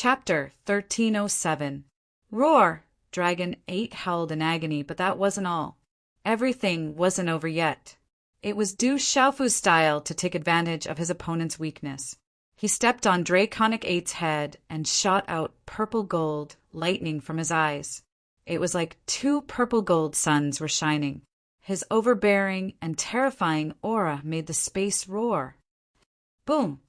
Chapter 1307. Roar! Dragon 8 howled in agony, but that wasn't all. Everything wasn't over yet. It was Du Xiaofu's style to take advantage of his opponent's weakness. He stepped on Draconic 8's head and shot out purple gold lightning from his eyes. It was like two purple gold suns were shining. His overbearing and terrifying aura made the space roar. Boom!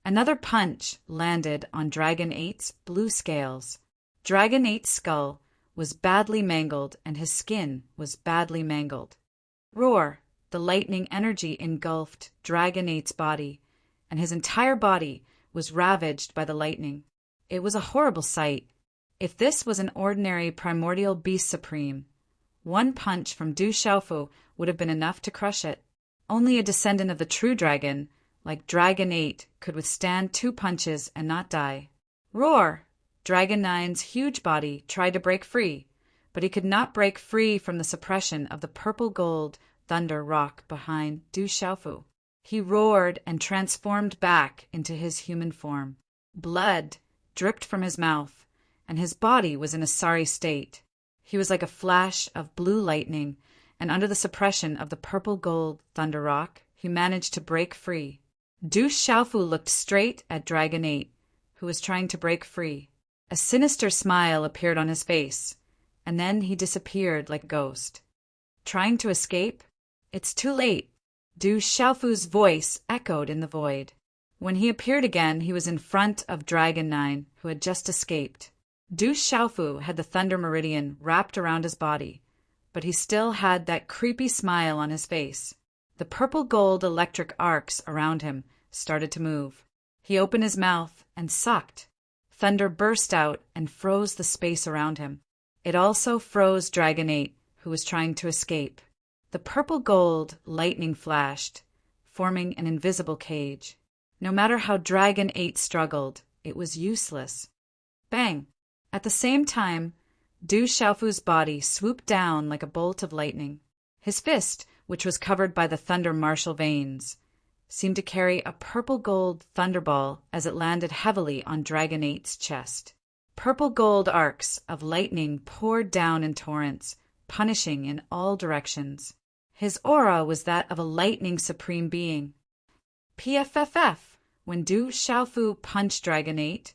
Another punch landed on Dragon 8's blue scales. Dragon 8's skull was badly mangled and his skin was badly mangled. Roar! The lightning energy engulfed Dragon 8's body, and his entire body was ravaged by the lightning. It was a horrible sight. If this was an ordinary primordial beast supreme, one punch from Du Xiaofu would have been enough to crush it. Only a descendant of the true dragon, like Dragon 8, could withstand two punches and not die. Roar! Dragon 9's huge body tried to break free, but he could not break free from the suppression of the purple gold thunder rock behind Du Xiaofu. He roared and transformed back into his human form. Blood dripped from his mouth, and his body was in a sorry state. He was like a flash of blue lightning, and under the suppression of the purple gold thunder rock, he managed to break free. Du Xiaofu looked straight at Dragon 8, who was trying to break free. A sinister smile appeared on his face, and then he disappeared like a ghost. Trying to escape? It's too late. Du Xiaofu's voice echoed in the void. When he appeared again, he was in front of Dragon 9, who had just escaped. Du Xiaofu had the Thunder Meridian wrapped around his body, but he still had that creepy smile on his face. The purple gold electric arcs around him started to move. He opened his mouth and sucked. Thunder burst out and froze the space around him. It also froze Dragon 8, who was trying to escape. The purple gold lightning flashed, forming an invisible cage. No matter how Dragon 8 struggled, it was useless. Bang! At the same time, Du Xiaofu's body swooped down like a bolt of lightning. His fist, which was covered by the thunder martial veins, seemed to carry a purple gold thunderball as it landed heavily on Dragon 8's chest. Purple gold arcs of lightning poured down in torrents, punishing in all directions. His aura was that of a lightning supreme being. PFFF! When Du Xiaofu punched Dragon 8,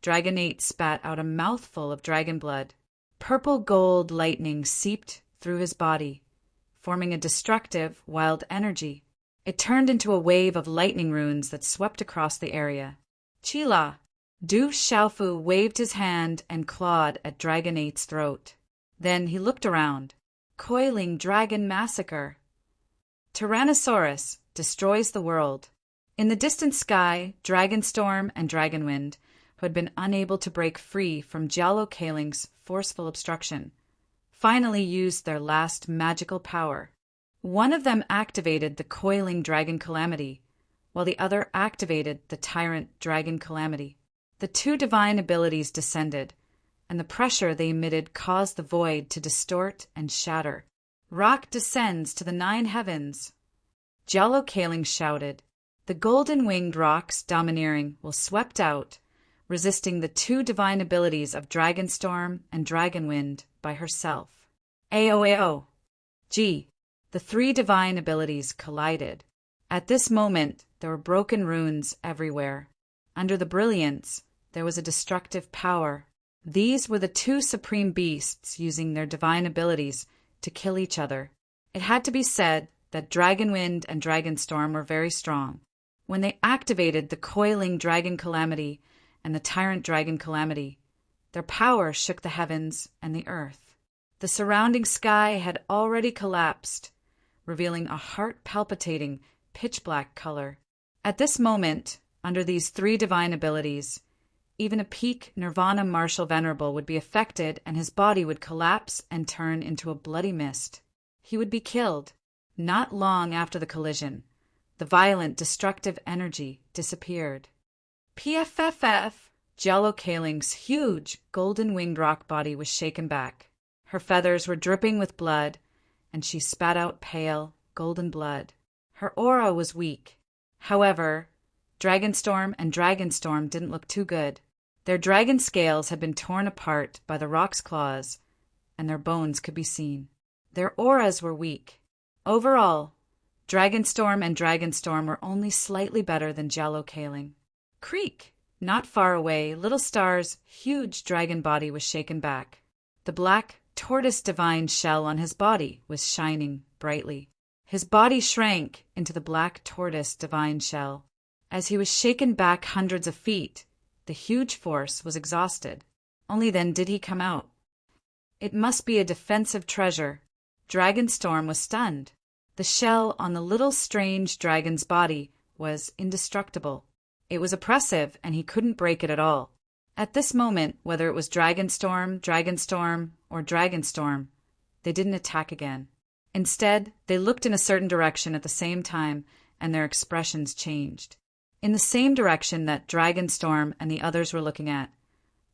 Dragon 8 spat out a mouthful of dragon blood. Purple gold lightning seeped through his body, forming a destructive, wild energy. It turned into a wave of lightning runes that swept across the area. Chila! Du Xiaofu waved his hand and clawed at Dragon 8's throat. Then he looked around. Coiling dragon massacre. Tyrannosaurus destroys the world. In the distant sky, Dragonstorm and Dragonwind, who had been unable to break free from Giallo Kaling's forceful obstruction, finally used their last magical power. One of them activated the coiling dragon calamity, while the other activated the tyrant dragon calamity. The two divine abilities descended, and the pressure they emitted caused the void to distort and shatter. Rock descends to the 9 heavens. Giallo Kaling shouted. The golden-winged rocks domineering will swept out, resisting the two divine abilities of Dragonstorm and Dragonwind by herself. Aoao! Gee! The three divine abilities collided. At this moment, there were broken runes everywhere. Under the brilliance, there was a destructive power. These were the two supreme beasts using their divine abilities to kill each other. It had to be said that Dragonwind and Dragonstorm were very strong. When they activated the coiling dragon calamity and the tyrant dragon calamity, their power shook the heavens and the earth. The surrounding sky had already collapsed, revealing a heart-palpitating, pitch-black color. At this moment, under these three divine abilities, even a peak Nirvana Martial Venerable would be affected and his body would collapse and turn into a bloody mist. He would be killed. Not long after the collision, the violent, destructive energy disappeared. PFFF! Giallo Kaling's huge, golden-winged rock body was shaken back. Her feathers were dripping with blood, and she spat out pale, golden blood. Her aura was weak. However, Dragonstorm and Dragonstorm didn't look too good. Their dragon scales had been torn apart by the rock's claws, and their bones could be seen. Their auras were weak. Overall, Dragonstorm and Dragonstorm were only slightly better than Jalokaling. Creak! Not far away, Little Star's huge dragon body was shaken back. The black, tortoise divine shell on his body was shining brightly. His body shrank into the black tortoise divine shell. As he was shaken back hundreds of feet, the huge force was exhausted. Only then did he come out. It must be a defensive treasure. Dragonstorm was stunned. The shell on the little strange dragon's body was indestructible. It was oppressive, and he couldn't break it at all. At this moment, whether it was Dragonstorm, or Dragonstorm, they didn't attack again. Instead, they looked in a certain direction at the same time, and their expressions changed. In the same direction that Dragonstorm and the others were looking at.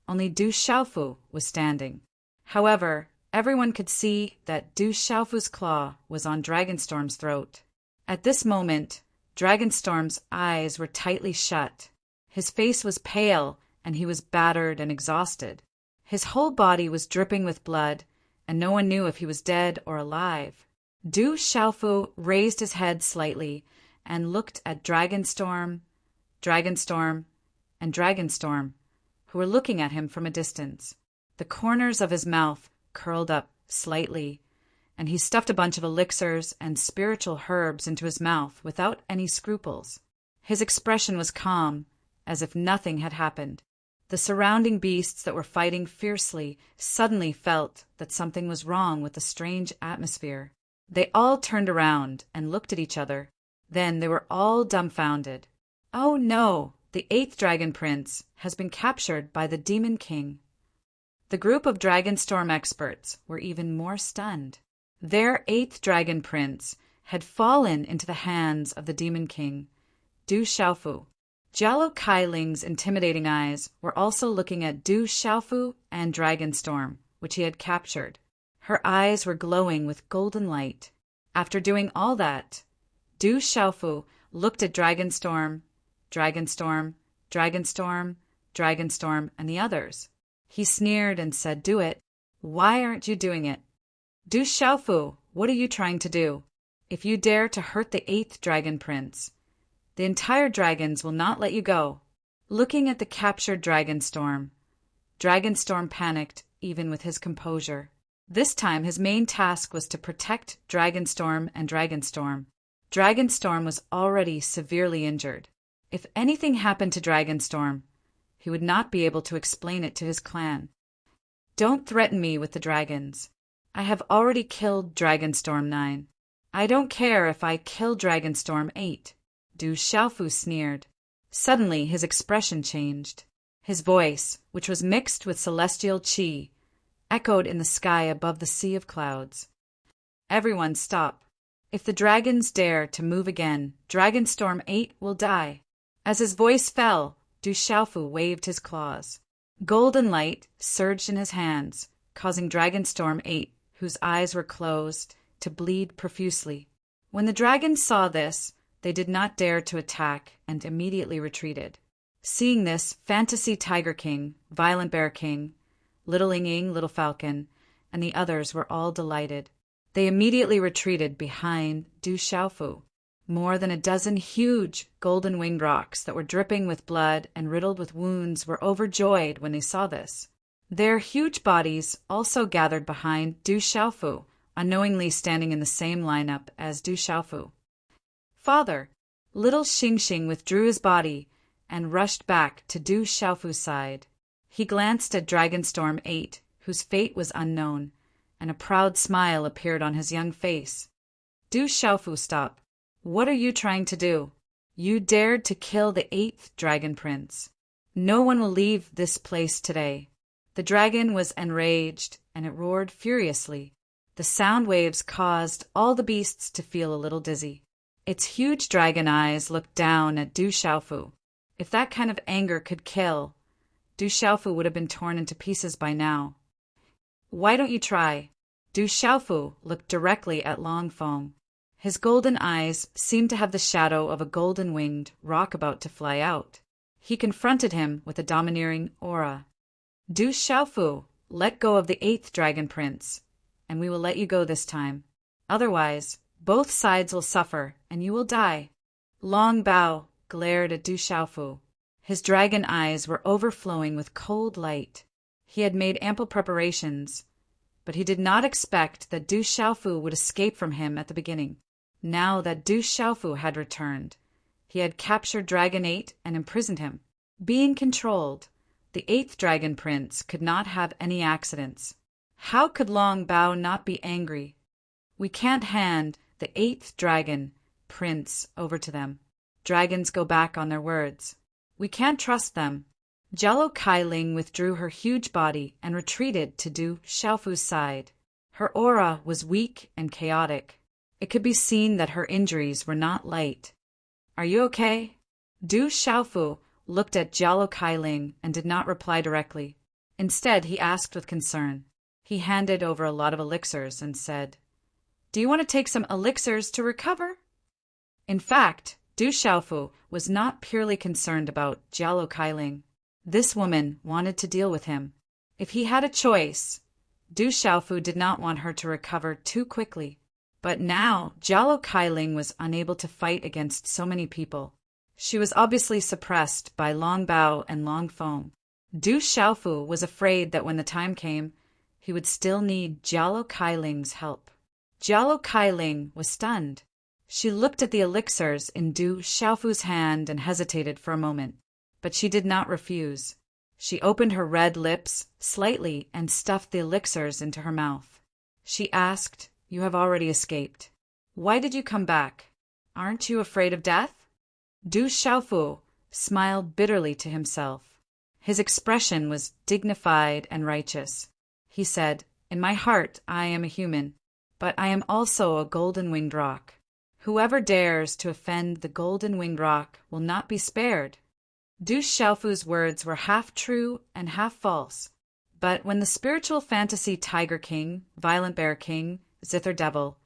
Only Du Xiaofu was standing. However, everyone could see that Du Xiaofu's claw was on Dragonstorm's throat. At this moment, Dragonstorm's eyes were tightly shut. His face was pale, and he was battered and exhausted. His whole body was dripping with blood, and no one knew if he was dead or alive. Du Xiaofu raised his head slightly and looked at Dragonstorm, and Dragonstorm, who were looking at him from a distance. The corners of his mouth curled up slightly, and he stuffed a bunch of elixirs and spiritual herbs into his mouth without any scruples. His expression was calm, as if nothing had happened. The surrounding beasts that were fighting fiercely suddenly felt that something was wrong with the strange atmosphere. They all turned around and looked at each other. Then they were all dumbfounded. Oh no, the 8th Dragon Prince has been captured by the Demon King. The group of Dragonstorm experts were even more stunned. Their 8th Dragon Prince had fallen into the hands of the Demon King, Du Xiaofu. Jalokailing's intimidating eyes were also looking at Du Xiaofu and Dragonstorm, which he had captured. Her eyes were glowing with golden light. After doing all that, Du Xiaofu looked at Dragonstorm, and the others. He sneered and said, "Do it. Why aren't you doing it? Du Xiaofu, what are you trying to do? If you dare to hurt the 8th Dragon Prince, the entire dragons will not let you go." Looking at the captured Dragonstorm panicked even with his composure. This time his main task was to protect Dragonstorm and Dragonstorm. Dragonstorm was already severely injured. If anything happened to Dragonstorm, he would not be able to explain it to his clan. "Don't threaten me with the dragons. I have already killed Dragonstorm 9. I don't care if I kill Dragonstorm 8. Du Xiaofu sneered. Suddenly his expression changed. His voice, which was mixed with celestial qi, echoed in the sky above the sea of clouds. "Everyone stop. If the dragons dare to move again, Dragonstorm 8 will die." As his voice fell, Du Xiaofu waved his claws. Golden light surged in his hands, causing Dragonstorm 8, whose eyes were closed, to bleed profusely. When the dragons saw this, they did not dare to attack and immediately retreated. Seeing this, Fantasy Tiger King, Violent Bear King, Little Ying, Little Falcon, and the others were all delighted. They immediately retreated behind Du Xiaofu. More than a dozen huge golden-winged rocks that were dripping with blood and riddled with wounds were overjoyed when they saw this. Their huge bodies also gathered behind Du Xiaofu, unknowingly standing in the same lineup as Du Xiaofu. "Father!" Little Xingxing withdrew his body and rushed back to Du Xiaofu's side. He glanced at Dragonstorm 8, whose fate was unknown, and a proud smile appeared on his young face. "Du Xiaofu, stop. What are you trying to do? You dared to kill the 8th Dragon Prince. No one will leave this place today." The dragon was enraged, and it roared furiously. The sound waves caused all the beasts to feel a little dizzy. Its huge dragon eyes looked down at Du Xiaofu. If that kind of anger could kill, Du Xiaofu would have been torn into pieces by now. "Why don't you try?" Du Xiaofu looked directly at Longfeng. His golden eyes seemed to have the shadow of a golden-winged rock about to fly out. He confronted him with a domineering aura. Du Xiaofu, let go of the 8th Dragon Prince, and we will let you go this time. Otherwise, both sides will suffer, and you will die. Long Bao glared at Du Xiaofu. His dragon eyes were overflowing with cold light. He had made ample preparations, but he did not expect that Du Xiaofu would escape from him at the beginning. Now that Du Xiaofu had returned, he had captured Dragon 8 and imprisoned him. Being controlled, the 8th Dragon Prince could not have any accidents. How could Long Bao not be angry? We can't hand the 8th Dragon Prince over to them. Dragons go back on their words. We can't trust them. Jialo Kailing withdrew her huge body and retreated to Du Xiaofu's side. Her aura was weak and chaotic. It could be seen that her injuries were not light. Are you okay? Du Xiaofu looked at Jialo Kailing and did not reply directly. Instead, he asked with concern. He handed over a lot of elixirs and said, "Do you want to take some elixirs to recover?" In fact, Du Xiaofu was not purely concerned about Jialo Kailing. This woman wanted to deal with him. If he had a choice, Du Xiaofu did not want her to recover too quickly. But now, Jialo Kailing was unable to fight against so many people. She was obviously suppressed by Long Bao and Long Feng. Du Xiaofu was afraid that when the time came, he would still need Jialo Kailing's help. Jialo Kailing was stunned. She looked at the elixirs in Du Xiaofu's hand and hesitated for a moment, but she did not refuse. She opened her red lips slightly and stuffed the elixirs into her mouth. She asked, "You have already escaped. Why did you come back? Aren't you afraid of death?" Du Xiaofu smiled bitterly to himself. His expression was dignified and righteous. He said, "In my heart I am a human, but I am also a golden-winged roc. Whoever dares to offend the golden-winged roc will not be spared." Du Xiaofu's words were half true and half false. But when the spiritual fantasy Tiger King, Violent Bear King, Zither Devil,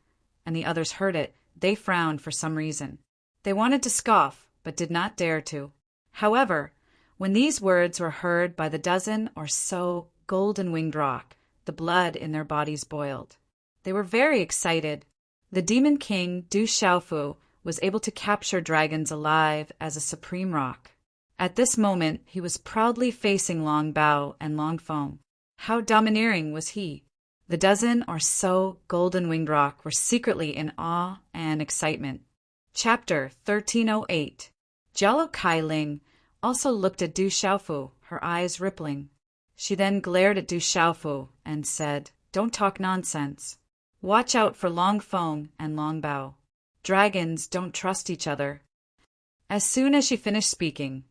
and the others heard it, they frowned for some reason. They wanted to scoff, but did not dare to. However, when these words were heard by the dozen or so golden-winged roc, the blood in their bodies boiled. They were very excited. The Demon King, Du Xiaofu, was able to capture dragons alive as a supreme roc. At this moment, he was proudly facing Long Bao and Long Feng. How domineering was he! The dozen or so golden-winged roc were secretly in awe and excitement. Chapter 1308. Jialo Kailing also looked at Du Xiaofu, her eyes rippling. She then glared at Du Xiaofu and said, "Don't talk nonsense. Watch out for Long Feng and Long Bao. Dragons don't trust each other." As soon as she finished speaking,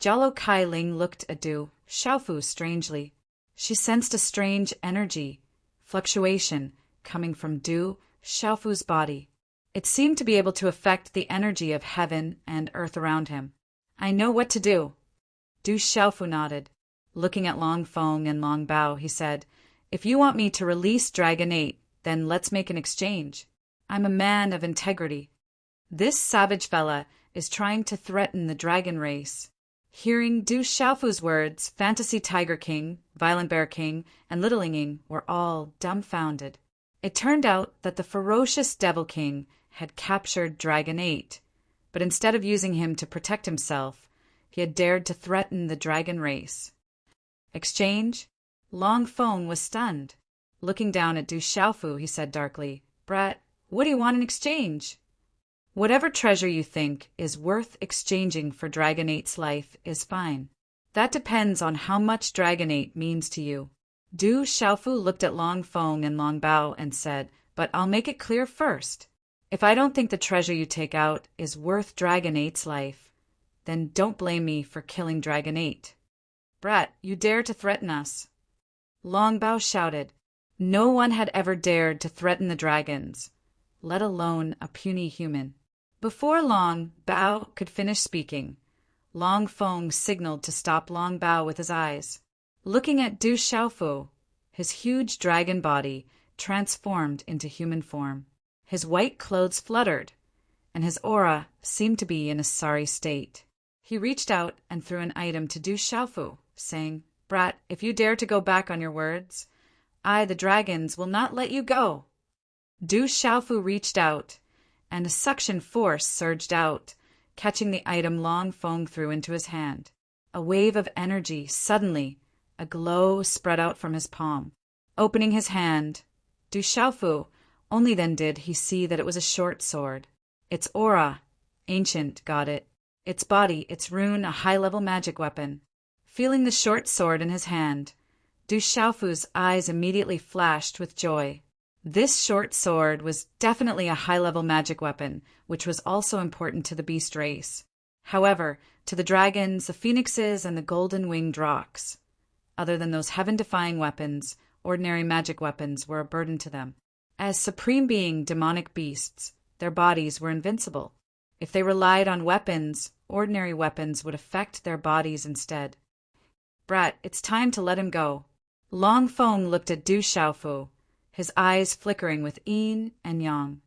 Jialo Kailing looked at Du Xiaofu strangely. She sensed a strange energy, fluctuation, coming from Du Xiaofu's body. It seemed to be able to affect the energy of heaven and earth around him. "I know what to do." Du Xiaofu nodded. Looking at Long Feng and Long Bao, he said, "If you want me to release Dragon 8, then let's make an exchange. I'm a man of integrity. This savage fella is trying to threaten the dragon race." Hearing Du Xiaofu's words, Fantasy Tiger King, Violent Bear King, and Little Ying were all dumbfounded. It turned out that the ferocious Devil King had captured Dragon 8, but instead of using him to protect himself, he had dared to threaten the dragon race. Exchange? Long Feng was stunned. Looking down at Du Xiaofu, he said darkly, "Brat, what do you want in exchange?" "Whatever treasure you think is worth exchanging for Dragon 8's life is fine. That depends on how much Dragon 8 means to you." Du Xiaofu looked at Long Feng and Long Bao and said, "But I'll make it clear first. If I don't think the treasure you take out is worth Dragon 8's life, then don't blame me for killing Dragon 8. Brat, you dare to threaten us." Long Bao shouted. No one had ever dared to threaten the dragons, let alone a puny human. Before Long Bao could finish speaking, Long Feng signaled to stop Long Bao with his eyes. Looking at Du Xiaofu, his huge dragon body transformed into human form. His white clothes fluttered, and his aura seemed to be in a sorry state. He reached out and threw an item to Du Xiaofu, saying, "Brat, if you dare to go back on your words, I, the dragons, will not let you go." Du Xiaofu reached out, and a suction force surged out, catching the item Long Feng threw into his hand. A wave of energy, suddenly, a glow spread out from his palm. Opening his hand, Du Xiaofu, only then did he see that it was a short sword. Its aura, ancient, got it. Its body, its rune, a high-level magic weapon. Feeling the short sword in his hand, Du Xiaofu's eyes immediately flashed with joy. This short sword was definitely a high-level magic weapon, which was also important to the beast race. However, to the dragons, the phoenixes, and the golden-winged rocks, other than those heaven-defying weapons, ordinary magic weapons were a burden to them. As supreme being demonic beasts, their bodies were invincible. If they relied on weapons, ordinary weapons would affect their bodies instead. "Brat, it's time to let him go." Long Feng looked at Du Xiaofu, his eyes flickering with yin and yang.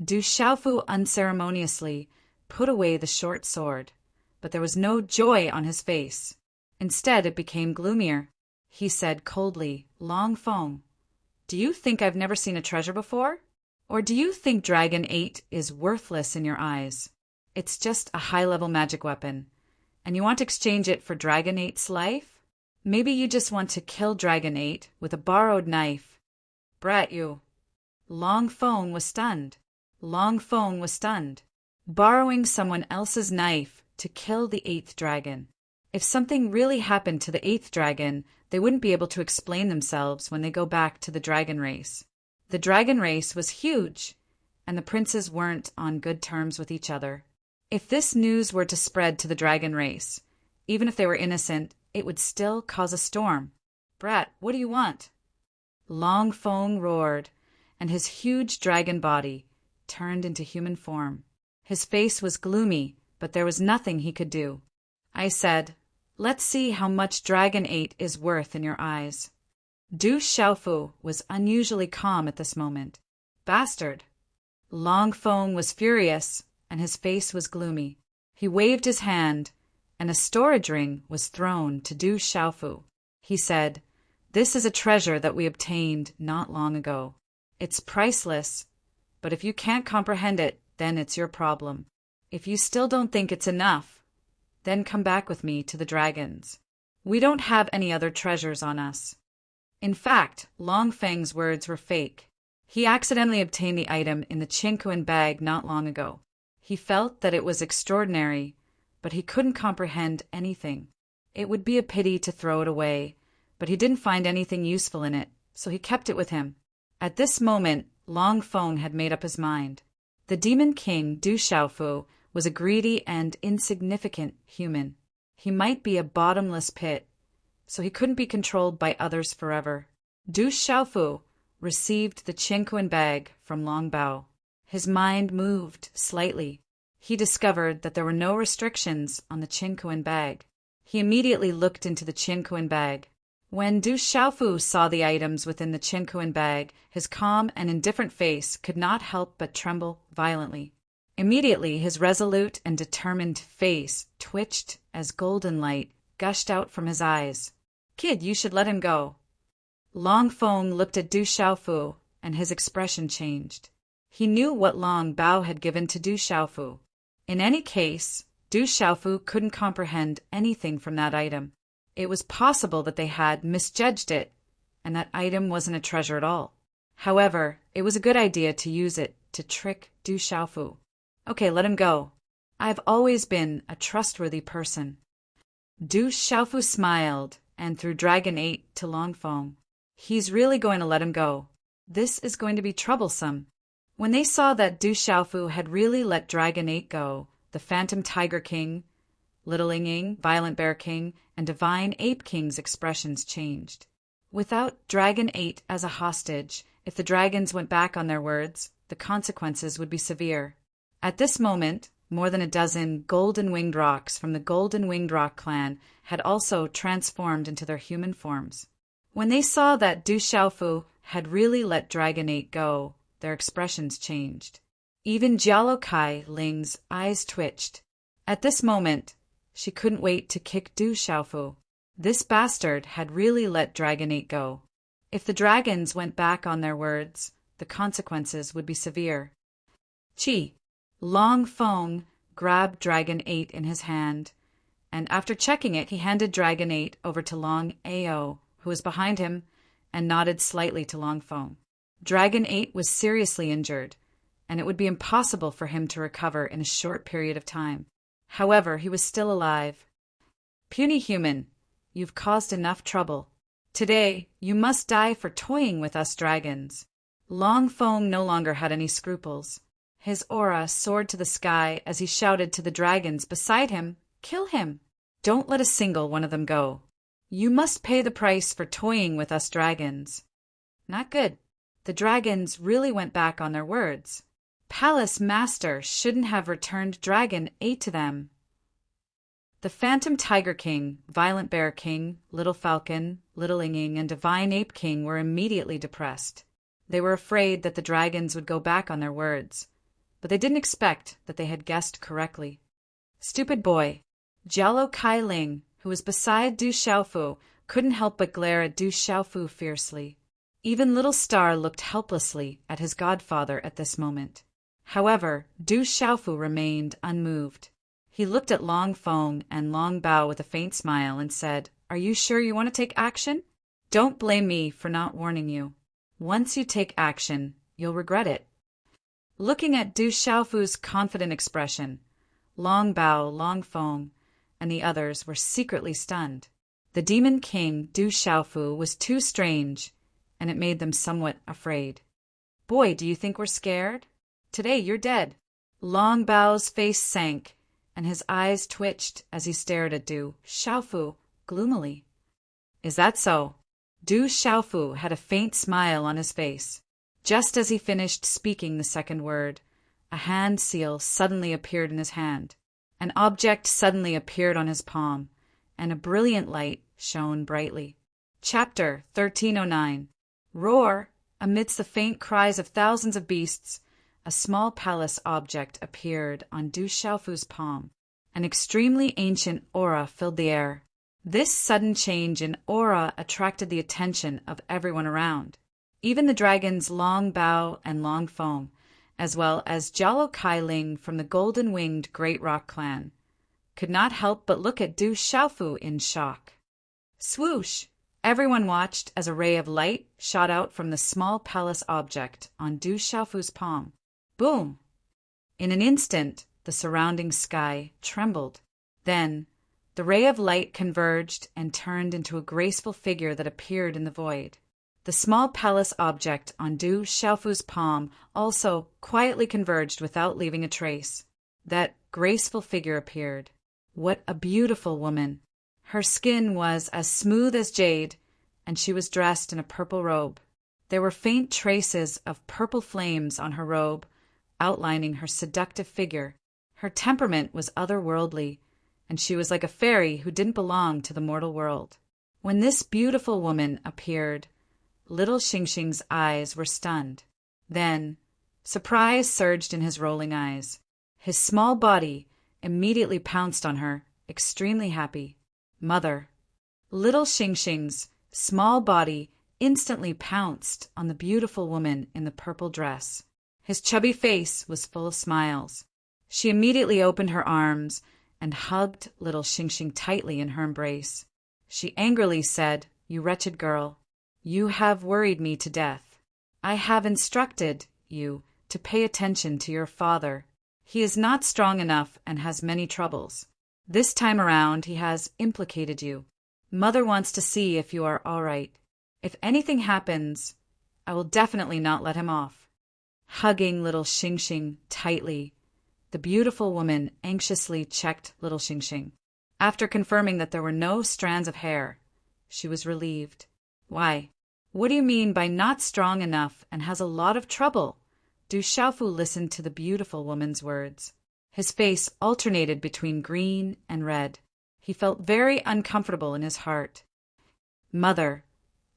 Du Xiaofu unceremoniously put away the short sword, but there was no joy on his face. Instead, it became gloomier. He said coldly, "Long Feng, do you think I've never seen a treasure before? Or do you think Dragon 8 is worthless in your eyes? It's just a high-level magic weapon, and you want to exchange it for Dragon 8's life? Maybe you just want to kill Dragon 8 with a borrowed knife. Brat, you." Long Feng was stunned. Long Feng was stunned. Borrowing someone else's knife to kill the 8th dragon. If something really happened to the 8th dragon, they wouldn't be able to explain themselves when they go back to the dragon race. The dragon race was huge, and the princes weren't on good terms with each other. If this news were to spread to the dragon race, even if they were innocent, it would still cause a storm. "Brat, what do you want?" Long Feng roared, and his huge dragon body turned into human form. His face was gloomy, but there was nothing he could do. I said, "Let's see how much Dragon 8 is worth in your eyes." Du Xiaofu was unusually calm at this moment. "Bastard!" Long Feng was furious, and his face was gloomy. He waved his hand, and a storage ring was thrown to Du Xiaofu. He said, "This is a treasure that we obtained not long ago. It's priceless, but if you can't comprehend it, then it's your problem. If you still don't think it's enough, then come back with me to the dragons. We don't have any other treasures on us." In fact, Long Feng's words were fake. He accidentally obtained the item in the Qinquan bag not long ago. He felt that it was extraordinary, but he couldn't comprehend anything. It would be a pity to throw it away, but he didn't find anything useful in it, so he kept it with him. At this moment, Long Feng had made up his mind. The demon king, Du Xiaofu, was a greedy and insignificant human. He might be a bottomless pit, so he couldn't be controlled by others forever. Du Xiaofu received the Qinquan bag from Long Bao. His mind moved slightly. He discovered that there were no restrictions on the Qinquan bag. He immediately looked into the Qinquan bag. When Du Xiaofu saw the items within the Qinquan bag, his calm and indifferent face could not help but tremble violently. Immediately, his resolute and determined face twitched as golden light gushed out from his eyes. "Kid, you should let him go." Long Feng looked at Du Xiaofu, and his expression changed. He knew what Long Bao had given to Du Xiaofu. In any case, Du Xiaofu couldn't comprehend anything from that item. It was possible that they had misjudged it, and that item wasn't a treasure at all. However, it was a good idea to use it to trick Du Xiaofu. "Okay, let him go. I've always been a trustworthy person." Du Xiaofu smiled and threw Dragon 8 to Long Feng. "He's really going to let him go. This is going to be troublesome." When they saw that Du Xiaofu had really let Dragon 8 go, the Phantom Tiger King, Little Ying, Violent Bear King, and Divine Ape King's expressions changed. Without Dragon 8 as a hostage, if the dragons went back on their words, the consequences would be severe. At this moment, more than a dozen golden-winged rocks from the Golden-Winged Rock clan had also transformed into their human forms. When they saw that Du Xiaofu had really let Dragon 8 go, their expressions changed. Even Jialokai Ling's eyes twitched. At this moment, She couldn't wait to kick Du Xiaofu. This bastard had really let Dragon 8 go. If the dragons went back on their words, the consequences would be severe. Chi, Long Feng, grabbed Dragon 8 in his hand, and after checking it, he handed Dragon 8 over to Long Ao, who was behind him, and nodded slightly to Long Feng. Dragon 8 was seriously injured, and it would be impossible for him to recover in a short period of time. However, he was still alive. Puny human, you've caused enough trouble. Today, you must die for toying with us dragons. Long Feng no longer had any scruples. His aura soared to the sky as he shouted to the dragons beside him, "Kill him! Don't let a single one of them go. You must pay the price for toying with us dragons." Not good. The dragons really went back on their words. Palace Master shouldn't have returned Dragon 8 to them. The Phantom Tiger King, Violent Bear King, Little Falcon, Little Inging, and Divine Ape King were immediately depressed. They were afraid that the dragons would go back on their words, but they didn't expect that they had guessed correctly. Stupid boy. Jialo Kai Ling, who was beside Du Xiaofu, couldn't help but glare at Du Xiaofu fiercely. Even Little Star looked helplessly at his godfather at this moment. However, Du Xiaofu remained unmoved. He looked at Long Feng and Long Bao with a faint smile and said, "Are you sure you want to take action? Don't blame me for not warning you. Once you take action, you'll regret it." Looking at Du Xiaofu's confident expression, Long Bao, Long Feng, and the others were secretly stunned. The Demon King, Du Xiaofu, was too strange, and it made them somewhat afraid. "Boy, do you think we're scared? Today you're dead." Long Bao's face sank, and his eyes twitched as he stared at Du Xiaofu gloomily. "Is that so?" Du Xiaofu had a faint smile on his face. Just as he finished speaking the second word, a hand seal suddenly appeared in his hand. An object suddenly appeared on his palm, and a brilliant light shone brightly. Chapter 1309. Roar! Amidst the faint cries of thousands of beasts, a small palace object appeared on Du Xiaofu's palm. An extremely ancient aura filled the air. This sudden change in aura attracted the attention of everyone around. Even the dragons Long Bao and Long Feng, as well as Jialo Kai Ling from the golden-winged Great Rock clan, could not help but look at Du Xiaofu in shock. Swoosh! Everyone watched as a ray of light shot out from the small palace object on Du Xiaofu's palm. Boom! In an instant, the surrounding sky trembled. Then, the ray of light converged and turned into a graceful figure that appeared in the void. The small palace object on Du Xiaofu's palm also quietly converged without leaving a trace. That graceful figure appeared. What a beautiful woman! Her skin was as smooth as jade, and she was dressed in a purple robe. There were faint traces of purple flames on her robe, outlining her seductive figure. Her temperament was otherworldly, and she was like a fairy who didn't belong to the mortal world. When this beautiful woman appeared, Little Xingxing's eyes were stunned. Then, surprise surged in his rolling eyes. His small body immediately pounced on her, extremely happy. Mother. Little Xingxing's small body instantly pounced on the beautiful woman in the purple dress. His chubby face was full of smiles. She immediately opened her arms and hugged Little Xingxing tightly in her embrace. She angrily said, "You wretched girl, you have worried me to death. I have instructed you to pay attention to your father. He is not strong enough and has many troubles. This time around he has implicated you. Mother wants to see if you are all right. If anything happens, I will definitely not let him off." Hugging Little Xingxing tightly, the beautiful woman anxiously checked Little Xingxing. After confirming that there were no strands of hair, she was relieved. "Why, what do you mean by not strong enough and has a lot of trouble?" Du Xiaofu listened to the beautiful woman's words. His face alternated between green and red. He felt very uncomfortable in his heart. "Mother,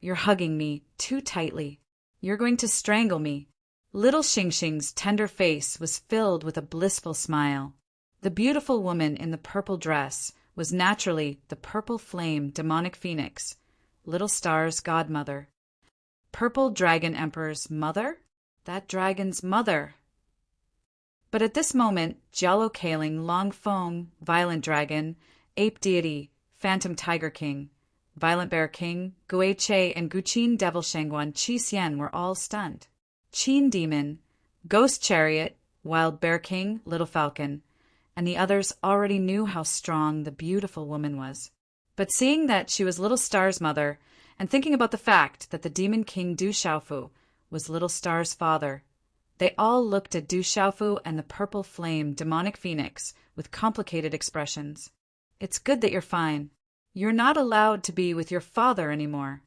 you're hugging me too tightly. You're going to strangle me." Little Xingxing's tender face was filled with a blissful smile. The beautiful woman in the purple dress was naturally the purple flame demonic phoenix, Little Star's godmother. Purple Dragon Emperor's mother? That dragon's mother. But at this moment, Jello Kaling, Long Foam, Violent Dragon, Ape Deity, Phantom Tiger King, Violent Bear King, Gui Che, and Guqin Devil Shangguan Qi Xian were all stunned. Qin Demon, Ghost Chariot, Wild Bear King, Little Falcon, and the others already knew how strong the beautiful woman was. But seeing that she was Little Star's mother, and thinking about the fact that the Demon King Du Xiaofu was Little Star's father, they all looked at Du Xiaofu and the purple flame demonic phoenix with complicated expressions. It's good that you're fine. You're not allowed to be with your father anymore.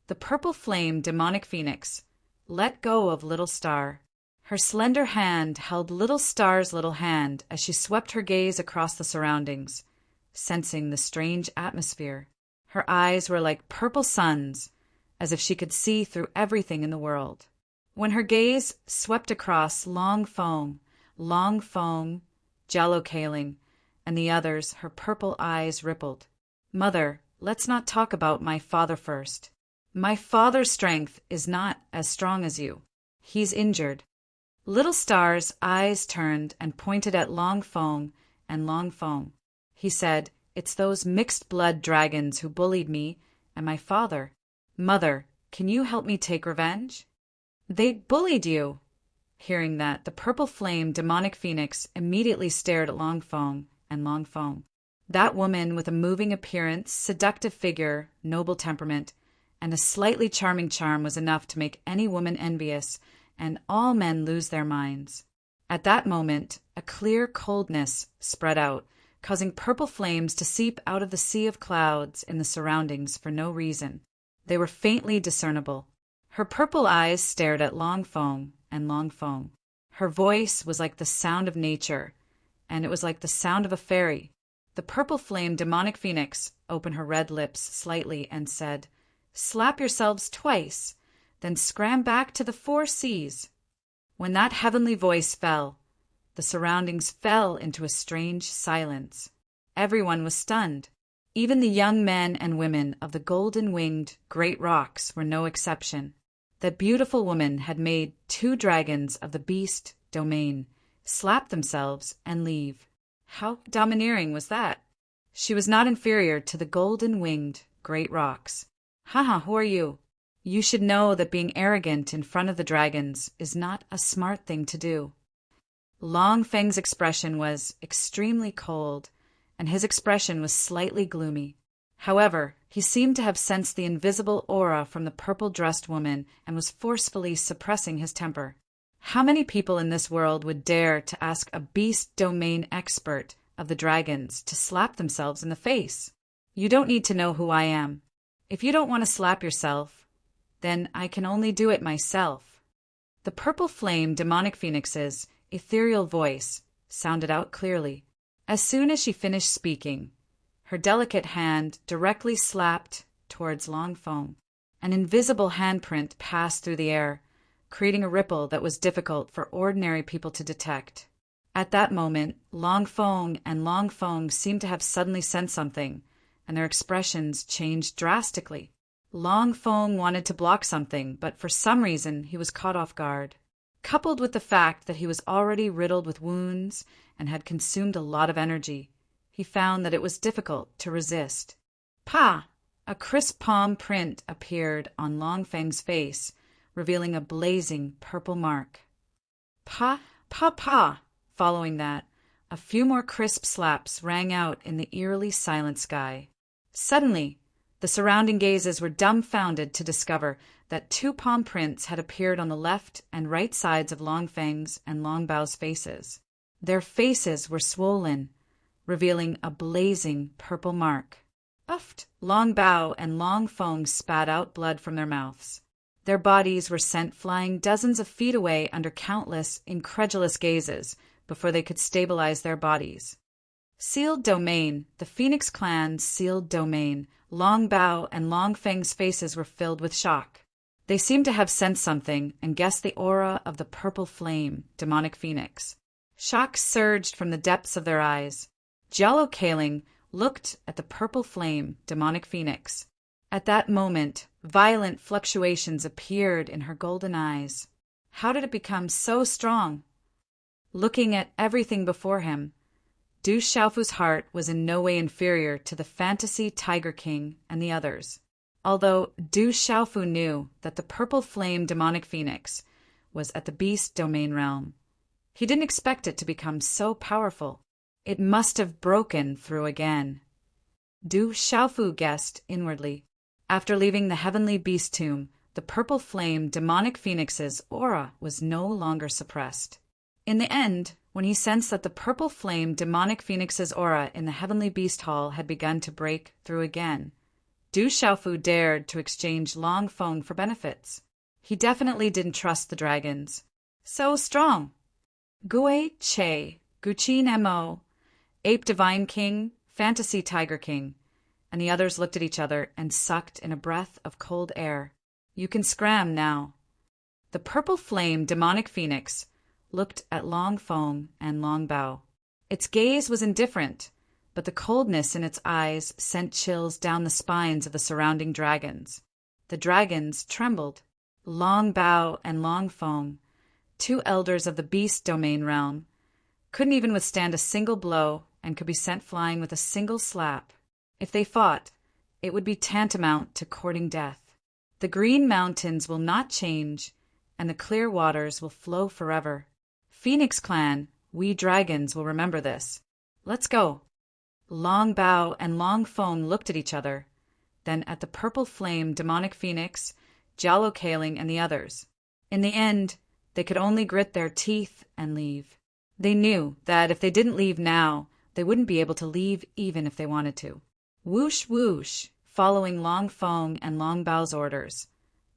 The purple flame demonic phoenix let go of Little Star. Her slender hand held Little Star's little hand as she swept her gaze across the surroundings, sensing the strange atmosphere. Her eyes were like purple suns, as if she could see through everything in the world. When her gaze swept across Long Foam, Jello Kaling, and the others, her purple eyes rippled. Mother, let's not talk about my father first. My father's strength is not as strong as you. He's injured. Little Star's eyes turned and pointed at Long Foam and Long Foam. He said, "It's those mixed-blood dragons who bullied me and my father. Mother, can you help me take revenge?" "They bullied you." Hearing that, the purple flame demonic phoenix immediately stared at Long Foam and Long Foam. That woman with a moving appearance, seductive figure, noble temperament, and a slightly charming charm was enough to make any woman envious and all men lose their minds. At that moment, a clear coldness spread out, causing purple flames to seep out of the sea of clouds in the surroundings for no reason. They were faintly discernible. Her purple eyes stared at Long Foam and Long Foam. Her voice was like the sound of nature, and it was like the sound of a fairy. The purple flame demonic phoenix opened her red lips slightly and said, "Slap yourselves twice, then scram back to the 4 seas." When that heavenly voice fell, the surroundings fell into a strange silence. Everyone was stunned. Even the young men and women of the golden-winged great rocks were no exception. That beautiful woman had made 2 dragons of the beast domain slap themselves and leave. How domineering was that? She was not inferior to the golden-winged great rocks. "Haha, who are you? You should know that being arrogant in front of the dragons is not a smart thing to do." Long Feng's expression was extremely cold, and his expression was slightly gloomy. However, he seemed to have sensed the invisible aura from the purple-dressed woman and was forcefully suppressing his temper. How many people in this world would dare to ask a beast domain expert of the dragons to slap themselves in the face? You don't need to know who I am. If you don't want to slap yourself, then I can only do it myself. The purple flame demonic phoenix's ethereal voice sounded out clearly. As soon as she finished speaking, her delicate hand directly slapped towards Long Foam. An invisible handprint passed through the air, creating a ripple that was difficult for ordinary people to detect. At that moment, Long Foam and Long Foam seemed to have suddenly sensed something, and their expressions changed drastically. Long Foam wanted to block something, but for some reason he was caught off guard. Coupled with the fact that he was already riddled with wounds and had consumed a lot of energy, he found that it was difficult to resist. "Pa!" A crisp palm print appeared on Long Feng's face, revealing a blazing purple mark. "Pa, pa, pa!" Following that, a few more crisp slaps rang out in the eerily silent sky. Suddenly, the surrounding gazes were dumbfounded to discover that 2 palm prints had appeared on the left and right sides of Long Feng's and Long Bao's faces. Their faces were swollen, revealing a blazing purple mark. Uffed! Long Bao and Long Foam spat out blood from their mouths. Their bodies were sent flying dozens of feet away under countless, incredulous gazes before they could stabilize their bodies. Sealed domain, the Phoenix clan's sealed domain, Long Bao and Long Feng's faces were filled with shock. They seemed to have sensed something and guessed the aura of the purple flame, demonic phoenix. Shock surged from the depths of their eyes. Jello Kaling, looked at the purple flame, demonic phoenix. At that moment, violent fluctuations appeared in her golden eyes. How did it become so strong? Looking at everything before him, Du Xiaofu's heart was in no way inferior to the fantasy Tiger King and the others. Although Du Xiaofu knew that the purple flame demonic phoenix was at the beast domain realm, he didn't expect it to become so powerful. It must have broken through again. Du Xiaofu guessed inwardly. After leaving the heavenly beast tomb, the purple flame demonic phoenix's aura was no longer suppressed. In the end, when he sensed that the purple flame demonic phoenix's aura in the heavenly beast hall had begun to break through again, Du Xiaofu dared to exchange Long Feng for benefits. He definitely didn't trust the dragons. So strong. Gui Che, Guqin Mo, Ape Divine King, Fantasy Tiger King, and the others looked at each other and sucked in a breath of cold air. You can scram now. The purple flame demonic phoenix looked at Long Feng and Long Bao. Its gaze was indifferent, but the coldness in its eyes sent chills down the spines of the surrounding dragons. The dragons trembled. Long Bao and Long Feng, two elders of the beast domain realm, couldn't even withstand a single blow and could be sent flying with a single slap. If they fought, it would be tantamount to courting death. The green mountains will not change, and the clear waters will flow forever. Phoenix Clan, we dragons will remember this. Let's go. Long Bao and Long Feng looked at each other, then at the purple flame demonic phoenix, Jialo Kaling and the others. In the end, they could only grit their teeth and leave. They knew that if they didn't leave now, they wouldn't be able to leave even if they wanted to. Whoosh whoosh, following Long Feng and Long Bao's orders,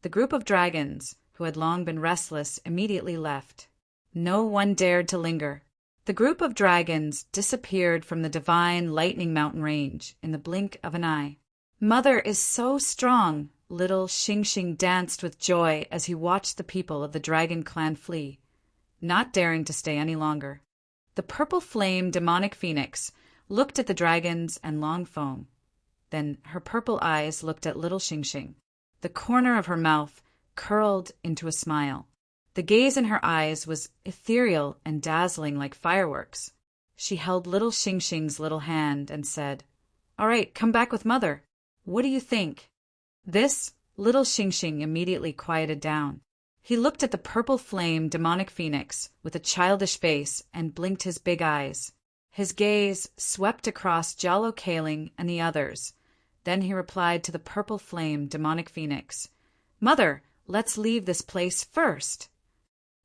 the group of dragons, who had long been restless, immediately left. No one dared to linger. The group of dragons disappeared from the divine lightning mountain range in the blink of an eye. Mother is so strong, little Xing Xing danced with joy as he watched the people of the dragon clan flee, not daring to stay any longer. The purple flame demonic phoenix looked at the dragons and Long Feng. Then her purple eyes looked at little Xing Xing. The corner of her mouth curled into a smile. The gaze in her eyes was ethereal and dazzling like fireworks. She held little Xing Xing's little hand and said, "All right, come back with Mother. What do you think?" This, little Xing Xing immediately quieted down. He looked at the purple flame demonic phoenix with a childish face and blinked his big eyes. His gaze swept across Jialo Kaling and the others. Then he replied to the purple flame demonic phoenix, "Mother, let's leave this place first."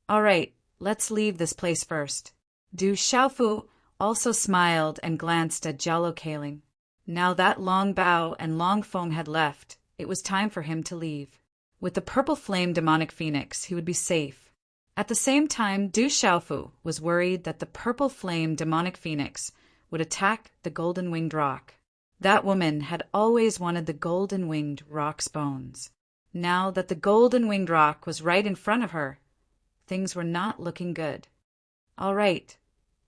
"All right, let's leave this place first." Du Xiaofu also smiled and glanced at Jialo Kaling. Now that Long Bao and Long Feng had left, it was time for him to leave. With the purple flame demonic phoenix, he would be safe. At the same time, Du Xiaofu was worried that the purple flame demonic phoenix would attack the golden-winged rock. That woman had always wanted the golden-winged rock's bones. Now that the golden-winged rock was right in front of her, things were not looking good. All right.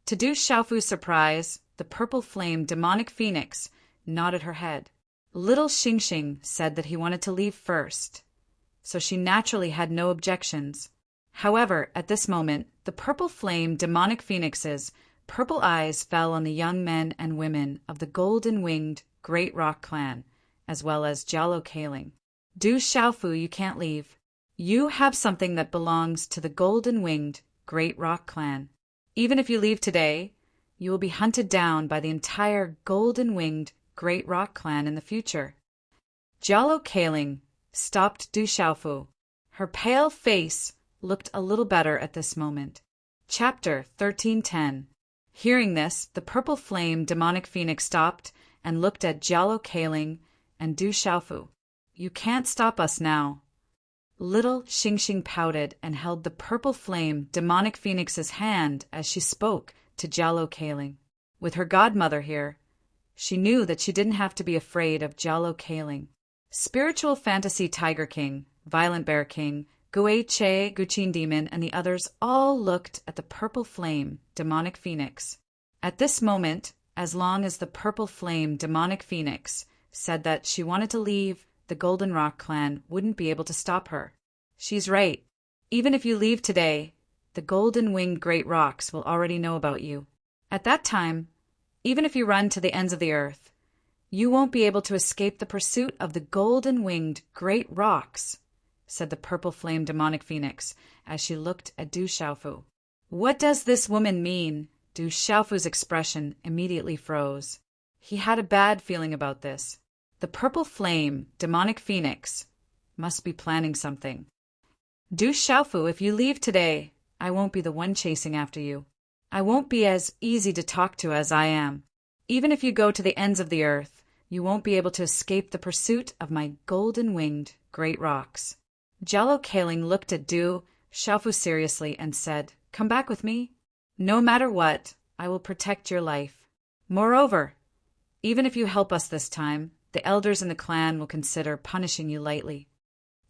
To Du Xiaofu's surprise, the purple flame demonic phoenix nodded her head. Little Xing Xing said that he wanted to leave first, so she naturally had no objections. However, at this moment, the purple flame demonic phoenix's purple eyes fell on the young men and women of the golden-winged Great Rock Clan, as well as Jialo Kaling. Du Xiaofu, you can't leave. You have something that belongs to the golden-winged Great Rock Clan. Even if you leave today, you will be hunted down by the entire golden-winged Great Rock Clan in the future. Jialo Kaling stopped Du Xiaofu. Her pale face looked a little better at this moment. Chapter 1310. Hearing this, the purple flame demonic phoenix stopped and looked at Jialo Kaling and Du Xiaofu. You can't stop us now. Little Xing Xing pouted and held the purple flame demonic phoenix's hand as she spoke to Jialo Kaling. With her godmother here, she knew that she didn't have to be afraid of Jialo Kaling. Spiritual Fantasy Tiger King, Violent Bear King, Gui Che, Guqin Demon, and the others all looked at the purple flame demonic phoenix. At this moment, as long as the purple flame demonic phoenix said that she wanted to leave, the Golden Rock clan wouldn't be able to stop her. She's right. Even if you leave today, the golden-winged great rocks will already know about you. At that time, even if you run to the ends of the earth, you won't be able to escape the pursuit of the golden-winged great rocks, said the purple flame demonic phoenix as she looked at Du Xiaofu. What does this woman mean? Du Xiaofu's expression immediately froze. He had a bad feeling about this. The purple flame demonic phoenix must be planning something. Du Xiaofu, if you leave today, I won't be the one chasing after you. I won't be as easy to talk to as I am. Even if you go to the ends of the earth, you won't be able to escape the pursuit of my golden-winged great rocks. Jello Kaling looked at Du Xiaofu seriously and said, Come back with me. No matter what, I will protect your life. Moreover, even if you help us this time, the elders in the clan will consider punishing you lightly.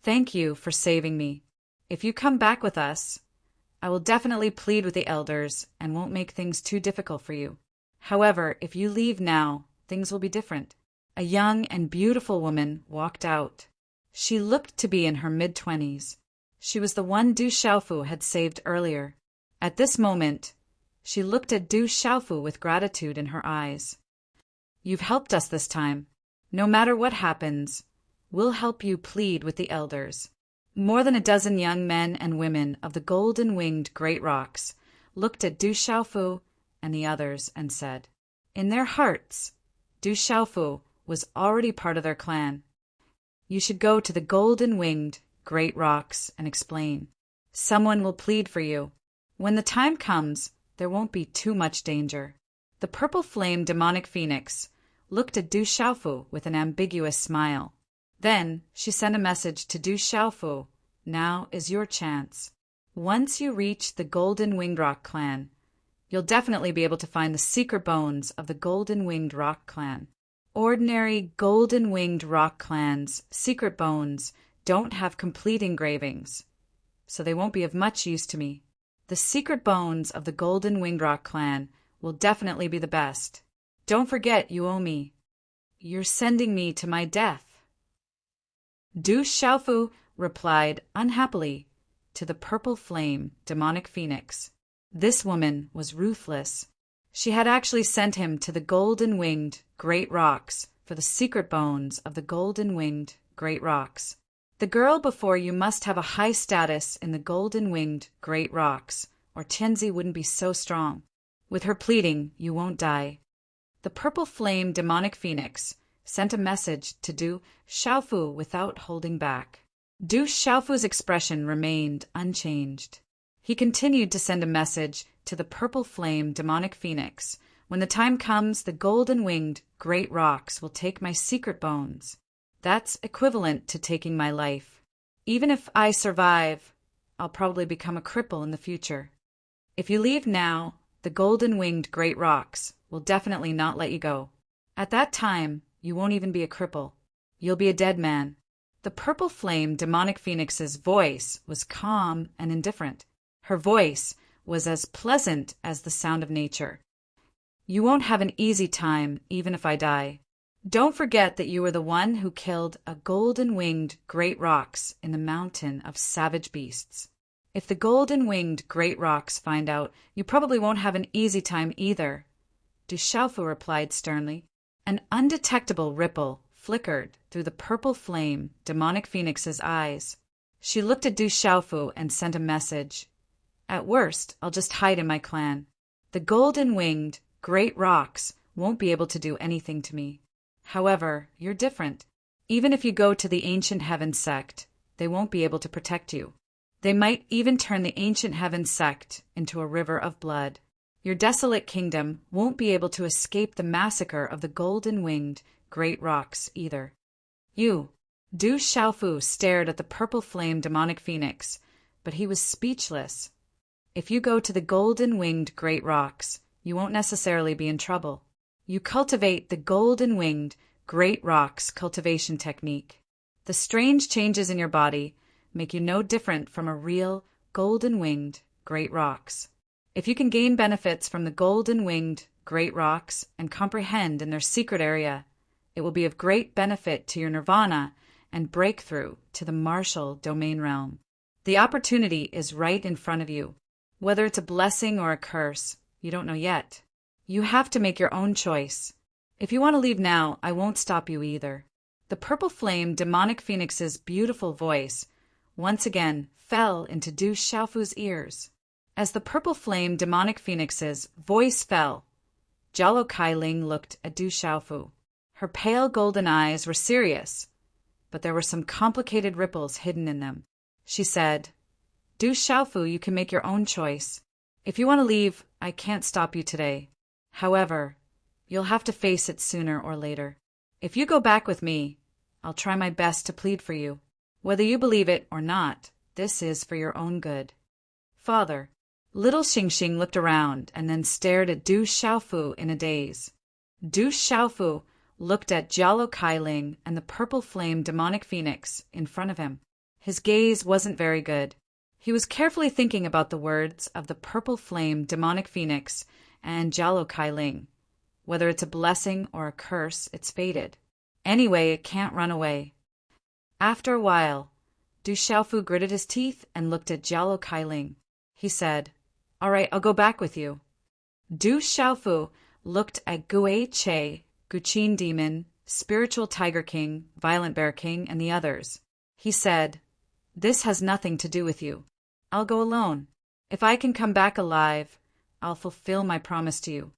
Thank you for saving me. If you come back with us, I will definitely plead with the elders and won't make things too difficult for you. However, if you leave now, things will be different. A young and beautiful woman walked out. She looked to be in her mid-20s. She was the one Du Xiaofu had saved earlier. At this moment, she looked at Du Xiaofu with gratitude in her eyes. You've helped us this time. No matter what happens, we'll help you plead with the elders. More than a dozen young men and women of the golden-winged great rocks looked at Du Xiaofu and the others and said, in their hearts, Du Xiaofu was already part of their clan. You should go to the golden-winged great rocks and explain. Someone will plead for you. When the time comes, there won't be too much danger. The purple flame demonic phoenix looked at Du Xiaofu with an ambiguous smile. Then she sent a message to Du Xiaofu. Now is your chance. Once you reach the Golden Winged Rock clan, you'll definitely be able to find the secret bones of the Golden Winged Rock clan. Ordinary Golden Winged Rock clans' secret bones don't have complete engravings, so they won't be of much use to me. The secret bones of the Golden Winged Rock clan will definitely be the best. Don't forget you owe me. You're sending me to my death. Du Xiaofu replied unhappily to the purple flame demonic phoenix. This woman was ruthless. She had actually sent him to the golden-winged great rocks for the secret bones of the golden-winged great rocks. The girl before you must have a high status in the golden-winged great rocks, or Tianzi wouldn't be so strong. With her pleading, you won't die. The purple flame demonic phoenix sent a message to Du Xiaofu without holding back. Du Xiaofu's expression remained unchanged. He continued to send a message to the purple flame demonic phoenix. When the time comes, the golden-winged great rocks will take my secret bones. That's equivalent to taking my life. Even if I survive, I'll probably become a cripple in the future. If you leave now, the golden-winged great rocks will definitely not let you go. At that time, you won't even be a cripple. You'll be a dead man. The purple flame demonic phoenix's voice was calm and indifferent. Her voice was as pleasant as the sound of nature. You won't have an easy time even if I die. Don't forget that you were the one who killed a golden-winged great rocks in the mountain of savage beasts. If the golden-winged great rocks find out, you probably won't have an easy time either. Du Xiaofu replied sternly. An undetectable ripple flickered through the purple flame demonic phoenix's eyes. She looked at Du Xiaofu and sent a message. At worst, I'll just hide in my clan. The golden-winged great rocks won't be able to do anything to me. However, you're different. Even if you go to the Ancient Heaven sect, they won't be able to protect you. They might even turn the Ancient Heaven sect into a river of blood. Your desolate kingdom won't be able to escape the massacre of the golden-winged great rocks either. Du Xiaofu stared at the purple flame demonic phoenix, but he was speechless. If you go to the golden-winged great rocks, you won't necessarily be in trouble. You cultivate the golden-winged great rocks cultivation technique. The strange changes in your body make you no different from a real golden-winged great rocks. If you can gain benefits from the golden-winged great rocks, and comprehend in their secret area. It will be of great benefit to your nirvana and breakthrough to the martial domain realm. The opportunity is right in front of you. Whether it's a blessing or a curse, you don't know yet. You have to make your own choice. If you want to leave now, I won't stop you either. The purple flame demonic phoenix's beautiful voice once again fell into Du Xiaofu's ears. As the purple flame demonic phoenix's voice fell, Jialo Kailing looked at Du Xiaofu. Her pale golden eyes were serious, but there were some complicated ripples hidden in them. She said, Du Xiaofu, you can make your own choice. If you want to leave, I can't stop you today. However, you'll have to face it sooner or later. If you go back with me, I'll try my best to plead for you. Whether you believe it or not, this is for your own good. Father, little Xingxing looked around and then stared at Du Xiaofu in a daze. Du Xiaofu looked at Jialo Kailing and the purple flame demonic phoenix in front of him. His gaze wasn't very good. He was carefully thinking about the words of the purple flame demonic phoenix and Jialo Kailing. Whether it's a blessing or a curse, it's fated. Anyway, it can't run away. After a while, Du Xiaofu gritted his teeth and looked at Jialo Kailing. He said, All right, I'll go back with you. Du Xiaofu looked at Gui Che, Guqin Demon, Spiritual Tiger King, Violent Bear King, and the others. He said, This has nothing to do with you. I'll go alone. If I can come back alive, I'll fulfill my promise to you.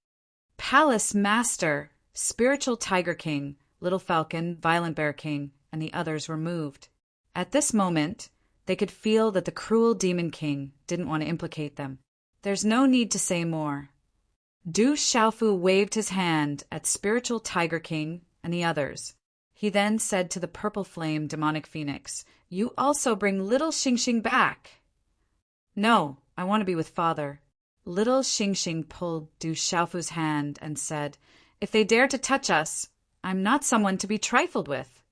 Palace Master, Spiritual Tiger King, Little Falcon, Violent Bear King, and the others were moved. At this moment, they could feel that the cruel Demon King didn't want to implicate them. There's no need to say more. Du Xiaofu waved his hand at Spiritual Tiger King and the others. He then said to the purple flame demonic phoenix, You also bring little Xingxing back. No, I want to be with Father. Little Xingxing pulled Du Xiaofu's hand and said, If they dare to touch us, I'm not someone to be trifled with.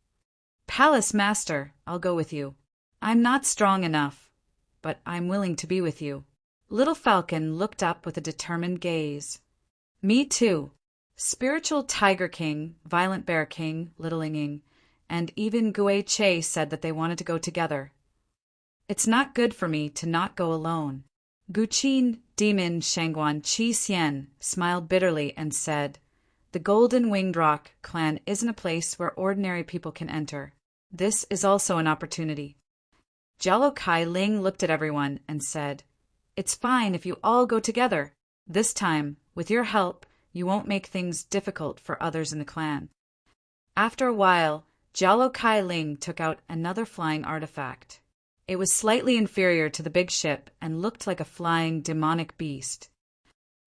Palace Master, I'll go with you. I'm not strong enough, but I'm willing to be with you. Little Falcon looked up with a determined gaze. Me too. Spiritual Tiger King, Violent Bear King, Little Inging, and even Gui Che said that they wanted to go together. It's not good for me to not go alone. Guqin Demon Shangguan Qi Xian smiled bitterly and said, The Golden Winged Rock clan isn't a place where ordinary people can enter. This is also an opportunity. Jialo Kailing looked at everyone and said, It's fine if you all go together. This time, with your help, you won't make things difficult for others in the clan. After a while, Jialo Kailing took out another flying artifact. It was slightly inferior to the big ship and looked like a flying demonic beast.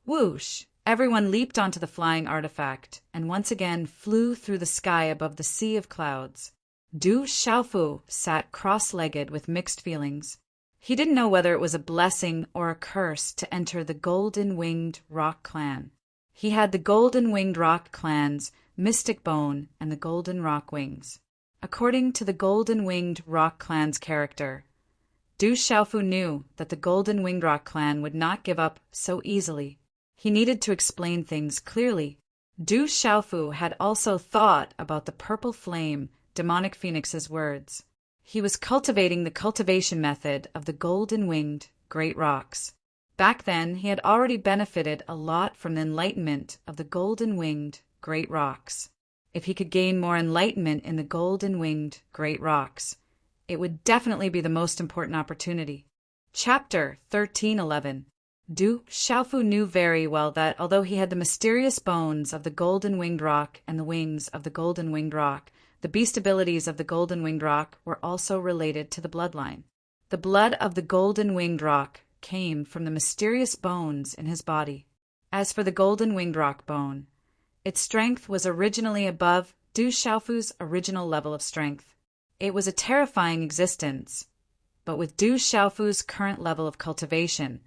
Whoosh! Everyone leaped onto the flying artifact and once again flew through the sky above the sea of clouds. Du Xiaofu sat cross-legged with mixed feelings. He didn't know whether it was a blessing or a curse to enter the Golden Winged Rock Clan. He had the Golden Winged Rock Clan's mystic bone and the Golden Rock Wings. According to the Golden Winged Rock Clan's character, Du Xiaofu knew that the Golden Winged Rock Clan would not give up so easily. He needed to explain things clearly. Du Xiaofu had also thought about the purple flame demonic phoenix's words. He was cultivating the cultivation method of the Golden Winged Great Rocks. Back then, he had already benefited a lot from the enlightenment of the Golden Winged Great Rocks. If he could gain more enlightenment in the Golden Winged Great Rocks, it would definitely be the most important opportunity. Chapter 1311. Du Xiaofu knew very well that although he had the mysterious bones of the Golden Winged Rock and the wings of the Golden Winged Rock, the beast abilities of the Golden Winged Rock were also related to the bloodline. The blood of the Golden Winged Rock came from the mysterious bones in his body. As for the Golden Winged Rock bone, its strength was originally above Du Xiaofu's original level of strength. It was a terrifying existence, but with Du Xiaofu's current level of cultivation,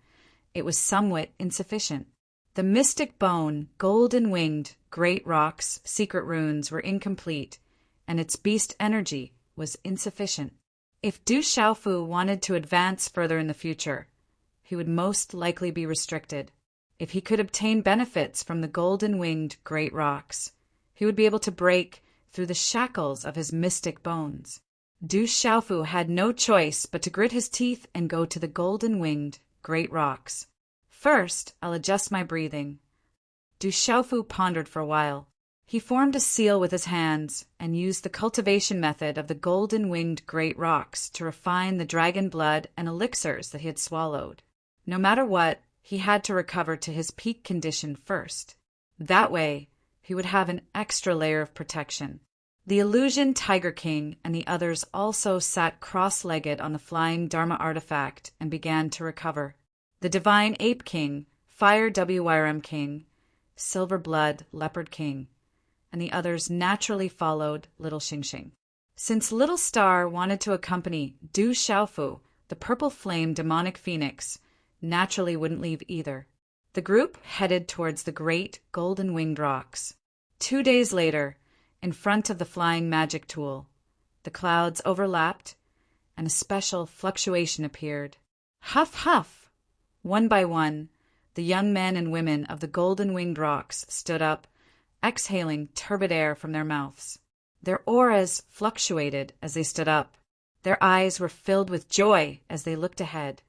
it was somewhat insufficient. The mystic bone, golden winged, great rocks, secret runes were incomplete, and its beast energy was insufficient. If Du Xiaofu wanted to advance further in the future, he would most likely be restricted. If he could obtain benefits from the golden-winged great rocks, he would be able to break through the shackles of his mystic bones. Du Xiaofu had no choice but to grit his teeth and go to the golden-winged great rocks. First, I'll adjust my breathing. Du Xiaofu pondered for a while. He formed a seal with his hands and used the cultivation method of the golden-winged great rocks to refine the dragon blood and elixirs that he had swallowed. No matter what, he had to recover to his peak condition first. That way, he would have an extra layer of protection. The illusion Tiger King and the others also sat cross-legged on the flying Dharma artifact and began to recover. The divine Ape King, Fire WYRM King, Silver Blood Leopard King, and the others naturally followed Little Xingxing. Since Little Star wanted to accompany Du Xiaofu, the purple flame demonic phoenix naturally wouldn't leave either. The group headed towards the great golden-winged rocks. 2 days later, in front of the flying magic tool, the clouds overlapped, and a special fluctuation appeared. Huff, huff! One by one, the young men and women of the golden-winged rocks stood up, exhaling turbid air from their mouths. Their auras fluctuated as they stood up. Their eyes were filled with joy as they looked ahead.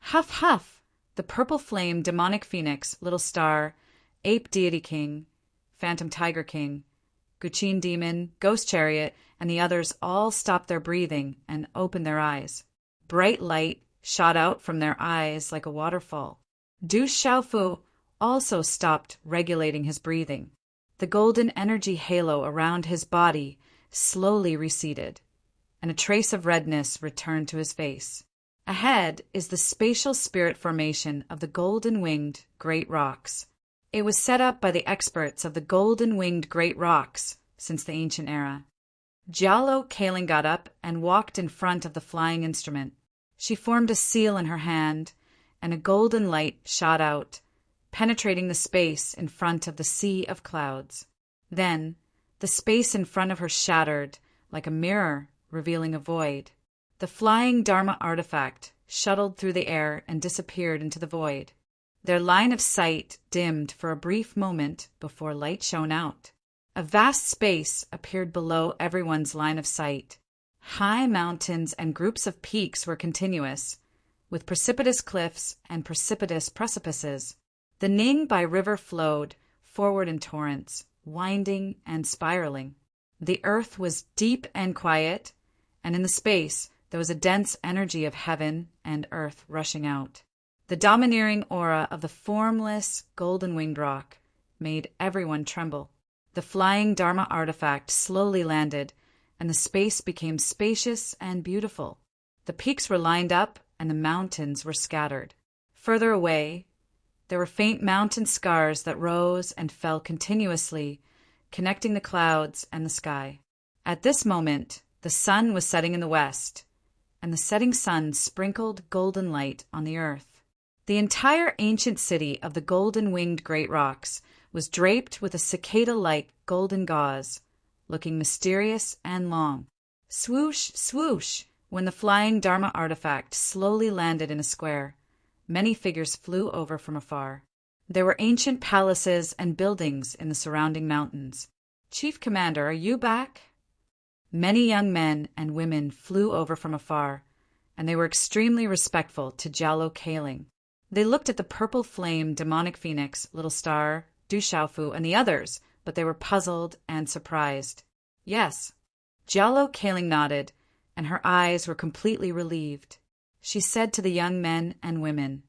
Huff, huff! The purple flame demonic phoenix, Little Star, Ape Deity King, Phantom Tiger King, Guqin Demon, Ghost Chariot, and the others all stopped their breathing and opened their eyes. Bright light shot out from their eyes like a waterfall. Du Xiaofu also stopped regulating his breathing. The golden energy halo around his body slowly receded, and a trace of redness returned to his face. Ahead is the spatial spirit formation of the golden-winged great rocks. It was set up by the experts of the golden-winged great rocks since the ancient era. Jialo Kaling got up and walked in front of the flying instrument. She formed a seal in her hand, and a golden light shot out, penetrating the space in front of the sea of clouds. Then, the space in front of her shattered, like a mirror, revealing a void. The flying Dharma artifact shuttled through the air and disappeared into the void. Their line of sight dimmed for a brief moment before light shone out. A vast space appeared below everyone's line of sight. High mountains and groups of peaks were continuous, with precipitous cliffs and precipitous precipices. The Ningbai River flowed forward in torrents, winding and spiraling. The earth was deep and quiet, and in the space there was a dense energy of heaven and earth rushing out. The domineering aura of the formless golden-winged rock made everyone tremble. The flying Dharma artifact slowly landed, and the space became spacious and beautiful. The peaks were lined up, and the mountains were scattered. Further away, there were faint mountain scars that rose and fell continuously, connecting the clouds and the sky. At this moment, the sun was setting in the west, and the setting sun sprinkled golden light on the earth. The entire ancient city of the golden-winged great rocks was draped with a cicada-like golden gauze, looking mysterious and long. Swoosh, swoosh! When the flying Dharma artifact slowly landed in a square, many figures flew over from afar. There were ancient palaces and buildings in the surrounding mountains. Chief Commander, are you back? Many young men and women flew over from afar, and they were extremely respectful to Jialo Kaling. They looked at the purple flame demonic phoenix, Little Star, Du Xiaofu, and the others, but they were puzzled and surprised. Yes. Jialo Kaling nodded, and her eyes were completely relieved. She said to the young men and women,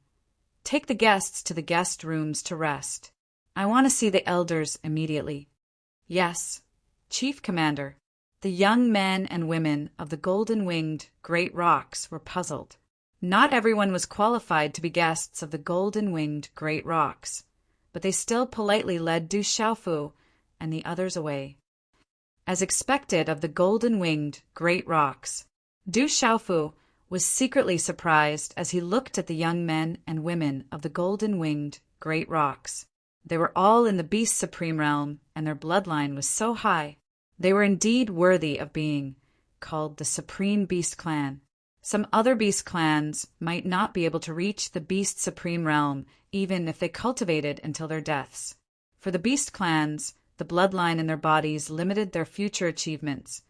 "Take the guests to the guest rooms to rest. I want to see the elders immediately." Yes, Chief Commander. The young men and women of the golden-winged great rocks were puzzled. Not everyone was qualified to be guests of the golden-winged great rocks, but they still politely led Du Xiaofu and the others away. As expected of the golden-winged great rocks, Du Xiaofu was secretly surprised as he looked at the young men and women of the golden-winged great rocks. They were all in the Beast Supreme realm, and their bloodline was so high. They were indeed worthy of being called the Supreme Beast Clan. Some other beast clans might not be able to reach the beast supreme realm even if they cultivated until their deaths. For the beast clans, the bloodline in their bodies limited their future achievements,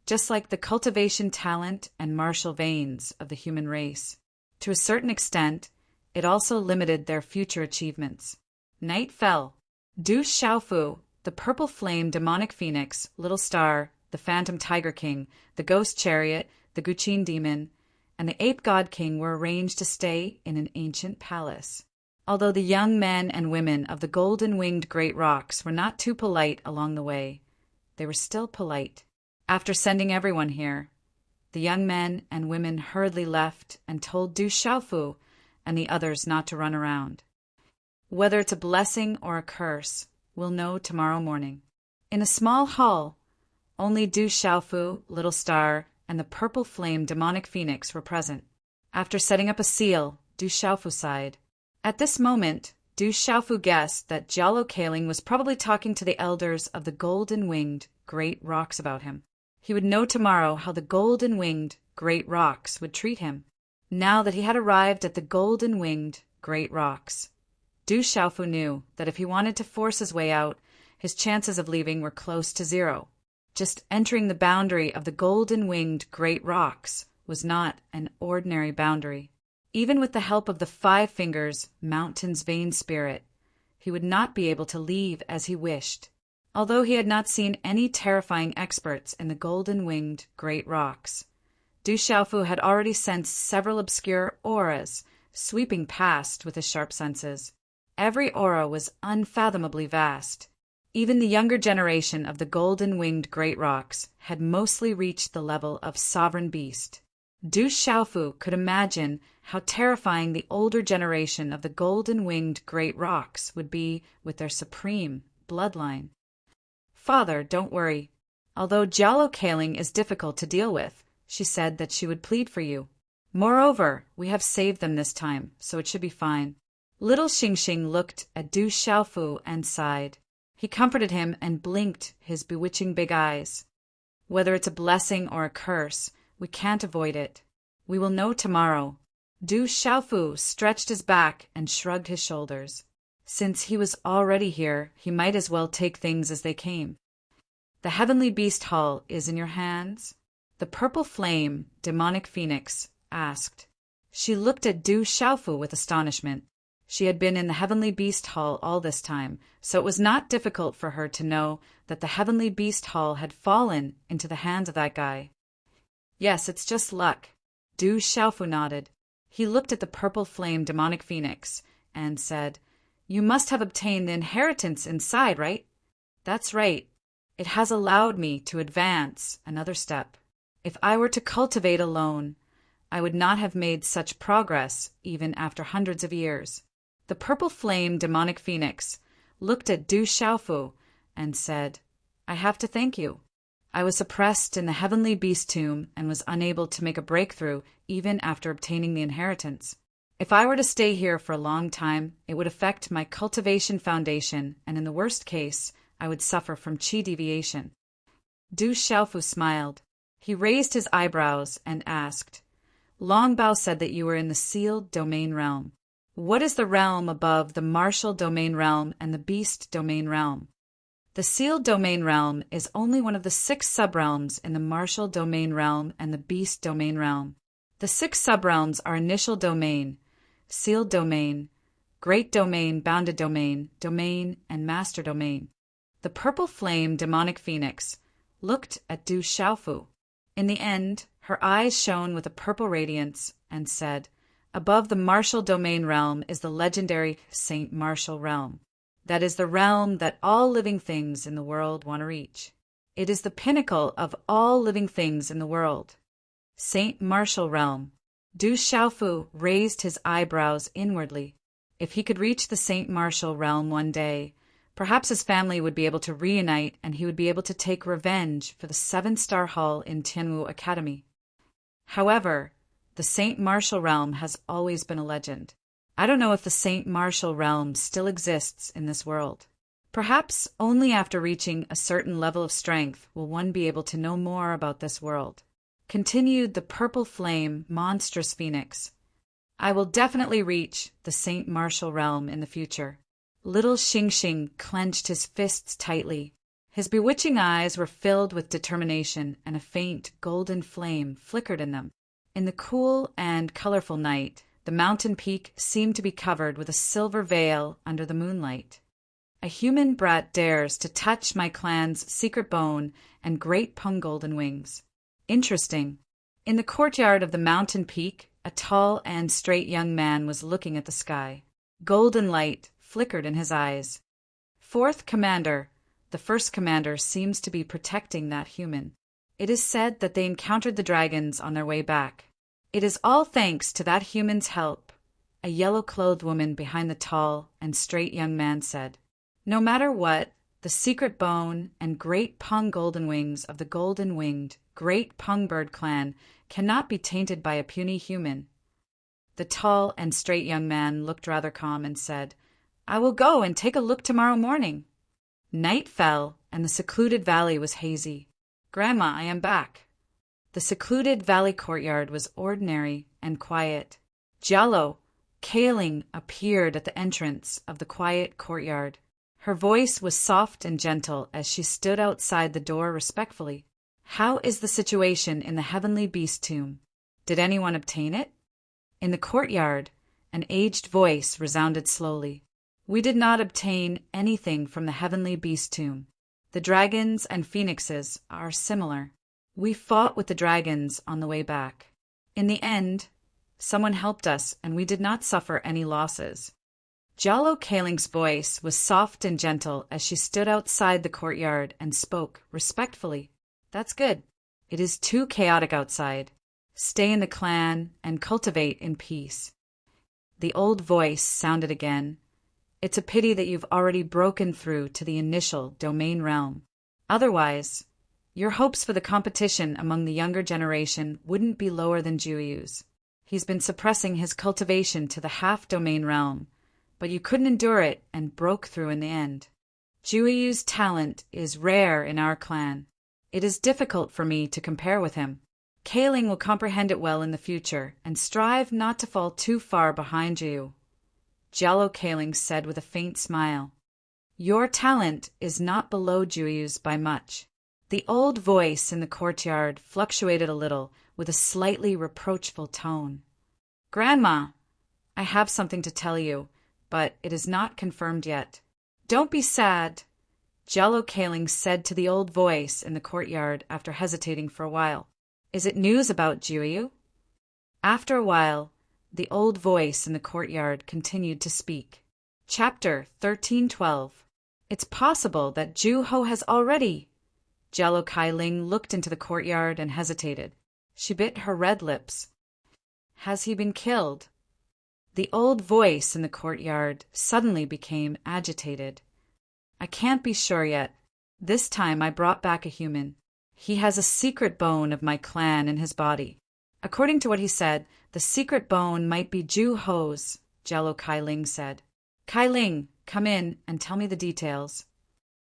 just like the cultivation talent and martial veins of the human race. To a certain extent, it also limited their future achievements. Night fell. Du Xiaofu, the purple flame demonic phoenix, Little Star, the phantom tiger king, the ghost chariot, the Guqin demon, and the ape god king were arranged to stay in an ancient palace. Although the young men and women of the golden-winged great rocks were not too polite along the way, they were still polite. After sending everyone here, the young men and women hurriedly left and told Du Xiaofu and the others not to run around. Whether it's a blessing or a curse, we'll know tomorrow morning. In a small hall, only Du Xiaofu, Little Star, and the purple flame demonic phoenix were present. After setting up a seal, Du Xiaofu sighed. At this moment, Du Xiaofu guessed that Jialo Kaling was probably talking to the elders of the golden-winged great rocks about him. He would know tomorrow how the golden-winged great rocks would treat him. Now that he had arrived at the golden-winged great rocks, Du Xiaofu knew that if he wanted to force his way out, his chances of leaving were close to zero. Just entering the boundary of the golden-winged great rocks was not an ordinary boundary. Even with the help of the Five Fingers Mountain's vain spirit, he would not be able to leave as he wished. Although he had not seen any terrifying experts in the golden-winged great rocks, Du Xiaofu had already sensed several obscure auras sweeping past with his sharp senses. Every aura was unfathomably vast. Even the younger generation of the golden-winged great rocks had mostly reached the level of sovereign beast. Du Xiaofu could imagine how terrifying the older generation of the golden-winged great rocks would be with their supreme bloodline. Father, don't worry. Although Jialo Kaling is difficult to deal with, she said that she would plead for you. Moreover, we have saved them this time, so it should be fine. Little Xingxing looked at Du Xiaofu and sighed. He comforted him and blinked his bewitching big eyes. Whether it's a blessing or a curse, we can't avoid it. We will know tomorrow. Du Xiaofu stretched his back and shrugged his shoulders. Since he was already here, he might as well take things as they came. The heavenly beast hall is in your hands? The purple flame, demonic phoenix, asked. She looked at Du Xiaofu with astonishment. She had been in the heavenly beast hall all this time, so it was not difficult for her to know that the heavenly beast hall had fallen into the hands of that guy. Yes, it's just luck. Du Xiaofu nodded. He looked at the purple flame demonic phoenix and said, You must have obtained the inheritance inside, right? That's right. It has allowed me to advance another step. If I were to cultivate alone, I would not have made such progress even after hundreds of years. The purple flame demonic phoenix looked at Du Xiaofu and said, I have to thank you. I was suppressed in the heavenly beast tomb and was unable to make a breakthrough even after obtaining the inheritance. If I were to stay here for a long time, it would affect my cultivation foundation, and in the worst case, I would suffer from qi deviation. Du Xiaofu smiled. He raised his eyebrows and asked, Longbao said that you were in the sealed domain realm. What is the realm above the martial domain realm and the beast domain realm? The sealed domain realm is only one of the 6 subrealms in the martial domain realm and the beast domain realm. The 6 subrealms are initial domain, sealed domain, great domain, bounded domain, domain, and master domain. The purple flame demonic phoenix looked at Du Xiaofu. In the end, her eyes shone with a purple radiance and said, Above the martial domain realm is the legendary Saint Martial realm. That is the realm that all living things in the world want to reach. It is the pinnacle of all living things in the world. Saint Martial realm. Du Xiaofu raised his eyebrows inwardly. If he could reach the Saint Martial realm one day, perhaps his family would be able to reunite and he would be able to take revenge for the 7-star hall in Tianwu Academy. However, the Saint Martial realm has always been a legend. I don't know if the Saint Martial realm still exists in this world. Perhaps only after reaching a certain level of strength will one be able to know more about this world. continued the purple flame monstrous phoenix. I will definitely reach the Saint Martial realm in the future. Little Xing Xing clenched his fists tightly. His bewitching eyes were filled with determination, and a faint golden flame flickered in them. In the cool and colorful night, the mountain peak seemed to be covered with a silver veil under the moonlight. A human brat dares to touch my clan's secret bone and great pung golden wings. Interesting. In the courtyard of the mountain peak, a tall and straight young man was looking at the sky. Golden light flickered in his eyes. Fourth Commander. The first commander seems to be protecting that human. It is said that they encountered the dragons on their way back. It is all thanks to that human's help, a yellow-clothed woman behind the tall and straight young man said. No matter what, the secret bone and great pung golden wings of the golden-winged great pung bird clan cannot be tainted by a puny human. The tall and straight young man looked rather calm and said, I will go and take a look tomorrow morning. Night fell, and the secluded valley was hazy. Grandma, I am back. The secluded valley courtyard was ordinary and quiet. Jello, Kaling, appeared at the entrance of the quiet courtyard. Her voice was soft and gentle as she stood outside the door respectfully. How is the situation in the heavenly beast tomb? Did anyone obtain it? In the courtyard, an aged voice resounded slowly. We did not obtain anything from the heavenly beast tomb. The dragons and phoenixes are similar. We fought with the dragons on the way back. In the end, someone helped us and we did not suffer any losses. Jalo Kaling's voice was soft and gentle as she stood outside the courtyard and spoke respectfully. That's good. It is too chaotic outside. Stay in the clan and cultivate in peace. The old voice sounded again. It's a pity that you've already broken through to the initial domain realm. Otherwise, your hopes for the competition among the younger generation wouldn't be lower than Jueyu's. He's been suppressing his cultivation to the half-domain realm, but you couldn't endure it and broke through in the end. Jueyu's talent is rare in our clan. It is difficult for me to compare with him. Kaling will comprehend it well in the future and strive not to fall too far behind Jueyu. Jello Kaling said with a faint smile. Your talent is not below Jueyu's by much. The old voice in the courtyard fluctuated a little with a slightly reproachful tone. Grandma, I have something to tell you, but it is not confirmed yet. Don't be sad, Jello Kaling said to the old voice in the courtyard after hesitating for a while. Is it news about Jueyu? After a while, the old voice in the courtyard continued to speak. Chapter 1312. It's possible that Juho has already. Jello Kailing looked into the courtyard and hesitated. She bit her red lips. Has he been killed? The old voice in the courtyard suddenly became agitated. I can't be sure yet. This time I brought back a human. He has a secret bone of my clan in his body. According to what he said, the secret bone might be Juho's, Jello Kailing said. Kailing, come in and tell me the details.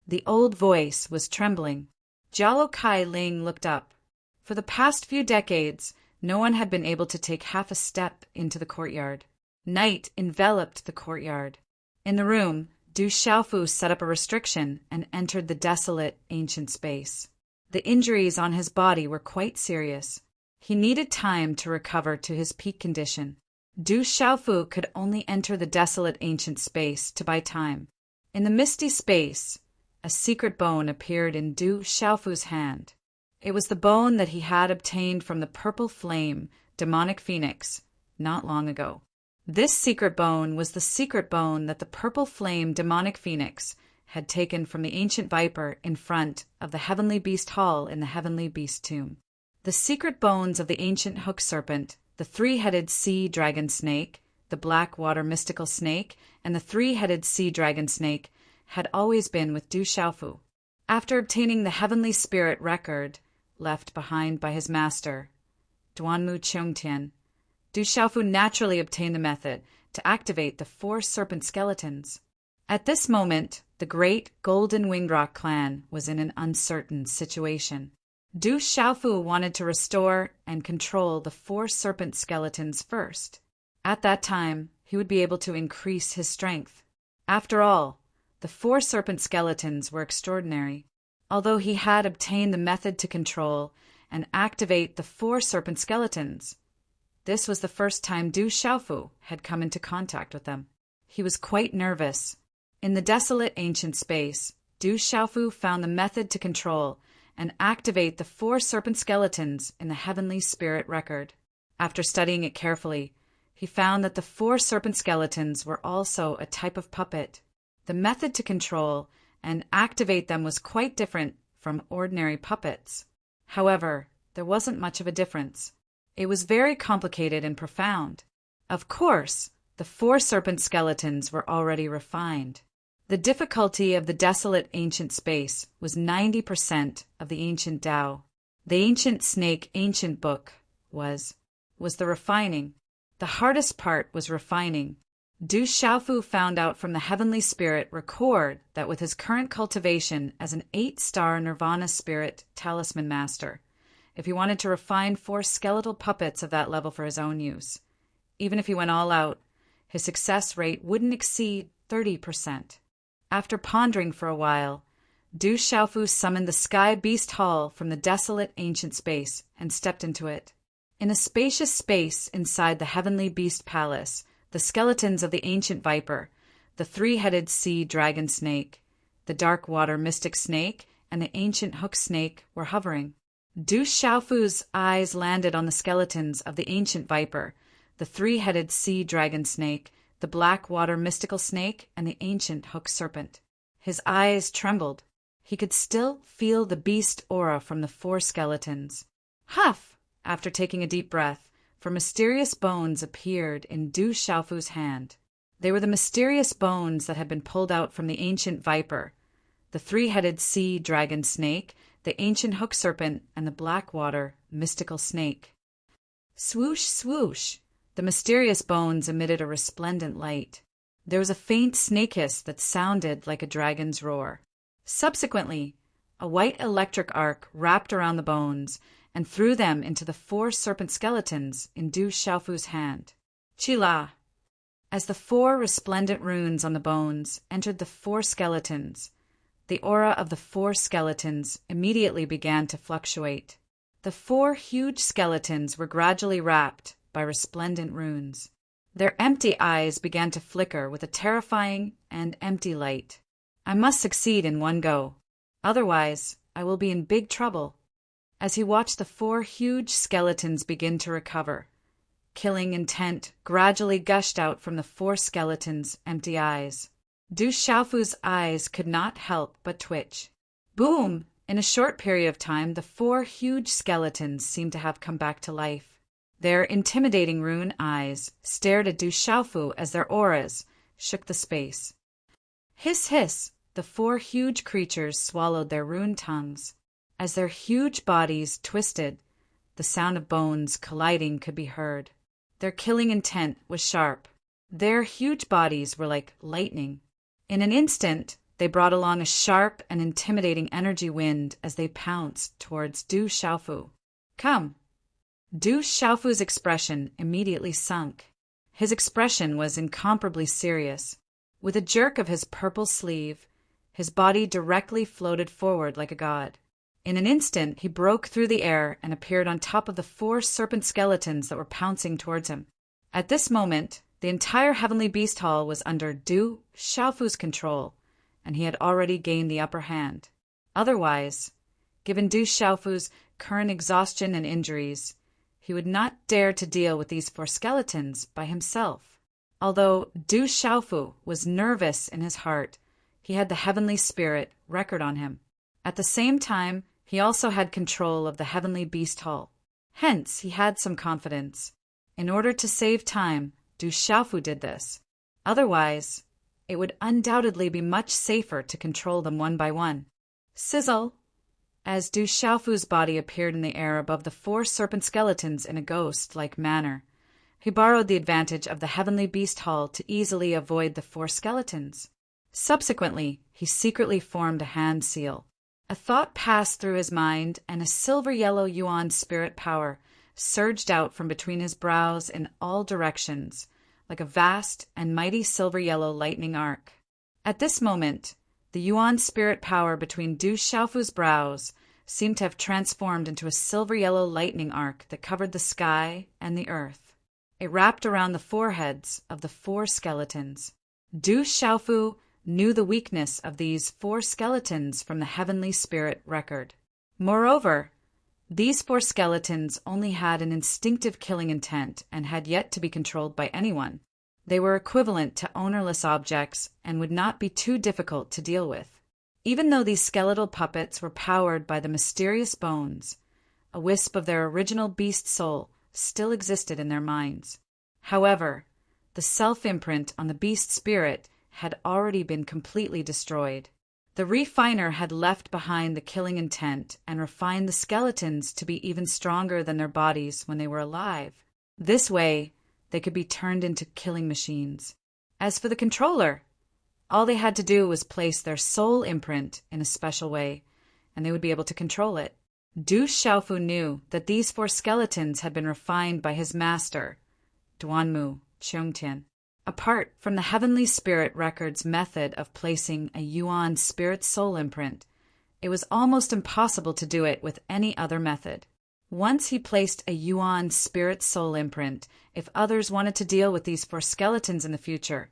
The old voice was trembling. Jello Kailing looked up. For the past few decades, no one had been able to take half a step into the courtyard. Night enveloped the courtyard. In the room, Du Xiaofu set up a restriction and entered the desolate, ancient space. The injuries on his body were quite serious. He needed time to recover to his peak condition. Du Xiaofu could only enter the desolate ancient space to buy time. In the misty space, a secret bone appeared in Du Xiaofu's hand. It was the bone that he had obtained from the purple flame, demonic phoenix, not long ago. This secret bone was the secret bone that the purple flame, demonic phoenix, had taken from the ancient viper in front of the heavenly beast hall in the heavenly beast tomb. The secret bones of the ancient hook serpent, the three-headed sea dragon snake, the black water mystical snake, and the three-headed sea dragon snake had always been with Du Xiaofu. After obtaining the heavenly spirit record left behind by his master, Duanmu Cheongtian, Du Xiaofu naturally obtained the method to activate the 4 serpent skeletons. At this moment, the great Golden Winged Rock clan was in an uncertain situation. Du Xiaofu wanted to restore and control the 4 serpent skeletons first. At that time, he would be able to increase his strength. After all, the 4 serpent skeletons were extraordinary. Although he had obtained the method to control and activate the 4 serpent skeletons, this was the first time Du Xiaofu had come into contact with them. He was quite nervous. In the desolate ancient space, Du Xiaofu found the method to control and activate the 4 serpent skeletons in the heavenly spirit record. After studying it carefully, he found that the 4 serpent skeletons were also a type of puppet. The method to control and activate them was quite different from ordinary puppets. However, there wasn't much of a difference. It was very complicated and profound. Of course, the 4 serpent skeletons were already refined. The difficulty of the desolate ancient space was 90% of the ancient Tao. The ancient snake ancient book was the refining. The hardest part was refining. Du Xiaofu found out from the heavenly spirit record that with his current cultivation as an 8-star nirvana spirit talisman master, if he wanted to refine 4 skeletal puppets of that level for his own use, even if he went all out, his success rate wouldn't exceed 30%. After pondering for a while, Du Xiaofu summoned the Sky Beast Hall from the desolate ancient space and stepped into it. In a spacious space inside the heavenly beast palace, the skeletons of the ancient viper, the 3-headed sea dragon snake, the dark water mystic snake, and the ancient hook snake were hovering. Du Xiaofu's eyes landed on the skeletons of the ancient viper, the 3-headed sea dragon snake, the black water mystical snake, and the ancient hook serpent. His eyes trembled. He could still feel the beast aura from the 4 skeletons. Huff! After taking a deep breath, for mysterious bones appeared in Du Xiaofu's hand. They were the mysterious bones that had been pulled out from the ancient viper, the 3-headed sea dragon snake, the ancient hook serpent, and the black water mystical snake. Swoosh, swoosh! The mysterious bones emitted a resplendent light. There was a faint snake hiss that sounded like a dragon's roar. Subsequently, a white electric arc wrapped around the bones and threw them into the 4 serpent skeletons in Du Xiaofu's hand. Chila! As the 4 resplendent runes on the bones entered the 4 skeletons, the aura of the 4 skeletons immediately began to fluctuate. The 4 huge skeletons were gradually wrapped by resplendent runes. Their empty eyes began to flicker with a terrifying and empty light. I must succeed in one go. Otherwise, I will be in big trouble. As he watched the 4 huge skeletons begin to recover, killing intent gradually gushed out from the 4 skeletons' empty eyes. Du Xiaofu's eyes could not help but twitch. Boom! In a short period of time, the 4 huge skeletons seemed to have come back to life. Their intimidating rune eyes stared at Du Xiaofu as their auras shook the space. Hiss, hiss! The 4 huge creatures swallowed their rune tongues. As their huge bodies twisted, the sound of bones colliding could be heard. Their killing intent was sharp. Their huge bodies were like lightning. In an instant, they brought along a sharp and intimidating energy wind as they pounced towards Du Xiaofu. Come! Du Xiaofu's expression immediately sunk. His expression was incomparably serious. With a jerk of his purple sleeve, his body directly floated forward like a god. In an instant, he broke through the air and appeared on top of the 4 serpent skeletons that were pouncing towards him. At this moment, the entire heavenly beast hall was under Du Xiaofu's control, and he had already gained the upper hand. Otherwise, given Du Xiaofu's current exhaustion and injuries, he would not dare to deal with these 4 skeletons by himself. Although Du Xiaofu was nervous in his heart, he had the heavenly spirit record on him. At the same time, he also had control of the heavenly beast hall. Hence, he had some confidence. In order to save time, Du Xiaofu did this. Otherwise, it would undoubtedly be much safer to control them one by one. Sizzle! As Du Xiaofu's body appeared in the air above the 4 serpent skeletons in a ghost-like manner, he borrowed the advantage of the heavenly beast hall to easily avoid the 4 skeletons. Subsequently, he secretly formed a hand seal. A thought passed through his mind, and a silver-yellow yuan spirit power surged out from between his brows in all directions, like a vast and mighty silver-yellow lightning arc. At this moment, the yuan spirit power between Du Xiaofu's brows seemed to have transformed into a silver-yellow lightning arc that covered the sky and the earth. It wrapped around the foreheads of the 4 skeletons. Du Xiaofu knew the weakness of these 4 skeletons from the heavenly spirit record. Moreover, these 4 skeletons only had an instinctive killing intent and had yet to be controlled by anyone. They were equivalent to ownerless objects and would not be too difficult to deal with. Even though these skeletal puppets were powered by the mysterious bones, a wisp of their original beast soul still existed in their minds. However, the self-imprint on the beast spirit had already been completely destroyed. The refiner had left behind the killing intent and refined the skeletons to be even stronger than their bodies when they were alive. This way, they could be turned into killing machines. As for the controller, all they had to do was place their soul imprint in a special way, and they would be able to control it. Du Xiaofu knew that these 4 skeletons had been refined by his master, Duanmu Qiongtian. Apart from the heavenly spirit record's method of placing a yuan spirit soul imprint, it was almost impossible to do it with any other method. Once he placed a yuan spirit soul imprint, if others wanted to deal with these 4 skeletons in the future,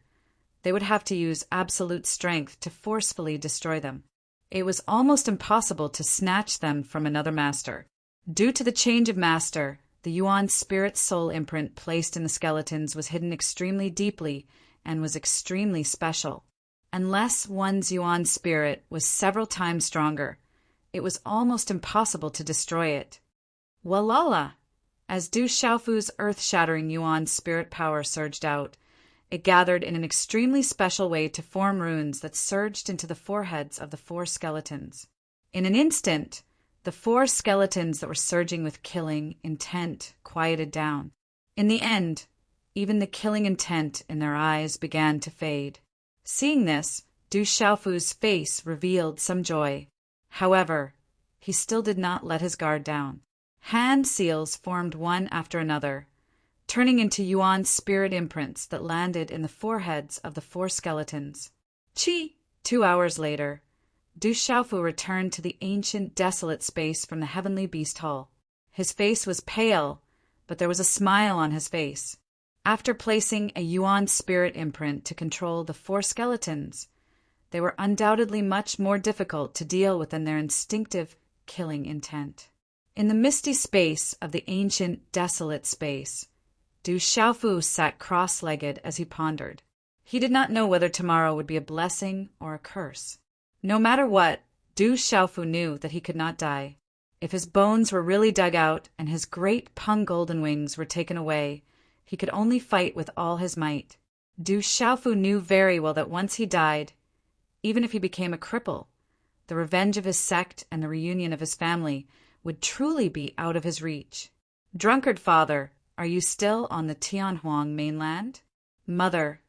they would have to use absolute strength to forcefully destroy them. It was almost impossible to snatch them from another master. Due to the change of master, the yuan spirit soul imprint placed in the skeletons was hidden extremely deeply and was extremely special. Unless one's yuan spirit was several times stronger, it was almost impossible to destroy it. Walala! As Du Xiaofu's earth-shattering yuan spirit power surged out, it gathered in an extremely special way to form runes that surged into the foreheads of the 4 skeletons. In an instant, the 4 skeletons that were surging with killing intent quieted down. In the end, even the killing intent in their eyes began to fade. Seeing this, Du Xiaofu's face revealed some joy. However, he still did not let his guard down. Hand seals formed one after another, turning into yuan spirit imprints that landed in the foreheads of the 4 skeletons. 2 hours later, Du Xiaofu returned to the ancient, desolate space from the heavenly beast hall. His face was pale, but there was a smile on his face. After placing a yuan spirit imprint to control the 4 skeletons, they were undoubtedly much more difficult to deal with than their instinctive killing intent. In the misty space of the ancient, desolate space, Du Xiaofu sat cross-legged as he pondered. He did not know whether tomorrow would be a blessing or a curse. No matter what, Du Xiaofu knew that he could not die. If his bones were really dug out and his great Peng golden wings were taken away, he could only fight with all his might. Du Xiaofu knew very well that once he died, even if he became a cripple, the revenge of his sect and the reunion of his family would truly be out of his reach. Drunkard father, are you still on the Tianhuang mainland? Mother,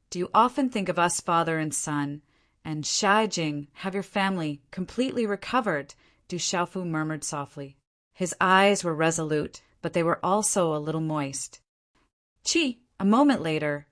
do you often think of us father and son? And Shaijing, have your family completely recovered? Du Xiaofu murmured softly. His eyes were resolute, but they were also a little moist. A moment later,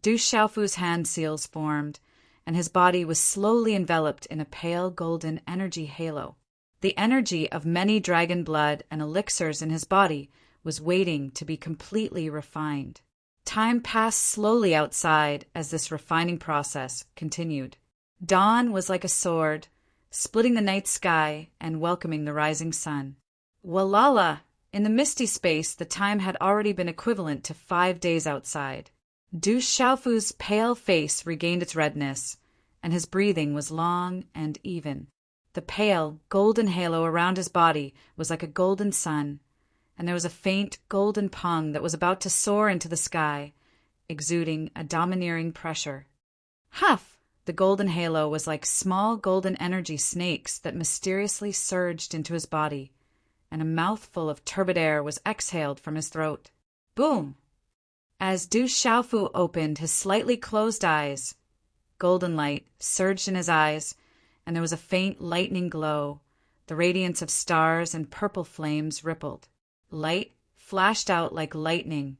Du Xiaofu's hand seals formed, and his body was slowly enveloped in a pale golden energy halo. The energy of many dragon blood and elixirs in his body was waiting to be completely refined. Time passed slowly outside as this refining process continued. Dawn was like a sword, splitting the night sky and welcoming the rising sun. Walala! In the misty space, the time had already been equivalent to 5 days outside. Du Xiaofu's pale face regained its redness, and his breathing was long and even. The pale, golden halo around his body was like a golden sun, and there was a faint golden Peng that was about to soar into the sky, exuding a domineering pressure. Huff! The golden halo was like small golden energy snakes that mysteriously surged into his body, and a mouthful of turbid air was exhaled from his throat. Boom! As Du Xiaofu opened his slightly closed eyes, golden light surged in his eyes, and there was a faint lightning glow. The radiance of stars and purple flames rippled. Light flashed out like lightning,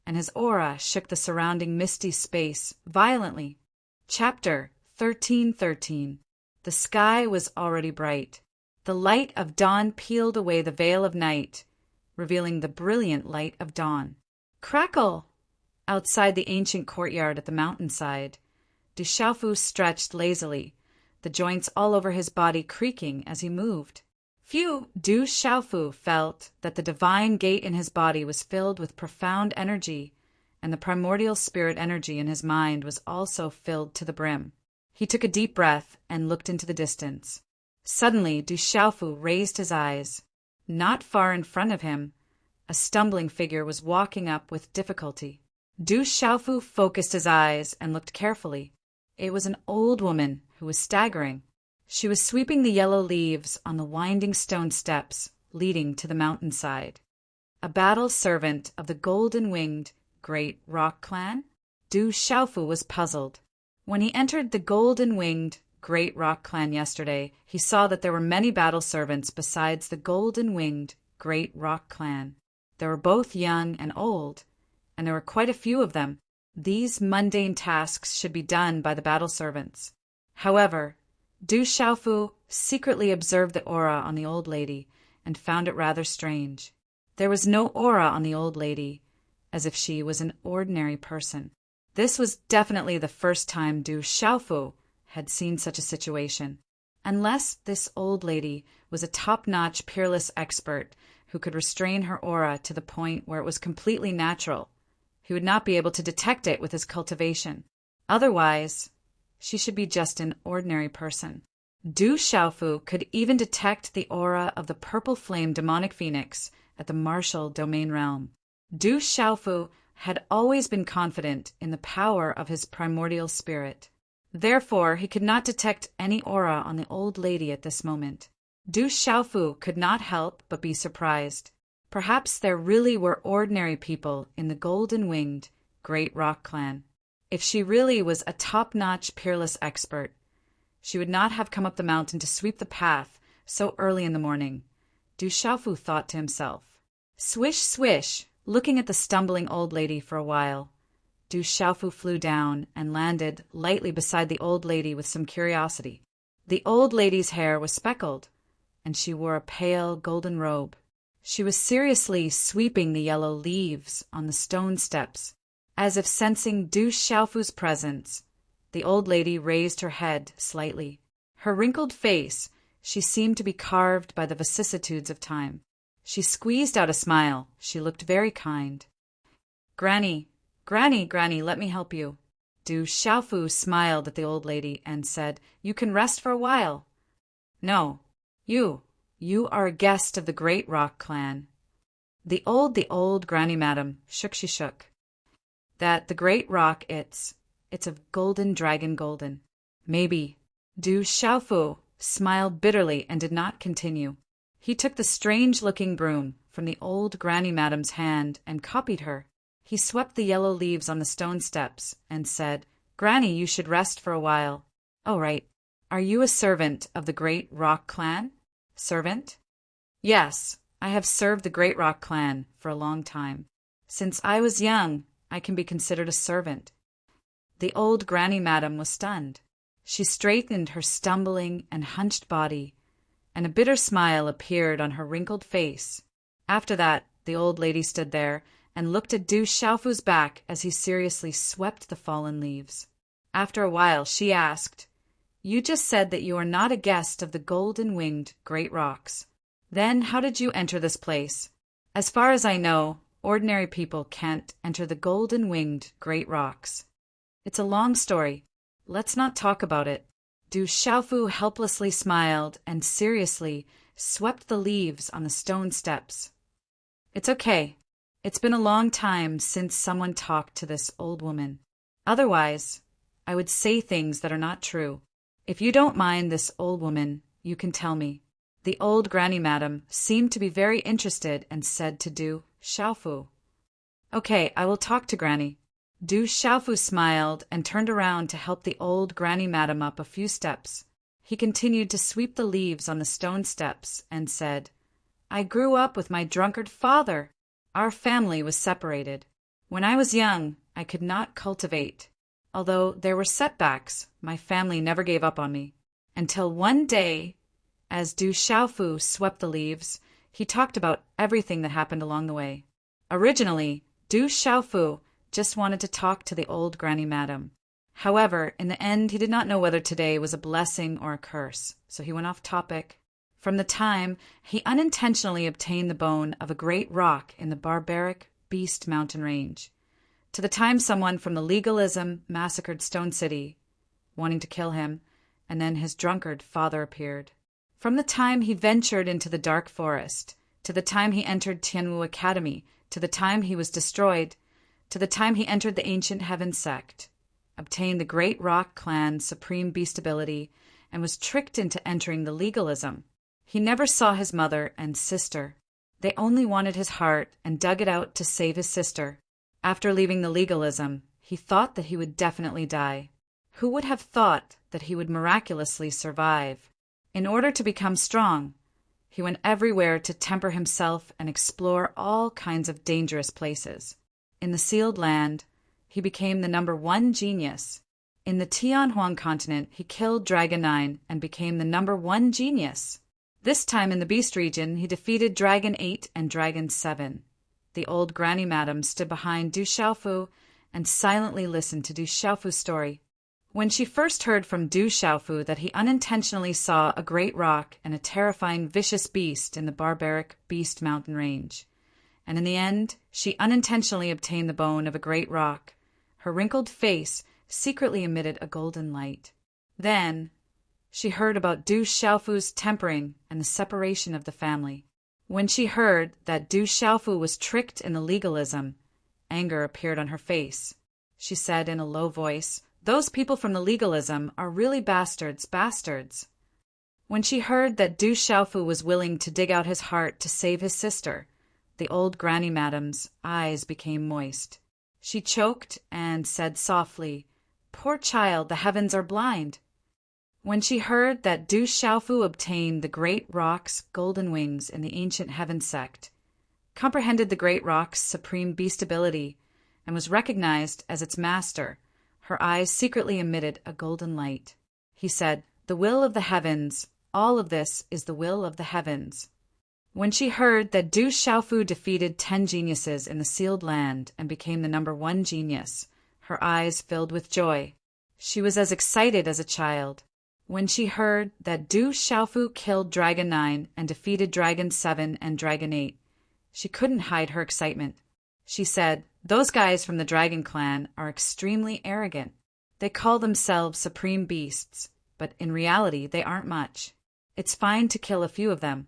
and his aura shook the surrounding misty space violently. Chapter 1313. The sky was already bright. The light of dawn peeled away the veil of night, revealing the brilliant light of dawn. Crackle! Outside the ancient courtyard at the mountainside, Du Xiaofu stretched lazily, the joints all over his body creaking as he moved. Phew! Du Xiaofu felt that the divine gate in his body was filled with profound energy, and the primordial spirit energy in his mind was also filled to the brim. He took a deep breath and looked into the distance. Suddenly, Du Xiaofu raised his eyes. Not far in front of him, a stumbling figure was walking up with difficulty. Du Xiaofu focused his eyes and looked carefully. It was an old woman who was staggering. She was sweeping the yellow leaves on the winding stone steps leading to the mountainside. A battle servant of the golden-winged Great Rock Clan? Du Xiaofu was puzzled. When he entered the golden-winged Great Rock Clan yesterday, he saw that there were many battle servants besides the golden-winged Great Rock Clan. They were both young and old, and there were quite a few of them. These mundane tasks should be done by the battle servants. However, Du Xiaofu secretly observed the aura on the old lady and found it rather strange. There was no aura on the old lady, as if she was an ordinary person. This was definitely the first time Du Xiaofu had seen such a situation. Unless this old lady was a top-notch Peerless expert who could restrain her aura to the point where it was completely natural, he would not be able to detect it with his cultivation. Otherwise, she should be just an ordinary person. Du Xiaofu could even detect the aura of the purple flame demonic phoenix at the martial domain realm. Du Xiaofu had always been confident in the power of his primordial spirit. Therefore, he could not detect any aura on the old lady at this moment. Du Xiaofu could not help but be surprised. Perhaps there really were ordinary people in the golden-winged Great Rock Clan. If she really was a top-notch Peerless expert, she would not have come up the mountain to sweep the path so early in the morning, Du Xiaofu thought to himself. Swish, swish, looking at the stumbling old lady for a while, Du Xiaofu flew down and landed lightly beside the old lady with some curiosity. The old lady's hair was speckled, and she wore a pale golden robe. She was seriously sweeping the yellow leaves on the stone steps. As if sensing Du Xiaofu's presence, the old lady raised her head slightly. Her wrinkled face, she seemed to be carved by the vicissitudes of time. She squeezed out a smile. She looked very kind. Granny, Granny, let me help you. Du Xiaofu smiled at the old lady and said, You can rest for a while. No, you are a guest of the Great Rock Clan. The old Granny Madam shook. She shook. That the Great Rock, it's of golden dragon golden. Maybe. Du Xiaofu smiled bitterly and did not continue. He took the strange-looking broom from the old Granny Madam's hand and copied her. He swept the yellow leaves on the stone steps and said, Granny, you should rest for a while. Oh, right. Are you a servant of the Great Rock Clan? Servant? Yes, I have served the Great Rock Clan for a long time. Since I was young, I can be considered a servant. The old Granny Madam was stunned. She straightened her stumbling and hunched body, and a bitter smile appeared on her wrinkled face. After that, the old lady stood there and looked at Du Xiaofu's back as he seriously swept the fallen leaves. After a while, she asked, You just said that you are not a guest of the golden-winged Great Rocks. Then how did you enter this place? As far as I know, ordinary people can't enter the golden-winged Great Rocks. It's a long story. Let's not talk about it. Du Xiaofu helplessly smiled and seriously swept the leaves on the stone steps. It's okay. It's been a long time since someone talked to this old woman. Otherwise, I would say things that are not true. If you don't mind this old woman, you can tell me. The old Granny Madam seemed to be very interested and said to Du Xiaofu, Okay, I will talk to Granny. Du Xiaofu smiled and turned around to help the old Granny Madam up a few steps. He continued to sweep the leaves on the stone steps and said, "I grew up with my drunkard father. Our family was separated. When I was young, I could not cultivate. Although there were setbacks, my family never gave up on me. Until one day, as Du Xiaofu swept the leaves, he talked about everything that happened along the way. Originally, Du Xiaofu just wanted to talk to the old granny madam. However, in the end, he did not know whether today was a blessing or a curse, so he went off topic. From the time he unintentionally obtained the bone of a great rock in the barbaric Beast Mountain Range, to the time someone from the legalism massacred Stone City, wanting to kill him, and then his drunkard father appeared. From the time he ventured into the dark forest, to the time he entered Tianwu Academy, to the time he was destroyed, to the time he entered the Ancient Heaven sect, obtained the Great Rock Clan's supreme beast ability, and was tricked into entering the legalism. He never saw his mother and sister. They only wanted his heart and dug it out to save his sister. After leaving the legalism, he thought that he would definitely die. Who would have thought that he would miraculously survive? In order to become strong, he went everywhere to temper himself and explore all kinds of dangerous places. In the Sealed Land, he became the #1 genius. In the Tianhuang continent, he killed Dragon 9 and became the #1 genius. This time in the Beast region, he defeated Dragon 8 and Dragon 7. The old granny madam stood behind Du Xiaofu and silently listened to Du Xiaofu's story. When she first heard from Du Xiaofu that he unintentionally saw a great rock and a terrifying vicious beast in the barbaric Beast Mountain Range, and in the end she unintentionally obtained the bone of a great rock, her wrinkled face secretly emitted a golden light. Then she heard about Du Xiaofu's tempering and the separation of the family. When she heard that Du Xiaofu was tricked in the legalism, anger appeared on her face. She said in a low voice, "Those people from the legalism are really bastards. When she heard that Du Xiaofu was willing to dig out his heart to save his sister, the old granny madam's eyes became moist. She choked and said softly, "Poor child, the heavens are blind." When she heard that Du Xiaofu obtained the Great Rock's golden wings in the Ancient Heaven sect, comprehended the Great Rock's supreme beast ability, and was recognized as its master, her eyes secretly emitted a golden light. He said, "The will of the heavens, all of this is the will of the heavens." When she heard that Du Xiaofu defeated 10 geniuses in the Sealed Land and became the #1 genius, her eyes filled with joy. She was as excited as a child. When she heard that Du Xiaofu killed Dragon 9 and defeated Dragon 7 and Dragon 8, she couldn't hide her excitement. She said, "Those guys from the Dragon Clan are extremely arrogant. They call themselves supreme beasts, but in reality they aren't much. It's fine to kill a few of them.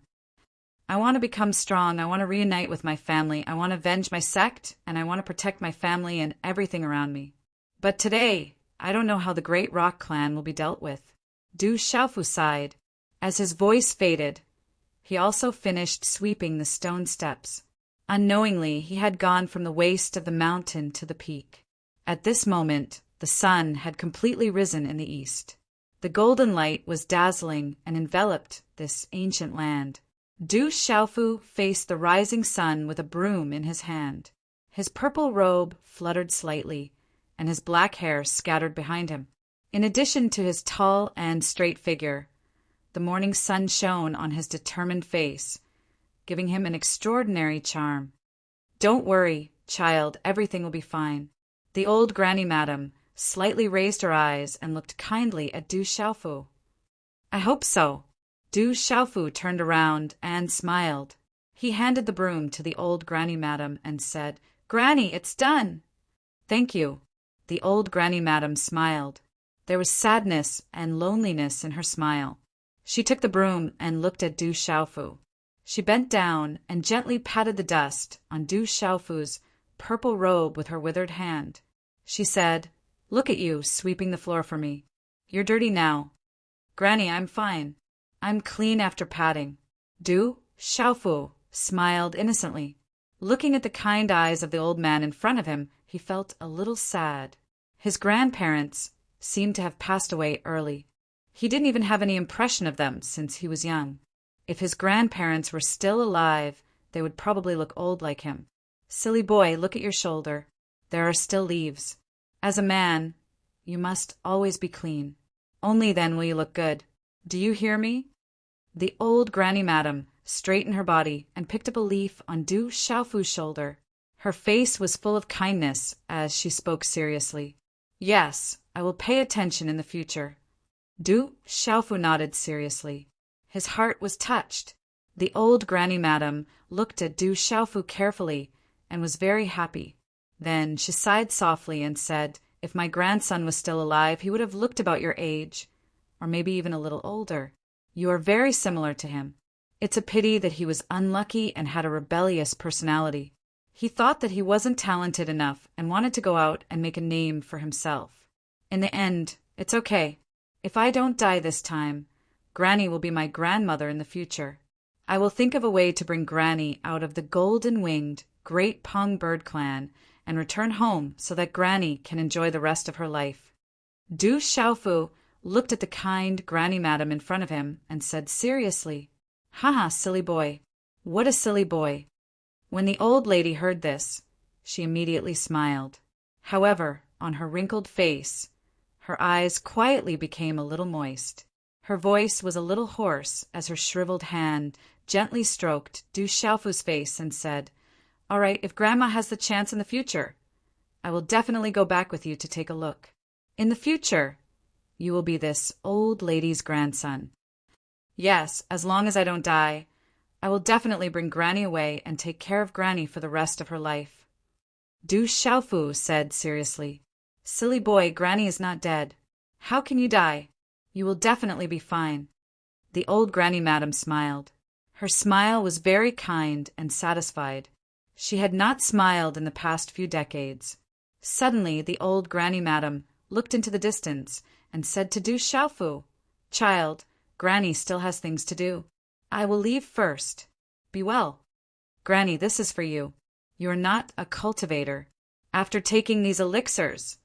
I want to become strong, I want to reunite with my family, I want to avenge my sect, and I want to protect my family and everything around me. But today, I don't know how the Great Rock Clan will be dealt with." Du Xiaofu sighed. As his voice faded, he also finished sweeping the stone steps. Unknowingly, he had gone from the waist of the mountain to the peak. At this moment, the sun had completely risen in the east. The golden light was dazzling and enveloped this ancient land. Du Xiaofu faced the rising sun with a broom in his hand. His purple robe fluttered slightly, and his black hair scattered behind him. In addition to his tall and straight figure, the morning sun shone on his determined face, giving him an extraordinary charm. "Don't worry, child, everything will be fine." The old granny madam slightly raised her eyes and looked kindly at Du Xiaofu. "I hope so." Du Xiaofu turned around and smiled. He handed the broom to the old granny madam and said, "Granny, it's done." "Thank you." The old granny madam smiled. There was sadness and loneliness in her smile. She took the broom and looked at Du Xiaofu. She bent down and gently patted the dust on Du Xiaofu's purple robe with her withered hand. She said, "Look at you, sweeping the floor for me. You're dirty now." "Granny, I'm fine. I'm clean after patting." Du Xiaofu smiled innocently. Looking at the kind eyes of the old man in front of him, he felt a little sad. His grandparents seemed to have passed away early. He didn't even have any impression of them since he was young. If his grandparents were still alive, they would probably look old like him. Silly boy, look at your shoulder. There are still leaves. As a man, you must always be clean. Only then will you look good. Do you hear me? The old granny madam straightened her body and picked up a leaf on Du Xiaofu's shoulder. Her face was full of kindness as she spoke seriously. Yes, I will pay attention in the future. Du Xiaofu nodded seriously. His heart was touched. The old granny madam looked at Du Xiaofu carefully and was very happy. Then she sighed softly and said, if my grandson was still alive, he would have looked about your age, or maybe even a little older. You are very similar to him. It's a pity that he was unlucky and had a rebellious personality. He thought that he wasn't talented enough and wanted to go out and make a name for himself. In the end, it's okay. If I don't die this time, Granny will be my grandmother in the future. I will think of a way to bring Granny out of the golden-winged Great Pong Bird clan and return home so that Granny can enjoy the rest of her life. Du Xiaofu looked at the kind granny madam in front of him and said seriously, Haha, silly boy. What a silly boy. When the old lady heard this, she immediately smiled. However, on her wrinkled face, her eyes quietly became a little moist. Her voice was a little hoarse as her shriveled hand gently stroked Du Xiaofu's face and said, All right, if Grandma has the chance in the future, I will definitely go back with you to take a look. In the future, you will be this old lady's grandson. Yes, as long as I don't die, I will definitely bring Granny away and take care of Granny for the rest of her life. Du Xiaofu said seriously, Silly boy, Granny is not dead. How can you die? You will definitely be fine. The old granny madam smiled. Her smile was very kind and satisfied. She had not smiled in the past few decades. Suddenly, the old granny madam looked into the distance and said to Du Xiaofu, Child, Granny still has things to do. I will leave first. Be well. Granny, this is for you. You are not a cultivator. After taking these elixirs,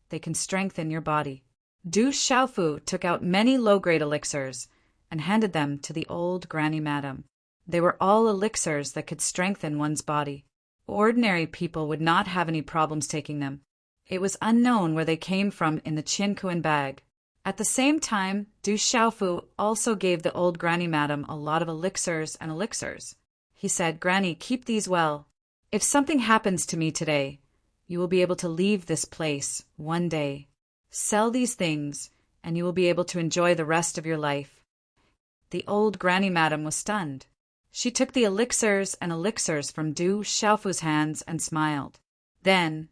they can strengthen your body. Du Xiaofu took out many low-grade elixirs and handed them to the old granny madam. They were all elixirs that could strengthen one's body. Ordinary people would not have any problems taking them. It was unknown where they came from in the Qiankuan bag. At the same time, Du Xiaofu also gave the old granny madam a lot of elixirs and elixirs. He said, Granny, keep these well. If something happens to me today, you will be able to leave this place one day. Sell these things, and you will be able to enjoy the rest of your life. The old granny madam was stunned. She took the elixirs and elixirs from Du Xiaofu's hands and smiled. Then,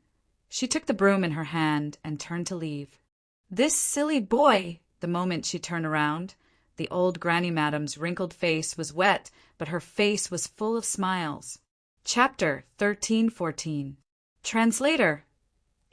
she took the broom in her hand and turned to leave. This silly boy! The moment she turned around, the old granny madam's wrinkled face was wet, but her face was full of smiles. Chapter 13-14. Translator.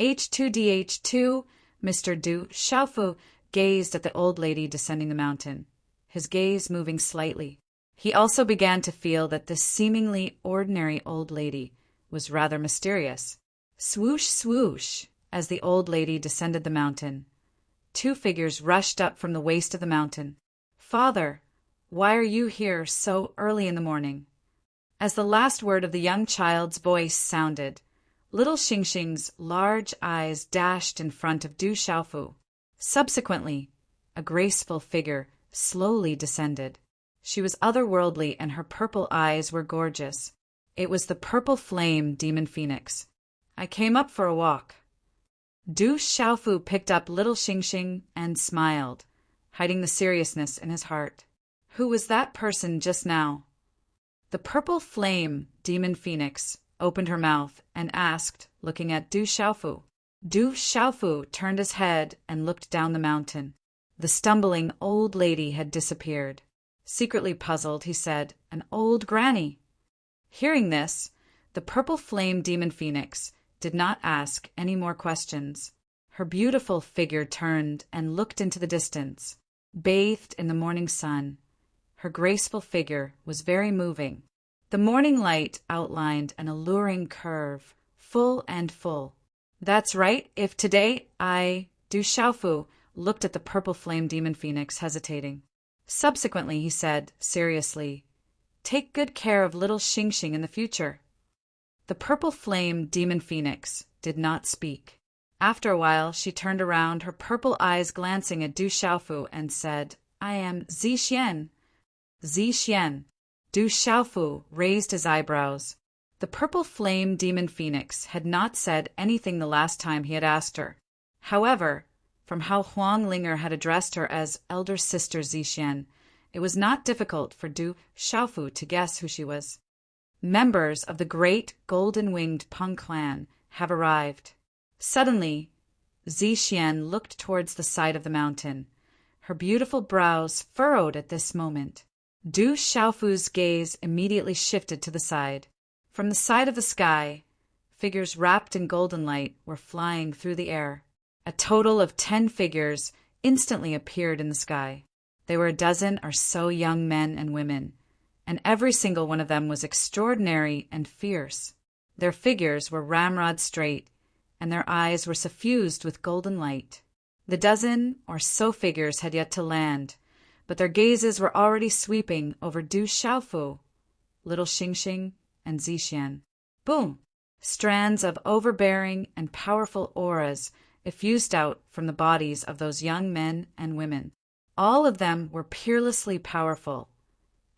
H2DH2, Mr. Du Xiaofu gazed at the old lady descending the mountain, his gaze moving slightly. He also began to feel that this seemingly ordinary old lady was rather mysterious. Swoosh, swoosh, as the old lady descended the mountain. Two figures rushed up from the waist of the mountain. Father, why are you here so early in the morning? As the last word of the young child's voice sounded, little Xingxing's large eyes dashed in front of Du Xiaofu. Subsequently, a graceful figure slowly descended. She was otherworldly and her purple eyes were gorgeous. It was the purple flame demon phoenix. I came up for a walk. Du Xiaofu picked up little Xingxing and smiled, hiding the seriousness in his heart. Who was that person just now? The purple flame demon phoenix opened her mouth and asked, looking at Du Xiaofu. Du Xiaofu turned his head and looked down the mountain. The stumbling old lady had disappeared. Secretly puzzled, he said, An old granny. Hearing this, the purple flame demon phoenix did not ask any more questions. Her beautiful figure turned and looked into the distance. Bathed in the morning sun, her graceful figure was very moving. The morning light outlined an alluring curve, full and full. That's right, if today I, Du Xiaofu, looked at the purple flame demon phoenix, hesitating. Subsequently, he said, seriously, "Take good care of little Xing Xing in the future." The purple flame demon phoenix did not speak. After a while, she turned around, her purple eyes glancing at Du Xiaofu, and said, "I am Zixian." Zixian. Du Xiaofu raised his eyebrows. The purple flame demon phoenix had not said anything the last time he had asked her. However, from how Huang Linger had addressed her as elder sister Zixian, it was not difficult for Du Xiaofu to guess who she was. Members of the great golden-winged Peng clan have arrived. Suddenly, Zixian looked towards the side of the mountain. Her beautiful brows furrowed at this moment. Du Xiaofu's gaze immediately shifted to the side. From the side of the sky, figures wrapped in golden light were flying through the air. A total of 10 figures instantly appeared in the sky. They were a dozen or so young men and women, and every single one of them was extraordinary and fierce. Their figures were ramrod straight, and their eyes were suffused with golden light. The dozen or so figures had yet to land, but their gazes were already sweeping over Du Xiaofu, little Xing Xing, and Zixian. Boom! Strands of overbearing and powerful auras effused out from the bodies of those young men and women. All of them were peerlessly powerful,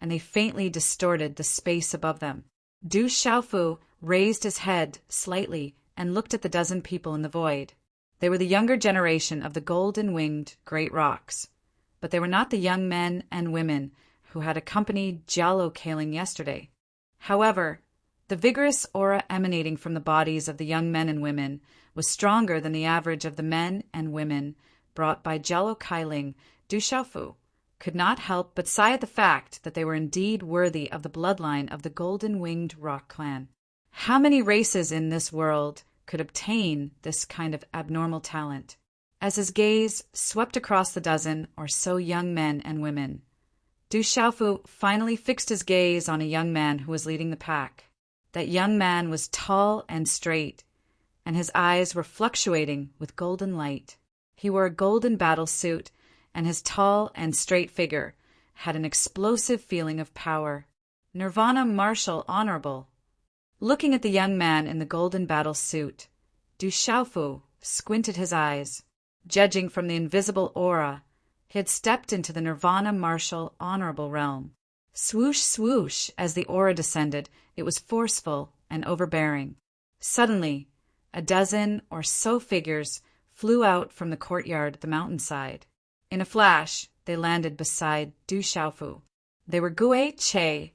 and they faintly distorted the space above them. Du Xiaofu raised his head slightly and looked at the dozen people in the void. They were the younger generation of the golden-winged great rocks, but they were not the young men and women who had accompanied Jialo Kaling yesterday. However, the vigorous aura emanating from the bodies of the young men and women was stronger than the average of the men and women brought by Jialo Kaling. Du Xiaofu could not help but sigh at the fact that they were indeed worthy of the bloodline of the golden-winged rock clan. How many races in this world could obtain this kind of abnormal talent? As his gaze swept across the dozen or so young men and women, Du Xiaofu finally fixed his gaze on a young man who was leading the pack. That young man was tall and straight, and his eyes were fluctuating with golden light. He wore a golden battle suit, and his tall and straight figure had an explosive feeling of power. Nirvana Marshal Honorable. Looking at the young man in the golden battle suit, Du Xiaofu squinted his eyes. Judging from the invisible aura, he had stepped into the Nirvana Marshal Honorable realm. Swoosh, swoosh, as the aura descended, it was forceful and overbearing. Suddenly, a dozen or so figures flew out from the courtyard at the mountainside. In a flash, they landed beside Du Xiaofu. They were Gui Che,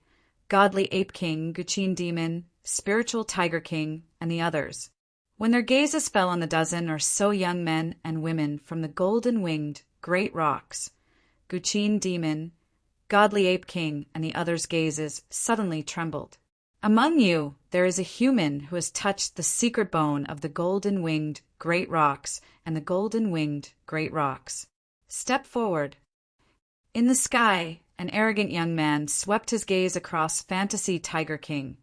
Godly Ape King, Guqin Demon, Spiritual Tiger King, and the others. When their gazes fell on the dozen or so young men and women from the golden-winged great rocks, Guqin Demon, Godly Ape King, and the others' gazes suddenly trembled. Among you, there is a human who has touched the secret bone of the golden-winged great rocks and the golden-winged great rocks. Step forward. In the sky, an arrogant young man swept his gaze across Fantasy Tiger King,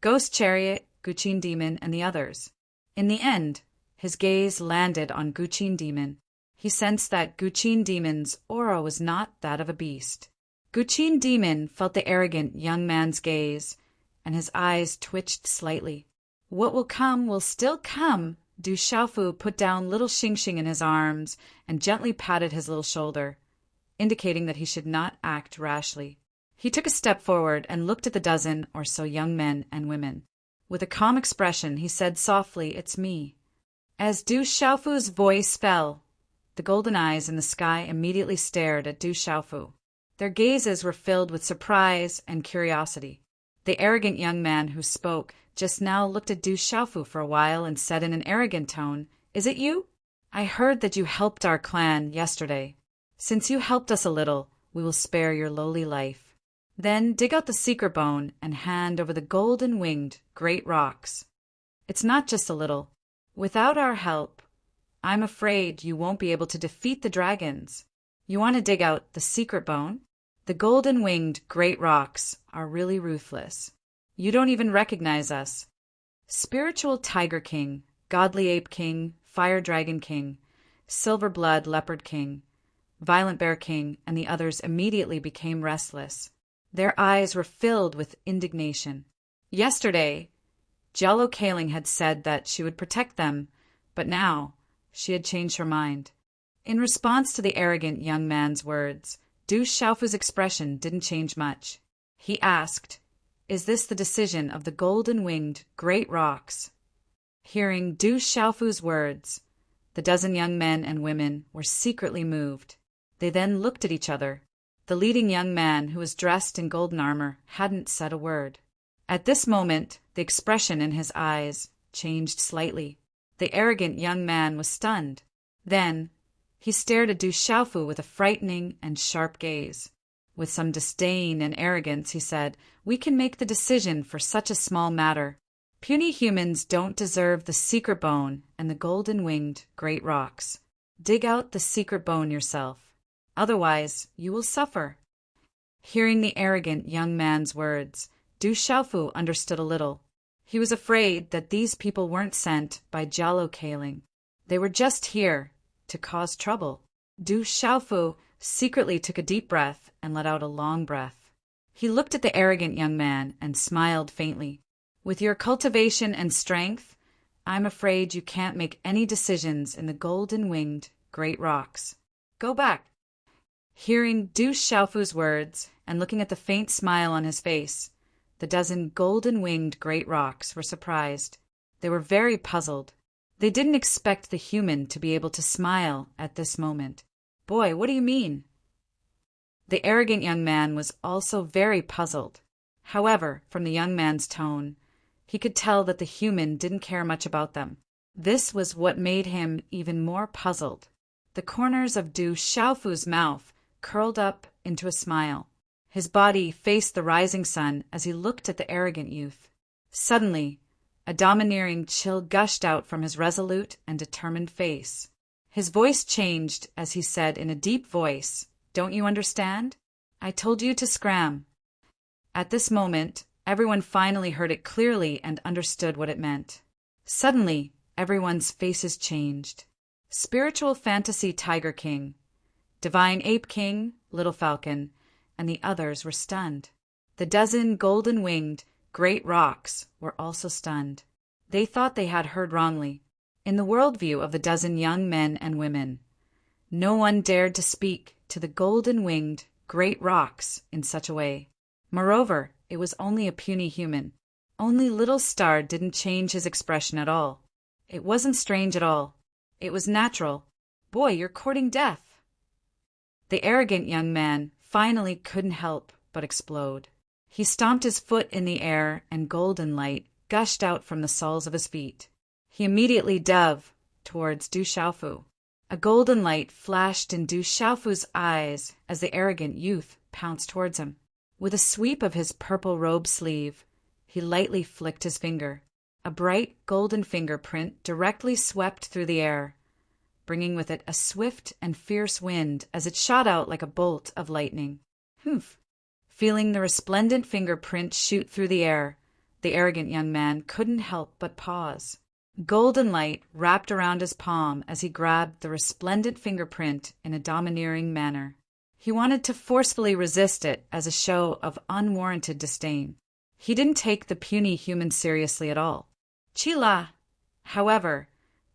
Ghost Chariot, Guqin Demon, and the others. In the end, his gaze landed on Guqin Demon. He sensed that Guqin Demon's aura was not that of a beast. Guqin Demon felt the arrogant young man's gaze, and his eyes twitched slightly. What will come will still come. Du Xiaofu put down little Xing Xing in his arms and gently patted his little shoulder, indicating that he should not act rashly. He took a step forward and looked at the dozen or so young men and women. With a calm expression, he said softly, "It's me." As Du Xiaofu's voice fell, the golden eyes in the sky immediately stared at Du Xiaofu. Their gazes were filled with surprise and curiosity. The arrogant young man who spoke just now looked at Du Xiaofu for a while and said in an arrogant tone, "Is it you? I heard that you helped our clan yesterday. Since you helped us a little, we will spare your lowly life. Then dig out the secret bone and hand over the golden-winged great rocks. It's not just a little. Without our help, I'm afraid you won't be able to defeat the dragons. You want to dig out the secret bone? The golden-winged great rocks are really ruthless. You don't even recognize us. Spiritual Tiger King, Godly Ape King, Fire Dragon King, Silver Blood Leopard King, Violent Bear King, and the others immediately became restless. Their eyes were filled with indignation. Yesterday, Jello Kaling had said that she would protect them, but now she had changed her mind. In response to the arrogant young man's words, Du Xiaofu's expression didn't change much. He asked, "Is this the decision of the golden-winged great rocks?" Hearing Du Xiaofu's words, the dozen young men and women were secretly moved. They then looked at each other. The leading young man, who was dressed in golden armor, hadn't said a word. At this moment, the expression in his eyes changed slightly. The arrogant young man was stunned. Then, he stared at Du Xiaofu with a frightening and sharp gaze. With some disdain and arrogance, he said, "We can make the decision for such a small matter. Puny humans don't deserve the secret bone and the golden-winged great rocks. Dig out the secret bone yourself. Otherwise, you will suffer." Hearing the arrogant young man's words, Du Xiaofu understood a little. He was afraid that these people weren't sent by Jello Kaling. They were just here to cause trouble. Du Xiaofu secretly took a deep breath and let out a long breath. He looked at the arrogant young man and smiled faintly. "With your cultivation and strength, I'm afraid you can't make any decisions in the golden-winged great rocks. Go back." Hearing Du Xiaofu's words and looking at the faint smile on his face, the dozen golden-winged great rocks were surprised. They were very puzzled. They didn't expect the human to be able to smile at this moment. "Boy, what do you mean?" The arrogant young man was also very puzzled. However, from the young man's tone, he could tell that the human didn't care much about them. This was what made him even more puzzled. The corners of Du Xiaofu's mouth curled up into a smile. His body faced the rising sun as he looked at the arrogant youth. Suddenly, a domineering chill gushed out from his resolute and determined face. His voice changed as he said in a deep voice, "Don't you understand? I told you to scram." At this moment, everyone finally heard it clearly and understood what it meant. Suddenly, everyone's faces changed. Spiritual Fantasy Tiger King, Divine Ape King, Little Falcon, and the others were stunned. The dozen golden-winged great rocks were also stunned. They thought they had heard wrongly. In the worldview of the dozen young men and women, no one dared to speak to the golden-winged great rocks in such a way. Moreover, it was only a puny human. Only Little Star didn't change his expression at all. It wasn't strange at all. It was natural. "Boy, you're courting death." The arrogant young man finally couldn't help but explode. He stomped his foot in the air and golden light gushed out from the soles of his feet. He immediately dove towards Du Xiaofu. A golden light flashed in Du Xiaofu's eyes as the arrogant youth pounced towards him. With a sweep of his purple robe sleeve, he lightly flicked his finger. A bright golden fingerprint directly swept through the air, bringing with it a swift and fierce wind as it shot out like a bolt of lightning. "Humph!" Feeling the resplendent fingerprint shoot through the air, the arrogant young man couldn't help but pause. Golden light wrapped around his palm as he grabbed the resplendent fingerprint in a domineering manner. He wanted to forcefully resist it as a show of unwarranted disdain. He didn't take the puny human seriously at all. Chila! However,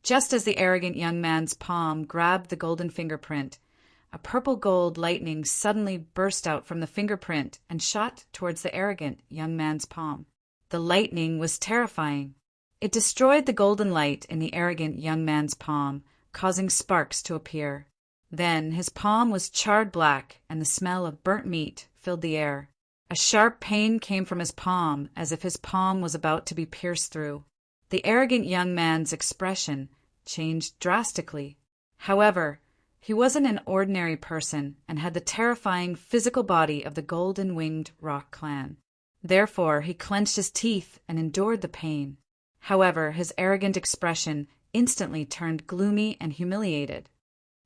just as the arrogant young man's palm grabbed the golden fingerprint, a purple gold lightning suddenly burst out from the fingerprint and shot towards the arrogant young man's palm. The lightning was terrifying. It destroyed the golden light in the arrogant young man's palm, causing sparks to appear. Then his palm was charred black, and the smell of burnt meat filled the air. A sharp pain came from his palm, as if his palm was about to be pierced through. The arrogant young man's expression changed drastically. However, he wasn't an ordinary person and had the terrifying physical body of the golden-winged rock clan. Therefore, he clenched his teeth and endured the pain. However, his arrogant expression instantly turned gloomy and humiliated.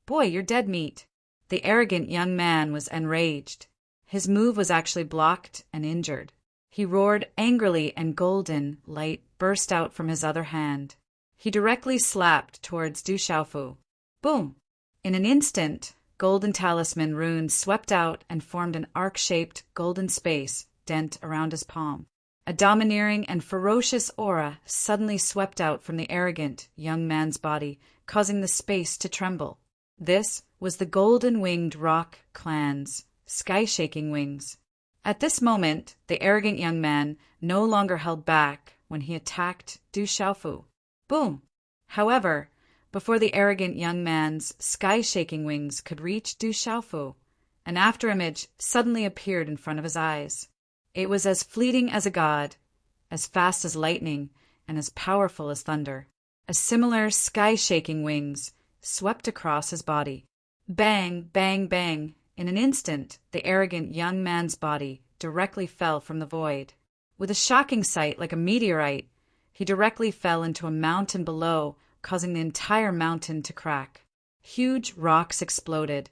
"Boy, you're dead meat." The arrogant young man was enraged. His move was actually blocked and injured. He roared angrily and golden light burst out from his other hand. He directly slapped towards Du Xiaofu. Boom! In an instant, golden talisman runes swept out and formed an arc-shaped golden space dent around his palm. A domineering and ferocious aura suddenly swept out from the arrogant young man's body, causing the space to tremble. This was the golden-winged rock clan's sky-shaking wings. At this moment, the arrogant young man no longer held back when he attacked Du Xiaofu. Boom! However, before the arrogant young man's sky-shaking wings could reach Du Xiaofu, an afterimage suddenly appeared in front of his eyes. It was as fleeting as a god, as fast as lightning, and as powerful as thunder. A similar sky-shaking wings swept across his body. Bang, bang, bang. In an instant, the arrogant young man's body directly fell from the void. With a shocking sight like a meteorite, he directly fell into a mountain below, causing the entire mountain to crack. Huge rocks exploded,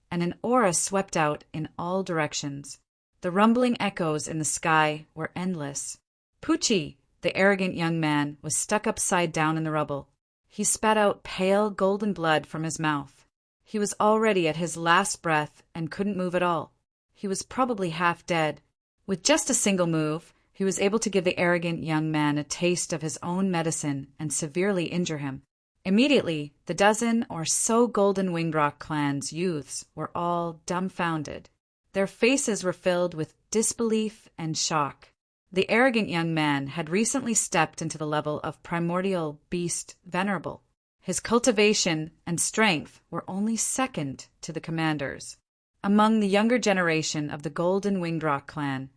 and an aura swept out in all directions. The rumbling echoes in the sky were endless. Pucci, the arrogant young man, was stuck upside down in the rubble. He spat out pale golden blood from his mouth. He was already at his last breath and couldn't move at all. He was probably half dead. With just a single move, he was able to give the arrogant young man a taste of his own medicine and severely injure him. Immediately, the dozen or so Golden Winged Rock clan's youths were all dumbfounded. Their faces were filled with disbelief and shock. The arrogant young man had recently stepped into the level of primordial beast venerable. His cultivation and strength were only second to the commander's. Among the younger generation of the Golden Winged Rock clan,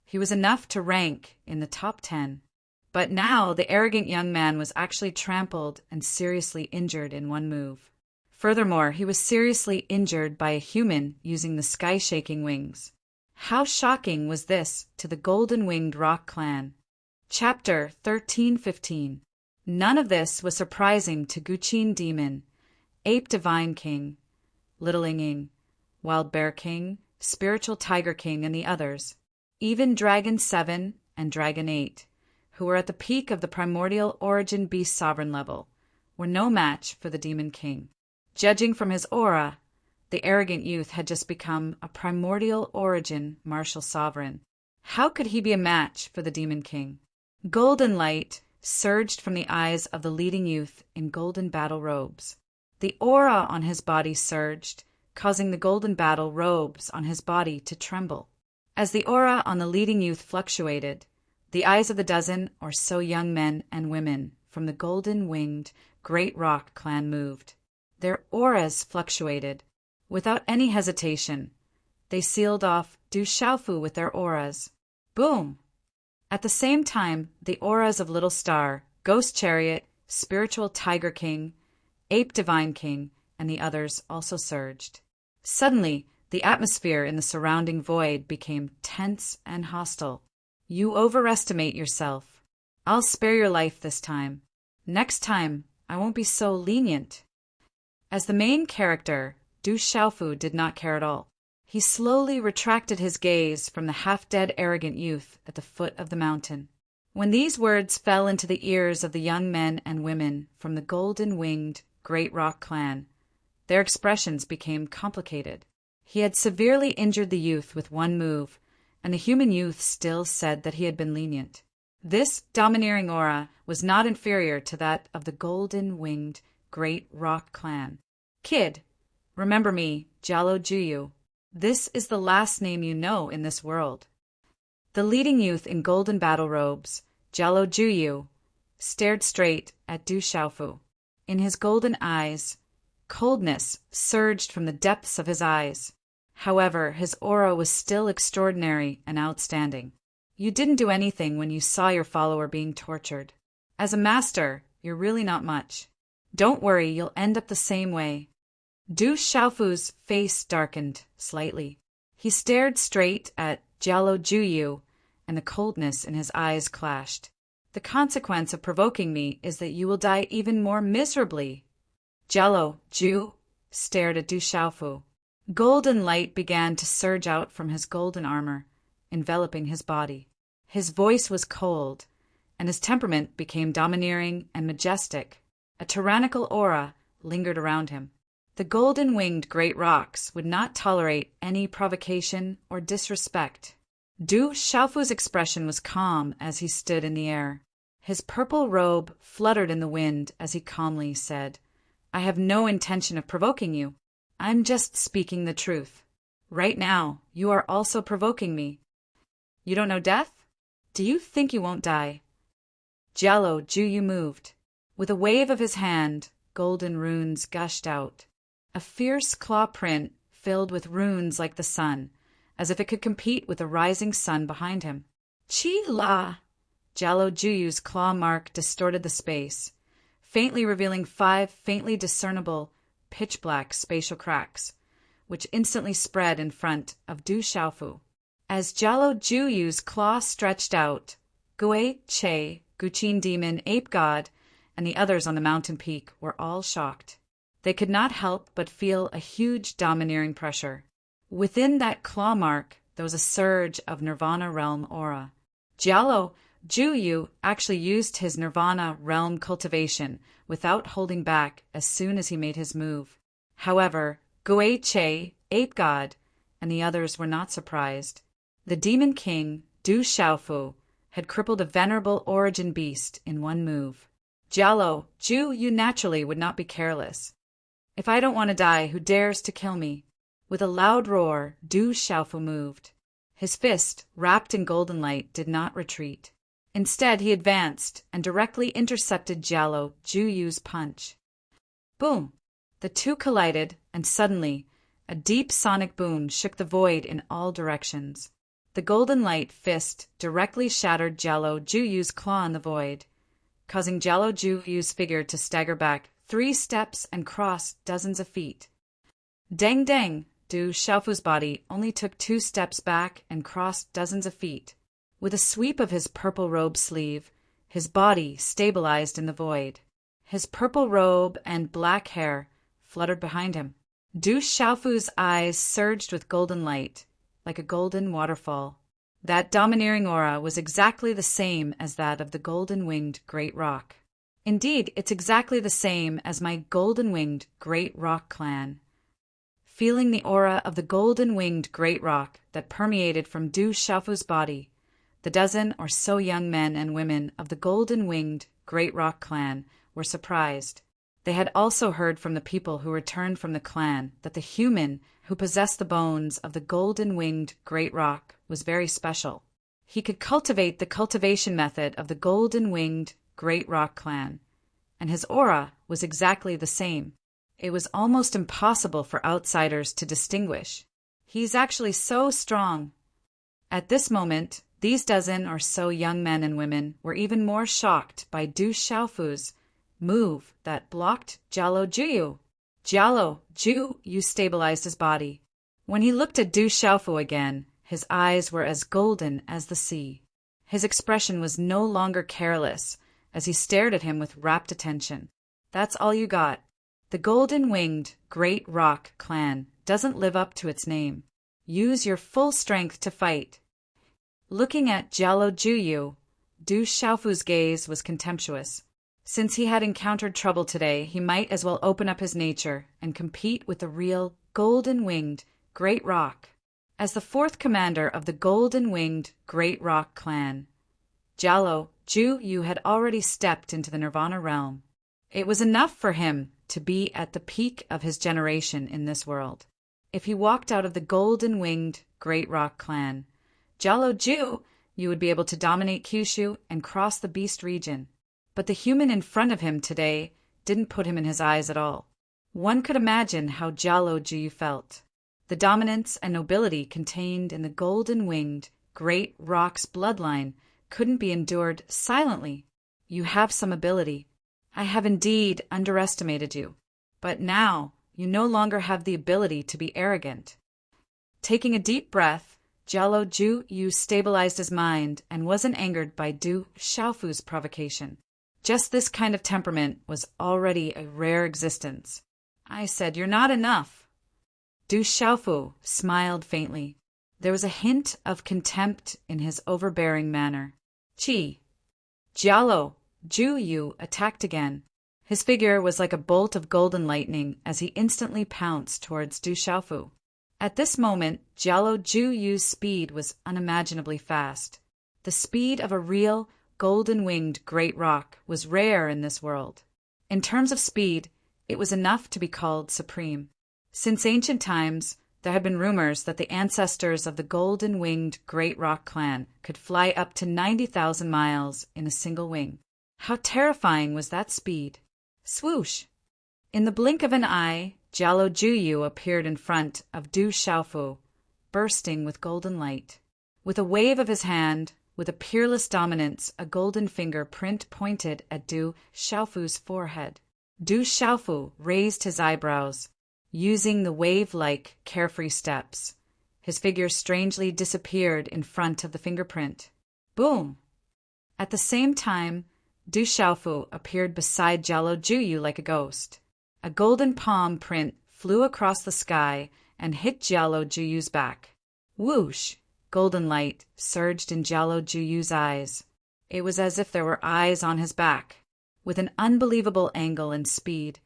he was enough to rank in the top 10. But now the arrogant young man was actually trampled and seriously injured in one move. Furthermore, he was seriously injured by a human using the sky-shaking wings. How shocking was this to the Golden Winged Rock clan? Chapter 13:15. None of this was surprising to Guqin Demon, Ape Divine King, Little Inging, Wild Bear King, Spiritual Tiger King, and the others. Even Dragon 7 and Dragon 8, who were at the peak of the primordial origin beast sovereign level, were no match for the Demon King. Judging from his aura, the arrogant youth had just become a primordial origin martial sovereign. How could he be a match for the Demon King? Golden light surged from the eyes of the leading youth in golden battle robes. The aura on his body surged, causing the golden battle robes on his body to tremble. As the aura on the leading youth fluctuated, the eyes of the dozen or so young men and women from the golden-winged Great Rock clan moved. Their auras fluctuated. Without any hesitation, they sealed off Du Xiaofu with their auras. Boom! At the same time, the auras of Little Star, Ghost Chariot, Spiritual Tiger King, Ape Divine King, and the others also surged. Suddenly, the atmosphere in the surrounding void became tense and hostile. You overestimate yourself. I'll spare your life this time. Next time, I won't be so lenient. As the main character, Du Xiaofu did not care at all. He slowly retracted his gaze from the half-dead arrogant youth at the foot of the mountain. When these words fell into the ears of the young men and women from the golden-winged Great Rock clan, their expressions became complicated. He had severely injured the youth with one move, and the human youth still said that he had been lenient. This domineering aura was not inferior to that of the golden-winged Great Rock clan. Kid, remember me, Jialo Juyu. This is the last name you know in this world. The leading youth in golden battle robes, Jialo Juyu, stared straight at Du Xiaofu. In his golden eyes, coldness surged from the depths of his eyes. However, his aura was still extraordinary and outstanding. You didn't do anything when you saw your follower being tortured. As a master, you're really not much. Don't worry, you'll end up the same way. Du Xiaofu's face darkened slightly. He stared straight at Jialo Juyu, and the coldness in his eyes clashed. The consequence of provoking me is that you will die even more miserably. Jialo Ju stared at Du Xiaofu. Golden light began to surge out from his golden armor, enveloping his body. His voice was cold, and his temperament became domineering and majestic. A tyrannical aura lingered around him. The golden-winged great rocks would not tolerate any provocation or disrespect. Du Xiaofu's expression was calm as he stood in the air. His purple robe fluttered in the wind as he calmly said, "I have no intention of provoking you. I'm just speaking the truth. Right now, you are also provoking me. You don't know death? Do you think you won't die?" Jialo Juyu moved. With a wave of his hand, golden runes gushed out. A fierce claw print filled with runes like the sun, as if it could compete with the rising sun behind him. Chi-la! Jialo Juyu's claw mark distorted the space, faintly revealing 5 faintly discernible, pitch-black spatial cracks, which instantly spread in front of Du Xiaofu. As Jialo Juyu's claw stretched out, Gui Che, Guqin Demon, Ape God, and the others on the mountain peak were all shocked. They could not help but feel a huge domineering pressure. Within that claw mark, there was a surge of Nirvana realm aura. Jialo Juyu actually used his Nirvana realm cultivation without holding back as soon as he made his move. However, Gui Che, Ape God, and the others were not surprised. The Demon King, Du Xiaofu, had crippled a venerable origin beast in one move. Jialo Juyu naturally would not be careless. "If I don't want to die, who dares to kill me?" With a loud roar, Du Xiaofu moved. His fist, wrapped in golden light, did not retreat. Instead, he advanced and directly intercepted Jialo Juyu's punch. Boom! The two collided, and suddenly, a deep sonic boom shook the void in all directions. The golden light fist directly shattered Jialo Juyu's claw in the void, causing Jialo Juyu's figure to stagger back 3 steps and cross dozens of feet. Dang dang! Du Xiaofu's body only took 2 steps back and crossed dozens of feet. With a sweep of his purple robe sleeve, his body stabilized in the void. His purple robe and black hair fluttered behind him. Du Xiaofu's eyes surged with golden light, like a golden waterfall. That domineering aura was exactly the same as that of the golden-winged great rock. Indeed, it's exactly the same as my golden-winged great rock clan. Feeling the aura of the golden-winged great rock that permeated from Du Xiaofu's body, the dozen or so young men and women of the golden-winged great rock clan were surprised. They had also heard from the people who returned from the clan that the human who possessed the bones of the golden-winged great rock was very special. He could cultivate the cultivation method of the golden-winged great rock clan, and his aura was exactly the same. It was almost impossible for outsiders to distinguish. He's actually so strong. At this moment, these dozen or so young men and women were even more shocked by Du Xiaofu's move that blocked Jialo Juyu. Jialo Juyu stabilized his body. When he looked at Du Xiaofu again, his eyes were as golden as the sea. His expression was no longer careless as he stared at him with rapt attention. "That's all you got. The golden-winged great rock clan doesn't live up to its name. Use your full strength to fight." Looking at Jialo Juyu, Du Xiaofu's gaze was contemptuous. Since he had encountered trouble today, he might as well open up his nature and compete with the real golden-winged great rock. As the 4th commander of the golden-winged great rock clan, Jialo Juyu had already stepped into the Nirvana realm. It was enough for him to be at the peak of his generation in this world. If he walked out of the golden-winged great rock clan, Jialo Juyu would be able to dominate Kyushu and cross the beast region. But the human in front of him today didn't put him in his eyes at all. One could imagine how Jialo Juyu felt. The dominance and nobility contained in the golden-winged great rock's bloodline couldn't be endured silently. "You have some ability. I have indeed underestimated you. But now you no longer have the ability to be arrogant." Taking a deep breath, Jialo Juyu stabilized his mind and wasn't angered by Du Xiaofu's provocation. Just this kind of temperament was already a rare existence. "I said you're not enough." Du Xiaofu smiled faintly. There was a hint of contempt in his overbearing manner. "Chi." Jialo Juyu attacked again. His figure was like a bolt of golden lightning as he instantly pounced towards Du Xiaofu. At this moment, Jialo Zhu Yu's speed was unimaginably fast. The speed of a real, golden-winged great roc was rare in this world. In terms of speed, it was enough to be called supreme. Since ancient times, there had been rumors that the ancestors of the golden-winged great roc clan could fly up to 90,000 miles in a single wing. How terrifying was that speed! Swoosh! In the blink of an eye, Jialo Zhuyu appeared in front of Du Xiaofu, bursting with golden light. With a wave of his hand, with a peerless dominance, a golden finger print pointed at Du Xiaofu's forehead. Du Xiaofu raised his eyebrows, using the wave-like, carefree steps. His figure strangely disappeared in front of the fingerprint. Boom! At the same time, Du Xiaofu appeared beside Jialo Zhuyu like a ghost. A golden palm print flew across the sky and hit Jialo Zhuyu's back. Whoosh! Golden light surged in Jialo Zhuyu's eyes. It was as if there were eyes on his back. With an unbelievable angle and speed,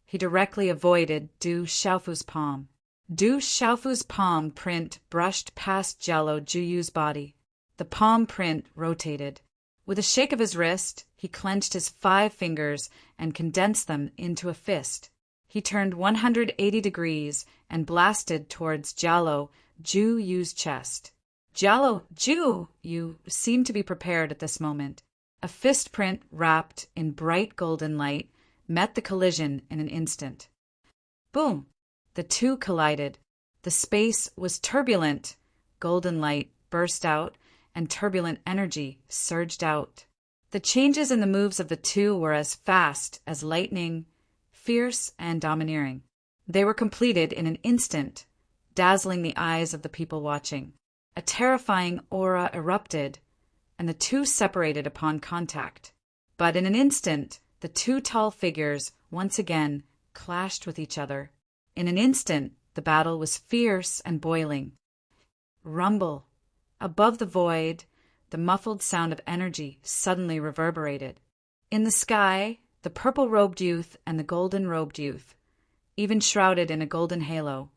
he directly avoided Du Xiaofu's palm. Du Xiaofu's palm print brushed past Jialo Zhuyu's body. The palm print rotated. With a shake of his wrist, he clenched his 5 fingers and condensed them into a fist. He turned 180 degrees and blasted towards Jialo Zhuyu's chest. Jialo Zhuyu seemed to be prepared at this moment. A fist print wrapped in bright golden light met the collision in an instant. Boom! The two collided. The space was turbulent. Golden light burst out, and turbulent energy surged out. The changes in the moves of the two were as fast as lightning, fierce and domineering. They were completed in an instant, dazzling the eyes of the people watching. A terrifying aura erupted, and the two separated upon contact. But in an instant, the two tall figures once again clashed with each other. In an instant, the battle was fierce and boiling. Rumble! Above the void, the muffled sound of energy suddenly reverberated. In the sky, the purple-robed youth and the golden-robed youth, even shrouded in a golden halo,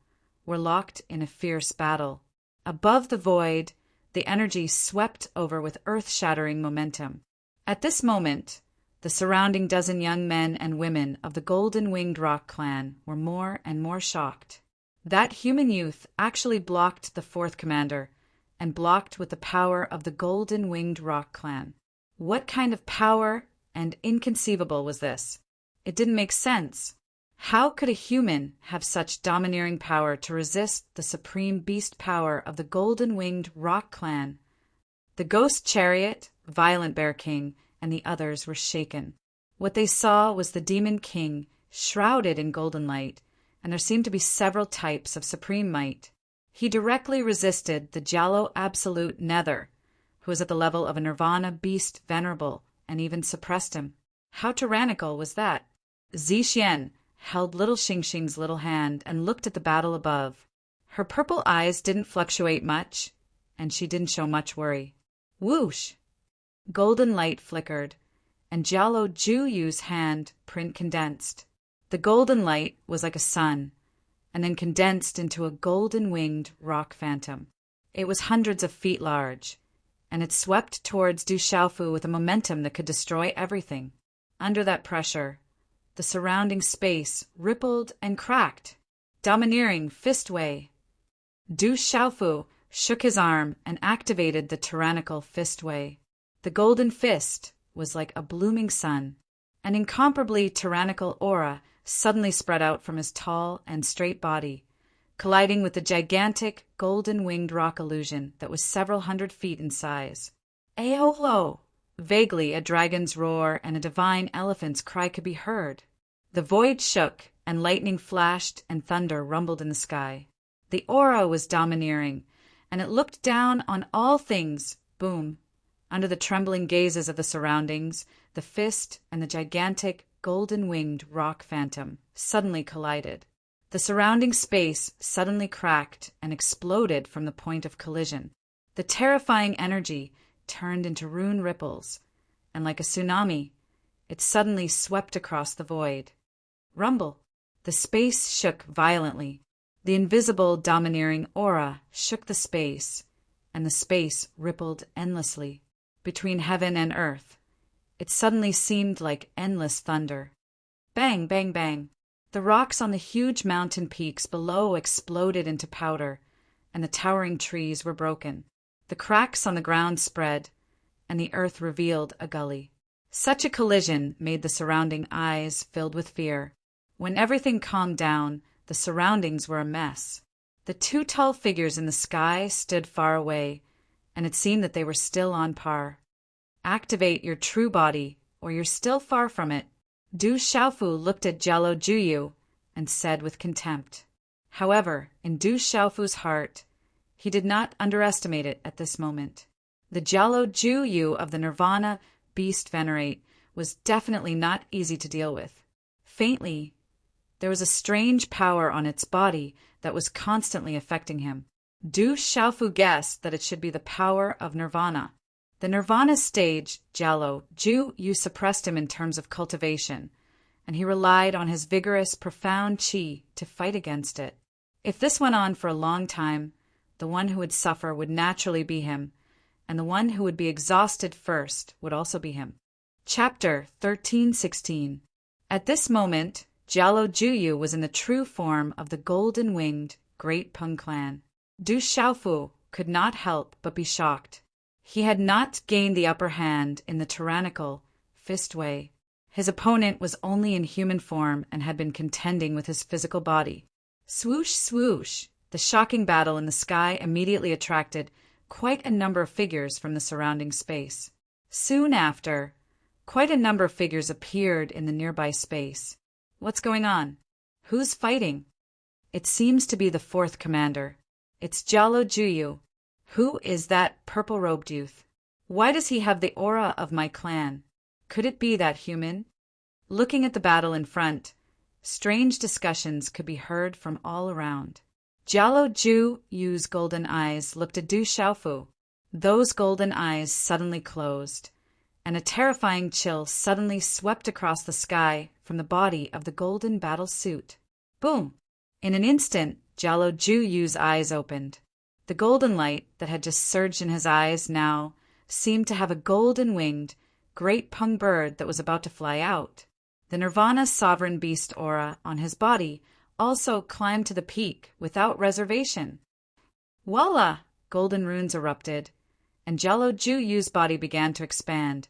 were locked in a fierce battle. Above the void, the energy swept over with earth-shattering momentum. At this moment, the surrounding dozen young men and women of the golden-winged roc clan were more and more shocked. That human youth actually blocked the fourth commander, and blocked with the power of the golden-winged roc clan. What kind of power and inconceivable was this? It didn't make sense. How could a human have such domineering power to resist the supreme beast power of the golden-winged roc clan? The ghost chariot, Violent Bear King, and the others were shaken. What they saw was the demon king shrouded in golden light, and there seemed to be several types of supreme might. He directly resisted the Jialo Absolute Nether, who was at the level of a nirvana beast venerable, and even suppressed him. How tyrannical was that? Zixian held little Xingxing's little hand and looked at the battle above. Her purple eyes didn't fluctuate much, and she didn't show much worry. Whoosh! Golden light flickered, and Jialo Zhuyu's hand print condensed. The golden light was like a sun, and then condensed into a golden-winged roc phantom. It was hundreds of feet large, and it swept towards Du Xiaofu with a momentum that could destroy everything. Under that pressure, the surrounding space rippled and cracked. Domineering fistway. Du Xiaofu shook his arm and activated the tyrannical fistway. The golden fist was like a blooming sun. An incomparably tyrannical aura suddenly spread out from his tall and straight body, colliding with the gigantic golden-winged roc illusion that was several hundred feet in size. Aolo! Vaguely, a dragon's roar and a divine elephant's cry could be heard. The void shook, and lightning flashed and thunder rumbled in the sky. The aura was domineering, and it looked down on all things. Boom! Under the trembling gazes of the surroundings, the fist and the gigantic golden-winged roc phantom suddenly collided. The surrounding space suddenly cracked and exploded from the point of collision. The terrifying energy turned into rune ripples, and like a tsunami, it suddenly swept across the void. Rumble! The space shook violently. The invisible, domineering aura shook the space, and the space rippled endlessly. Between heaven and earth, it suddenly seemed like endless thunder. Bang, bang, bang! The rocks on the huge mountain peaks below exploded into powder, and the towering trees were broken. The cracks on the ground spread, and the earth revealed a gully. Such a collision made the surrounding eyes filled with fear. When everything calmed down, the surroundings were a mess. The two tall figures in the sky stood far away, and it seemed that they were still on par. Activate your true body, or you're still far from it. Du Xiaofu looked at Jialo Juyu and said with contempt. However, in Du Xiaofu's heart, he did not underestimate it at this moment. The Jialo Juyu of the Nirvana Beast Venerate was definitely not easy to deal with. Faintly, there was a strange power on its body that was constantly affecting him. Du Xiaofu guessed that it should be the power of Nirvana. The Nirvana stage, Jialo Juyu suppressed him in terms of cultivation, and he relied on his vigorous, profound qi to fight against it. If this went on for a long time, the one who would suffer would naturally be him, and the one who would be exhausted first would also be him. Chapter 13:16. At this moment, Jialo Juyu was in the true form of the golden-winged Great Peng clan. Du Xiaofu could not help but be shocked. He had not gained the upper hand in the tyrannical, fist way. His opponent was only in human form and had been contending with his physical body. Swoosh, swoosh! The shocking battle in the sky immediately attracted quite a number of figures from the surrounding space. Soon after, quite a number of figures appeared in the nearby space. What's going on? Who's fighting? It seems to be the fourth commander. It's Jialo Juyu. Who is that purple-robed youth? Why does he have the aura of my clan? Could it be that human? Looking at the battle in front, strange discussions could be heard from all around. Jialo Juyu's golden eyes looked at Du Xiaofu. Those golden eyes suddenly closed, and a terrifying chill suddenly swept across the sky from the body of the golden battle suit. Boom! In an instant, Jialo Juyu's eyes opened. The golden light that had just surged in his eyes now seemed to have a golden-winged, great peng bird that was about to fly out. The Nirvana sovereign beast aura on his body also climbed to the peak without reservation. Voila! Golden runes erupted, and Jialo Juyu's body began to expand,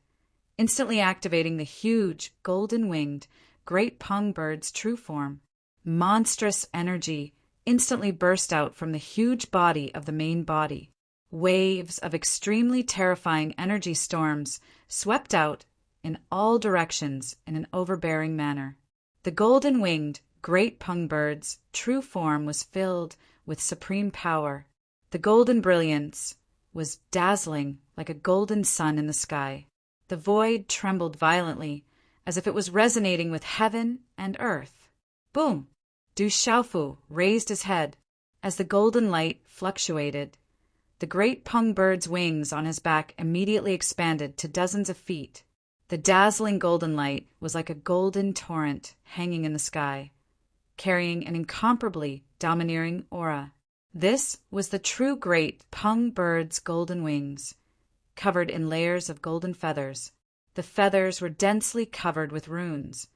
instantly activating the huge, golden-winged, great peng bird's true form. Monstrous energy instantly burst out from the huge body of the main body. Waves of extremely terrifying energy storms swept out in all directions in an overbearing manner. The golden-winged, great peng bird's true form was filled with supreme power. The golden brilliance was dazzling like a golden sun in the sky. The void trembled violently, as if it was resonating with heaven and earth. Boom! Du Xiaofu raised his head. As the golden light fluctuated, the great peng bird's wings on his back immediately expanded to dozens of feet. The dazzling golden light was like a golden torrent hanging in the sky, carrying an incomparably domineering aura. This was the true great peng bird's golden wings, covered in layers of golden feathers. The feathers were densely covered with runes,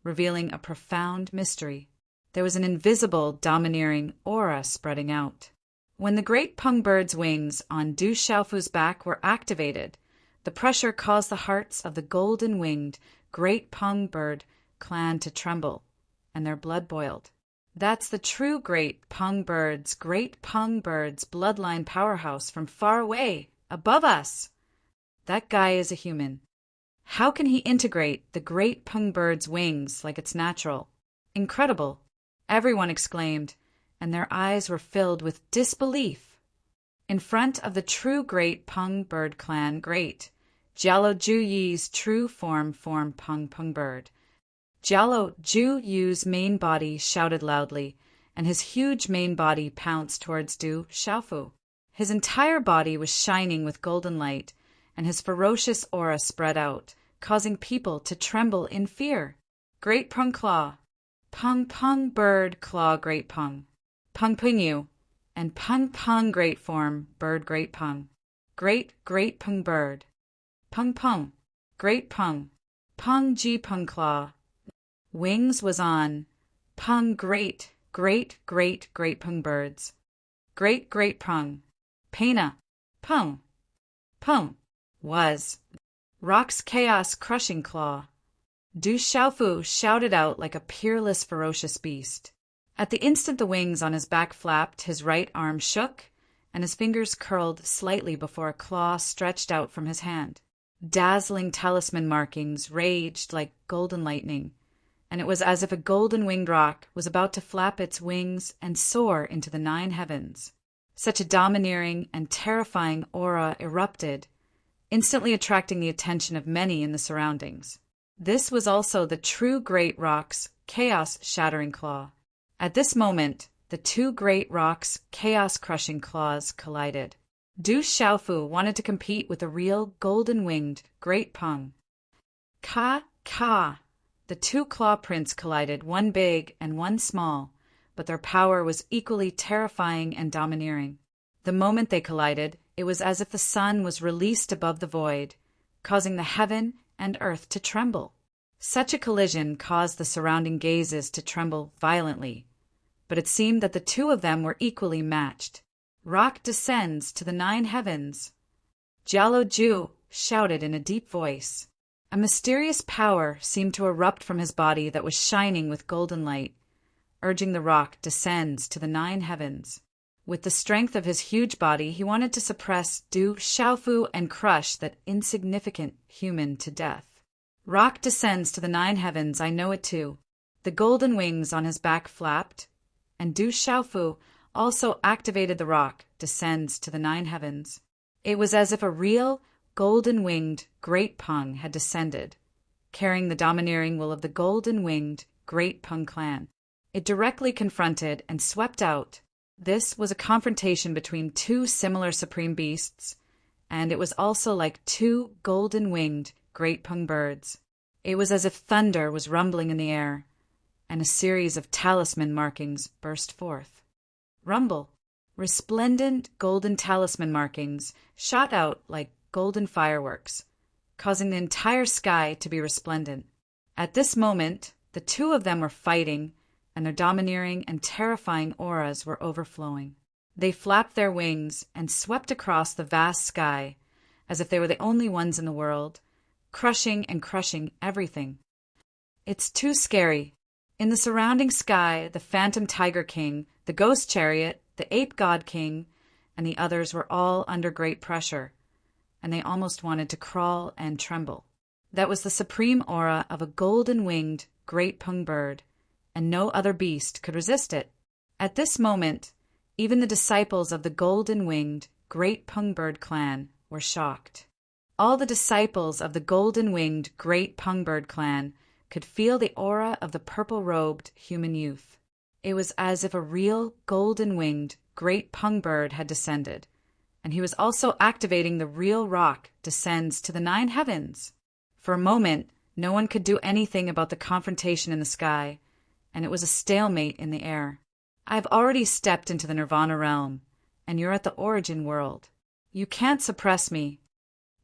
revealing a profound mystery. There was an invisible, domineering aura spreading out. When the great peng bird's wings on Du Xiaofu's back were activated, the pressure caused the hearts of the golden-winged, great peng bird clan to tremble, and their blood boiled. That's the true great peng bird's bloodline powerhouse from far away, above us. That guy is a human. How can he integrate the great peng bird's wings like it's natural? Incredible! Everyone exclaimed, and their eyes were filled with disbelief. In front of the true great peng bird clan great, Jialo Juyu's true form peng bird. Jialo Juyu's main body shouted loudly, and his huge main body pounced towards Du Xiaofu. His entire body was shining with golden light, and his ferocious aura spread out, causing people to tremble in fear. Great Pung Claw. Pung Pung Bird Claw Great Pung. Pung Pingu. And Pung Pung Great Form Bird Great Pung. Great Great Pung Bird. Pung Pung. Great Pung. Pung G Pung Claw. Wings was on. Pung Great Great Great Great Pung Birds. Great Great Pung. Pena. Pung. Pung. Was. Rock's Chaos Crushing Claw. Du Xiaofu shouted out like a peerless ferocious beast. At the instant the wings on his back flapped, his right arm shook, and his fingers curled slightly before a claw stretched out from his hand. Dazzling talisman markings raged like golden lightning, and it was as if a golden-winged rock was about to flap its wings and soar into the 9 heavens. Such a domineering and terrifying aura erupted, instantly attracting the attention of many in the surroundings. This was also the true great rock's chaos-shattering claw. At this moment, the 2 great rocks' chaos-crushing claws collided. Du Xiaofu wanted to compete with the real golden-winged Great Pung. Ka, ka! The 2 claw prints collided, one big and one small, but their power was equally terrifying and domineering. The moment they collided, it was as if the sun was released above the void, causing the heaven and earth to tremble. Such a collision caused the surrounding gazes to tremble violently, but it seemed that the 2 of them were equally matched. Rock descends to the 9 heavens. Jialo Ju shouted in a deep voice. A mysterious power seemed to erupt from his body that was shining with golden light, urging the rock descends to the 9 heavens. With the strength of his huge body, he wanted to suppress Du Xiaofu and crush that insignificant human to death. Rock descends to the 9 heavens, I know it too. The golden wings on his back flapped, and Du Xiaofu also activated the rock, descends to the 9 heavens. It was as if a real, golden-winged Great Pung had descended, carrying the domineering will of the golden-winged Great Pung clan. It directly confronted and swept out. This was a confrontation between 2 similar supreme beasts, and it was also like 2 golden-winged Great Pung birds. It was as if thunder was rumbling in the air, and a series of talisman markings burst forth. Rumble. Resplendent golden talisman markings shot out like golden fireworks, causing the entire sky to be resplendent. At this moment, the 2 of them were fighting, and their domineering and terrifying auras were overflowing. They flapped their wings and swept across the vast sky as if they were the only ones in the world, crushing and crushing everything. It's too scary. In the surrounding sky, the Phantom Tiger King, the Ghost Chariot, the Ape God King, and the others were all under great pressure, and they almost wanted to crawl and tremble. That was the supreme aura of a golden-winged Great Pung bird, and no other beast could resist it. At this moment, even the disciples of the golden-winged Great Pung Bird clan were shocked. All the disciples of the golden-winged Great Pung Bird clan could feel the aura of the purple-robed human youth. It was as if a real golden-winged Great Pung Bird had descended, and he was also activating the real rock descends to the 9 heavens. For a moment, no one could do anything about the confrontation in the sky, and it was a stalemate in the air. I've already stepped into the Nirvana realm, and you're at the origin world. You can't suppress me.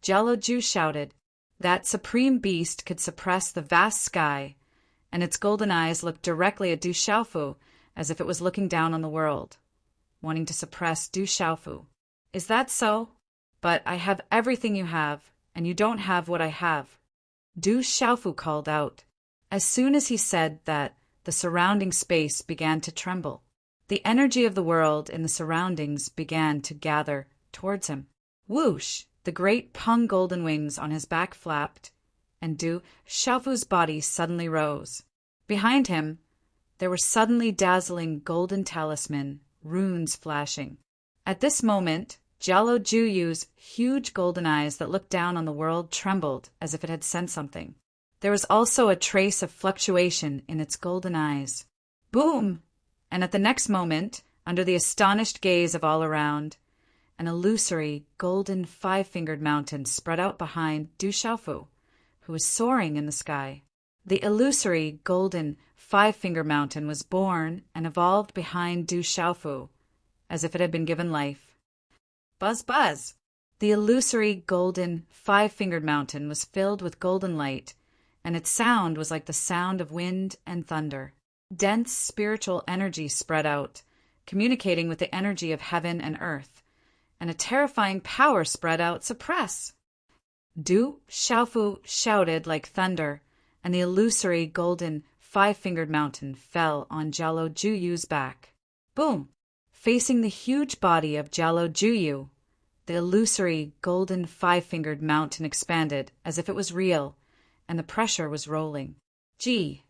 Jialo Ju shouted. That supreme beast could suppress the vast sky, and its golden eyes looked directly at Du Xiaofu as if it was looking down on the world, wanting to suppress Du Xiaofu. Is that so? But I have everything you have, and you don't have what I have. Du Xiaofu called out. As soon as he said that, the surrounding space began to tremble. The energy of the world in the surroundings began to gather towards him. Whoosh! The great Pung golden wings on his back flapped, and Du Xiaofu's body suddenly rose. Behind him, there were suddenly dazzling golden talisman, runes flashing. At this moment, Jialo Juyu's huge golden eyes that looked down on the world trembled as if it had sensed something. There was also a trace of fluctuation in its golden eyes. Boom! And at the next moment, under the astonished gaze of all around, an illusory, golden 5-fingered mountain spread out behind Du Xiaofu, who was soaring in the sky. The illusory, golden, five-finger mountain was born and evolved behind Du Xiaofu, as if it had been given life. Buzz, buzz! The illusory, golden, five-fingered mountain was filled with golden light, and its sound was like the sound of wind and thunder. Dense spiritual energy spread out, communicating with the energy of heaven and earth, and a terrifying power spread out, suppress. Du Xiaofu shouted like thunder, and the illusory, golden, five-fingered mountain fell on Jialo Juyu's back. Boom! Facing the huge body of Jialo Juyu, the illusory, golden, five-fingered mountain expanded as if it was real, and the pressure was rolling. Gee!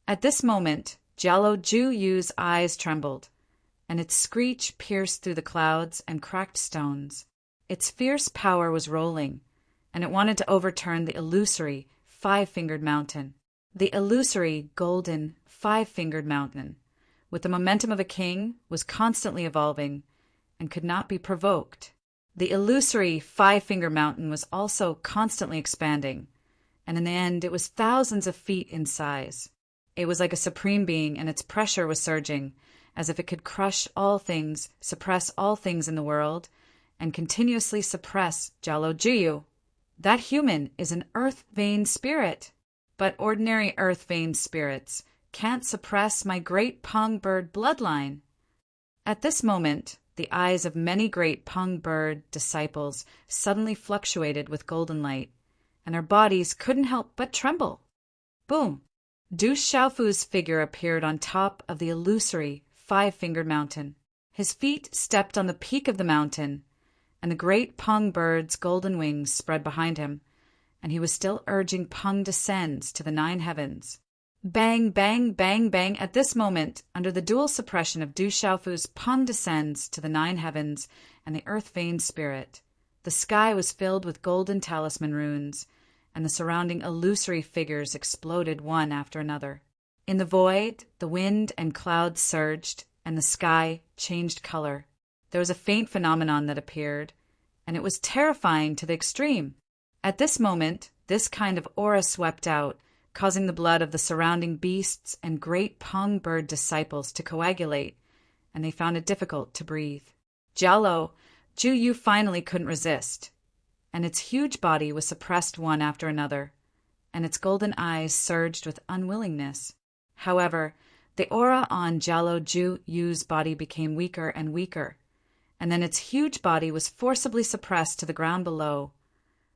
At this moment, Jialo Juyu's eyes trembled, and its screech pierced through the clouds and cracked stones. Its fierce power was rolling, and it wanted to overturn the illusory, five-fingered mountain. The illusory, golden, five-fingered mountain, with the momentum of a king, was constantly evolving and could not be provoked. The illusory, five-finger mountain was also constantly expanding, and in the end it was thousands of feet in size. It was like a supreme being, and its pressure was surging, as if it could crush all things, suppress all things in the world, and continuously suppress Jialo Juyu. That human is an earth-vein spirit. But ordinary earth-vein spirits can't suppress my great Peng bird bloodline. At this moment, the eyes of many great Peng bird disciples suddenly fluctuated with golden light, and their bodies couldn't help but tremble. Boom! Du Xiaofu's figure appeared on top of the illusory, five-fingered mountain. His feet stepped on the peak of the mountain, and the great Peng bird's golden wings spread behind him, and he was still urging Peng descends to the 9 heavens. Bang, bang, bang, bang! At this moment, under the dual suppression of Du Xiaofu's Peng descends to the 9 heavens and the earth-vein spirit, the sky was filled with golden talisman runes, and the surrounding illusory figures exploded one after another. In the void, the wind and clouds surged, and the sky changed color. There was a faint phenomenon that appeared, and it was terrifying to the extreme. At this moment, this kind of aura swept out, causing the blood of the surrounding beasts and great Peng bird disciples to coagulate, and they found it difficult to breathe. Jialo Juyu finally couldn't resist, and its huge body was suppressed one after another, and its golden eyes surged with unwillingness. However, the aura on Jialo Juyu's body became weaker and weaker, and then its huge body was forcibly suppressed to the ground below,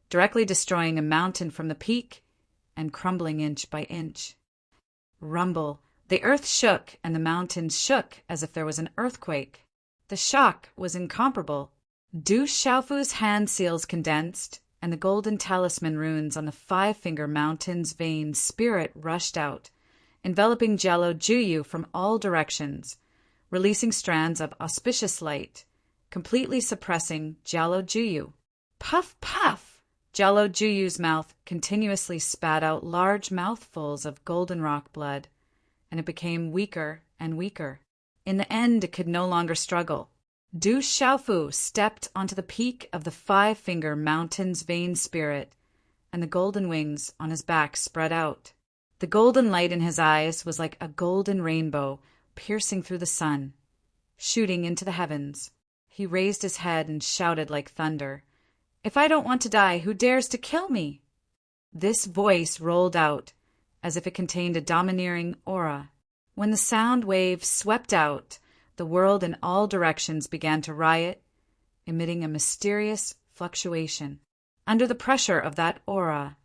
directly destroying a mountain from the peak and crumbling inch by inch. Rumble! The earth shook and the mountains shook as if there was an earthquake. The shock was incomparable. Du Xiaofu's hand seals condensed, and the golden talisman runes on the five-finger mountain's vein spirit rushed out, enveloping Jialo Juyu from all directions, releasing strands of auspicious light, completely suppressing Jialo Juyu. Puff, puff! Jialo Juyu's mouth continuously spat out large mouthfuls of golden rock blood, and it became weaker and weaker. In the end, it could no longer struggle. Du Xiaofu stepped onto the peak of the five-finger mountain's vein spirit, and the golden wings on his back spread out. The golden light in his eyes was like a golden rainbow piercing through the sun, shooting into the heavens. He raised his head and shouted like thunder, "If I don't want to die, who dares to kill me?" This voice rolled out as if it contained a domineering aura. When the sound wave swept out, the world in all directions began to riot, emitting a mysterious fluctuation. Under the pressure of that aura,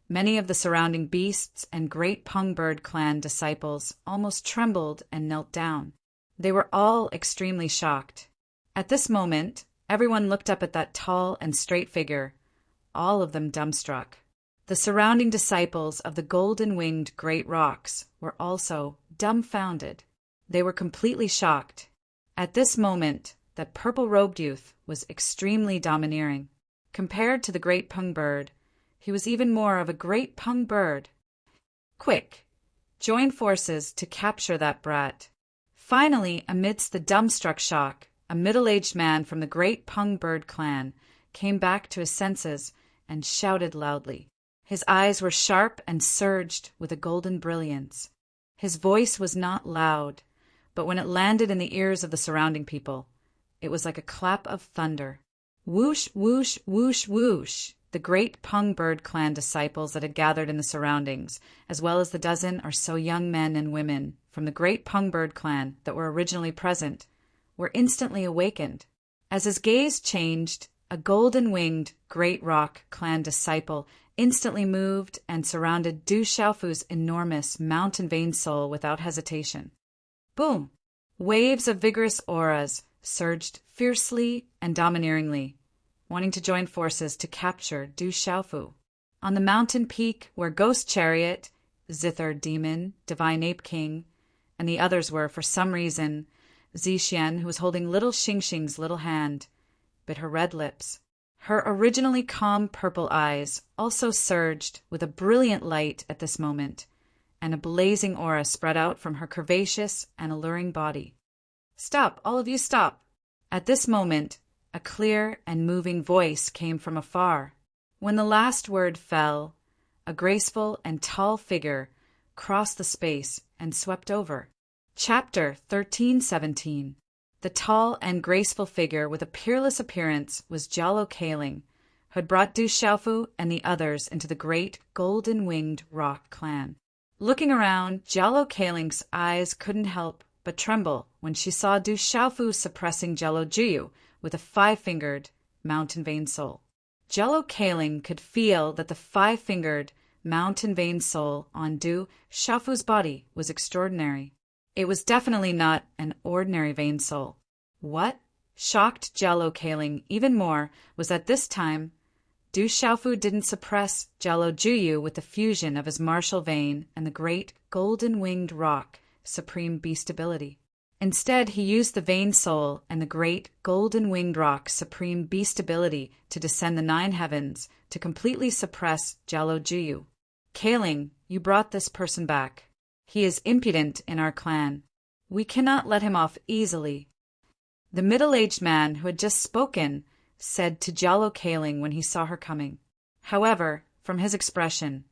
many of the surrounding beasts and great Peng bird clan disciples almost trembled and knelt down. They were all extremely shocked. At this moment, everyone looked up at that tall and straight figure, all of them dumbstruck. The surrounding disciples of the golden-winged great rocks were also dumbfounded. They were completely shocked. At this moment, that purple-robed youth was extremely domineering. Compared to the great Peng bird, he was even more of a great Peng bird. Quick! Join forces to capture that brat. Finally, amidst the dumbstruck shock, a middle-aged man from the great Peng bird clan came back to his senses and shouted loudly, His eyes were sharp and surged with a golden brilliance. His voice was not loud, but when it landed in the ears of the surrounding people, it was like a clap of thunder. Whoosh, whoosh, whoosh, whoosh! The great Pung Bird clan disciples that had gathered in the surroundings, as well as the dozen or so young men and women from the great Pung Bird clan that were originally present, were instantly awakened. As his gaze changed, a golden-winged Great Rock clan disciple instantly moved and surrounded Du Xiaofu's enormous mountain vein soul without hesitation. Boom! Waves of vigorous auras surged fiercely and domineeringly, wanting to join forces to capture Du Xiaofu. On the mountain peak where Ghost Chariot, Zither Demon, Divine Ape King, and the others were, for some reason, Zixian, who was holding little Xingxing's little hand, bit her red lips. Her originally calm purple eyes also surged with a brilliant light at this moment, and a blazing aura spread out from her curvaceous and alluring body. "Stop, all of you, stop!" At this moment, a clear and moving voice came from afar. When the last word fell, a graceful and tall figure crossed the space and swept over. Chapter 1317. The tall and graceful figure with a peerless appearance was Jialo Kaling, who had brought Du Xiaofu and the others into the great golden-winged rock clan. Looking around, Jialo Kaling's eyes couldn't help but tremble when she saw Du Xiaofu suppressing Jialo Juyu with a five-fingered mountain vein soul. Jialo Kaling could feel that the five-fingered mountain vein soul on Du Xiaofu's body was extraordinary. It was definitely not an ordinary vein soul. What shocked Jialo Kaling even more was that this time, Du Xiaofu didn't suppress Jialo Juyu with the fusion of his martial vein and the great golden-winged rock supreme beast ability. Instead, he used the vein soul and the great golden-winged rock supreme beast ability to descend the 9 heavens to completely suppress Jialo Juyu. Kaling, you brought this person back. He is impudent in our clan. We cannot let him off easily. The middle-aged man who had just spoken said to Jialo Kaling when he saw her coming. However, from his expression,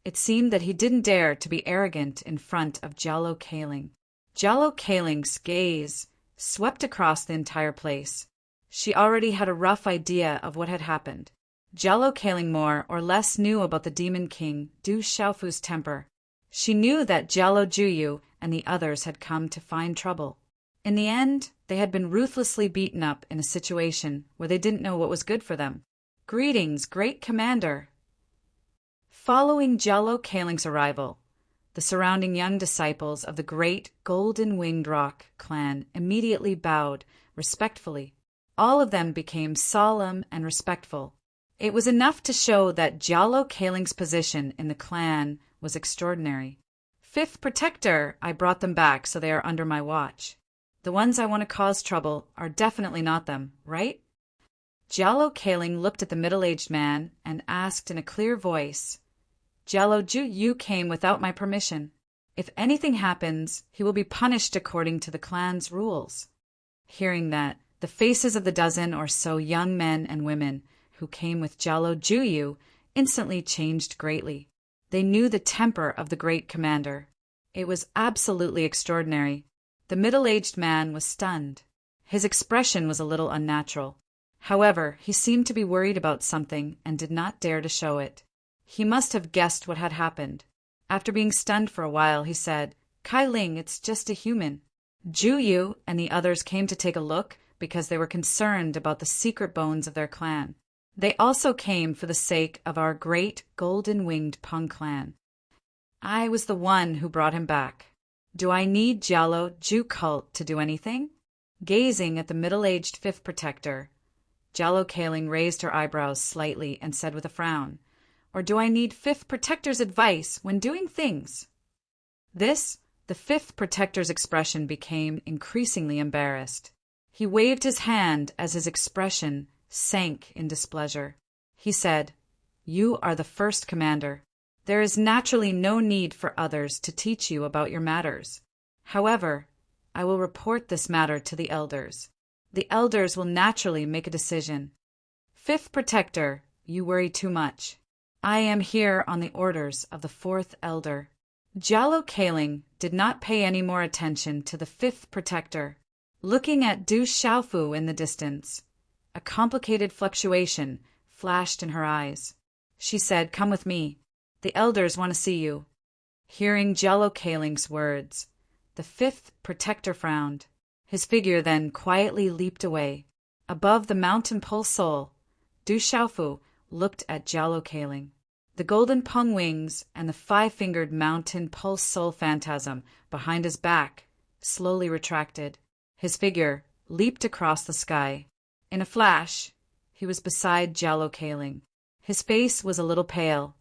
it seemed that he didn't dare to be arrogant in front of Jialo Kaling. Jialo Kaling's gaze swept across the entire place. She already had a rough idea of what had happened. Jialo Kaling more or less knew about the Demon King Du Xiaofu's temper. She knew that Jialo Juyu and the others had come to find trouble. In the end, they had been ruthlessly beaten up in a situation where they didn't know what was good for them. Greetings, great commander. Following Jialo Kaling's arrival, the surrounding young disciples of the great golden-winged rock clan immediately bowed respectfully. All of them became solemn and respectful. It was enough to show that Jialo Kaling's position in the clan was extraordinary. "Fifth Protector, I brought them back, so they are under my watch. The ones I want to cause trouble are definitely not them, right?" Jialo Kaling looked at the middle-aged man and asked in a clear voice, "Jialo Juyu came without my permission. If anything happens, he will be punished according to the clan's rules." Hearing that, the faces of the dozen or so young men and women who came with Jialo Juyu instantly changed greatly. They knew the temper of the great commander. It was absolutely extraordinary. The middle-aged man was stunned. His expression was a little unnatural. However, he seemed to be worried about something and did not dare to show it. He must have guessed what had happened. After being stunned for a while, he said, "Kai Ling, it's just a human." Juyu and the others came to take a look because they were concerned about the secret bones of their clan. They also came for the sake of our great golden-winged Pung clan. I was the one who brought him back. Do I need Jialo Ju cult to do anything? Gazing at the middle-aged fifth protector, Jialo Kaling raised her eyebrows slightly and said with a frown, "Or do I need fifth protector's advice when doing things?" The fifth protector's expression became increasingly embarrassed. He waved his hand as his expression sank in displeasure. He said, "You are the first commander. There is naturally no need for others to teach you about your matters. However, I will report this matter to the elders. The elders will naturally make a decision. Fifth protector, you worry too much. I am here on the orders of the fourth elder. Jallo Kaling did not pay any more attention to the fifth protector, looking at Du Xiaofu in the distance. A complicated fluctuation flashed in her eyes. She said, "Come with me. The elders want to see you." Hearing Jallo Kaling's words, the fifth protector frowned. His figure then quietly leaped away. Above the mountain pole soul, Du Xiaofu looked at Jallo Kaling. The golden pung wings and the five-fingered mountain pulse soul phantasm behind his back slowly retracted. His figure leaped across the sky. In a flash, he was beside Jallo Kaling. His face was a little pale.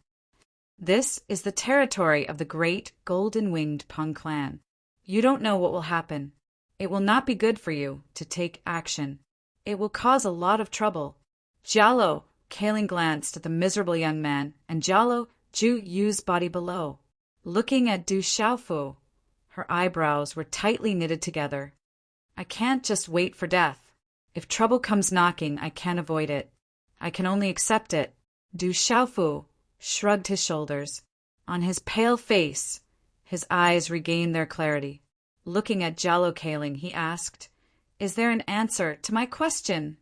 "This is the territory of the great golden-winged Pung clan. You don't know what will happen. It will not be good for you to take action. It will cause a lot of trouble." Jallo Kaling glanced at the miserable young man and Jallo Ju Yu's body below. Looking at Du Xiaofu, her eyebrows were tightly knitted together. "I can't just wait for death. If trouble comes knocking, I can't avoid it. I can only accept it." Du Xiaofu shrugged his shoulders. On his pale face, his eyes regained their clarity. Looking at Jallo Kaling, he asked, "Is there an answer to my question?"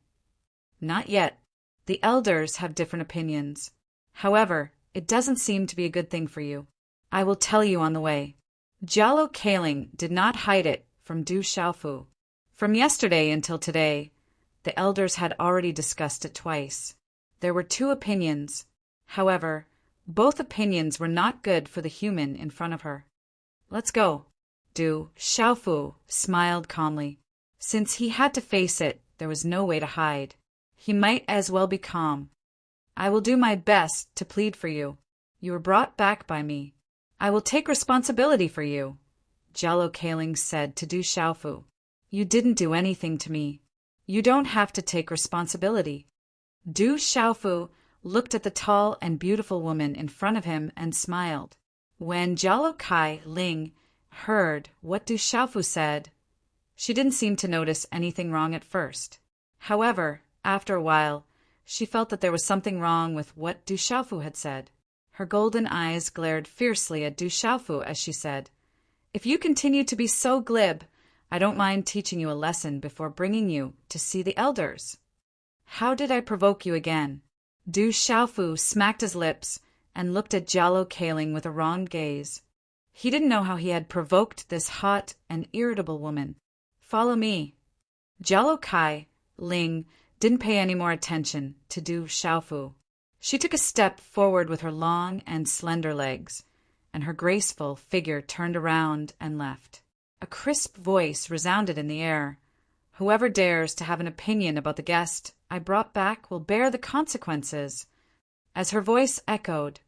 "Not yet. The elders have different opinions. However, it doesn't seem to be a good thing for you. I will tell you on the way." Jallo Kaling did not hide it from Du Xiaofu. From yesterday until today, the elders had already discussed it twice. There were two opinions. However, both opinions were not good for the human in front of her. "Let's go." Du Xiaofu smiled calmly. Since he had to face it, there was no way to hide. He might as well be calm. "I will do my best to plead for you. You were brought back by me. I will take responsibility for you," Jallo Kaling said to Du Xiaofu. "You didn't do anything to me. You don't have to take responsibility." Du Xiaofu looked at the tall and beautiful woman in front of him and smiled. When Jallo Kaling heard what Du Xiaofu said, she didn't seem to notice anything wrong at first. However, after a while, she felt that there was something wrong with what Du Xiaofu had said. Her golden eyes glared fiercely at Du Xiaofu as she said, "If you continue to be so glib, I don't mind teaching you a lesson before bringing you to see the elders." "How did I provoke you again?" Du Xiaofu smacked his lips and looked at Jallo Kaling with a wrong gaze. He didn't know how he had provoked this hot and irritable woman. "Follow me." Jallo Kaling didn't pay any more attention to Du Xiaofu. She took a step forward with her long and slender legs, and her graceful figure turned around and left. A crisp voice resounded in the air. "Whoever dares to have an opinion about the guest I brought back will bear the consequences." As her voice echoed,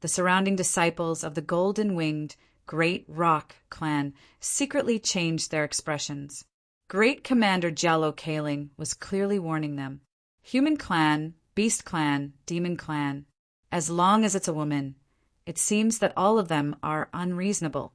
the surrounding disciples of the golden-winged Great Rock clan secretly changed their expressions. Great Commander Jallo Kaling was clearly warning them. Human clan, beast clan, demon clan. As long as it's a woman, it seems that all of them are unreasonable.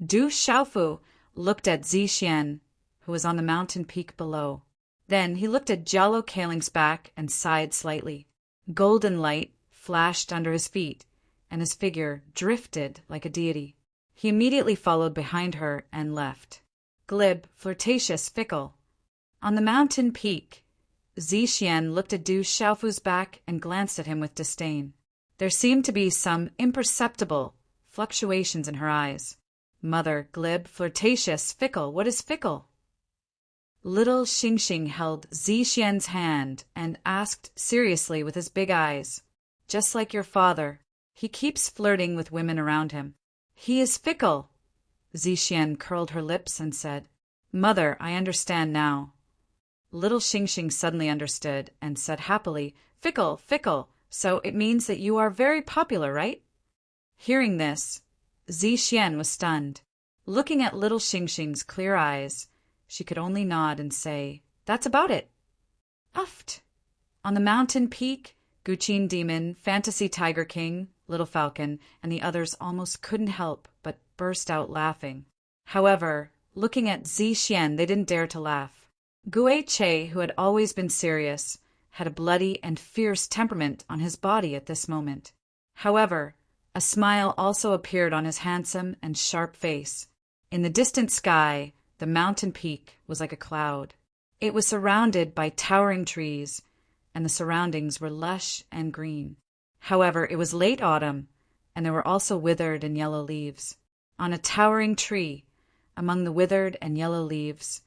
Du Xiaofu looked at Zixian, who was on the mountain peak below. Then he looked at Jallo Kaling's back and sighed slightly. Golden light flashed under his feet, and his figure drifted like a deity. He immediately followed behind her and left. Glib, flirtatious, fickle. On the mountain peak, Zixian looked at Du Xiaofu's back and glanced at him with disdain. There seemed to be some imperceptible fluctuations in her eyes. "Mother, glib, flirtatious, fickle, what is fickle?" Little Xingxing held Zixian's hand and asked seriously with his big eyes, "Just like your father, he keeps flirting with women around him." "He is fickle." Zixian curled her lips and said, "Mother, I understand now." Little Xingxing suddenly understood and said happily, "Fickle, fickle, so it means that you are very popular, right?" Hearing this, Zixian was stunned. Looking at little Xingxing's clear eyes, she could only nod and say, "That's about it." Uft! On the mountain peak, Guqin Demon, Fantasy Tiger King, Little Falcon, and the others almost couldn't help but burst out laughing. However, looking at Zixian, they didn't dare to laugh. Gue Che, who had always been serious, had a bloody and fierce temperament on his body at this moment. However, a smile also appeared on his handsome and sharp face. In the distant sky, the mountain peak was like a cloud. It was surrounded by towering trees, and the surroundings were lush and green. However, it was late autumn, and there were also withered and yellow leaves. On a towering tree, among the withered and yellow leaves,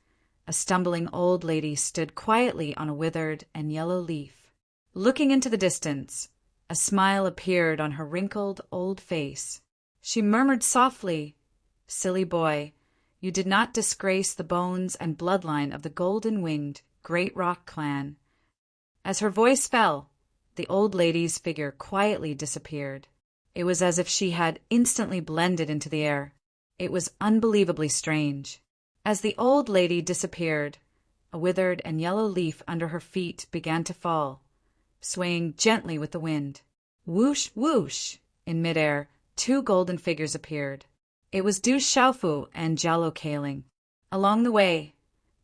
a stumbling old lady stood quietly on a withered and yellow leaf. Looking into the distance, a smile appeared on her wrinkled old face. She murmured softly, "Silly boy, you did not disgrace the bones and bloodline of the golden-winged Great Rock clan." As her voice fell, the old lady's figure quietly disappeared. It was as if she had instantly blended into the air. It was unbelievably strange. As the old lady disappeared, a withered and yellow leaf under her feet began to fall, swaying gently with the wind. Whoosh, whoosh! In midair, two golden figures appeared. It was Du Xiaofu and Jialo Kaling. Along the way,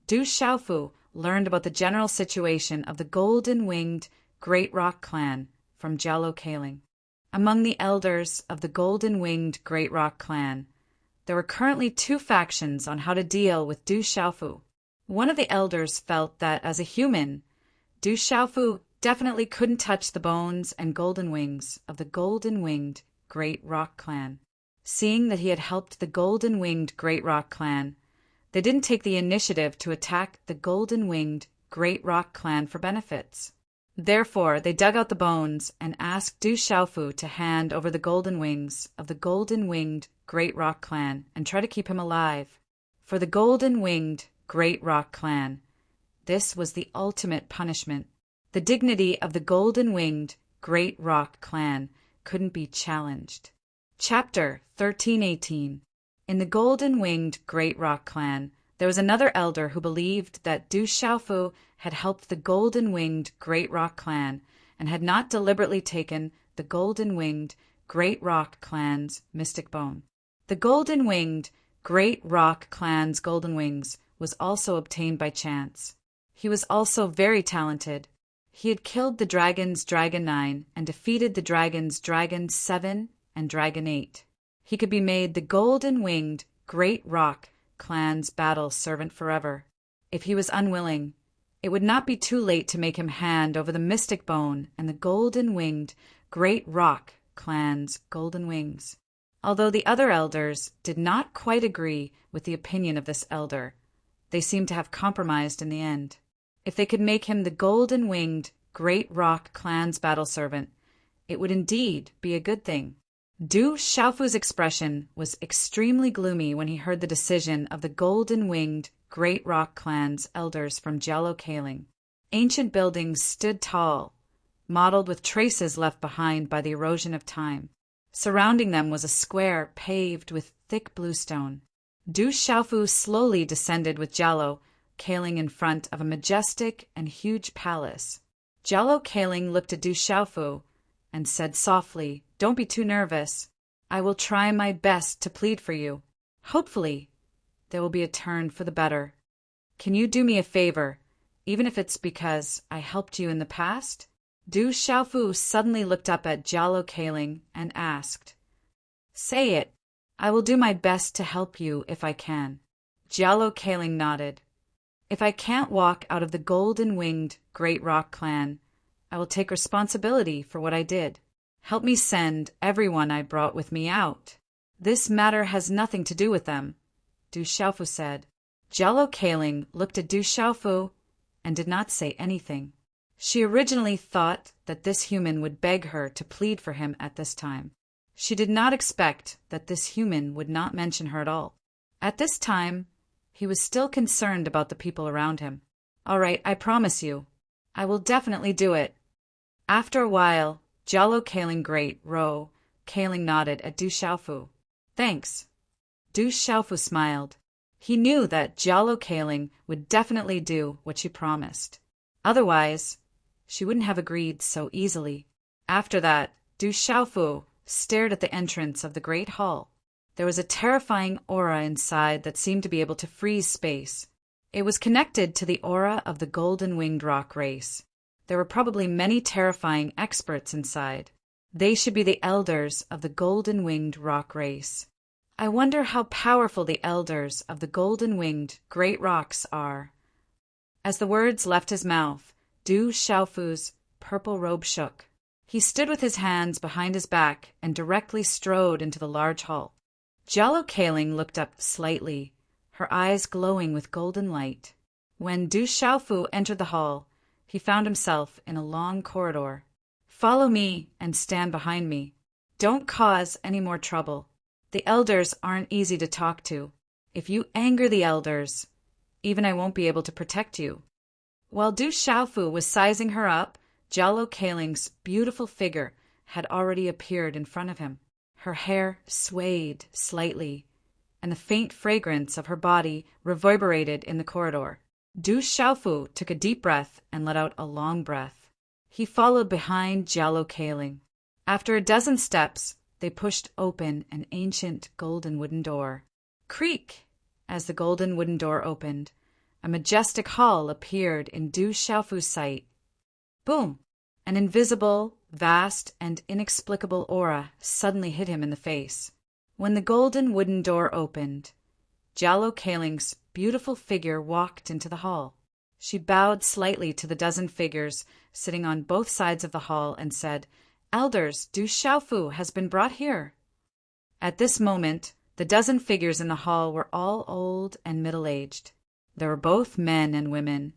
Du Xiaofu learned about the general situation of the golden-winged Great Rock clan from Jialo Kaling. Among the elders of the golden-winged Great Rock clan, there were currently two factions on how to deal with Du Xiaofu. One of the elders felt that as a human, Du Xiaofu definitely couldn't touch the bones and golden wings of the golden-winged Great Rock clan. Seeing that he had helped the golden-winged Great Rock clan, they didn't take the initiative to attack the golden-winged Great Rock clan for benefits. Therefore, they dug out the bones and asked Du Xiaofu to hand over the golden wings of the golden-winged Great Rock clan and try to keep him alive. For the golden-winged Great Rock clan, this was the ultimate punishment. The dignity of the golden-winged Great Rock clan couldn't be challenged. Chapter 1318. In the golden-winged Great Rock clan, there was another elder who believed that Du Xiaofu had helped the golden-winged Great Rock clan and had not deliberately taken the golden-winged Great Rock clan's mystic bone. The golden-winged Great Rock clan's golden wings was also obtained by chance. He was also very talented. He had killed the dragon's Dragon 9 and defeated the dragon's Dragon 7 and Dragon 8. He could be made the golden-winged Great Rock clan's battle servant forever. If he was unwilling, it would not be too late to make him hand over the mystic bone and the golden-winged Great Rock clan's golden wings. Although the other elders did not quite agree with the opinion of this elder, they seemed to have compromised in the end. If they could make him the golden-winged Great Rock clan's battle servant, it would indeed be a good thing. Du Xiaofu's expression was extremely gloomy when he heard the decision of the golden-winged Great Rock clan's elders from Jialo Kaling. Ancient buildings stood tall, mottled with traces left behind by the erosion of time. Surrounding them was a square paved with thick bluestone. Du Xiaofu slowly descended with Jialo Kaling in front of a majestic and huge palace. Jialo Kaling looked at Du Xiaofu and said softly, "Don't be too nervous. I will try my best to plead for you. Hopefully, there will be a turn for the better. Can you do me a favor, even if it's because I helped you in the past?" Du Xiaofu suddenly looked up at Jialo Kaling and asked, "Say it. I will do my best to help you if I can." Jialo Kaling nodded. "If I can't walk out of the golden-winged Great Rock clan, I will take responsibility for what I did. Help me send everyone I brought with me out." "This matter has nothing to do with them," Du Xiaofu said. Jialo Kaling looked at Du Xiaofu and did not say anything. She originally thought that this human would beg her to plead for him at this time. She did not expect that this human would not mention her at all. At this time, he was still concerned about the people around him. "All right, I promise you. I will definitely do it." After a while, Jialo Kaling Kaling nodded at Du Xiaofu. "Thanks." Du Xiaofu smiled. He knew that Jialo Kaling would definitely do what she promised. Otherwise, she wouldn't have agreed so easily. After that, Du Xiaofu stared at the entrance of the great hall. There was a terrifying aura inside that seemed to be able to freeze space. It was connected to the aura of the golden-winged rock race. There were probably many terrifying experts inside. They should be the elders of the golden-winged rock race. I wonder how powerful the elders of the golden-winged great rocks are. As the words left his mouth, Du Xiaofu's purple robe shook. He stood with his hands behind his back and directly strode into the large hall. Jialo Kaling looked up slightly, her eyes glowing with golden light. When Du Xiaofu entered the hall, he found himself in a long corridor. Follow me and stand behind me. Don't cause any more trouble. The elders aren't easy to talk to. If you anger the elders, even I won't be able to protect you. While Du Xiaofu was sizing her up, Jialo Kaling's beautiful figure had already appeared in front of him. Her hair swayed slightly, and the faint fragrance of her body reverberated in the corridor. Du Xiaofu took a deep breath and let out a long breath. He followed behind Jialo Kaling. After a dozen steps, they pushed open an ancient golden wooden door. Creak! As the golden wooden door opened, a majestic hall appeared in Du Xiaofu's sight. Boom! An invisible, vast, and inexplicable aura suddenly hit him in the face. When the golden wooden door opened, Jialo Kaling's beautiful figure walked into the hall. She bowed slightly to the dozen figures sitting on both sides of the hall and said, "Elders, Du Xiaofu has been brought here." At this moment, the dozen figures in the hall were all old and middle-aged. They were both men and women,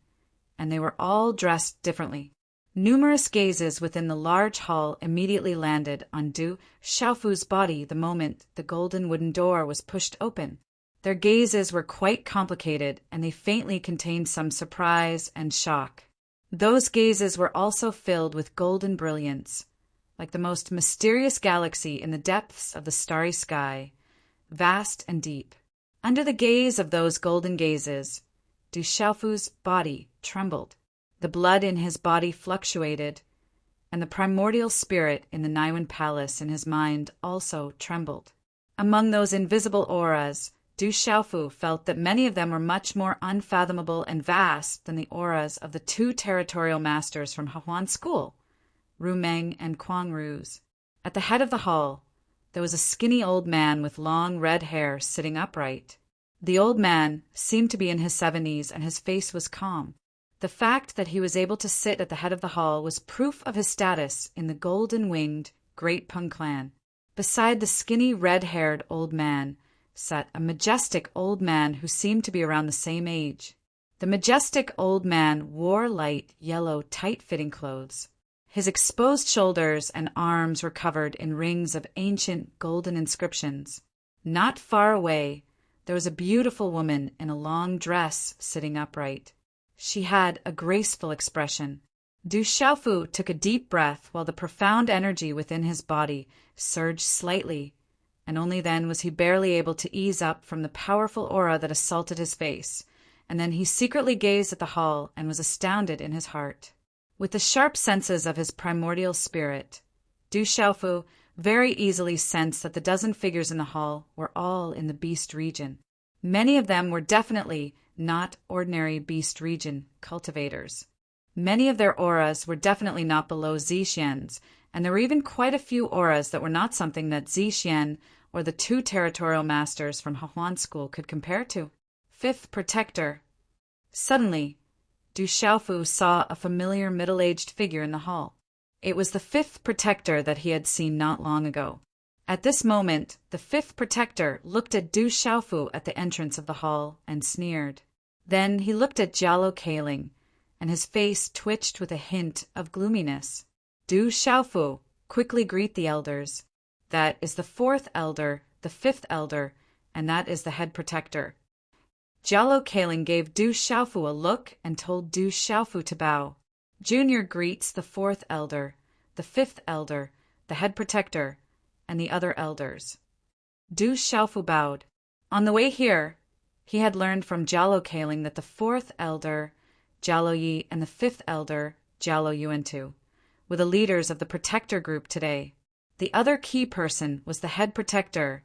and they were all dressed differently. Numerous gazes within the large hall immediately landed on Du Xiaofu's body the moment the golden wooden door was pushed open. Their gazes were quite complicated, and they faintly contained some surprise and shock. Those gazes were also filled with golden brilliance, like the most mysterious galaxy in the depths of the starry sky, vast and deep. Under the gaze of those golden gazes, Du Xiaofu's body trembled. The blood in his body fluctuated, and the primordial spirit in the Naiwan palace in his mind also trembled. Among those invisible auras, Du Xiaofu felt that many of them were much more unfathomable and vast than the auras of the two territorial masters from Hahuan School, Ru Meng and Kuang Ru's. At the head of the hall, there was a skinny old man with long red hair sitting upright. The old man seemed to be in his 70s, and his face was calm. The fact that he was able to sit at the head of the hall was proof of his status in the golden-winged Great Peng clan. Beside the skinny red-haired old man sat a majestic old man who seemed to be around the same age. The majestic old man wore light yellow tight-fitting clothes. His exposed shoulders and arms were covered in rings of ancient golden inscriptions. Not far away, there was a beautiful woman in a long dress sitting upright. She had a graceful expression. Du Xiaofu took a deep breath while the profound energy within his body surged slightly, and only then was he barely able to ease up from the powerful aura that assaulted his face, and then he secretly gazed at the hall and was astounded in his heart. With the sharp senses of his primordial spirit, Du Xiaofu very easily sensed that the dozen figures in the hall were all in the beast region. Many of them were definitely not ordinary beast region cultivators. Many of their auras were definitely not below Zixian's, and there were even quite a few auras that were not something that Zixian or the two territorial masters from Hahuan School could compare to. Fifth Protector. Suddenly, Du Xiaofu saw a familiar middle-aged figure in the hall. It was the fifth Protector that he had seen not long ago. At this moment, the fifth Protector looked at Du Xiaofu at the entrance of the hall and sneered. Then he looked at Jialo Kaling, and his face twitched with a hint of gloominess. Du Xiaofu, quickly greet the elders. That is the fourth elder, the fifth elder, and that is the head protector. Jialo Kaling gave Du Xiaofu a look and told Du Xiaofu to bow. Junior greets the fourth elder, the fifth elder, the head protector, and the other elders. Du Xiaofu bowed. On the way here, he had learned from Jialo Kaling that the fourth elder, Jialo Yi, and the fifth elder, Jialo Yuantu, were the leaders of the protector group today. The other key person was the head protector,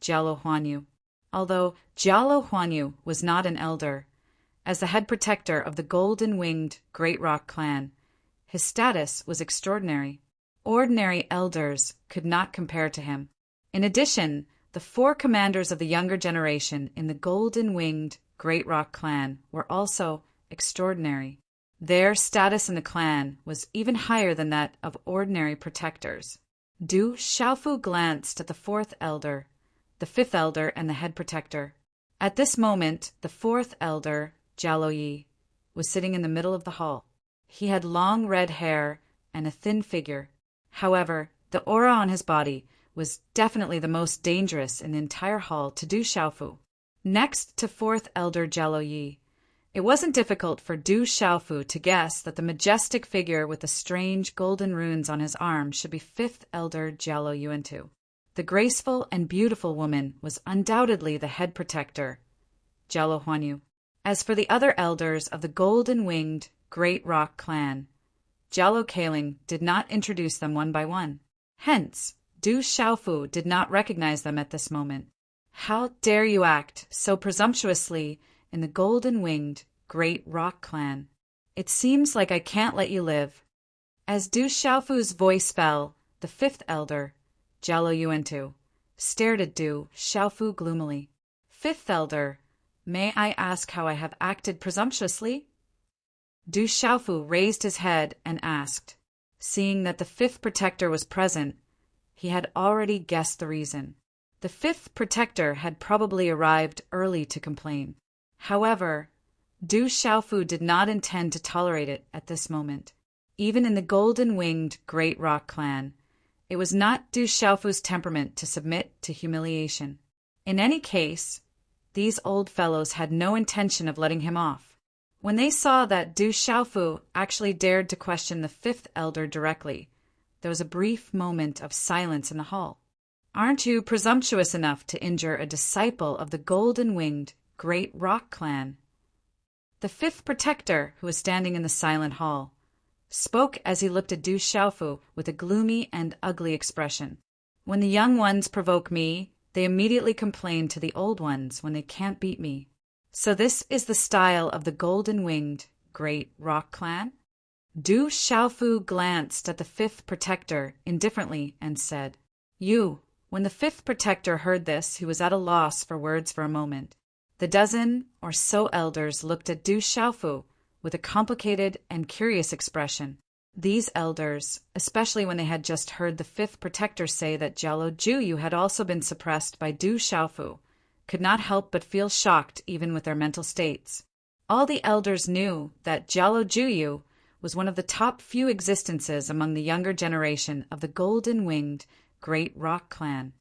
Jialo Huanyu. Although Jialo Huanyu was not an elder, as the head protector of the golden-winged Great Rock clan, his status was extraordinary. ordinary elders could not compare to him. In addition, the 4 commanders of the younger generation in the golden-winged Great Rock clan were also extraordinary. Their status in the clan was even higher than that of ordinary protectors. Du Xiaofu glanced at the 4th elder, the 5th elder, and the head protector. At this moment, the 4th elder, Jialo Yi, was sitting in the middle of the hall. He had long red hair and a thin figure. However, the aura on his body was definitely the most dangerous in the entire hall to Du Xiaofu. Next to 4th elder Jialo Yi, it wasn't difficult for Du Xiaofu to guess that the majestic figure with the strange golden runes on his arm should be 5th elder Jialo Yuantu. The graceful and beautiful woman was undoubtedly the head protector, Jialo Huanyu. As for the other elders of the golden-winged Great Rock clan, Jialo Kaling did not introduce them one by one. Hence, Du Xiaofu did not recognize them at this moment. How dare you act so presumptuously in the golden-winged Great Rock clan? It seems like I can't let you live. As Du Xiaofu's voice fell, the 5th elder, Jialo Yuantu, stared at Du Xiaofu gloomily. 5th elder, may I ask how I have acted presumptuously? Du Xiaofu raised his head and asked. Seeing that the 5th protector was present, he had already guessed the reason. The 5th protector had probably arrived early to complain. However, Du Xiaofu did not intend to tolerate it at this moment. Even in the golden-winged Great Rock clan, it was not Du Xiaofu's temperament to submit to humiliation. In any case, these old fellows had no intention of letting him off. When they saw that Du Xiaofu actually dared to question the 5th elder directly, there was a brief moment of silence in the hall. Aren't you presumptuous enough to injure a disciple of the golden-winged Great Rock clan? The 5th protector, who was standing in the silent hall, spoke as he looked at Du Xiaofu with a gloomy and ugly expression. When the young ones provoke me, they immediately complain to the old ones when they can't beat me. So this is the style of the golden-winged Great Rock clan? Du Xiaofu glanced at the 5th protector indifferently and said, You. When the 5th protector heard this, he was at a loss for words for a moment. The dozen or so elders looked at Du Xiaofu with a complicated and curious expression. These elders, especially when they had just heard the 5th protector say that Jialo Juyu had also been suppressed by Du Xiaofu, could not help but feel shocked even with their mental states. All the elders knew that Jialo Juyu was one of the top few existences among the younger generation of the golden-winged Great Rock clan.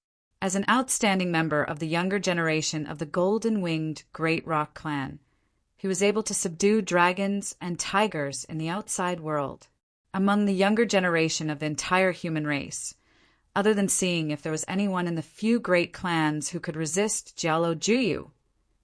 As an outstanding member of the younger generation of the golden-winged Great Rock clan, he was able to subdue dragons and tigers in the outside world. Among the younger generation of the entire human race, other than seeing if there was anyone in the few great clans who could resist Jialo Juyu,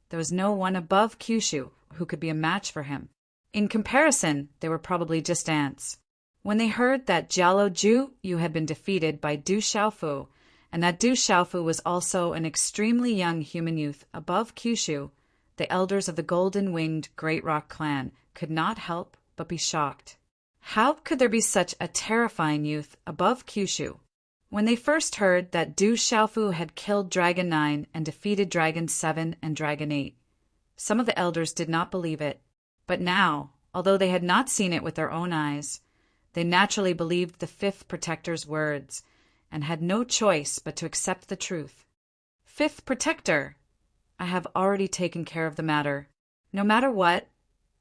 there was no one above Kyushu who could be a match for him. In comparison, they were probably just ants. When they heard that Jialo Juyu had been defeated by Du Xiaofu, and that Du Xiaofu was also an extremely young human youth above Kyushu, the elders of the golden-winged Great Rock clan could not help but be shocked. How could there be such a terrifying youth above Kyushu? When they first heard that Du Xiaofu had killed Dragon 9 and defeated Dragon 7 and Dragon 8, some of the elders did not believe it. But now, although they had not seen it with their own eyes, they naturally believed the 5th protector's words and had no choice but to accept the truth. 5th protector, I have already taken care of the matter. No matter what,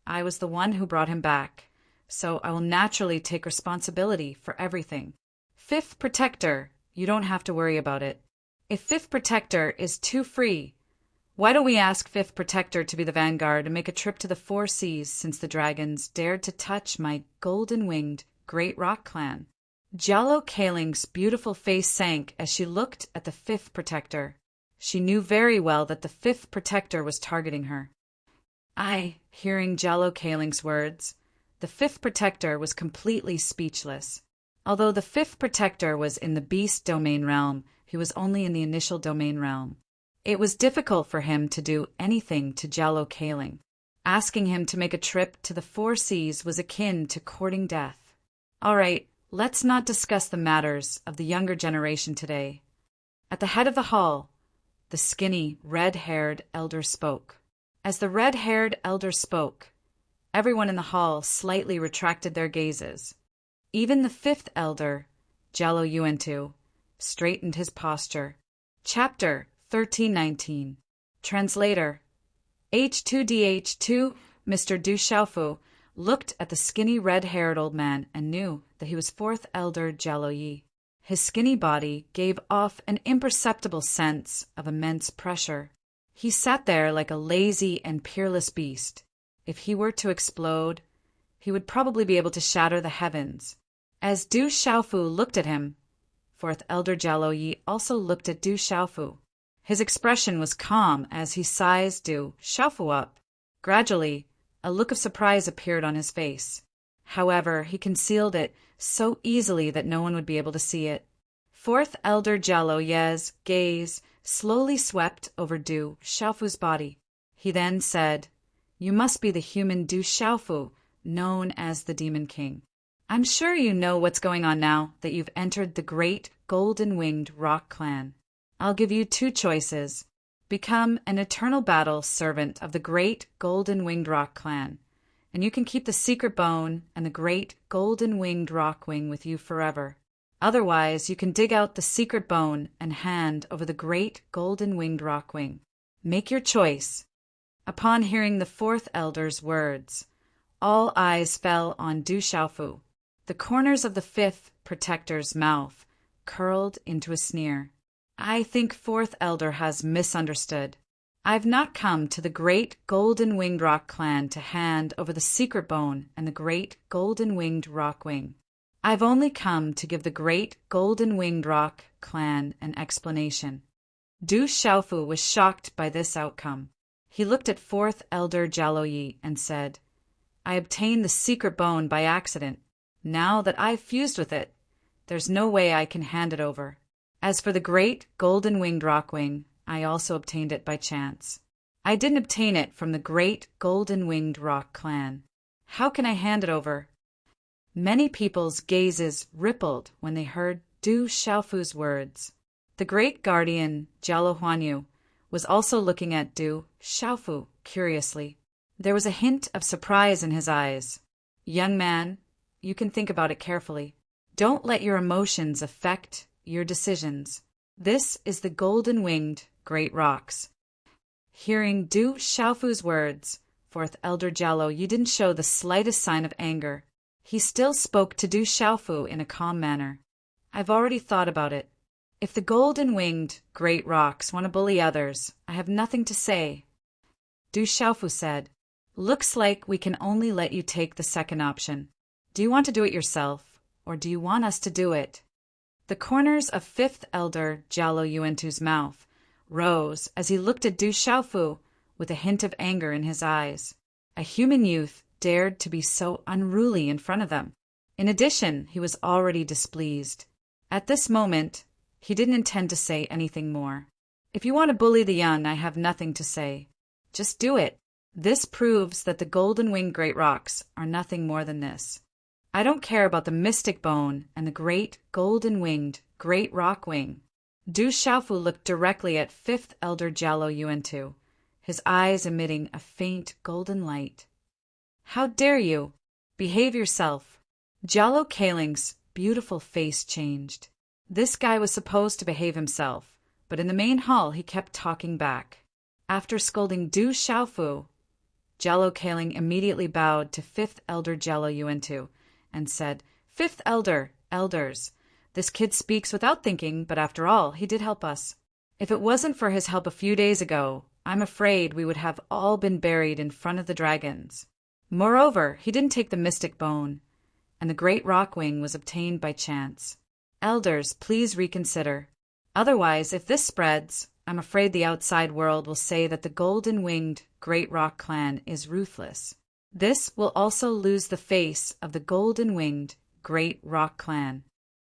I was the one who brought him back, so I will naturally take responsibility for everything. 5th protector, you don't have to worry about it. If 5th protector is too free, why don't we ask 5th protector to be the vanguard and make a trip to the 4 seas since the dragons dared to touch my golden-winged Great Rock clan? Jialo Kaling's beautiful face sank as she looked at the 5th protector. She knew very well that the 5th protector was targeting her. Hearing Jialo Kaling's words, the 5th protector was completely speechless. Although the 5th protector was in the beast domain realm, he was only in the initial domain realm. It was difficult for him to do anything to Jialo Kaling. Asking him to make a trip to the 4 seas was akin to courting death. All right, Let's not discuss the matters of the younger generation today. At the head of the hall, the skinny, red-haired elder spoke. As the red-haired elder spoke, everyone in the hall slightly retracted their gazes. Even the fifth elder, Jello Yuentu, straightened his posture. Chapter 1319. Translator. H2DH2, Mr. Du Xiaofu, looked at the skinny red-haired old man and knew that he was fourth elder Jello Yi. His skinny body gave off an imperceptible sense of immense pressure. He sat there like a lazy and peerless beast. If he were to explode, he would probably be able to shatter the heavens. As Du Xiaofu looked at him, fourth elder Jello Yi also looked at Du Xiaofu. His expression was calm as he sized Du Xiaofu up. Gradually, a look of surprise appeared on his face. However, he concealed it so easily that no one would be able to see it. Fourth elder Jello Yi's gaze slowly swept over Du Xiaofu's body. He then said, "You must be the human Du Xiaofu, known as the Demon King. I'm sure you know what's going on now that you've entered the great golden-winged rock clan. I'll give you two choices. Become an eternal battle servant of the great golden-winged rock clan, and you can keep the secret bone and the great golden-winged rock wing with you forever. Otherwise, you can dig out the secret bone and hand over the great golden-winged rock wing. Make your choice." Upon hearing the fourth elder's words, all eyes fell on Du Xiaofu. The corners of the fifth protector's mouth curled into a sneer. "I think fourth elder has misunderstood. I've not come to the great golden-winged rock clan to hand over the secret bone and the great golden-winged rock wing. I've only come to give the great golden-winged rock clan an explanation." Du Xiaofu was shocked by this outcome. He looked at fourth elder Jello Yi and said, "I obtained the secret bone by accident. Now that I've fused with it, there's no way I can hand it over. As for the great golden-winged rockwing, I also obtained it by chance. I didn't obtain it from the great golden-winged rock clan. How can I hand it over?" Many people's gazes rippled when they heard Du Xiaofu's words. The great guardian, Jello Huanyu, was also looking at Du Xiaofu curiously. There was a hint of surprise in his eyes. "Young man, you can think about it carefully. Don't let your emotions affect your decisions. This is the golden-winged great rocks." Hearing Du Xiaofu's words, fourth elder Jello, you didn't show the slightest sign of anger. He still spoke to Du Xiaofu in a calm manner. "I've already thought about it. If the golden-winged great rocks want to bully others, I have nothing to say." Du Xiaofu said, "Looks like we can only let you take the second option. Do you want to do it yourself, or do you want us to do it?" The corners of fifth elder Jello Yuentu's mouth rose as he looked at Du Xiaofu with a hint of anger in his eyes. A human youth dared to be so unruly in front of them. In addition, he was already displeased. At this moment, he didn't intend to say anything more. "If you want to bully the young, I have nothing to say. Just do it. This proves that the golden-winged great rocks are nothing more than this. I don't care about the mystic bone and the great golden-winged great rock wing." Du Xiaofu looked directly at fifth elder Jello Yuentu, his eyes emitting a faint golden light. "How dare you? Behave yourself." Jello Kaling's beautiful face changed. This guy was supposed to behave himself, but in the main hall he kept talking back. After scolding Du Xiaofu, Jello Kaling immediately bowed to fifth elder Jello Yuentu and said, "Fifth elder, elders, this kid speaks without thinking, but after all, he did help us. If it wasn't for his help a few days ago, I'm afraid we would have all been buried in front of the dragons. Moreover, he didn't take the mystic bone, and the great rock wing was obtained by chance. Elders, please reconsider. Otherwise, if this spreads, I'm afraid the outside world will say that the golden-winged great rock clan is ruthless. This will also lose the face of the golden-winged great rock clan."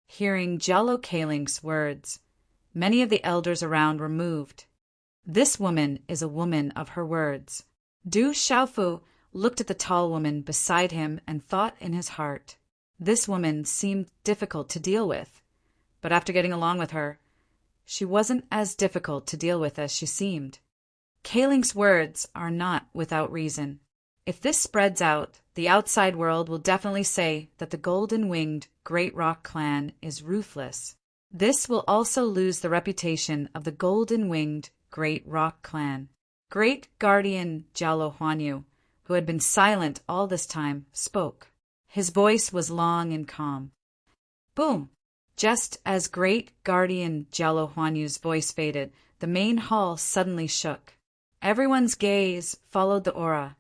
Hearing Jello Kaling's words, many of the elders around were moved. This woman is a woman of her words. Du Xiaofu looked at the tall woman beside him and thought in his heart, This woman seemed difficult to deal with, but after getting along with her, she wasn't as difficult to deal with as she seemed. Kaling's words are not without reason. If this spreads out, the outside world will definitely say that the golden-winged Great Rock clan is ruthless. This will also lose the reputation of the golden-winged Great Rock clan. Great Guardian Jalo Huanyu, who had been silent all this time, spoke. His voice was long and calm. Boom! Just as Great Guardian Jalo Huanyu's voice faded, the main hall suddenly shook. Everyone's gaze followed the aura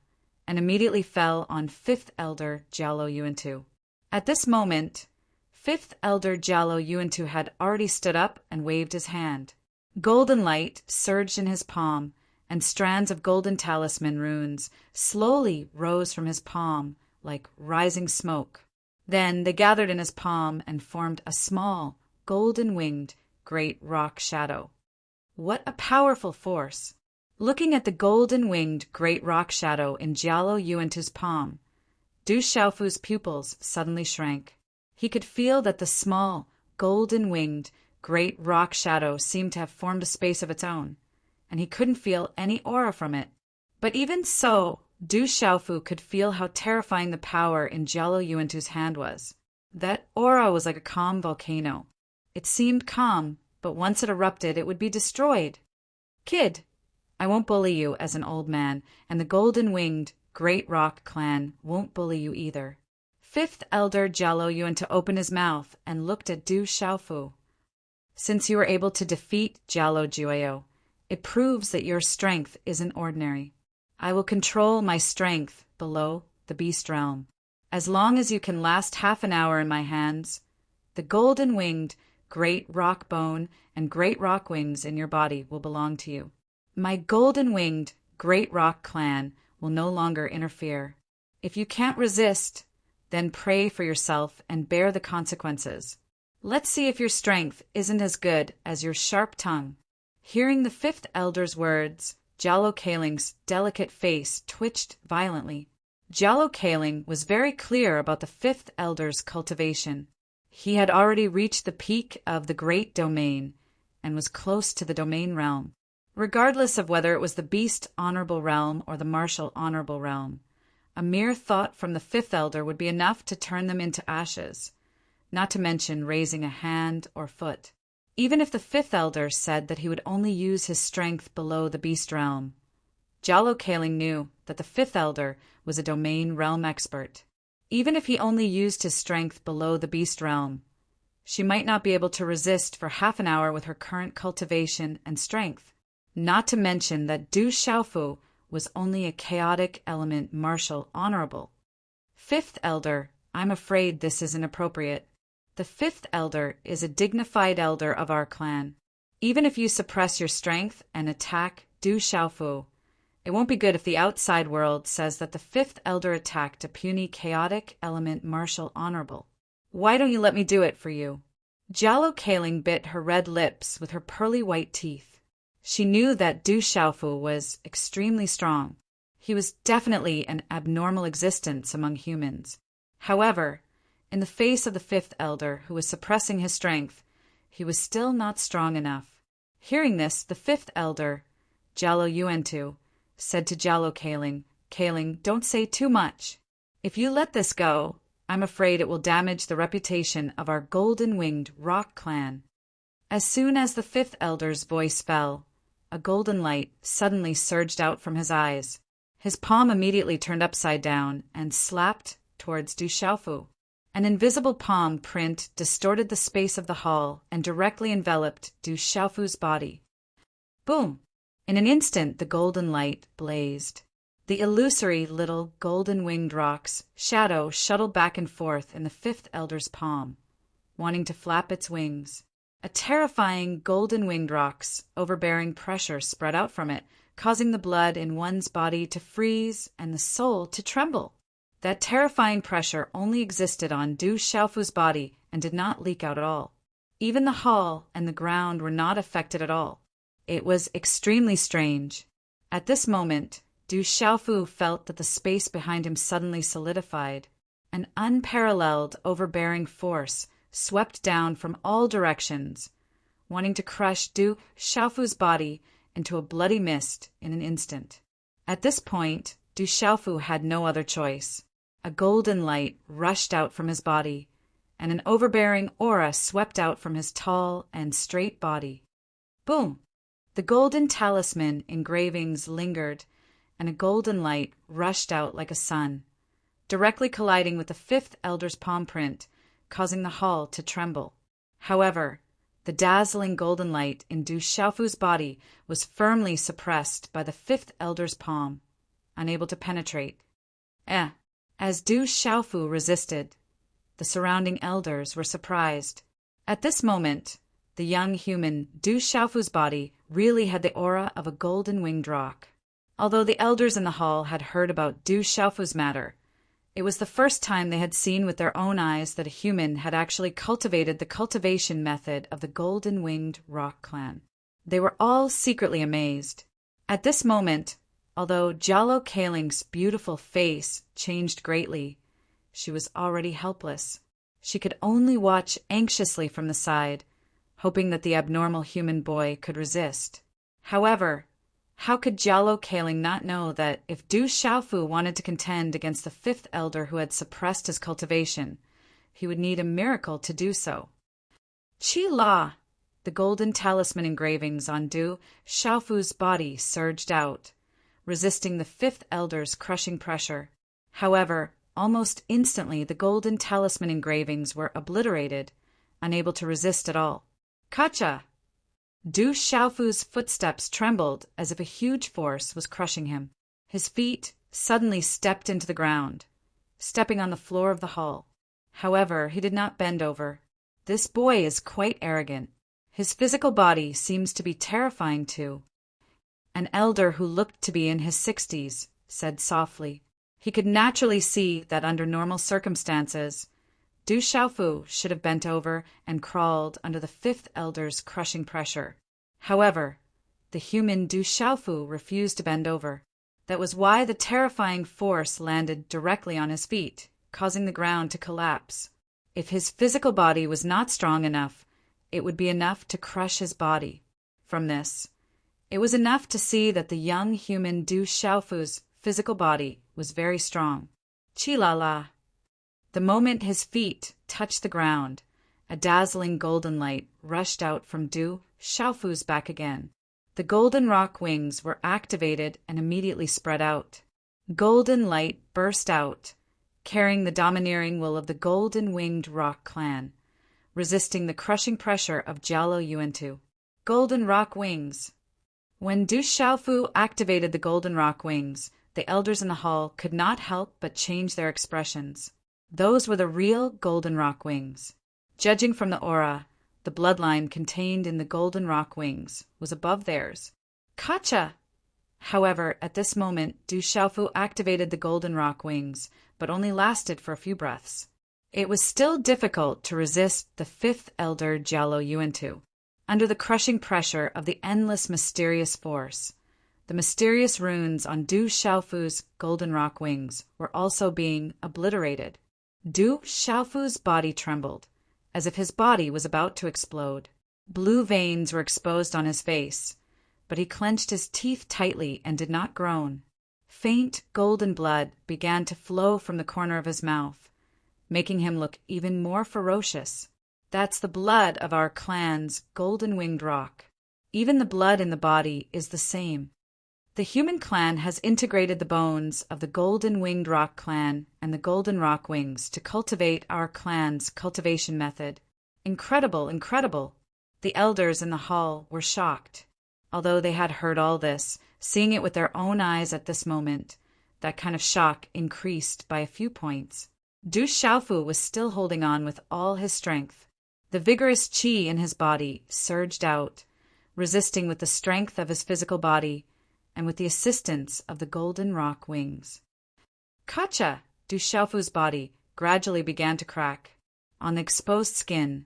and immediately fell on Fifth Elder Jalo Yuantu. At this moment, Fifth Elder Jalo Yuantu had already stood up and waved his hand. Golden light surged in his palm, and strands of golden talisman runes slowly rose from his palm like rising smoke. Then they gathered in his palm and formed a small, golden-winged great rock shadow. What a powerful force! Looking at the golden-winged great rock shadow in Jalo Yuantu's palm, Du Xiaofu's pupils suddenly shrank. He could feel that the small, golden-winged great rock shadow seemed to have formed a space of its own, and he couldn't feel any aura from it. But even so, Du Xiaofu could feel how terrifying the power in Jalo Yuantu's hand was. That aura was like a calm volcano. It seemed calm, but once it erupted, it would be destroyed. Kid, I won't bully you as an old man, and the golden-winged Great Rock clan won't bully you either. Fifth Elder Jalo Yuantu opened his mouth and looked at Du Xiaofu. Since you were able to defeat Jalo Jueo, it proves that your strength isn't ordinary. I will control my strength below the beast realm. As long as you can last half an hour in my hands, the golden-winged Great Rock bone and Great Rock wings in your body will belong to you. My golden-winged Great Rock clan will no longer interfere. If you can't resist, then pray for yourself and bear the consequences. Let's see if your strength isn't as good as your sharp tongue. Hearing the Fifth Elder's words, Jalo Kaling's delicate face twitched violently. Jalo Kaling was very clear about the Fifth Elder's cultivation. He had already reached the peak of the Great Domain and was close to the Domain Realm. Regardless of whether it was the Beast Honorable Realm or the Martial Honorable Realm, a mere thought from the Fifth Elder would be enough to turn them into ashes, not to mention raising a hand or foot. Even if the Fifth Elder said that he would only use his strength below the Beast Realm, Jalo Kaling knew that the Fifth Elder was a Domain Realm expert. Even if he only used his strength below the Beast Realm, she might not be able to resist for half an hour with her current cultivation and strength. Not to mention that Du Xiaofu was only a chaotic element martial honorable. Fifth Elder, I'm afraid this isn't appropriate. The Fifth Elder is a dignified elder of our clan. Even if you suppress your strength and attack Du Xiaofu, it won't be good if the outside world says that the Fifth Elder attacked a puny chaotic element martial honorable. Why don't you let me do it for you? Jalo Kaling bit her red lips with her pearly white teeth. She knew that Du Xiaofu was extremely strong. He was definitely an abnormal existence among humans. However, in the face of the Fifth Elder, who was suppressing his strength, he was still not strong enough. Hearing this, the Fifth Elder, Jalo Yuantu, said to Jalo Kaling, Kaling, don't say too much. If you let this go, I'm afraid it will damage the reputation of our golden-winged rock clan. As soon as the Fifth Elder's voice fell, a golden light suddenly surged out from his eyes. His palm immediately turned upside down and slapped towards Du Xiaofu. An invisible palm print distorted the space of the hall and directly enveloped Du Xiaofu's body. Boom! In an instant, the golden light blazed. The illusory little golden-winged rock's shadow shuttled back and forth in the Fifth Elder's palm, wanting to flap its wings. A terrifying golden-winged rock's overbearing pressure spread out from it, causing the blood in one's body to freeze and the soul to tremble. That terrifying pressure only existed on Du Xiaofu's body and did not leak out at all. Even the hall and the ground were not affected at all. It was extremely strange. At this moment, Du Xiaofu felt that the space behind him suddenly solidified, An unparalleled, overbearing force swept down from all directions, wanting to crush Du Xiaofu's body into a bloody mist in an instant. At this point, Du Xiaofu had no other choice. A golden light rushed out from his body, and an overbearing aura swept out from his tall and straight body. Boom! The golden talisman engravings lingered, and a golden light rushed out like a sun, directly colliding with the fifth elder's palm print, causing the hall to tremble. However, the dazzling golden light in Du Xiaofu's body was firmly suppressed by the fifth elder's palm, unable to penetrate. As Du Xiaofu resisted, the surrounding elders were surprised. At this moment, the young human Du Xiaofu's body really had the aura of a golden winged rock. Although the elders in the hall had heard about Du Xiaofu's matter, it was the first time they had seen with their own eyes that a human had actually cultivated the cultivation method of the golden winged rock clan. They were all secretly amazed. At this moment, although Jialo Kaling's beautiful face changed greatly, she was already helpless. She could only watch anxiously from the side, hoping that the abnormal human boy could resist. However, how could Jialo Kaling not know that if Du Xiaofu wanted to contend against the fifth elder who had suppressed his cultivation, he would need a miracle to do so? Qi La! The golden talisman engravings on Du Xiaofu's body surged out, resisting the fifth elder's crushing pressure. However, almost instantly the golden talisman engravings were obliterated, unable to resist at all. Kacha! Du Xiaofu's footsteps trembled as if a huge force was crushing him. His feet suddenly stepped into the ground, stepping on the floor of the hall. However, he did not bend over. This boy is quite arrogant. His physical body seems to be terrifying too. An elder who looked to be in his 60s said softly. He could naturally see that under normal circumstances, Du Xiaofu should have bent over and crawled under the fifth elder's crushing pressure. However, the human Du Xiaofu refused to bend over. That was why the terrifying force landed directly on his feet, causing the ground to collapse. If his physical body was not strong enough, it would be enough to crush his body. From this, it was enough to see that the young human Du Xiaofu's physical body was very strong. Qi-la-la! The moment his feet touched the ground, a dazzling golden light rushed out from Du Xiaofu's back again. The golden rock wings were activated and immediately spread out. Golden light burst out, carrying the domineering will of the golden winged rock clan, resisting the crushing pressure of Jialo Yuantu. Golden rock wings. When Du Xiaofu activated the golden rock wings, the elders in the hall could not help but change their expressions. Those were the real golden rock wings. Judging from the aura, the bloodline contained in the golden rock wings was above theirs. Kacha! However, at this moment, Du Xiaofu activated the golden rock wings, but only lasted for a few breaths. It was still difficult to resist the fifth elder Jialo Yuantu. Under the crushing pressure of the endless mysterious force, the mysterious runes on Du Xiaofu's golden rock wings were also being obliterated. Du Xiaofu's body trembled, as if his body was about to explode. Blue veins were exposed on his face, but he clenched his teeth tightly and did not groan. Faint golden blood began to flow from the corner of his mouth, making him look even more ferocious. That's the blood of our clan's golden-winged rock. Even the blood in the body is the same. The human clan has integrated the bones of the golden-winged rock clan and the golden rock wings to cultivate our clan's cultivation method. Incredible, incredible! The elders in the hall were shocked. Although they had heard all this, seeing it with their own eyes at this moment, that kind of shock increased by a few points. Du Xiaofu was still holding on with all his strength. The vigorous qi in his body surged out, resisting with the strength of his physical body and with the assistance of the golden rock wings. Kacha! Du Xiaofu's body gradually began to crack. On the exposed skin,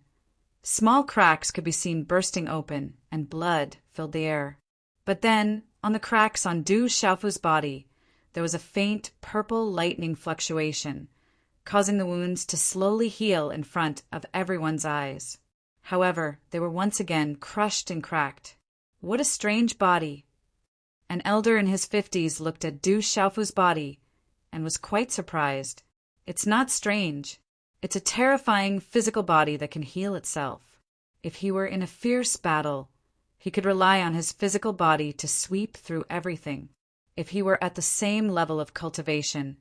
small cracks could be seen bursting open, and blood filled the air. But then, on the cracks on Du Xiaofu's body, there was a faint purple lightning fluctuation, causing the wounds to slowly heal in front of everyone's eyes. However, they were once again crushed and cracked. What a strange body! An elder in his 50s looked at Du Xiaofu's body and was quite surprised. It's not strange. It's a terrifying physical body that can heal itself. If he were in a fierce battle, he could rely on his physical body to sweep through everything. If he were at the same level of cultivation,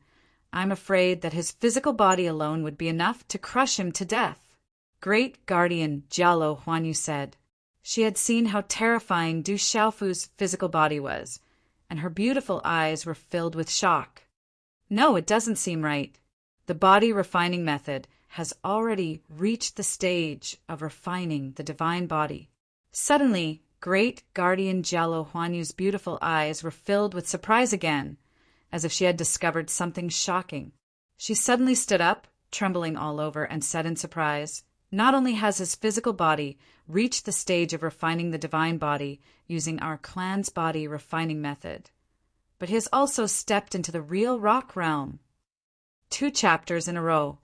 I'm afraid that his physical body alone would be enough to crush him to death. Great Guardian Jialo Huanyu said. She had seen how terrifying Du Xiaofu's physical body was, and her beautiful eyes were filled with shock. No, it doesn't seem right. The body refining method has already reached the stage of refining the divine body. Suddenly, Great Guardian Jialo Huanyu's beautiful eyes were filled with surprise again, as if she had discovered something shocking. She suddenly stood up, trembling all over, and said in surprise, "Not only has his physical body reached the stage of refining the divine body using our clan's body refining method, but he has also stepped into the real rock realm." 2 chapters in a row.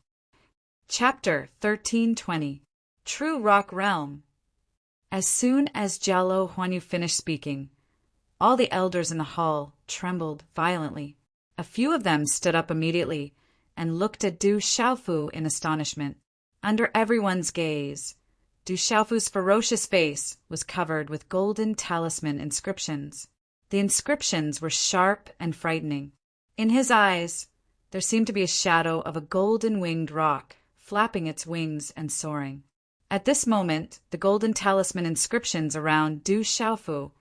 Chapter 1320. True Rock Realm. As soon as Jialo Huanyu finished speaking, all the elders in the hall trembled violently. A few of them stood up immediately and looked at Du Xiaofu in astonishment. Under everyone's gaze, Du Xiaofu's ferocious face was covered with golden talisman inscriptions. The inscriptions were sharp and frightening. In his eyes, there seemed to be a shadow of a golden-winged rock, flapping its wings and soaring. At this moment, the golden talisman inscriptions around Du Xiaofu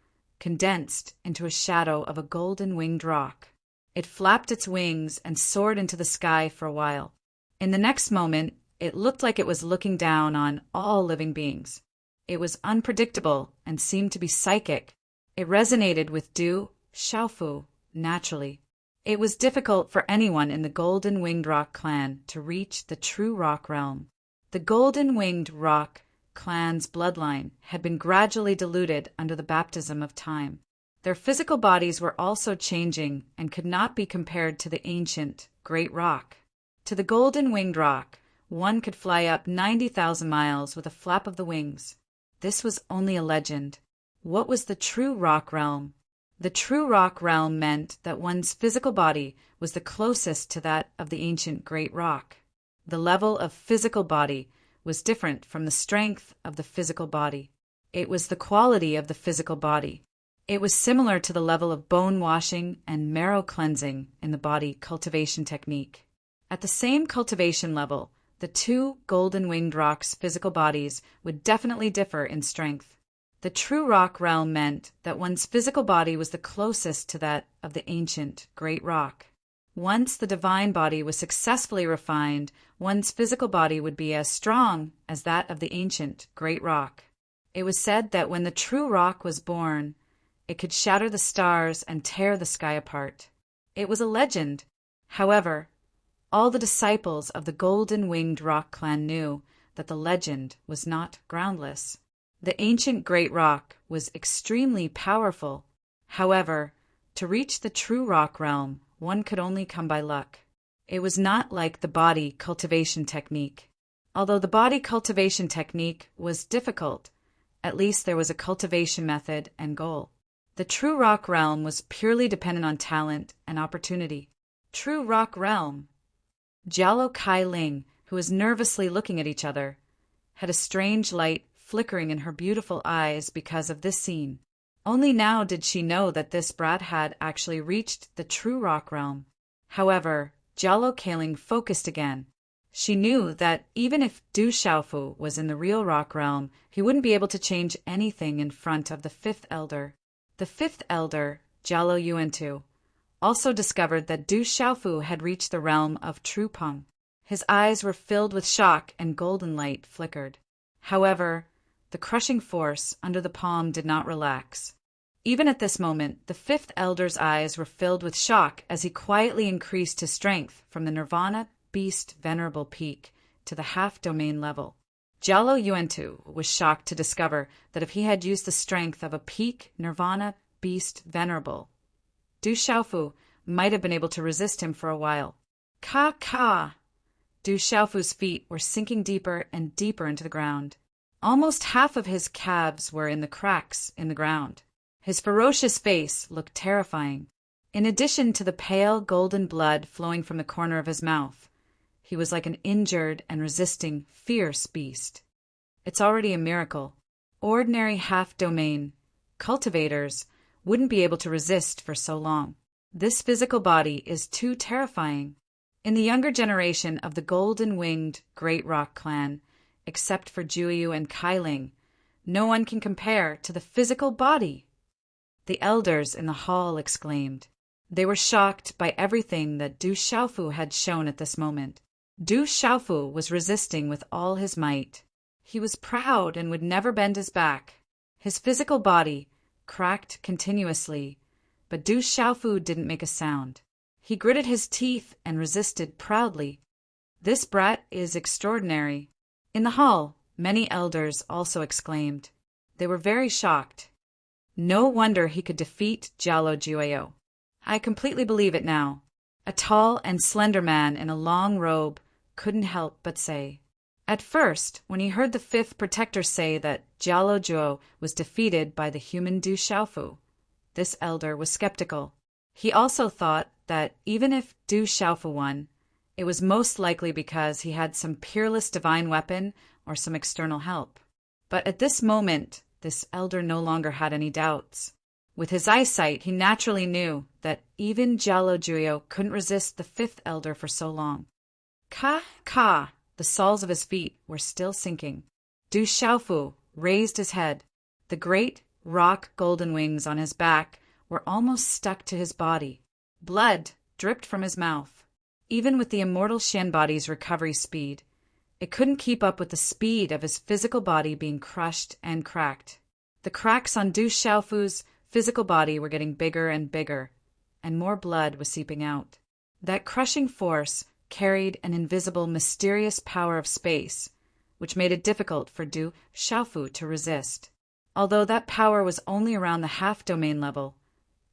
condensed into a shadow of a golden-winged rock. It flapped its wings and soared into the sky for a while. In the next moment, it looked like it was looking down on all living beings. It was unpredictable and seemed to be psychic. It resonated with Du Xiaofu naturally. It was difficult for anyone in the Golden Winged Rock clan to reach the true rock realm. The Golden Winged Rock clan's bloodline had been gradually diluted under the baptism of time. Their physical bodies were also changing and could not be compared to the ancient Great Rock. To the Golden Winged Rock, one could fly up 90,000 miles with a flap of the wings. This was only a legend. What was the true rock realm? The true rock realm meant that one's physical body was the closest to that of the ancient Great Rock. The level of physical body was different from the strength of the physical body. It was the quality of the physical body. It was similar to the level of bone washing and marrow cleansing in the body cultivation technique. At the same cultivation level, the two Golden Winged Rock's physical bodies would definitely differ in strength. The true rock realm meant that one's physical body was the closest to that of the ancient Great Rock. Once the divine body was successfully refined, one's physical body would be as strong as that of the ancient Great Rock. It was said that when the true rock was born, it could shatter the stars and tear the sky apart. It was a legend. However, all the disciples of the Golden Winged Rock clan knew that the legend was not groundless. The ancient Great Rock was extremely powerful. However, to reach the true rock realm, one could only come by luck. It was not like the body cultivation technique. Although the body cultivation technique was difficult, at least there was a cultivation method and goal. The true rock realm was purely dependent on talent and opportunity. True rock realm. Jialo Kai Ling, who was nervously looking at each other, had a strange light flickering in her beautiful eyes because of this scene. Only now did she know that this brat had actually reached the true rock realm. However, Jialo Kai Ling focused again. She knew that even if Du Xiaofu was in the real rock realm, he wouldn't be able to change anything in front of the fifth elder. The fifth elder, Jialo Yuantu, also discovered that Du Xiaofu had reached the realm of True Peng. His eyes were filled with shock and golden light flickered. However, the crushing force under the palm did not relax. Even at this moment, the fifth elder's eyes were filled with shock as he quietly increased his strength from the Nirvana Beast Venerable Peak to the half-domain level. Jialo Yuantu was shocked to discover that if he had used the strength of a peak Nirvana Beast Venerable, Du Xiaofu might have been able to resist him for a while. Ka! Du Xiaofu's feet were sinking deeper and deeper into the ground. Almost half of his calves were in the cracks in the ground. His ferocious face looked terrifying. In addition to the pale golden blood flowing from the corner of his mouth, he was like an injured and resisting, fierce beast. It's already a miracle. Ordinary half-domain cultivators wouldn't be able to resist for so long. This physical body is too terrifying. In the younger generation of the golden-winged Great Rock clan, except for Juyu and Kailing, no one can compare to the physical body. The elders in the hall exclaimed. They were shocked by everything that Du Xiaofu had shown at this moment. Du Xiaofu was resisting with all his might. He was proud and would never bend his back. His physical body cracked continuously, but Du Xiaofu didn't make a sound. He gritted his teeth and resisted proudly. This brat is extraordinary. In the hall, many elders also exclaimed. They were very shocked. No wonder he could defeat Jialo Jueyo. I completely believe it now. A tall and slender man in a long robe couldn't help but say. At first, when he heard the fifth protector say that Jialo Juo was defeated by the human Du Xiaofu, this elder was skeptical. He also thought that even if Du Xiaofu won, it was most likely because he had some peerless divine weapon or some external help. But at this moment, this elder no longer had any doubts. With his eyesight, he naturally knew that even Jialo Jueyo couldn't resist the fifth elder for so long. Ka! The soles of his feet were still sinking. Du Xiaofu raised his head. The great rock golden wings on his back were almost stuck to his body. Blood dripped from his mouth. Even with the immortal Shen body's recovery speed, it couldn't keep up with the speed of his physical body being crushed and cracked. The cracks on Du Xiaofu's physical body were getting bigger and bigger, and more blood was seeping out. That crushing force carried an invisible, mysterious power of space, which made it difficult for Du Xiaofu to resist. Although that power was only around the half-domain level,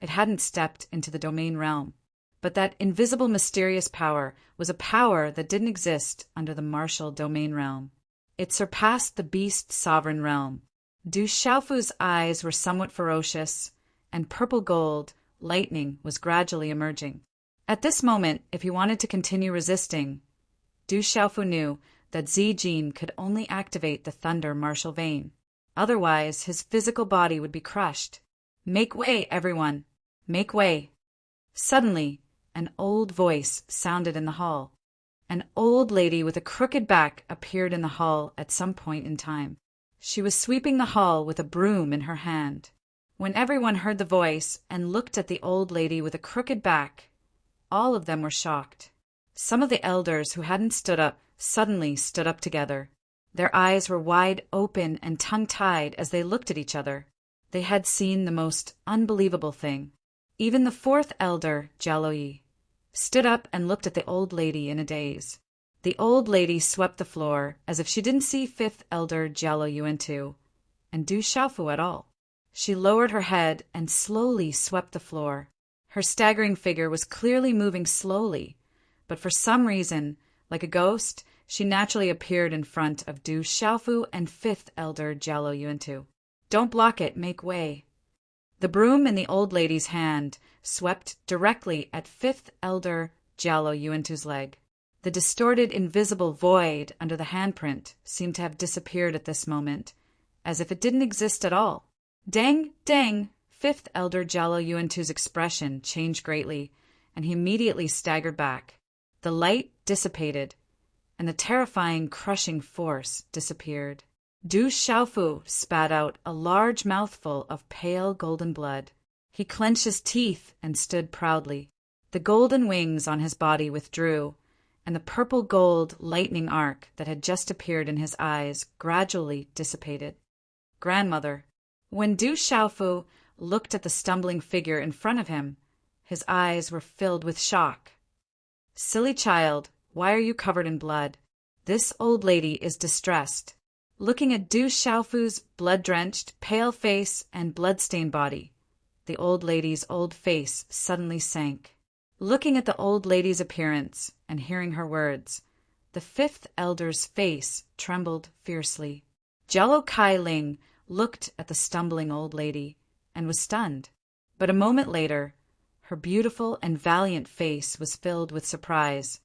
it hadn't stepped into the domain realm. But that invisible, mysterious power was a power that didn't exist under the martial domain realm. It surpassed the beast sovereign realm. Du Xiaofu's eyes were somewhat ferocious, and purple gold lightning was gradually emerging. At this moment, if he wanted to continue resisting, Du Xiaofu knew that Zijin could only activate the thunder martial vein. Otherwise, his physical body would be crushed. Make way, everyone! Make way! Suddenly, an old voice sounded in the hall. An old lady with a crooked back appeared in the hall at some point in time. She was sweeping the hall with a broom in her hand. When everyone heard the voice and looked at the old lady with a crooked back, all of them were shocked. Some of the elders who hadn't stood up suddenly stood up together. Their eyes were wide open and tongue-tied as they looked at each other. They had seen the most unbelievable thing. Even the fourth elder, Jialo Yi, stood up and looked at the old lady in a daze. The old lady swept the floor as if she didn't see fifth elder Jialo Yuan and Du Xiaofu at all. She lowered her head and slowly swept the floor. Her staggering figure was clearly moving slowly, but for some reason, like a ghost, she naturally appeared in front of Du Xiaofu and fifth elder Jialo Yuan. Don't block it, make way. The broom in the old lady's hand swept directly at fifth elder Jialo Yuan's leg. The distorted invisible void under the handprint seemed to have disappeared at this moment, as if it didn't exist at all. Dang, dang! Fifth elder Jialo Yuan's expression changed greatly, and he immediately staggered back. The light dissipated, and the terrifying, crushing force disappeared. Du Xiaofu spat out a large mouthful of pale golden blood. He clenched his teeth and stood proudly. The golden wings on his body withdrew, and the purple gold lightning arc that had just appeared in his eyes gradually dissipated. Grandmother. When Du Xiaofu looked at the stumbling figure in front of him, his eyes were filled with shock. Silly child, why are you covered in blood? This old lady is distressed. Looking at Du Xiaofu's blood-drenched, pale face and blood-stained body, the old lady's old face suddenly sank. Looking at the old lady's appearance and hearing her words, The fifth elder's face trembled fiercely. Jello Kai Ling looked at the stumbling old lady and was stunned. But a moment later, her beautiful and valiant face was filled with surprise.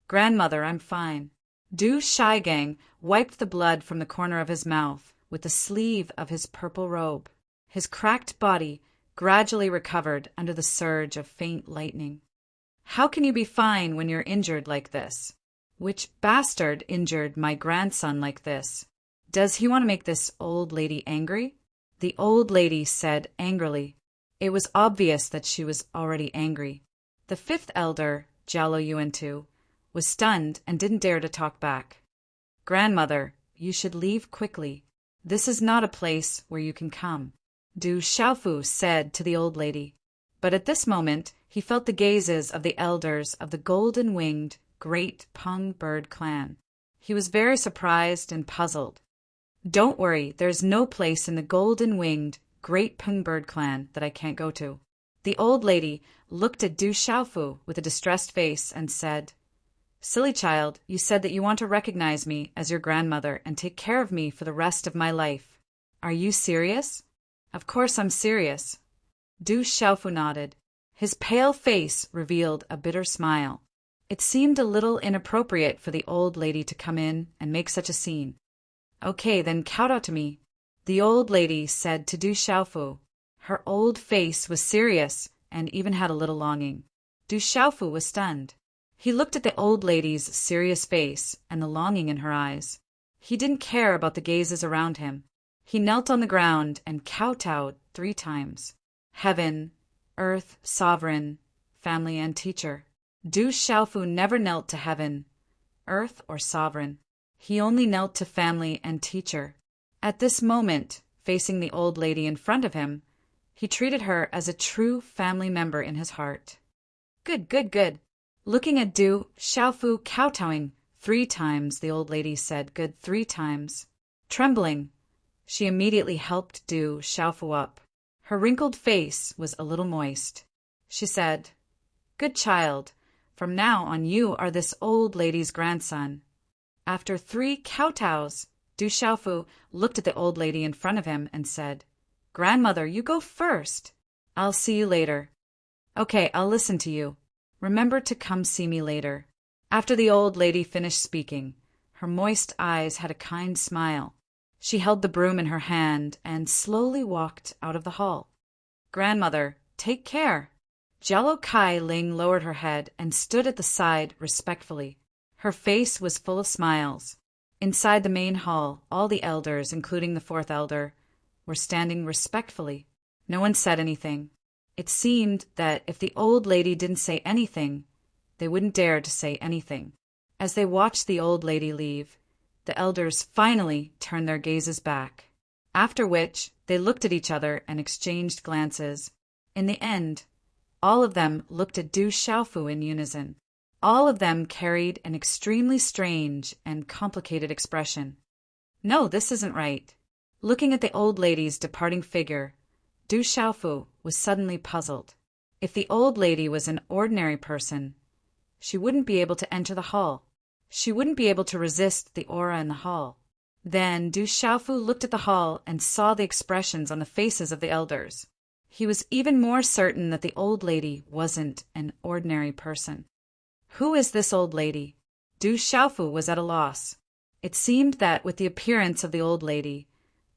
"Grandmother, I'm fine." Du Shigang wiped the blood from the corner of his mouth with the sleeve of his purple robe. His cracked body gradually recovered under the surge of faint lightning. "How can you be fine when you're injured like this?" "Which bastard injured my grandson like this? Does he want to make this old lady angry?" The old lady said angrily. It was obvious that she was already angry. The fifth elder, Jialo Yuantu, was stunned and didn't dare to talk back. "Grandmother, you should leave quickly. This is not a place where you can come," Du Xiaofu said to the old lady. But at this moment, he felt the gazes of the elders of the golden-winged Great Peng Bird clan. He was very surprised and puzzled. "Don't worry, there's no place in the golden-winged Great Peng Bird clan that I can't go to." The old lady looked at Du Xiaofu with a distressed face and said, "Silly child, you said that you want to recognize me as your grandmother and take care of me for the rest of my life. Are you serious?" "Of course I'm serious." Du Xiaofu nodded. His pale face revealed a bitter smile. It seemed a little inappropriate for the old lady to come in and make such a scene. "Okay, then kowtow to me," the old lady said to Du Xiaofu. Her old face was serious and even had a little longing. Du Xiaofu was stunned. He looked at the old lady's serious face and the longing in her eyes. He didn't care about the gazes around him. He knelt on the ground and kowtowed 3 times. "Heaven, earth, sovereign, family, and teacher." Du Xiaofu never knelt to heaven, earth, or sovereign. He only knelt to family and teacher. At this moment, facing the old lady in front of him, he treated her as a true family member in his heart. "Good, good, good." Looking at Du Xiaofu kowtowing 3 times, the old lady said, "Good 3 times." Trembling, she immediately helped Du Xiaofu up. Her wrinkled face was a little moist. She said, "Good child, from now on you are this old lady's grandson." After 3 kowtows, Du Xiaofu looked at the old lady in front of him and said, "Grandmother, you go first. I'll see you later." "Okay, I'll listen to you. Remember to come see me later." After the old lady finished speaking, her moist eyes had a kind smile. She held the broom in her hand and slowly walked out of the hall. "Grandmother, take care." Jialo Kai Ling lowered her head and stood at the side respectfully. Her face was full of smiles. Inside the main hall, all the elders, including the 4th elder, were standing respectfully. No one said anything. It seemed that if the old lady didn't say anything, they wouldn't dare to say anything. As they watched the old lady leave, the elders finally turned their gazes back, after which they looked at each other and exchanged glances. In the end, all of them looked at Du Xiaofu in unison. All of them carried an extremely strange and complicated expression. "No, this isn't right." Looking at the old lady's departing figure, Du Xiaofu was suddenly puzzled. If the old lady was an ordinary person, she wouldn't be able to enter the hall. She wouldn't be able to resist the aura in the hall. Then Du Xiaofu looked at the hall and saw the expressions on the faces of the elders. He was even more certain that the old lady wasn't an ordinary person. Who is this old lady? Du Xiaofu was at a loss. It seemed that with the appearance of the old lady,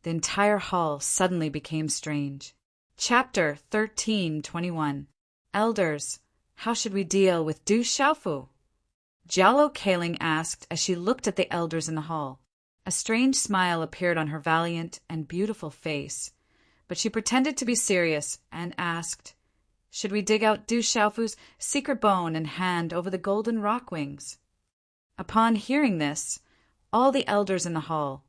the entire hall suddenly became strange. Chapter 13:21. Elders, how should we deal with Du Xiaofu? Jialo Kaling asked as she looked at the elders in the hall. A strange smile appeared on her valiant and beautiful face, but she pretended to be serious and asked, "Should we dig out Du Xiaofu's secret bone and hand over the golden rock wings?" Upon hearing this, all the elders in the hall,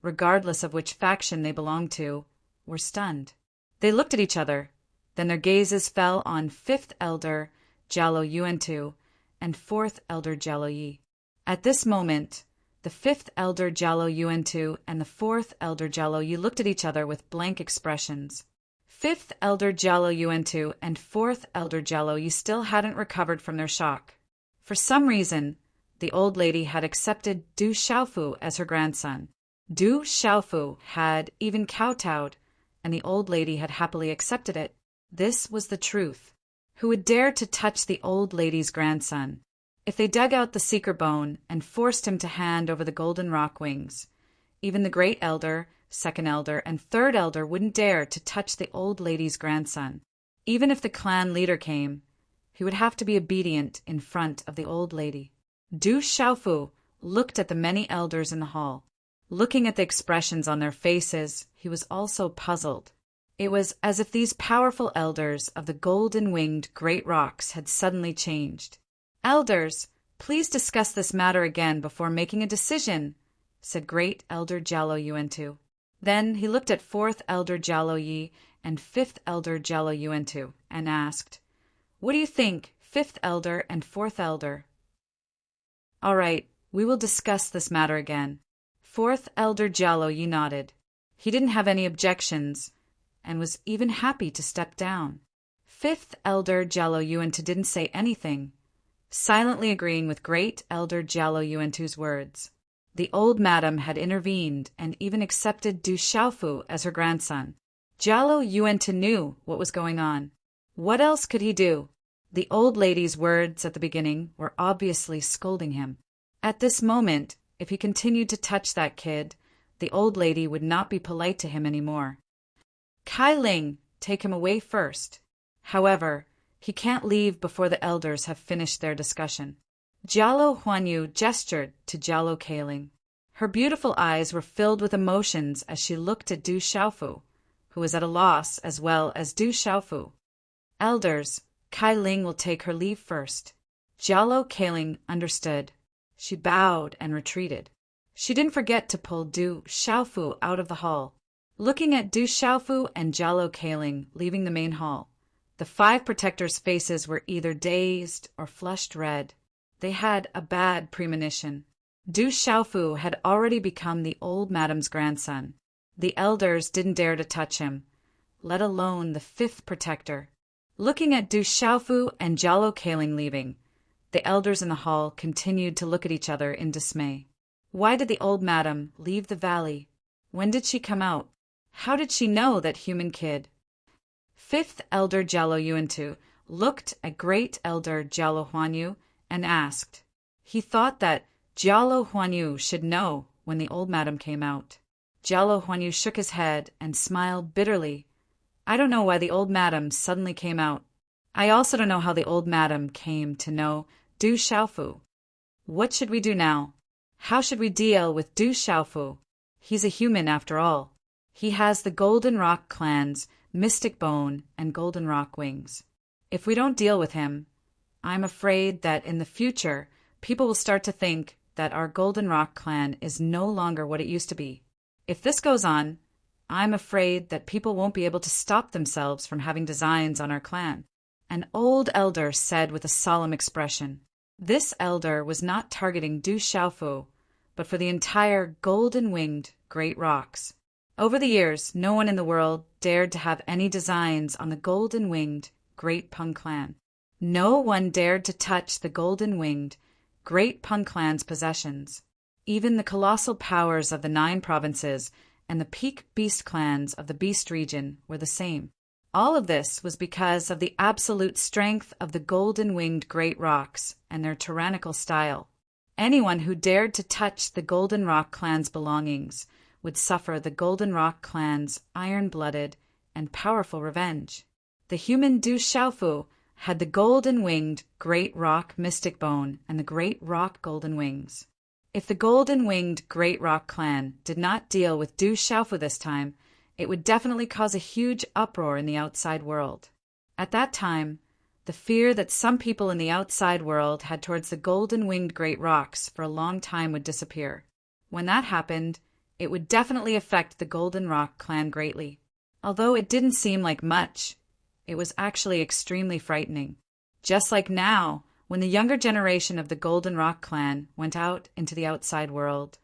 regardless of which faction they belonged to, were stunned. They looked at each other, then their gazes fell on 5th elder Jialo Yuantu and 4th elder Jialo Yi. At this moment, the 5th elder Jialo Yuantu and the 4th elder Jialo Yi looked at each other with blank expressions. 5th elder Jialo Yuantu and 4th elder Jialo Yi still hadn't recovered from their shock. For some reason, The old lady had accepted Du Xiaofu as her grandson. Du Xiaofu had even kowtowed, and the old lady had happily accepted it. This was the truth. Who would dare to touch the old lady's grandson? If they dug out the seeker bone and forced him to hand over the golden rock wings, even the great elder, second elder, and third elder wouldn't dare to touch the old lady's grandson. Even if the clan leader came, he would have to be obedient in front of the old lady. Du Xiaofu looked at the many elders in the hall. Looking at the expressions on their faces, he was also puzzled. It was as if these powerful elders of the golden-winged great rocks had suddenly changed. "Elders, please discuss this matter again before making a decision," said Great Elder Jialo Yuantu. Then he looked at Fourth Elder Jialo Yi and Fifth Elder Jialo Yuantu and asked, "What do you think, Fifth Elder and Fourth Elder?" "All right, we will discuss this matter again." Fourth Elder Jialo Yi nodded. He didn't have any objections and was even happy to step down. Fifth Elder Jialo Yuantu didn't say anything, silently agreeing with Great Elder Jialo Yuantu's words. The old madam had intervened and even accepted Du Xiaofu as her grandson. Jialo Yuantu knew what was going on. What else could he do? The old lady's words at the beginning were obviously scolding him. At this moment, if he continued to touch that kid, the old lady would not be polite to him anymore. "Kai Ling, take him away first. However, he can't leave before the elders have finished their discussion." Jialo Huanyu gestured to Jialo Kailing. Her beautiful eyes were filled with emotions as she looked at Du Xiaofu, who was at a loss as well as Du Xiaofu. "Elders, Kai Ling will take her leave first." Jialo Kailing understood. She bowed and retreated. She didn't forget to pull Du Xiaofu out of the hall. Looking at Du Xiaofu and Jialo Kailing leaving the main hall, the 5 protectors' faces were either dazed or flushed red. They had a bad premonition. Du Xiaofu had already become the old madam's grandson. The elders didn't dare to touch him, let alone the 5th protector. Looking at Du Xiaofu and Jialo Kailing leaving, the elders in the hall continued to look at each other in dismay. Why did the old madam leave the valley? When did she come out? How did she know that human kid? 5th Elder Jialo Yuantu looked at Great Elder Jialo Huanyu and asked. He thought that Jialo Huanyu should know when the old madam came out. Jialo Huanyu shook his head and smiled bitterly. "I don't know why the old madam suddenly came out. I also don't know how the old madam came to know Du Xiaofu. What should we do now? How should we deal with Du Xiaofu? He's a human after all. He has the Golden Rock clan's mystic bone and golden rock wings. If we don't deal with him, I'm afraid that in the future, people will start to think that our Golden Rock clan is no longer what it used to be. If this goes on, I'm afraid that people won't be able to stop themselves from having designs on our clan." An old elder said with a solemn expression. This elder was not targeting Du Xiaofu, but for the entire golden-winged great rocks. Over the years, no one in the world dared to have any designs on the golden-winged Great Peng clan. No one dared to touch the golden-winged Great Peng clan's possessions. Even the colossal powers of the 9 provinces and the peak beast clans of the Beast region were the same. All of this was because of the absolute strength of the golden-winged great rocks and their tyrannical style. Anyone who dared to touch the Golden Rock clan's belongings would suffer the Golden Rock clan's iron-blooded and powerful revenge. The human Du Xiaofu had the golden-winged great rock mystic bone and the great rock golden wings. If the golden-winged great rock clan did not deal with Du Xiaofu this time, it would definitely cause a huge uproar in the outside world. At that time, the fear that some people in the outside world had towards the golden-winged great rocks for a long time would disappear. When that happened, it would definitely affect the Golden Rock clan greatly. Although it didn't seem like much, it was actually extremely frightening. Just like now, when the younger generation of the Golden Rock clan went out into the outside world,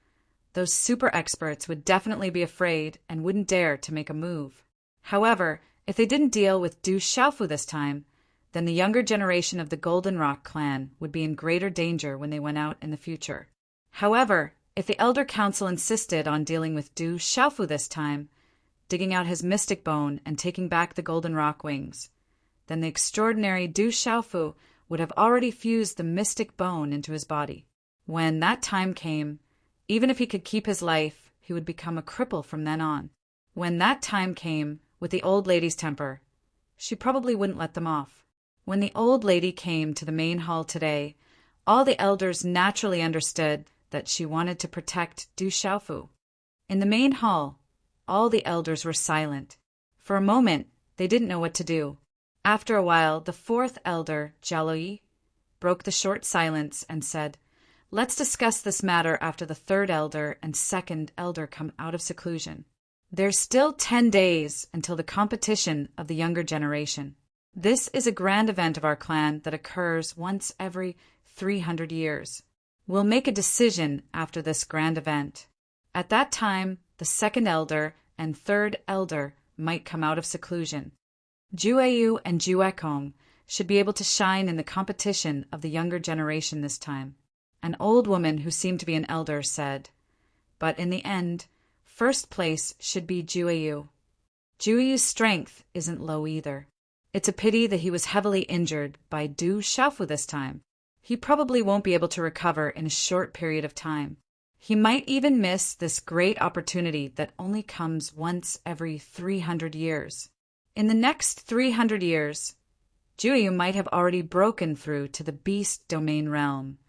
those super experts would definitely be afraid and wouldn't dare to make a move. However, if they didn't deal with Du Xiaofu this time, then the younger generation of the Golden Rock clan would be in greater danger when they went out in the future. However, if the Elder Council insisted on dealing with Du Xiaofu this time, digging out his mystic bone and taking back the Golden Rock wings, then the extraordinary Du Xiaofu would have already fused the mystic bone into his body. When that time came, even if he could keep his life, he would become a cripple from then on. When that time came, with the old lady's temper, she probably wouldn't let them off. When the old lady came to the main hall today, all the elders naturally understood that she wanted to protect Du Xiaofu. In the main hall, all the elders were silent. For a moment, they didn't know what to do. After a while, the fourth elder, Jiaoyi, broke the short silence and said, "Let's discuss this matter after the third elder and second elder come out of seclusion. There's still 10 days until the competition of the younger generation. This is a grand event of our clan that occurs once every 300 years. We'll make a decision after this grand event. At that time, the second elder and third elder might come out of seclusion. Jueyu and Juekong should be able to shine in the competition of the younger generation this time." An old woman who seemed to be an elder said, "But in the end, first place should be Jueyu. Jueyu's strength isn't low either. It's a pity that he was heavily injured by Du Xiaofu this time. He probably won't be able to recover in a short period of time. He might even miss this great opportunity that only comes once every 300 years. In the next 300 years, Jueyu might have already broken through to the beast domain realm,"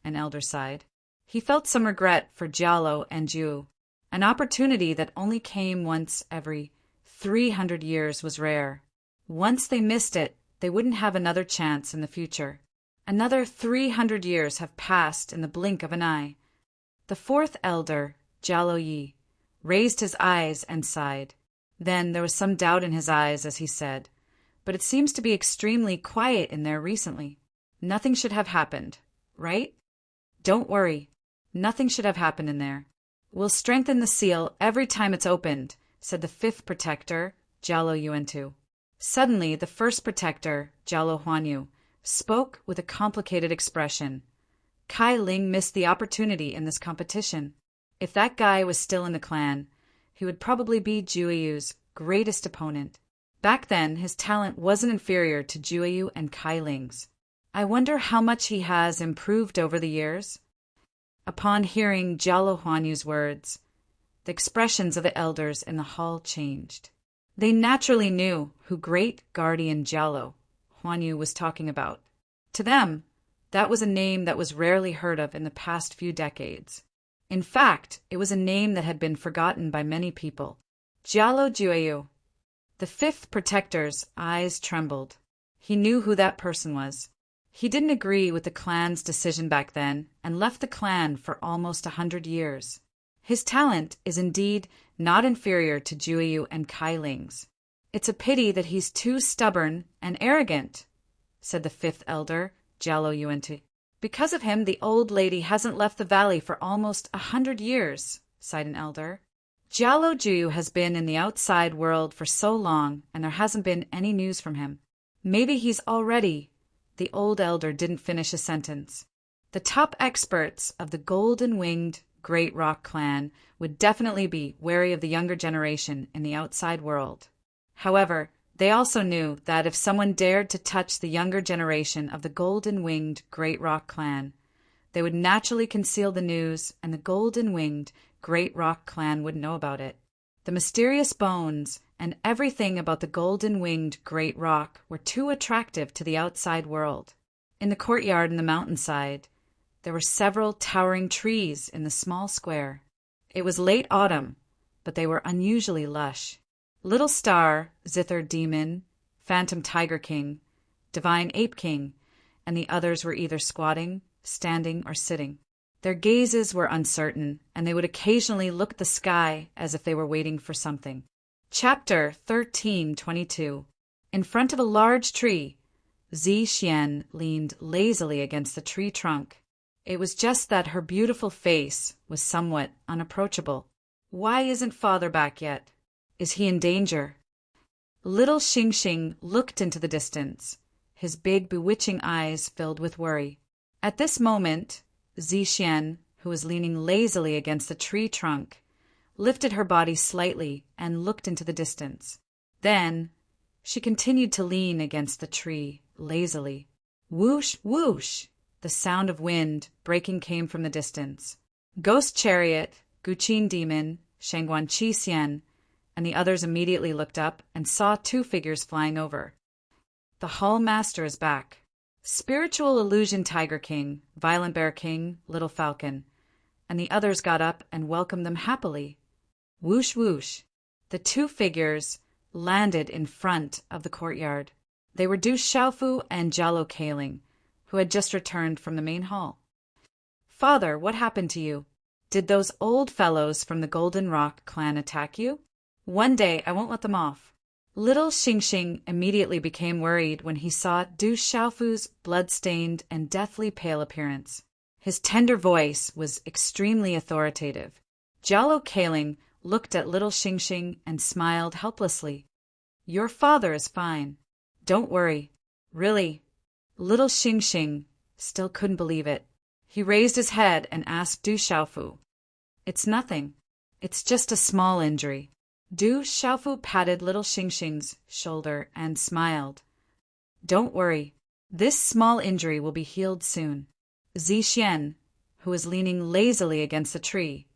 an elder sighed. He felt some regret for Jialo and Ju. An opportunity that only came once every 300 years was rare. Once they missed it, they wouldn't have another chance in the future. Another 300 years have passed in the blink of an eye. The fourth elder, Jialo Yi, raised his eyes and sighed. Then there was some doubt in his eyes as he said, "But it seems to be extremely quiet in there recently. Nothing should have happened, right?" "Don't worry. Nothing should have happened in there. We'll strengthen the seal every time it's opened," said the fifth protector, Jialo Yuantu. Suddenly, the first protector, Jialo Huanyu, spoke with a complicated expression. Kai Ling missed the opportunity in this competition. If that guy was still in the clan, he would probably be Jueyu's greatest opponent. Back then, his talent wasn't inferior to Jueyu and Kai Ling's. I wonder how much he has improved over the years? Upon hearing Jialo Huanyu's words, the expressions of the elders in the hall changed. They naturally knew who great guardian Jialo Huanyu was talking about. To them, that was a name that was rarely heard of in the past few decades. In fact, it was a name that had been forgotten by many people. Jialo Jueyu. The fifth protector's eyes trembled. He knew who that person was. He didn't agree with the clan's decision back then and left the clan for almost 100 years. His talent is indeed not inferior to Jueyu and Kai Ling's. It's a pity that he's too stubborn and arrogant, said the fifth elder, Jialo Yuanti. Because of him, the old lady hasn't left the valley for almost 100 years, sighed an elder. Jialo Juyu has been in the outside world for so long, and there hasn't been any news from him. Maybe he's already... The old elder didn't finish a sentence. The top experts of the golden-winged Great Rock clan would definitely be wary of the younger generation in the outside world. However, they also knew that if someone dared to touch the younger generation of the golden-winged Great Rock clan, they would naturally conceal the news, and the golden-winged Great Rock clan would know about it. The mysterious bones and everything about the golden-winged Great Rock were too attractive to the outside world. In the courtyard and the mountainside, there were several towering trees in the small square. It was late autumn, but they were unusually lush. Little Star, Zither Demon, Phantom Tiger King, Divine Ape King, and the others were either squatting, standing, or sitting. Their gazes were uncertain, and they would occasionally look at the sky as if they were waiting for something. Chapter 13:22. In front of a large tree, Zi Xian leaned lazily against the tree trunk. It was just that her beautiful face was somewhat unapproachable. Why isn't father back yet? Is he in danger? Little Xing Xing looked into the distance, his big, bewitching eyes filled with worry. At this moment, Zixian, who was leaning lazily against the tree trunk, lifted her body slightly and looked into the distance. Then she continued to lean against the tree, lazily. Whoosh, whoosh! The sound of wind breaking came from the distance. Ghost Chariot, Guqin Demon, Shangguan Qixian, and the others immediately looked up and saw two figures flying over. The Hall Master is back. Spiritual Illusion Tiger King, Violent Bear King, Little Falcon, and the others got up and welcomed them happily. Whoosh, whoosh! The two figures landed in front of the courtyard. They were Du Xiaofu and Jialo Kaling, who had just returned from the main hall. Father, what happened to you? Did those old fellows from the Golden Rock clan attack you? One day I won't let them off. Little Xingxing immediately became worried when he saw Du Xiaofu's blood-stained and deathly pale appearance. His tender voice was extremely authoritative. Jialo Kaling looked at little Xingxing and smiled helplessly. Your father is fine. Don't worry. Really. Little Xingxing still couldn't believe it. He raised his head and asked Du Xiaofu. It's nothing. It's just a small injury. Du Xiaofu patted little Xingxing's shoulder and smiled. Don't worry. This small injury will be healed soon. Zixian, who was leaning lazily against the tree,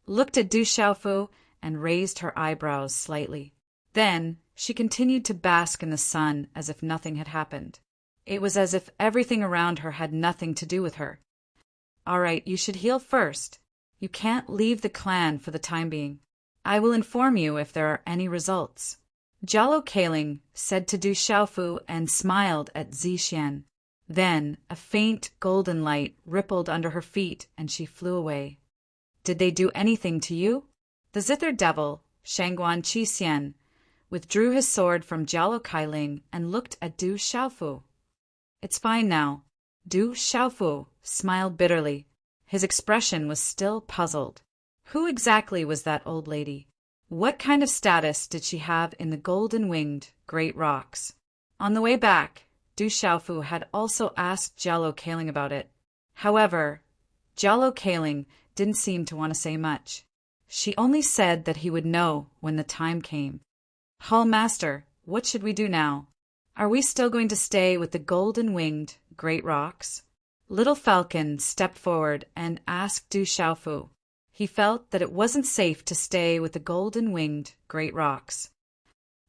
looked at Du Xiaofu and raised her eyebrows slightly. Then she continued to bask in the sun as if nothing had happened. It was as if everything around her had nothing to do with her. All right, you should heal first. You can't leave the clan for the time being. I will inform you if there are any results. Jialo Kaling said to Du Xiaofu and smiled at Zixian. Then a faint golden light rippled under her feet and she flew away. Did they do anything to you? The Zither Devil, Shangguan Qixian, withdrew his sword from Jialo Kaling and looked at Du Xiaofu. It's fine now. Du Xiaofu smiled bitterly. His expression was still puzzled. Who exactly was that old lady? What kind of status did she have in the golden-winged great rocks? On the way back, Du Xiaofu had also asked Jialo Kaling about it. However, Jialo Kaling didn't seem to want to say much. She only said that he would know when the time came. Hall Master, what should we do now? Are we still going to stay with the golden-winged great rocks? Little Falcon stepped forward and asked Du Xiaofu. He felt that it wasn't safe to stay with the golden-winged great rocks.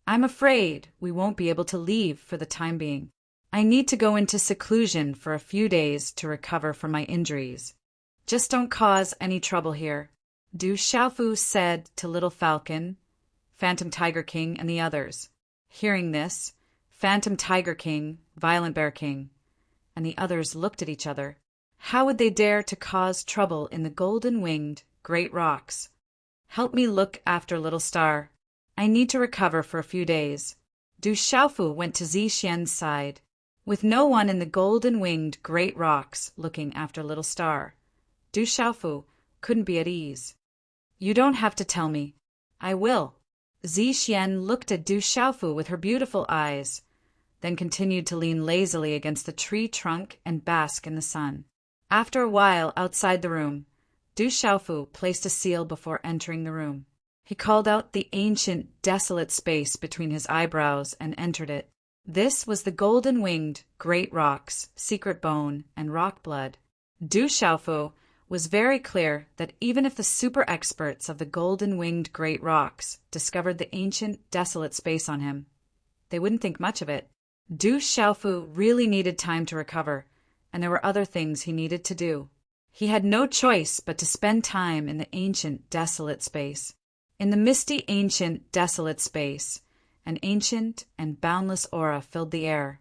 I'm afraid we won't be able to leave for the time being. I need to go into seclusion for a few days to recover from my injuries. Just don't cause any trouble here, Du Xiaofu said to Little Falcon, Phantom Tiger King, and the others. Hearing this, Phantom Tiger King, Violent Bear King, and the others looked at each other. How would they dare to cause trouble in the golden-winged great rocks? Help me look after Little Star. I need to recover for a few days. Du Xiaofu went to Zixian's side. With no one in the golden-winged great rocks looking after Little Star, Du Xiaofu couldn't be at ease. You don't have to tell me. I will. Zixian looked at Du Xiaofu with her beautiful eyes, then continued to lean lazily against the tree trunk and bask in the sun. After a while outside the room, Du Xiaofu placed a seal before entering the room. He called out the ancient, desolate space between his eyebrows and entered it. This was the golden-winged great rocks, secret bone, and rock blood. Du Xiaofu was very clear that even if the super experts of the golden-winged great rocks discovered the ancient, desolate space on him, they wouldn't think much of it. Du Xiaofu really needed time to recover, and there were other things he needed to do. He had no choice but to spend time in the ancient, desolate space. In the misty, ancient, desolate space, an ancient and boundless aura filled the air.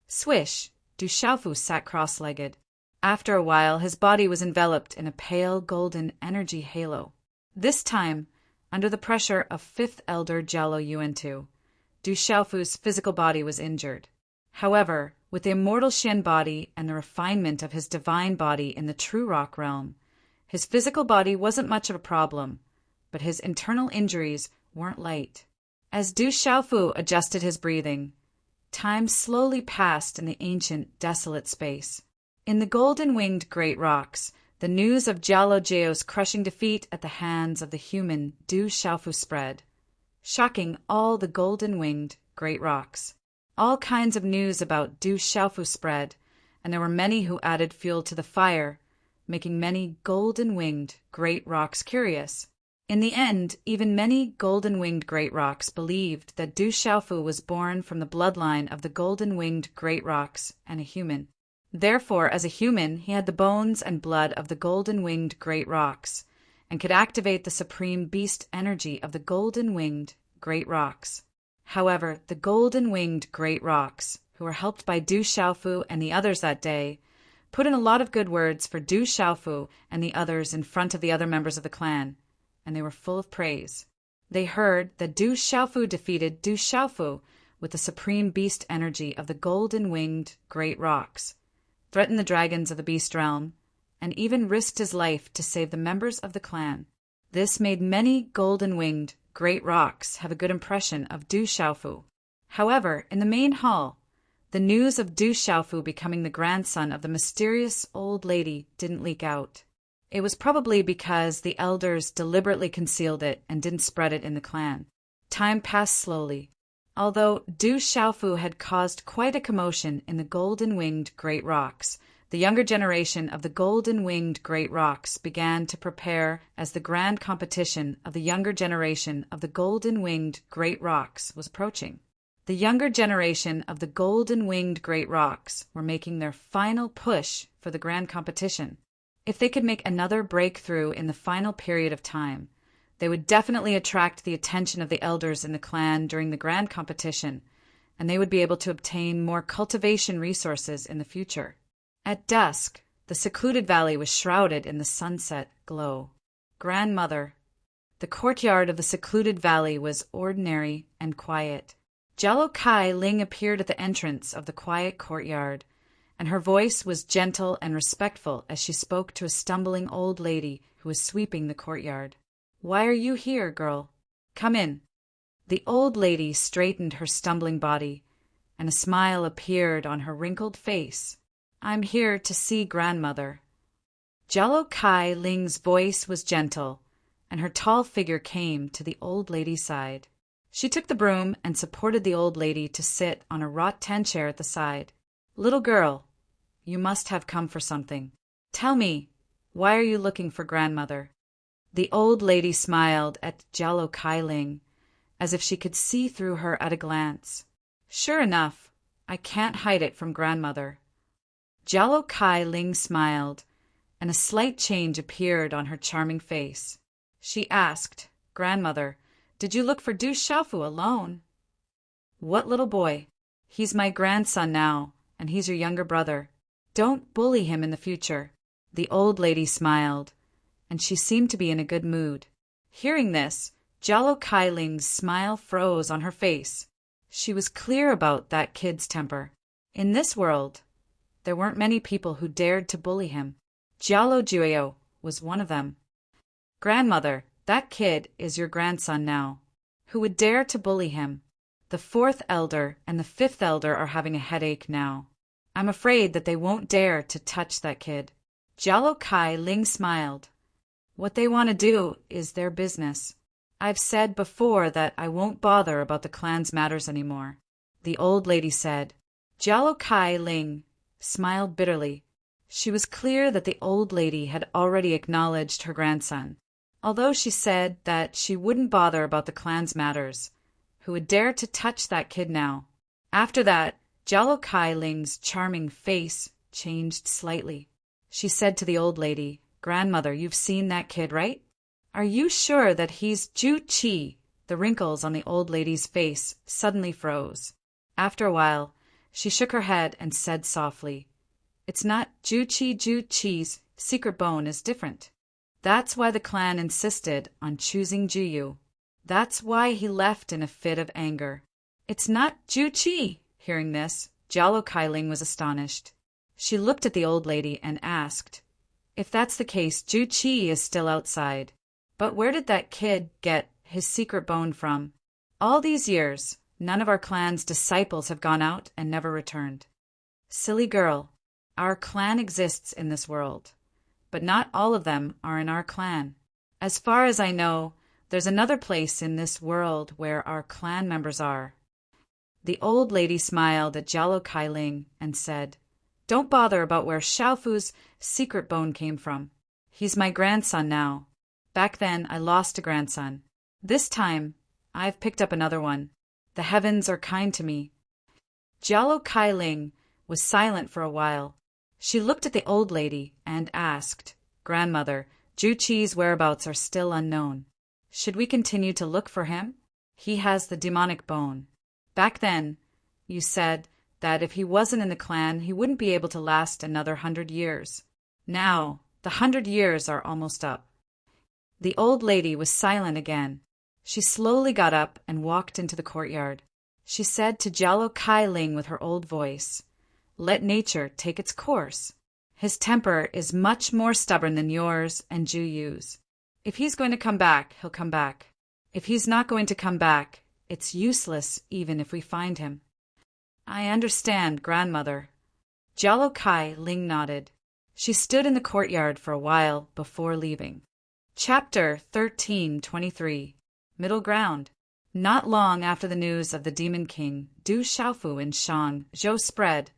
Swish! Du Xiaofu sat cross-legged. After a while, his body was enveloped in a pale golden energy halo. This time, under the pressure of Fifth Elder Jialo Yuan-Tu, Du Xiaofu's physical body was injured. However, with the immortal Xian body and the refinement of his divine body in the true rock realm, his physical body wasn't much of a problem, but his internal injuries weren't light. As Du Xiaofu adjusted his breathing, Time slowly passed in the ancient, desolate space. In the golden-winged great rocks, the news of Jalogyeo's crushing defeat at the hands of the human Du Xiaofu spread, shocking all the golden-winged great rocks. All kinds of news about Du Xiaofu spread, and there were many who added fuel to the fire, making many golden-winged great rocks curious. In the end, even many golden-winged great rocks believed that Du Xiaofu was born from the bloodline of the golden-winged great rocks and a human. Therefore, as a human, he had the bones and blood of the golden-winged great rocks, and could activate the supreme beast energy of the golden-winged great rocks. However, the golden-winged great rocks, who were helped by Du Xiaofu and the others that day, put in a lot of good words for Du Xiaofu and the others in front of the other members of the clan, and they were full of praise. They heard that Du Xiaofu defeated Du Xiaofu with the supreme beast energy of the golden-winged great rocks, threatened the dragons of the beast realm, and even risked his life to save the members of the clan. This made many golden-winged great rocks have a good impression of Du Xiaofu. However, in the main hall, the news of Du Xiaofu becoming the grandson of the mysterious old lady didn't leak out. It was probably because the elders deliberately concealed it and didn't spread it in the clan. Time passed slowly. Although Du Xiaofu had caused quite a commotion in the golden-winged great rocks, the younger generation of the golden-winged great rocks began to prepare as the grand competition of the younger generation of the golden-winged great rocks was approaching. The younger generation of the golden-winged great rocks were making their final push for the grand competition. If they could make another breakthrough in the final period of time, they would definitely attract the attention of the elders in the clan during the grand competition, and they would be able to obtain more cultivation resources in the future. At dusk, the secluded valley was shrouded in the sunset glow. Grandmother. The courtyard of the secluded valley was ordinary and quiet. Jalo Kai Ling appeared at the entrance of the quiet courtyard, and her voice was gentle and respectful as she spoke to a stumbling old lady who was sweeping the courtyard. "Why are you here, girl? Come in." The old lady straightened her stumbling body, and a smile appeared on her wrinkled face. "I'm here to see grandmother." Jalo Kai Ling's voice was gentle, and her tall figure came to the old lady's side. She took the broom and supported the old lady to sit on a rattan chair at the side. "Little girl, you must have come for something. Tell me, why are you looking for grandmother?" The old lady smiled at Jalo Kai Ling, as if she could see through her at a glance. "Sure enough, I can't hide it from grandmother." Jalo Kai Ling smiled, and a slight change appeared on her charming face. She asked, "Grandmother, did you look for Du Xiaofu alone?" "What little boy? He's my grandson now, and he's your younger brother. Don't bully him in the future." The old lady smiled, and she seemed to be in a good mood. Hearing this, Jalo Kai Ling's smile froze on her face. She was clear about that kid's temper. In this world, there weren't many people who dared to bully him. Jalogyeo was one of them. "Grandmother, that kid is your grandson now. Who would dare to bully him? The fourth elder and the fifth elder are having a headache now. I'm afraid that they won't dare to touch that kid." Jalo Kai Ling smiled. "What they want to do is their business. I've said before that I won't bother about the clan's matters anymore," the old lady said. Jalo Kai Ling smiled bitterly. She was clear that the old lady had already acknowledged her grandson, although she said that she wouldn't bother about the clan's matters. Who would dare to touch that kid now? After that, Jalo Kai Ling's charming face changed slightly. She said to the old lady, "Grandmother, you've seen that kid, right? Are you sure that he's Ju Chi?" The wrinkles on the old lady's face suddenly froze. After a while, she shook her head and said softly, "It's not Ju Chi. Ju Chi's secret bone is different. That's why the clan insisted on choosing Juyu. That's why he left in a fit of anger. It's not Ju Chi." Hearing this, Jalo Kai Ling was astonished. She looked at the old lady and asked, "If that's the case, Ju Chi is still outside. But where did that kid get his secret bone from? All these years, None of our clan's disciples have gone out and never returned. Silly girl, our clan exists in this world, but not all of them are in our clan. As far as I know, there's another place in this world where our clan members are. The old lady smiled at Jalo Kailing and said, "Don't bother about where Xiaofu's secret bone came from. He's my grandson now. Back then, I lost a grandson. This time, I've picked up another one. The heavens are kind to me." Jalo Kailing was silent for a while. She looked at the old lady and asked, "Grandmother, Ju Qi's whereabouts are still unknown. Should we continue to look for him? He has the demonic bone. Back then, you said that if he wasn't in the clan, he wouldn't be able to last another 100 years. Now, the 100 years are almost up." The old lady was silent again. She slowly got up and walked into the courtyard. She said to Jalo Kailing with her old voice, "Let nature take its course. His temper is much more stubborn than yours and Ju Yu's. If he's going to come back, he'll come back. If he's not going to come back, it's useless even if we find him." "I understand, grandmother." Jalo Kailing nodded. She stood in the courtyard for a while before leaving. Chapter 13:23. Middle Ground. Not long after the news of the Demon King, Du Xiaofu in Shangzhou spread,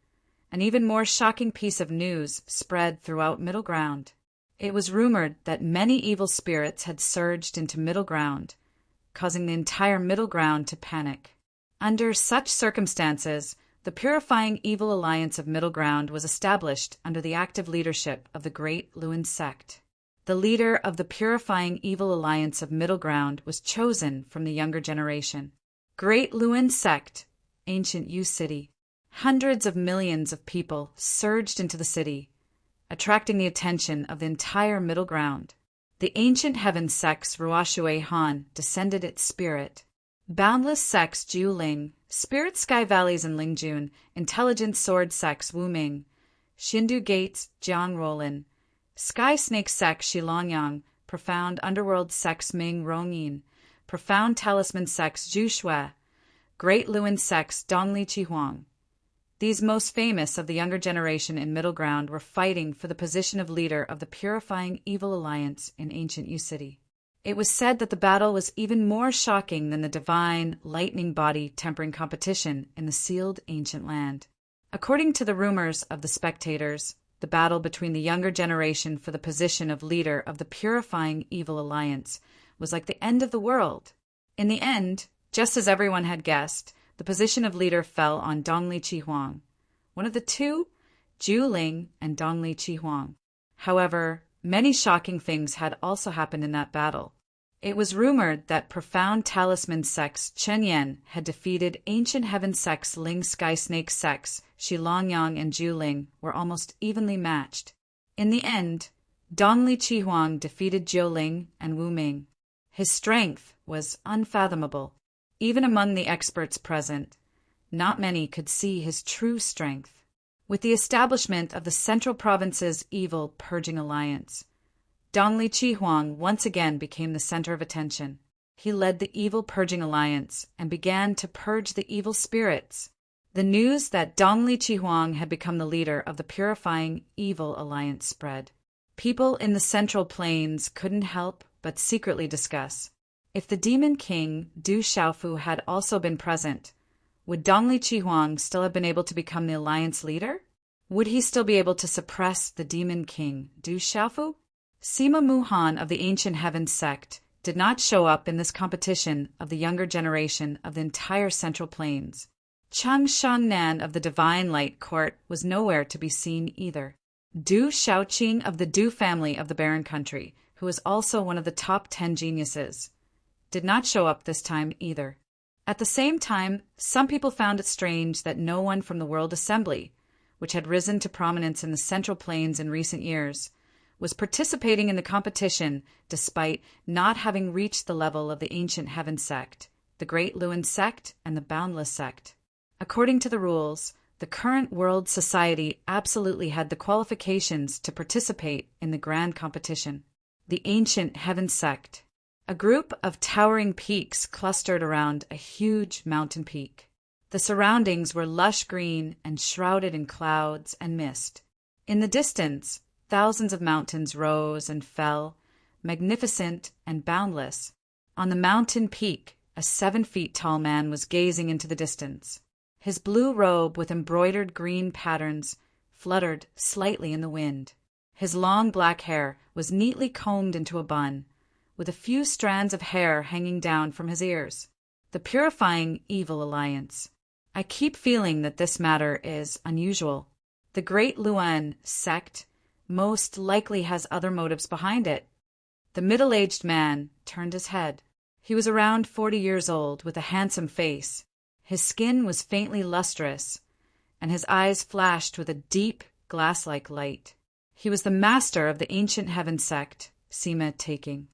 an even more shocking piece of news spread throughout Middle Ground. It was rumored that many evil spirits had surged into Middle Ground, causing the entire Middle Ground to panic. Under such circumstances, the Purifying Evil Alliance of Middle Ground was established under the active leadership of the Great Luen Sect. The leader of the Purifying Evil Alliance of Middle Ground was chosen from the younger generation. Great Luen Sect, Ancient Yu City. Hundreds of millions of people surged into the city, attracting the attention of the entire Middle Ground. The ancient heaven sects Ruoshui Han descended its spirit. Boundless sects Ju Ling, Spirit Sky Valleys and Lingjun, Intelligent Sword sects Wu Ming, Shindu Gates Jiang Rolin, Sky Snake sect Shilongyang, Profound Underworld sects Ming Rongyin, Profound Talisman sects Zhu Shui, Great Luen sects Dongli Chihuang. These most famous of the younger generation in Middle Ground were fighting for the position of leader of the Purifying Evil Alliance in Ancient Yu City. It was said that the battle was even more shocking than the divine lightning body tempering competition in the sealed ancient land. According to the rumors of the spectators, the battle between the younger generation for the position of leader of the Purifying Evil Alliance was like the end of the world. In the end, just as everyone had guessed, the position of leader fell on Dongli Chihuang. One of the two, Ju Ling and Dongli Chihuang. However, many shocking things had also happened in that battle. It was rumored that Profound Talisman sects Chen Yan had defeated Ancient Heaven sects Ling Sky Snake sects Shilongyang and Ju Ling were almost evenly matched. In the end, Dongli Chihuang defeated Jiu Ling and Wu Ming. His strength was unfathomable. Even among the experts present, not many could see his true strength. With the establishment of the Central Province's Evil Purging Alliance, Dongli Chihuang once again became the center of attention. He led the Evil Purging Alliance and began to purge the evil spirits. The news that Dongli Chihuang had become the leader of the Purifying Evil Alliance spread. People in the Central Plains couldn't help but secretly discuss. If the Demon King, Du Xiaofu, had also been present, would Dongli Chihuang still have been able to become the alliance leader? Would he still be able to suppress the Demon King, Du Xiaofu? Sima Muhan of the Ancient Heaven sect did not show up in this competition of the younger generation of the entire Central Plains. Chang Shangnan of the Divine Light Court was nowhere to be seen either. Du Xiaoqing of the Du family of the Barren Country, who was also one of the top 10 geniuses, did not show up this time either. At the same time, some people found it strange that no one from the World Assembly, which had risen to prominence in the Central Plains in recent years, was participating in the competition despite not having reached the level of the Ancient Heaven sect, the Great Luen sect, and the Boundless sect. According to the rules, the current world society absolutely had the qualifications to participate in the grand competition. The Ancient Heaven sect. A group of towering peaks clustered around a huge mountain peak. The surroundings were lush green and shrouded in clouds and mist. In the distance, thousands of mountains rose and fell, magnificent and boundless. On the mountain peak, a 7 feet tall man was gazing into the distance. His blue robe with embroidered green patterns fluttered slightly in the wind. His long black hair was neatly combed into a bun, with a few strands of hair hanging down from his ears. The Purifying Evil Alliance. I keep feeling that this matter is unusual. The Great Luan sect most likely has other motives behind it. The middle-aged man turned his head. He was around 40 years old, with a handsome face. His skin was faintly lustrous, and his eyes flashed with a deep, glass-like light. He was the master of the Ancient Heaven sect, Sima taking.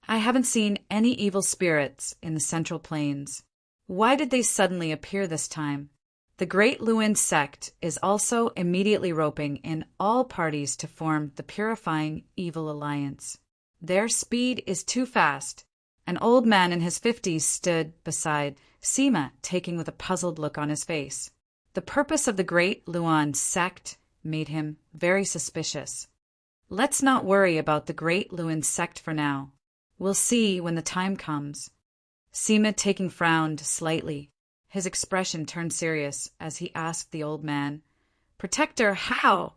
I haven't seen any evil spirits in the Central Plains. Why did they suddenly appear this time? The Great Luan sect is also immediately roping in all parties to form the Purifying Evil Alliance. Their speed is too fast. An old man in his 50s stood beside Sima, taking with a puzzled look on his face. The purpose of the Great Luan sect made him very suspicious. Let's not worry about the Great Luan sect for now. We'll see when the time comes. Sima taking frowned slightly. His expression turned serious as he asked the old man, "Protector, how?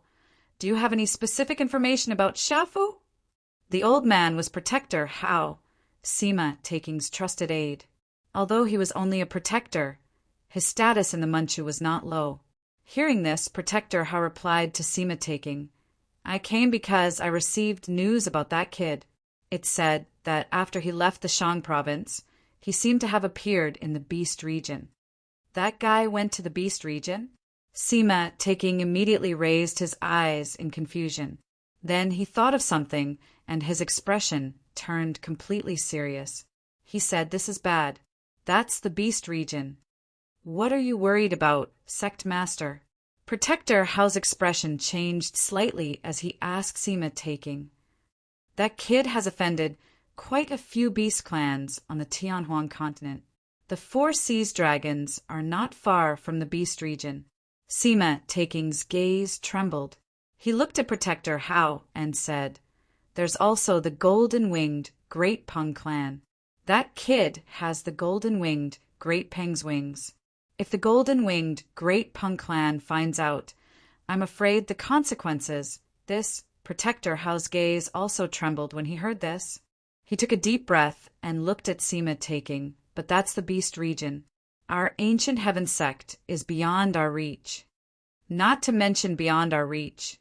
Do you have any specific information about Shafu?" The old man was Protector Hao, Sima taking's trusted aide. Although he was only a protector, his status in the Manchu was not low. Hearing this, Protector Hao replied to Sima taking, "I came because I received news about that kid." It said that after he left the Shang province, he seemed to have appeared in the Beast region. That guy went to the Beast region? Sima taking immediately raised his eyes in confusion. Then he thought of something, and his expression turned completely serious. He said, "This is bad. That's the Beast region." "What are you worried about, Sect Master?" Protector Hao's expression changed slightly as he asked Sima taking, "That kid has offended quite a few beast clans on the Tianhuang continent. The 4 Seas dragons are not far from the Beast region." Sima taking's gaze trembled. He looked at Protector Hao and said, "There's also the golden-winged Great Peng clan. That kid has the golden-winged Great Peng's wings. If the golden-winged Great Peng clan finds out, I'm afraid the consequences." This Protector Hao's gaze also trembled when he heard this. He took a deep breath and looked at Sima taking, "But that's the Beast region. Our Ancient Heaven sect is beyond our reach. Not to mention beyond our reach.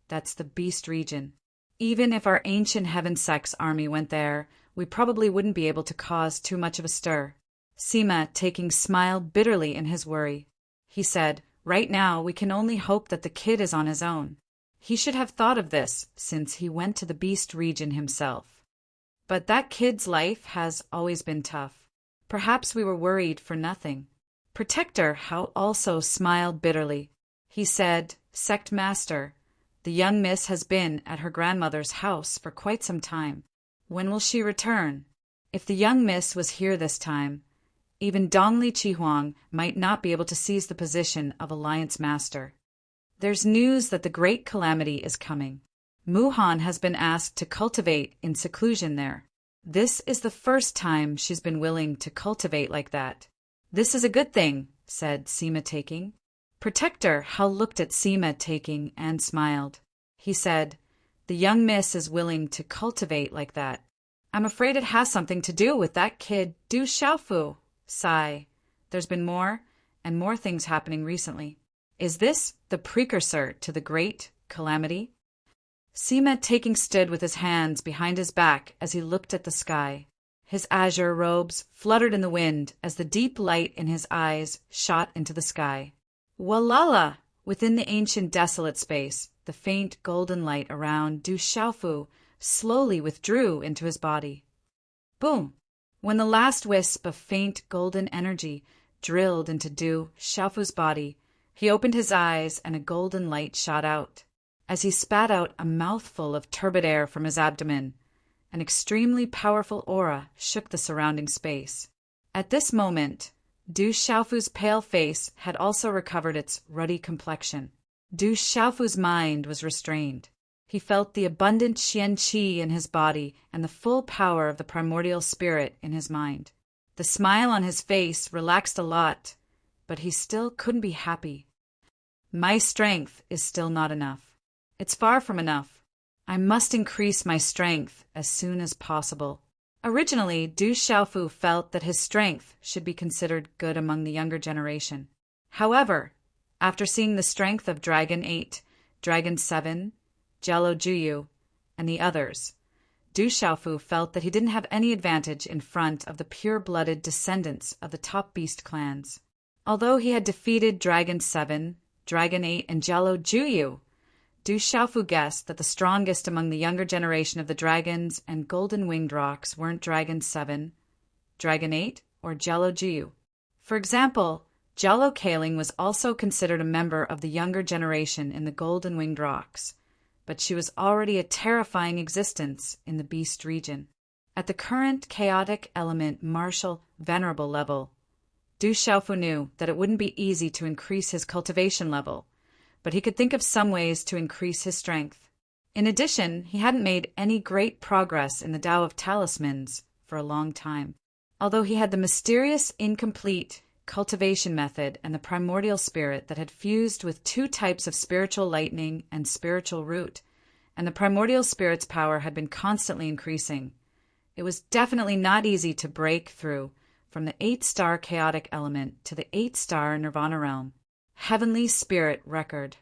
That's the Beast region. Even if our Ancient Heaven sect's army went there, we probably wouldn't be able to cause too much of a stir." Sima taking smiled bitterly in his worry. He said, "Right now we can only hope that the kid is on his own. He should have thought of this since he went to the Beast region himself. But that kid's life has always been tough. Perhaps we were worried for nothing." Protector Hao also smiled bitterly. He said, "Sect Master, the young miss has been at her grandmother's house for quite some time. When will she return? If the young miss was here this time, even Dongli Chihuang might not be able to seize the position of Alliance Master. There's news that the Great Calamity is coming. Muhan has been asked to cultivate in seclusion there. This is the first time she's been willing to cultivate like that." "This is a good thing," said Sima taking. Protector Hao looked at Sima taking and smiled. He said, "The young miss is willing to cultivate like that. I'm afraid it has something to do with that kid Du Xiaofu." Sigh. There's been more and more things happening recently. Is this the precursor to the Great Calamity? Sima taking stood with his hands behind his back as he looked at the sky. His azure robes fluttered in the wind as the deep light in his eyes shot into the sky. Walala! Within the ancient desolate space, the faint golden light around Du Xiaofu slowly withdrew into his body. Boom! When the last wisp of faint golden energy drilled into Du Xiaofu's body, he opened his eyes and a golden light shot out. As he spat out a mouthful of turbid air from his abdomen, An extremely powerful aura shook the surrounding space. At this moment, Du Xiaofu's pale face had also recovered its ruddy complexion. Du Xiaofu's mind was restrained. He felt the abundant Xian Qi in his body and the full power of the primordial spirit in his mind. The smile on his face relaxed a lot, but he still couldn't be happy. My strength is still not enough. It's far from enough. I must increase my strength as soon as possible. Originally, Du Xiaofu felt that his strength should be considered good among the younger generation. However, after seeing the strength of Dragon 8, Dragon 7, Jello Juyu, and the others, Du Xiaofu felt that he didn't have any advantage in front of the pure-blooded descendants of the top beast clans. Although he had defeated Dragon 7, Dragon 8, and Jello Juyu, Du Xiaofu guessed that the strongest among the younger generation of the dragons and golden-winged rocks weren't Dragon 7, Dragon 8, or Jello Juyu. For example, Jello Kaling was also considered a member of the younger generation in the golden-winged rocks, but she was already a terrifying existence in the beast region. At the current chaotic element martial venerable level, Du Xiaofu knew that it wouldn't be easy to increase his cultivation level, but he could think of some ways to increase his strength. In addition, he hadn't made any great progress in the Tao of Talismans for a long time. Although he had the mysterious, incomplete cultivation method and the primordial spirit that had fused with two types of spiritual lightning and spiritual root, and the primordial spirit's power had been constantly increasing, it was definitely not easy to break through from the 8-star chaotic element to the 8-star nirvana realm. Heavenly Spirit Record.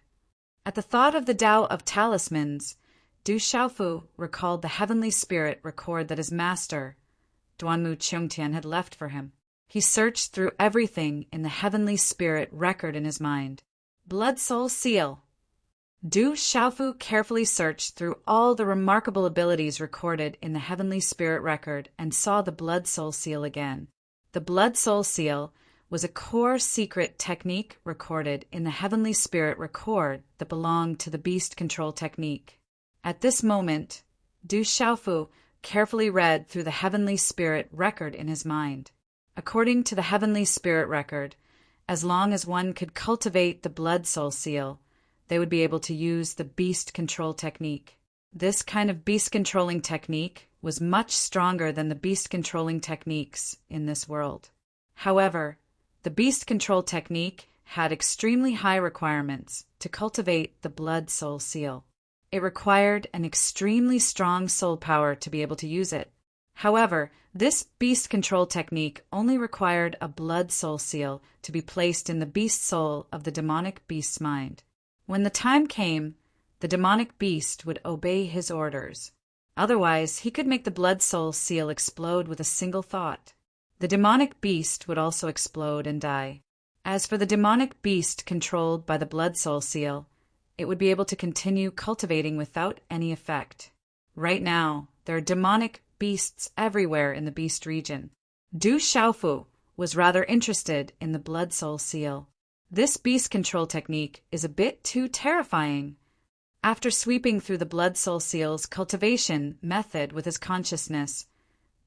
At the thought of the Tao of Talismans, Du Xiaofu recalled the Heavenly Spirit record that his master, Duanmu Qiongtian, had left for him. He searched through everything in the Heavenly Spirit record in his mind. Blood Soul Seal. Du Xiaofu carefully searched through all the remarkable abilities recorded in the Heavenly Spirit record and saw the Blood Soul Seal again. The Blood Soul Seal was a core secret technique recorded in the Heavenly Spirit record that belonged to the Beast Control technique. At this moment, Du Xiaofu carefully read through the Heavenly Spirit record in his mind. According to the Heavenly Spirit record, as long as one could cultivate the Blood Soul Seal, they would be able to use the Beast Control technique. This kind of beast controlling technique was much stronger than the beast controlling techniques in this world. However, the beast control technique had extremely high requirements to cultivate the Blood Soul Seal. It required an extremely strong soul power to be able to use it. However, this beast control technique only required a Blood Soul Seal to be placed in the beast soul of the demonic beast's mind. When the time came, the demonic beast would obey his orders. Otherwise, he could make the Blood Soul Seal explode with a single thought. The demonic beast would also explode and die. As for the demonic beast controlled by the Blood Soul Seal, it would be able to continue cultivating without any effect. Right now, there are demonic beasts everywhere in the beast region. Du Xiaofu was rather interested in the Blood Soul Seal. This beast control technique is a bit too terrifying. After sweeping through the Blood Soul Seal's cultivation method with his consciousness,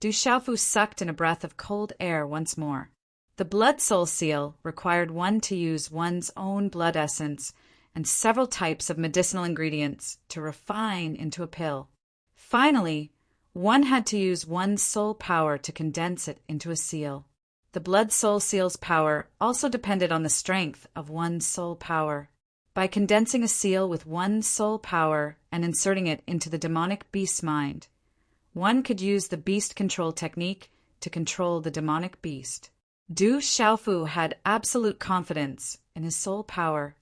Du Xiaofu sucked in a breath of cold air once more. The Blood Soul Seal required one to use one's own blood essence and several types of medicinal ingredients to refine into a pill. Finally, one had to use one's soul power to condense it into a seal. The Blood Soul Seal's power also depended on the strength of one's soul power. By condensing a seal with one's soul power and inserting it into the demonic beast's mind, one could use the beast control technique to control the demonic beast. Du Xiaofu had absolute confidence in his soul power.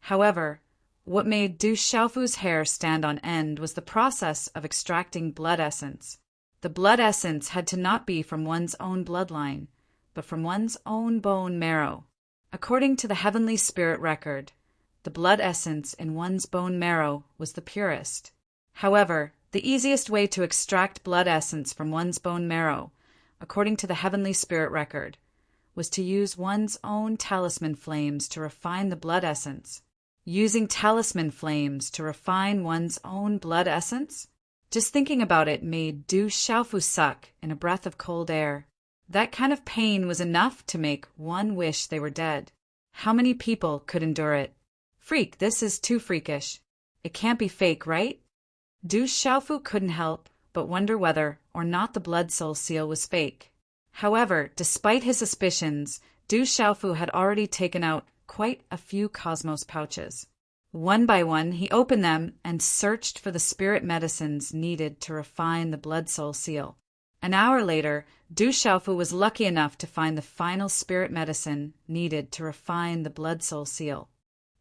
However, what made Du Xiaofu's hair stand on end was the process of extracting blood essence. The blood essence had to not be from one's own bloodline, but from one's own bone marrow. According to the Heavenly Spirit record, the blood essence in one's bone marrow was the purest. However, the easiest way to extract blood essence from one's bone marrow, according to the Heavenly Spirit record, was to use one's own talisman flames to refine the blood essence. Using talisman flames to refine one's own blood essence? Just thinking about it made Du Xiaofu suck in a breath of cold air. That kind of pain was enough to make one wish they were dead. How many people could endure it? Freak, this is too freakish. It can't be fake, right? Du Xiaofu couldn't help but wonder whether or not the blood soul seal was fake. However, despite his suspicions, Du Xiaofu had already taken out quite a few cosmos pouches. One by one, he opened them and searched for the spirit medicines needed to refine the blood soul seal. An hour later, Du Xiaofu was lucky enough to find the final spirit medicine needed to refine the blood soul seal.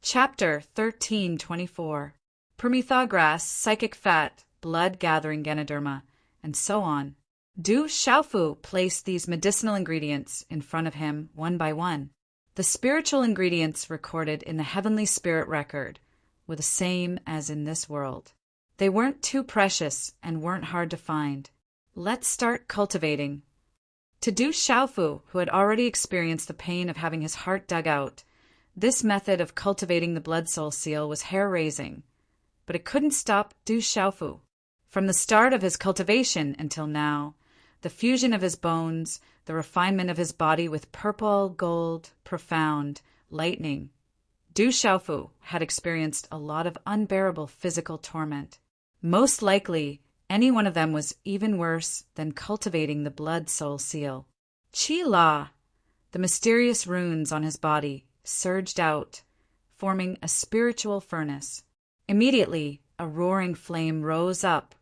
Chapter 1324. Permethagras, psychic fat, blood-gathering Ganoderma, and so on. Du Xiaofu placed these medicinal ingredients in front of him one by one. The spiritual ingredients recorded in the heavenly spirit record were the same as in this world. They weren't too precious and weren't hard to find. Let's start cultivating. To Du Xiaofu, who had already experienced the pain of having his heart dug out, this method of cultivating the blood soul seal was hair-raising. But it couldn't stop Du Xiaofu. From the start of his cultivation until now, the fusion of his bones, the refinement of his body with purple, gold, profound, lightning, Du Xiaofu had experienced a lot of unbearable physical torment. Most likely, any one of them was even worse than cultivating the blood soul seal. Qi La, the mysterious runes on his body, surged out, forming a spiritual furnace. Immediately, a roaring flame rose up,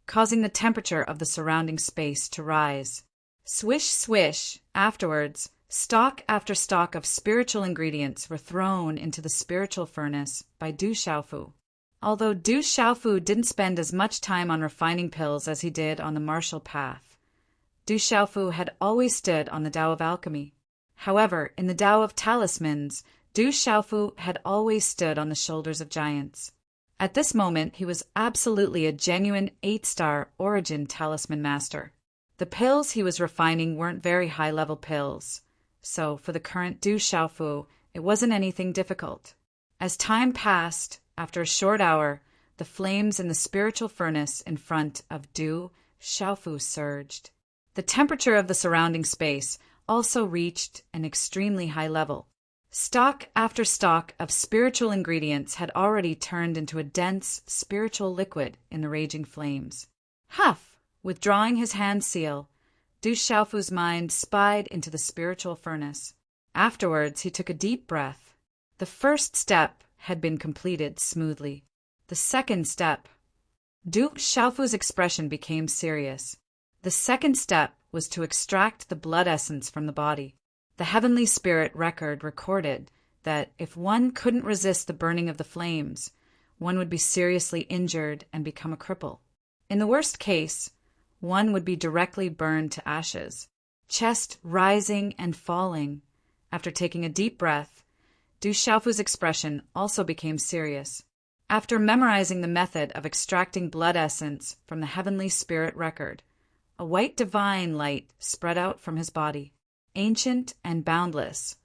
causing the temperature of the surrounding space to rise. Swish, swish. Afterwards, stock after stock of spiritual ingredients were thrown into the spiritual furnace by Du Xiaofu. Although Du Xiaofu didn't spend as much time on refining pills as he did on the martial path, Du Xiaofu had always stood on the Tao of alchemy. However, in the Tao of talismans, Du Xiaofu had always stood on the shoulders of giants. At this moment, he was absolutely a genuine 8-star origin talisman master. The pills he was refining weren't very high-level pills, so for the current Du Xiaofu, it wasn't anything difficult. As time passed, after a short hour, the flames in the spiritual furnace in front of Du Xiaofu surged. The temperature of the surrounding space also reached an extremely high level. Stock after stock of spiritual ingredients had already turned into a dense spiritual liquid in the raging flames. Huff! Withdrawing his hand seal, Du Xiaofu's mind spied into the spiritual furnace. Afterwards, he took a deep breath. The first step had been completed smoothly. The second step. Du Xiaofu's expression became serious. The second step was to extract the blood essence from the body. The heavenly spirit record recorded that if one couldn't resist the burning of the flames, one would be seriously injured and become a cripple. In the worst case, one would be directly burned to ashes. Chest rising and falling. After taking a deep breath, Du Xiaofu's expression also became serious. After memorizing the method of extracting blood essence from the heavenly spirit record, a white divine light spread out from his body. Ancient and boundless.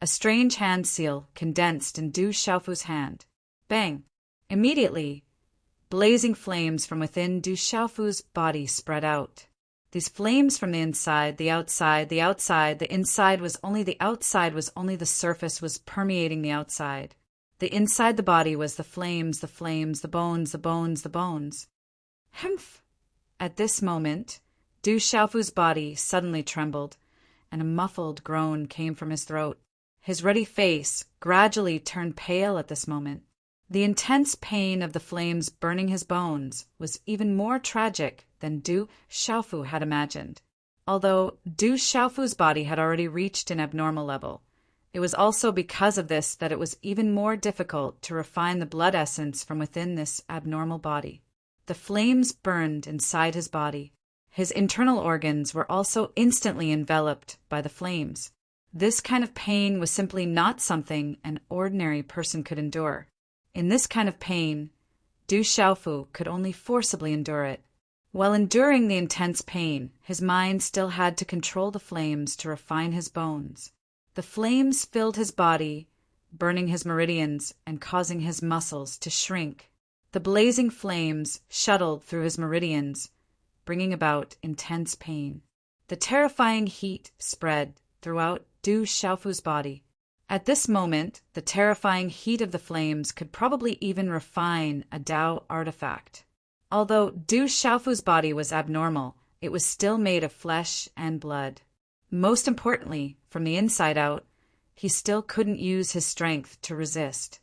A strange hand seal condensed in Du Xiaofu's hand. Bang! Immediately, blazing flames from within Du Xiaofu's body spread out. These flames from the inside, the outside, the outside, the inside was only the outside was only the surface was permeating the outside. The inside the body was the flames, the flames, the bones, the bones, the bones. Humph! At this moment, Du Xiaofu's body suddenly trembled, and a muffled groan came from his throat. His ruddy face gradually turned pale at this moment. The intense pain of the flames burning his bones was even more tragic than Du Xiaofu had imagined. Although Du Xiaofu's body had already reached an abnormal level, it was also because of this that it was even more difficult to refine the blood essence from within this abnormal body. The flames burned inside his body. His internal organs were also instantly enveloped by the flames. This kind of pain was simply not something an ordinary person could endure. In this kind of pain, Du Xiaofu could only forcibly endure it. While enduring the intense pain, his mind still had to control the flames to refine his bones. The flames filled his body, burning his meridians and causing his muscles to shrink. The blazing flames shuttled through his meridians, bringing about intense pain. The terrifying heat spread throughout Du Xiaofu's body. At this moment, the terrifying heat of the flames could probably even refine a Dao artifact. Although Du Xiaofu's body was abnormal, it was still made of flesh and blood. Most importantly, from the inside out, he still couldn't use his strength to resist.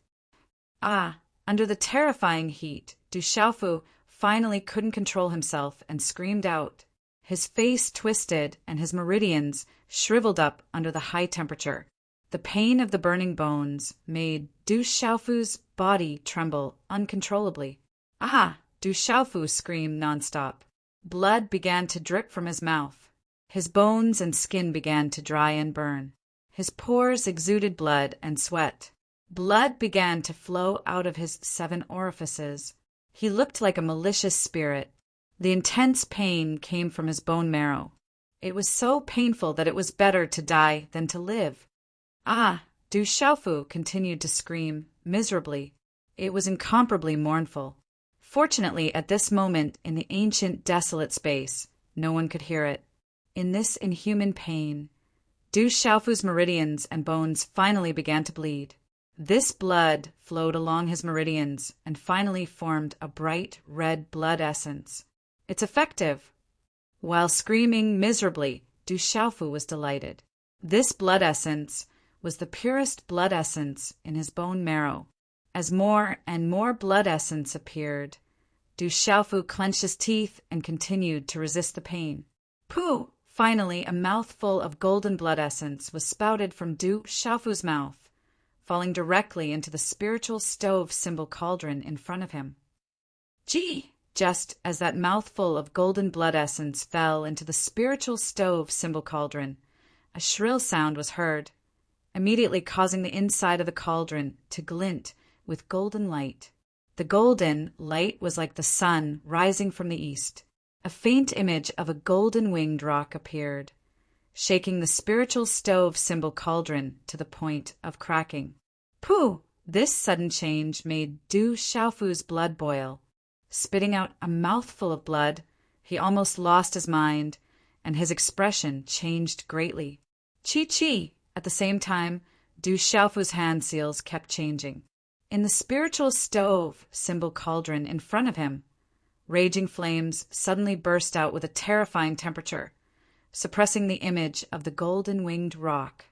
Under the terrifying heat, Du Xiaofu finally couldn't control himself and screamed out. His face twisted and his meridians shriveled up under the high temperature. The pain of the burning bones made Du Xiaofu's body tremble uncontrollably. Du Xiaofu screamed nonstop. Blood began to drip from his mouth. His bones and skin began to dry and burn. His pores exuded blood and sweat. Blood began to flow out of his 7 orifices. He looked like a malicious spirit. The intense pain came from his bone marrow. It was so painful that it was better to die than to live. Du Xiaofu continued to scream miserably. It was incomparably mournful. Fortunately, at this moment in the ancient desolate space, no one could hear it. In this inhuman pain, Du Xiaofu's meridians and bones finally began to bleed. This blood flowed along his meridians and finally formed a bright red blood essence. It's effective. While screaming miserably, Du Xiaofu was delighted. This blood essence was the purest blood essence in his bone marrow. As more and more blood essence appeared, Du Xiaofu clenched his teeth and continued to resist the pain. Pooh! Finally, a mouthful of golden blood essence was spouted from Du Xiaofu's mouth, falling directly into the spiritual stove symbol cauldron in front of him. Gee! Just as that mouthful of golden blood essence fell into the spiritual stove symbol cauldron, a shrill sound was heard, immediately causing the inside of the cauldron to glint with golden light. The golden light was like the sun rising from the east. A faint image of a golden-winged roc appeared, shaking the spiritual stove symbol cauldron to the point of cracking. Pooh! This sudden change made Du Xiaofu's blood boil. Spitting out a mouthful of blood, he almost lost his mind, and his expression changed greatly. Chi! At the same time, Du Xiaofu's hand seals kept changing. In the spiritual stove symbol cauldron in front of him, raging flames suddenly burst out with a terrifying temperature, suppressing the image of the golden-winged roc.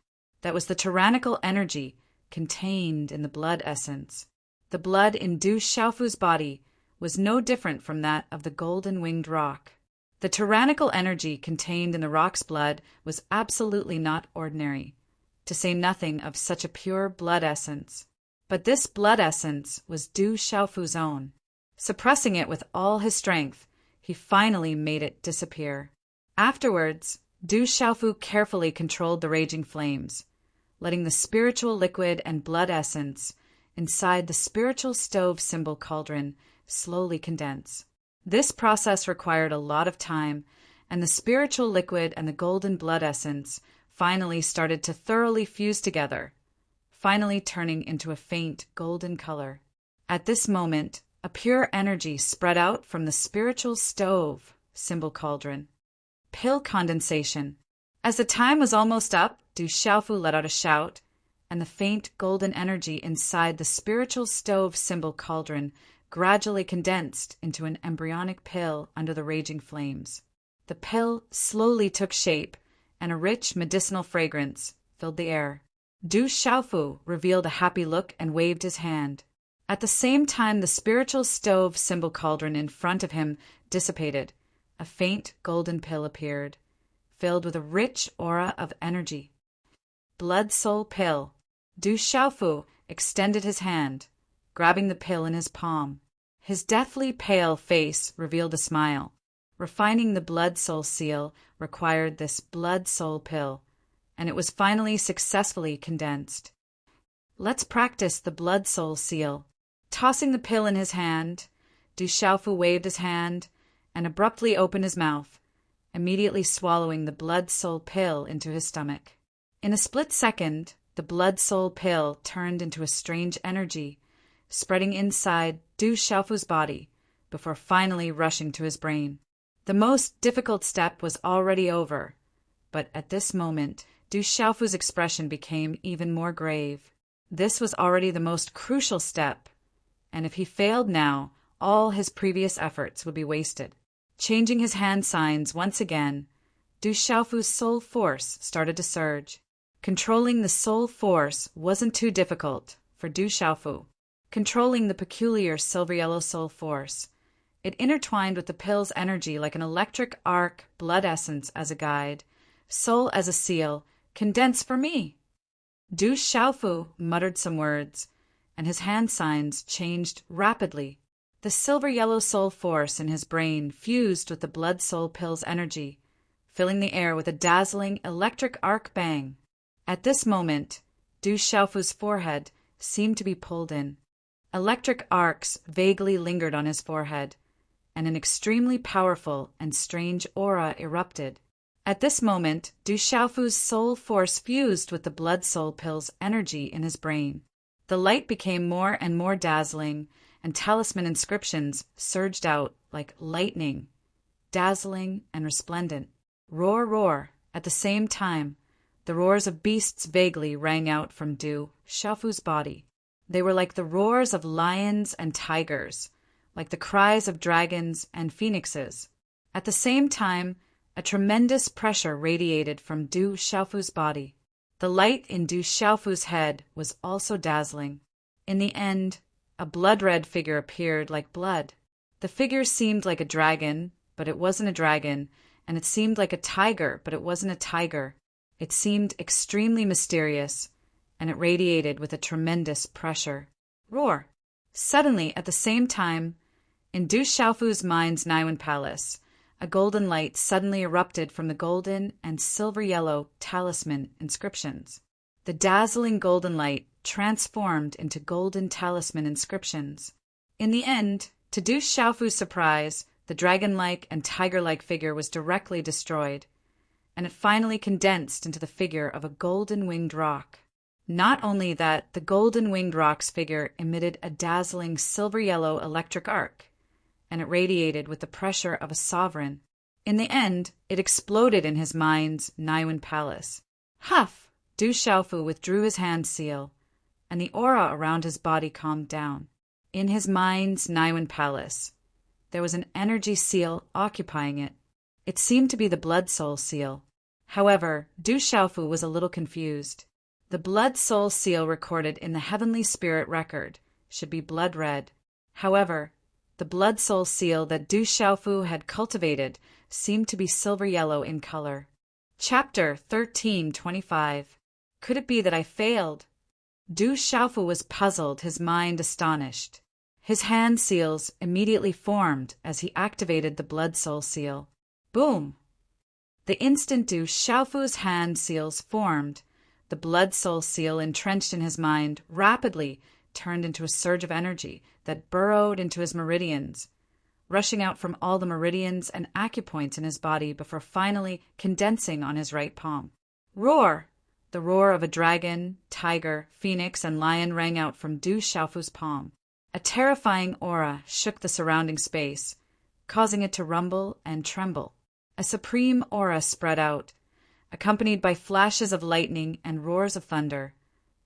That was the tyrannical energy contained in the blood essence. The blood in Du Xiaofu's body was no different from that of the golden-winged roc. The tyrannical energy contained in the roc's blood was absolutely not ordinary, to say nothing of such a pure blood essence. But this blood essence was Du Xiaofu's own. Suppressing it with all his strength, he finally made it disappear. Afterwards, Du Xiaofu carefully controlled the raging flames, letting the spiritual liquid and blood essence inside the spiritual stove symbol cauldron slowly condense. This process required a lot of time, and the spiritual liquid and the golden blood essence finally started to thoroughly fuse together, finally turning into a faint golden color. At this moment, a pure energy spread out from the spiritual stove symbol cauldron. Pill condensation. As the time was almost up, Du Xiaofu let out a shout, and the faint golden energy inside the spiritual stove symbol cauldron gradually condensed into an embryonic pill under the raging flames. The pill slowly took shape, and a rich medicinal fragrance filled the air. Du Xiaofu revealed a happy look and waved his hand. At the same time, the spiritual stove symbol cauldron in front of him dissipated. A faint golden pill appeared, filled with a rich aura of energy. Blood Soul Pill. Du Xiaofu extended his hand, grabbing the pill in his palm. His deathly pale face revealed a smile. Refining the Blood Soul seal required this Blood Soul Pill, and it was finally successfully condensed. Let's practice the Blood Soul seal. Tossing the pill in his hand, Du Xiaofu waved his hand and abruptly opened his mouth, immediately swallowing the Blood Soul Pill into his stomach. In a split second, the Blood Soul Pill turned into a strange energy, spreading inside Du Xiaofu's body before finally rushing to his brain. The most difficult step was already over, but at this moment, Du Xiaofu's expression became even more grave. This was already the most crucial step, and if he failed now, all his previous efforts would be wasted. Changing his hand signs once again, Du Xiaofu's soul force started to surge. Controlling the soul force wasn't too difficult for Du Xiaofu. Controlling the peculiar silver-yellow soul force, it intertwined with the pill's energy like an electric arc, blood essence as a guide, soul as a seal, condense for me. Du Xiaofu muttered some words, and his hand signs changed rapidly. The silver-yellow soul force in his brain fused with the blood soul pill's energy, filling the air with a dazzling electric arc bang. At this moment, Du Xiaofu's forehead seemed to be pulled in. Electric arcs vaguely lingered on his forehead, and an extremely powerful and strange aura erupted. At this moment, Du Xiaofu's soul force fused with the blood soul pill's energy in his brain. The light became more and more dazzling, and talisman inscriptions surged out like lightning, dazzling and resplendent. Roar, roar. At the same time, the roars of beasts vaguely rang out from Du Xiaofu's body. They were like the roars of lions and tigers, like the cries of dragons and phoenixes. At the same time, a tremendous pressure radiated from Du Xiaofu's body. The light in Du Xiaofu's head was also dazzling. In the end, a blood-red figure appeared like blood. The figure seemed like a dragon, but it wasn't a dragon, and it seemed like a tiger, but it wasn't a tiger. It seemed extremely mysterious, and it radiated with a tremendous pressure. Roar! Suddenly, at the same time, in Du Xiaofu's mind's Niwen Palace, a golden light suddenly erupted from the golden and silver-yellow talisman inscriptions. The dazzling golden light transformed into golden talisman inscriptions. In the end, to Du Xiaofu's surprise, the dragon-like and tiger-like figure was directly destroyed, and it finally condensed into the figure of a golden-winged roc. Not only that, the golden-winged roc's figure emitted a dazzling silver-yellow electric arc, and it radiated with the pressure of a sovereign. In the end, it exploded in his mind's Niwen Palace. Huff! Du Xiaofu withdrew his hand seal, and the aura around his body calmed down. In his mind's Niwen Palace, there was an energy seal occupying it. It seemed to be the blood soul seal. However, Du Xiaofu was a little confused. The blood soul seal recorded in the heavenly spirit record should be blood red. However, the blood soul seal that Du Xiaofu had cultivated seemed to be silver yellow in color. Chapter 1325. Could it be that I failed? Du Xiaofu was puzzled, his mind astonished. His hand seals immediately formed as he activated the blood soul seal. Boom! The instant Du Xiaofu's hand seals formed, the blood soul seal entrenched in his mind rapidly turned into a surge of energy that burrowed into his meridians, rushing out from all the meridians and acupoints in his body before finally condensing on his right palm. Roar! The roar of a dragon, tiger, phoenix, and lion rang out from Du Xiaofu's palm. A terrifying aura shook the surrounding space, causing it to rumble and tremble. A supreme aura spread out, accompanied by flashes of lightning and roars of thunder,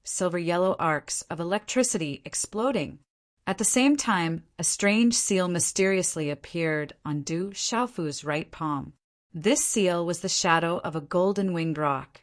silver-yellow arcs of electricity exploding. At the same time, a strange seal mysteriously appeared on Du Xiaofu's right palm. This seal was the shadow of a golden-winged roc,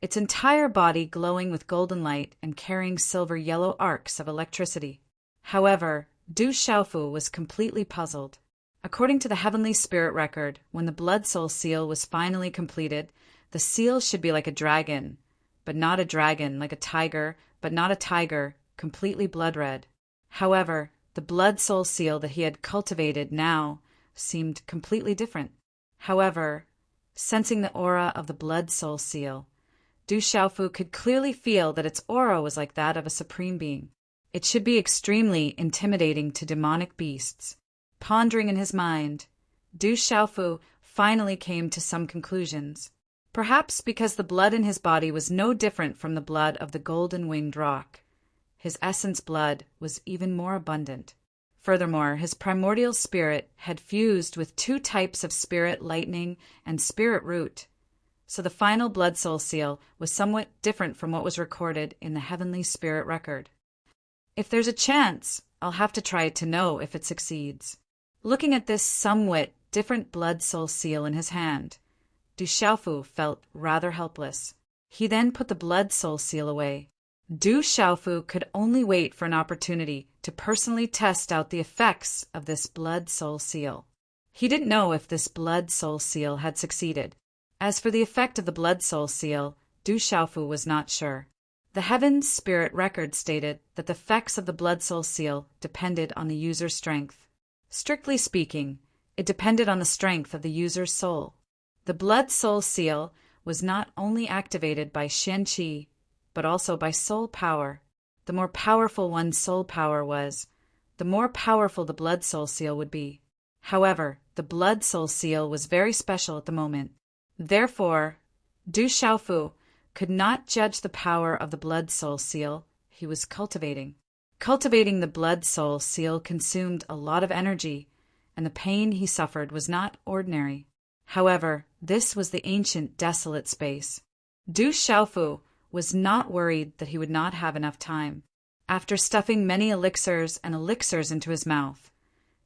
its entire body glowing with golden light and carrying silver-yellow arcs of electricity. However, Du Xiaofu was completely puzzled. According to the heavenly spirit record, when the blood soul seal was finally completed, the seal should be like a dragon, but not a dragon, like a tiger, but not a tiger, completely blood red. However, the blood soul seal that he had cultivated now seemed completely different. However, sensing the aura of the blood soul seal, Du Xiaofu could clearly feel that its aura was like that of a supreme being. It should be extremely intimidating to demonic beasts. Pondering in his mind, Du Xiaofu finally came to some conclusions. Perhaps because the blood in his body was no different from the blood of the golden-winged roc, his essence blood was even more abundant. Furthermore, his primordial spirit had fused with two types of spirit lightning and spirit root, so the final blood soul seal was somewhat different from what was recorded in the heavenly spirit record. If there's a chance, I'll have to try it to know if it succeeds. Looking at this somewhat different blood soul seal in his hand, Du Xiaofu felt rather helpless. He then put the blood soul seal away. Du Xiaofu could only wait for an opportunity to personally test out the effects of this blood soul seal. He didn't know if this blood soul seal had succeeded. As for the effect of the blood soul seal, Du Xiaofu was not sure. The Heaven's Spirit record stated that the effects of the blood soul seal depended on the user's strength. Strictly speaking, it depended on the strength of the user's soul. The blood soul seal was not only activated by Shen Qi, but also by soul power. The more powerful one's soul power was, the more powerful the blood soul seal would be. However, the blood soul seal was very special at the moment. Therefore, Du Xiaofu could not judge the power of the blood soul seal he was cultivating. Cultivating the blood soul seal consumed a lot of energy, and the pain he suffered was not ordinary. However, this was the ancient desolate space. Du Xiaofu was not worried that he would not have enough time. After stuffing many elixirs and elixirs into his mouth,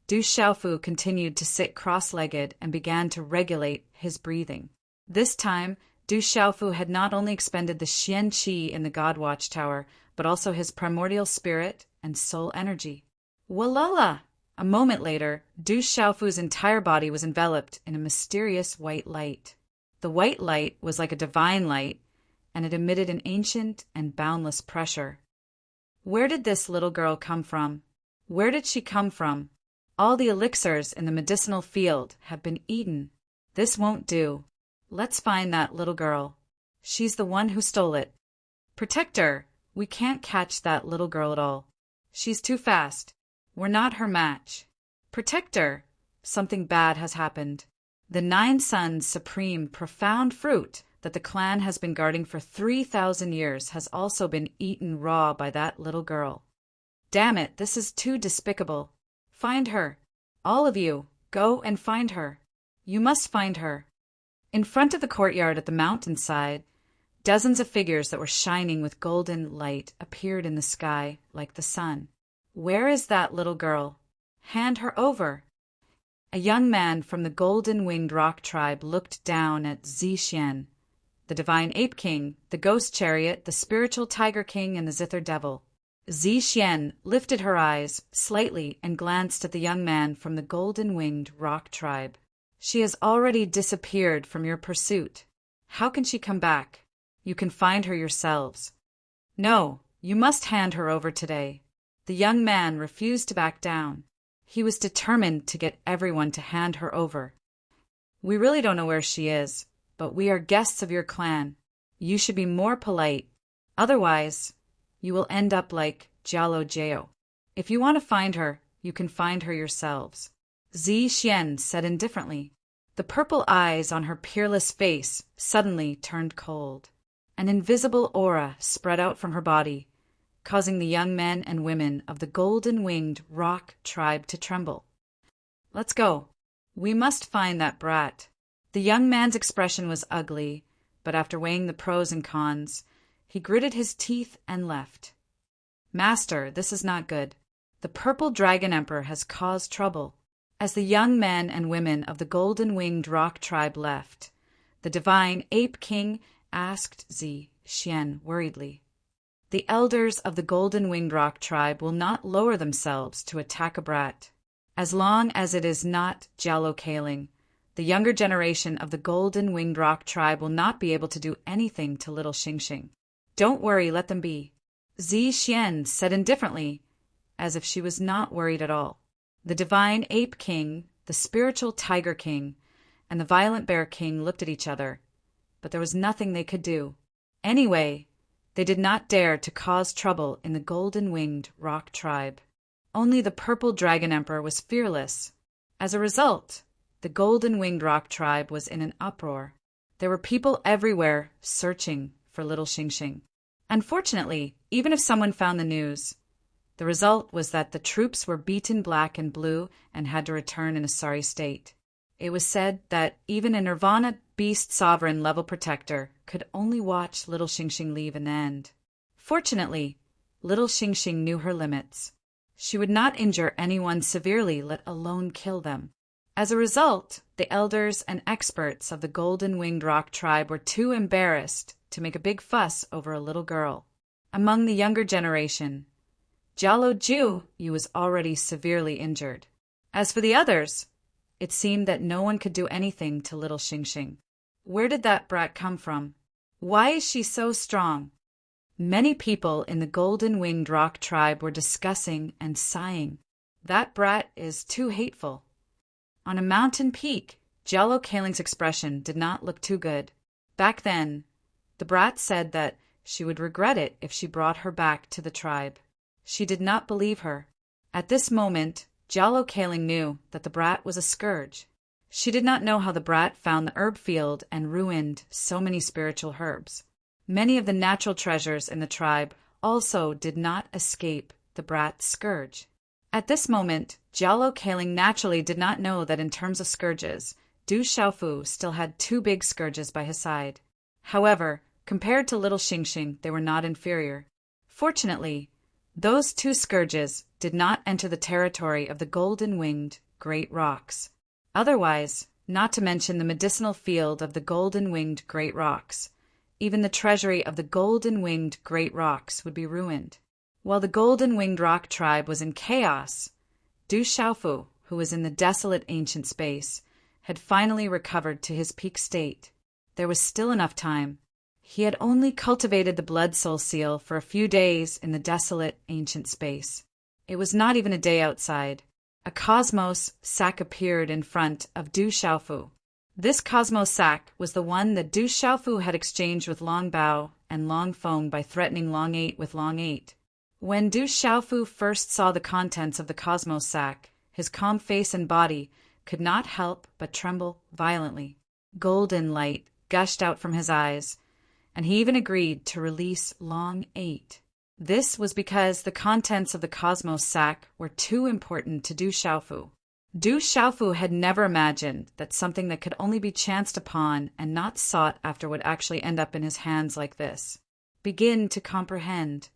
Du Xiaofu continued to sit cross-legged and began to regulate his breathing. This time, Du Xiaofu had not only expended the Shen Qi in the God Watchtower, but also his primordial spirit and soul energy. Walala! A moment later, Du Xiaofu's entire body was enveloped in a mysterious white light. The white light was like a divine light, and it emitted an ancient and boundless pressure. Where did this little girl come from? Where did she come from? All the elixirs in the medicinal field have been eaten. This won't do. Let's find that little girl. She's the one who stole it. Protect her. We can't catch that little girl at all. She's too fast. We're not her match. Protect her. Something bad has happened. The 9 Suns supreme profound fruit that the clan has been guarding for 3,000 years has also been eaten raw by that little girl. Damn it, this is too despicable. Find her. All of you, go and find her. You must find her. In front of the courtyard at the mountainside, dozens of figures that were shining with golden light appeared in the sky like the sun. Where is that little girl? Hand her over. A young man from the golden-winged rock tribe looked down at Zixian, the divine ape king, the ghost chariot, the spiritual tiger king, and the zither devil. Zixian lifted her eyes slightly and glanced at the young man from the golden-winged rock tribe. She has already disappeared from your pursuit. How can she come back? You can find her yourselves. No, you must hand her over today. The young man refused to back down. He was determined to get everyone to hand her over. We really don't know where she is, but we are guests of your clan. You should be more polite. Otherwise, you will end up like Jialo Jiao. If you want to find her, you can find her yourselves. Zixian said indifferently. The purple eyes on her peerless face suddenly turned cold. An invisible aura spread out from her body, causing the young men and women of the golden-winged rock tribe to tremble. Let's go. We must find that brat. The young man's expression was ugly, but after weighing the pros and cons, he gritted his teeth and left. Master, this is not good. The purple dragon emperor has caused trouble. As the young men and women of the golden-winged rock tribe left, the divine ape king asked Zixian worriedly. The elders of the golden-winged rock tribe will not lower themselves to attack a brat. As long as it is not geolocaling, the younger generation of the golden-winged rock tribe will not be able to do anything to little Xingxing. Don't worry, let them be. Zixian said indifferently, as if she was not worried at all. The divine ape king, the spiritual tiger king, and the violent bear king looked at each other, but there was nothing they could do. Anyway, they did not dare to cause trouble in the golden-winged rock tribe. Only the purple dragon emperor was fearless. As a result, the golden-winged rock tribe was in an uproar. There were people everywhere searching for little Xingxing. Unfortunately, even if someone found the news, the result was that the troops were beaten black and blue and had to return in a sorry state. It was said that even a Nirvana beast sovereign level protector could only watch little Xingxing leave in the end. Fortunately, little Xingxing knew her limits. She would not injure anyone severely, let alone kill them. As a result, the elders and experts of the golden-winged rock tribe were too embarrassed to make a big fuss over a little girl. Among the younger generation, Jialo Ju was already severely injured. As for the others, it seemed that no one could do anything to little Xingxing. Where did that brat come from? Why is she so strong? Many people in the golden-winged rock tribe were discussing and sighing. That brat is too hateful. On a mountain peak, Jello Kaling's expression did not look too good. Back then, the brat said that she would regret it if she brought her back to the tribe. She did not believe her. At this moment, Jello Kaling knew that the brat was a scourge. She did not know how the brat found the herb field and ruined so many spiritual herbs. Many of the natural treasures in the tribe also did not escape the brat's scourge. At this moment, Jialo Kaling naturally did not know that in terms of scourges, Du Xiaofu still had two big scourges by his side. However, compared to little Xingxing, they were not inferior. Fortunately, those two scourges did not enter the territory of the golden-winged great rocks. Otherwise, not to mention the medicinal field of the golden-winged great rocks, even the treasury of the golden-winged great rocks would be ruined. While the golden-winged rock tribe was in chaos, Du Xiaofu, who was in the desolate ancient space, had finally recovered to his peak state. There was still enough time. He had only cultivated the blood soul seal for a few days in the desolate ancient space. It was not even a day outside. A cosmos sack appeared in front of Du Xiaofu. This cosmos sack was the one that Du Xiaofu had exchanged with Long Bao and Long Feng by threatening Long Eight with Long Eight. When Du Xiaofu first saw the contents of the cosmos sack, his calm face and body could not help but tremble violently. Golden light gushed out from his eyes, and he even agreed to release Long Eight. This was because the contents of the cosmos sack were too important to Du Xiaofu. Du Xiaofu had never imagined that something that could only be chanced upon and not sought after would actually end up in his hands like this. Begin to comprehend.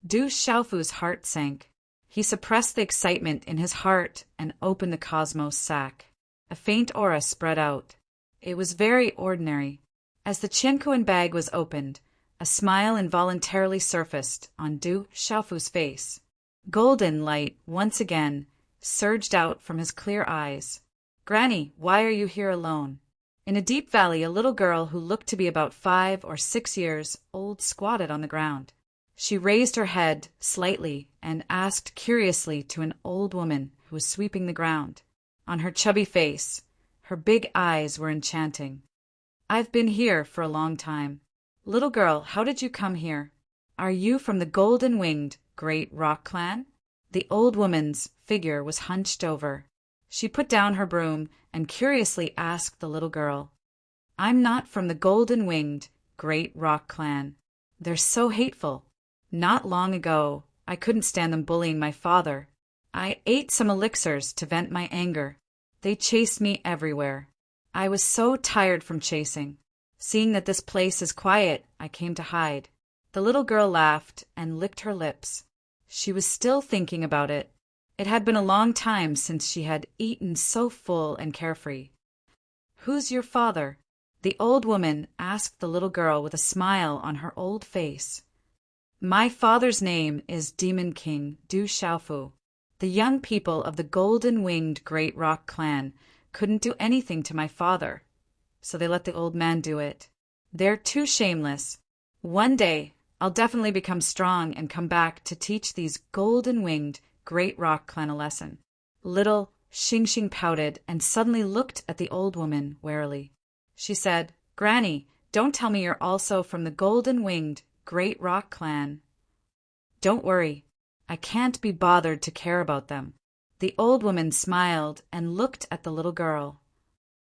Du Xiaofu's heart sank. He suppressed the excitement in his heart and opened the cosmos sack. A faint aura spread out. It was very ordinary. As the Qiankuan bag was opened, a smile involuntarily surfaced on Du Xiaofu's face. Golden light, once again, surged out from his clear eyes. "Granny, why are you here alone?" In a deep valley, a little girl who looked to be about 5 or 6 years old squatted on the ground. She raised her head slightly and asked curiously to an old woman who was sweeping the ground. On her chubby face, her big eyes were enchanting. "I've been here for a long time. Little girl, how did you come here? Are you from the golden-winged great rock clan?" The old woman's figure was hunched over. She put down her broom and curiously asked the little girl, "I'm not from the golden-winged great rock clan. They're so hateful. Not long ago, I couldn't stand them bullying my father. I ate some elixirs to vent my anger. They chased me everywhere. I was so tired from chasing. Seeing that this place is quiet, I came to hide." The little girl laughed and licked her lips. She was still thinking about it. It had been a long time since she had eaten so full and carefree. "Who's your father?" the old woman asked the little girl with a smile on her old face. "My father's name is Demon King Du Xiaofu. The young people of the golden-winged great rock clan couldn't do anything to my father, so they let the old man do it. They're too shameless. One day, I'll definitely become strong and come back to teach these golden-winged great rock clan a lesson." Little Xingxing pouted and suddenly looked at the old woman warily. She said, "Granny, don't tell me you're also from the golden-winged great rock clan." "Don't worry. I can't be bothered to care about them." The old woman smiled and looked at the little girl.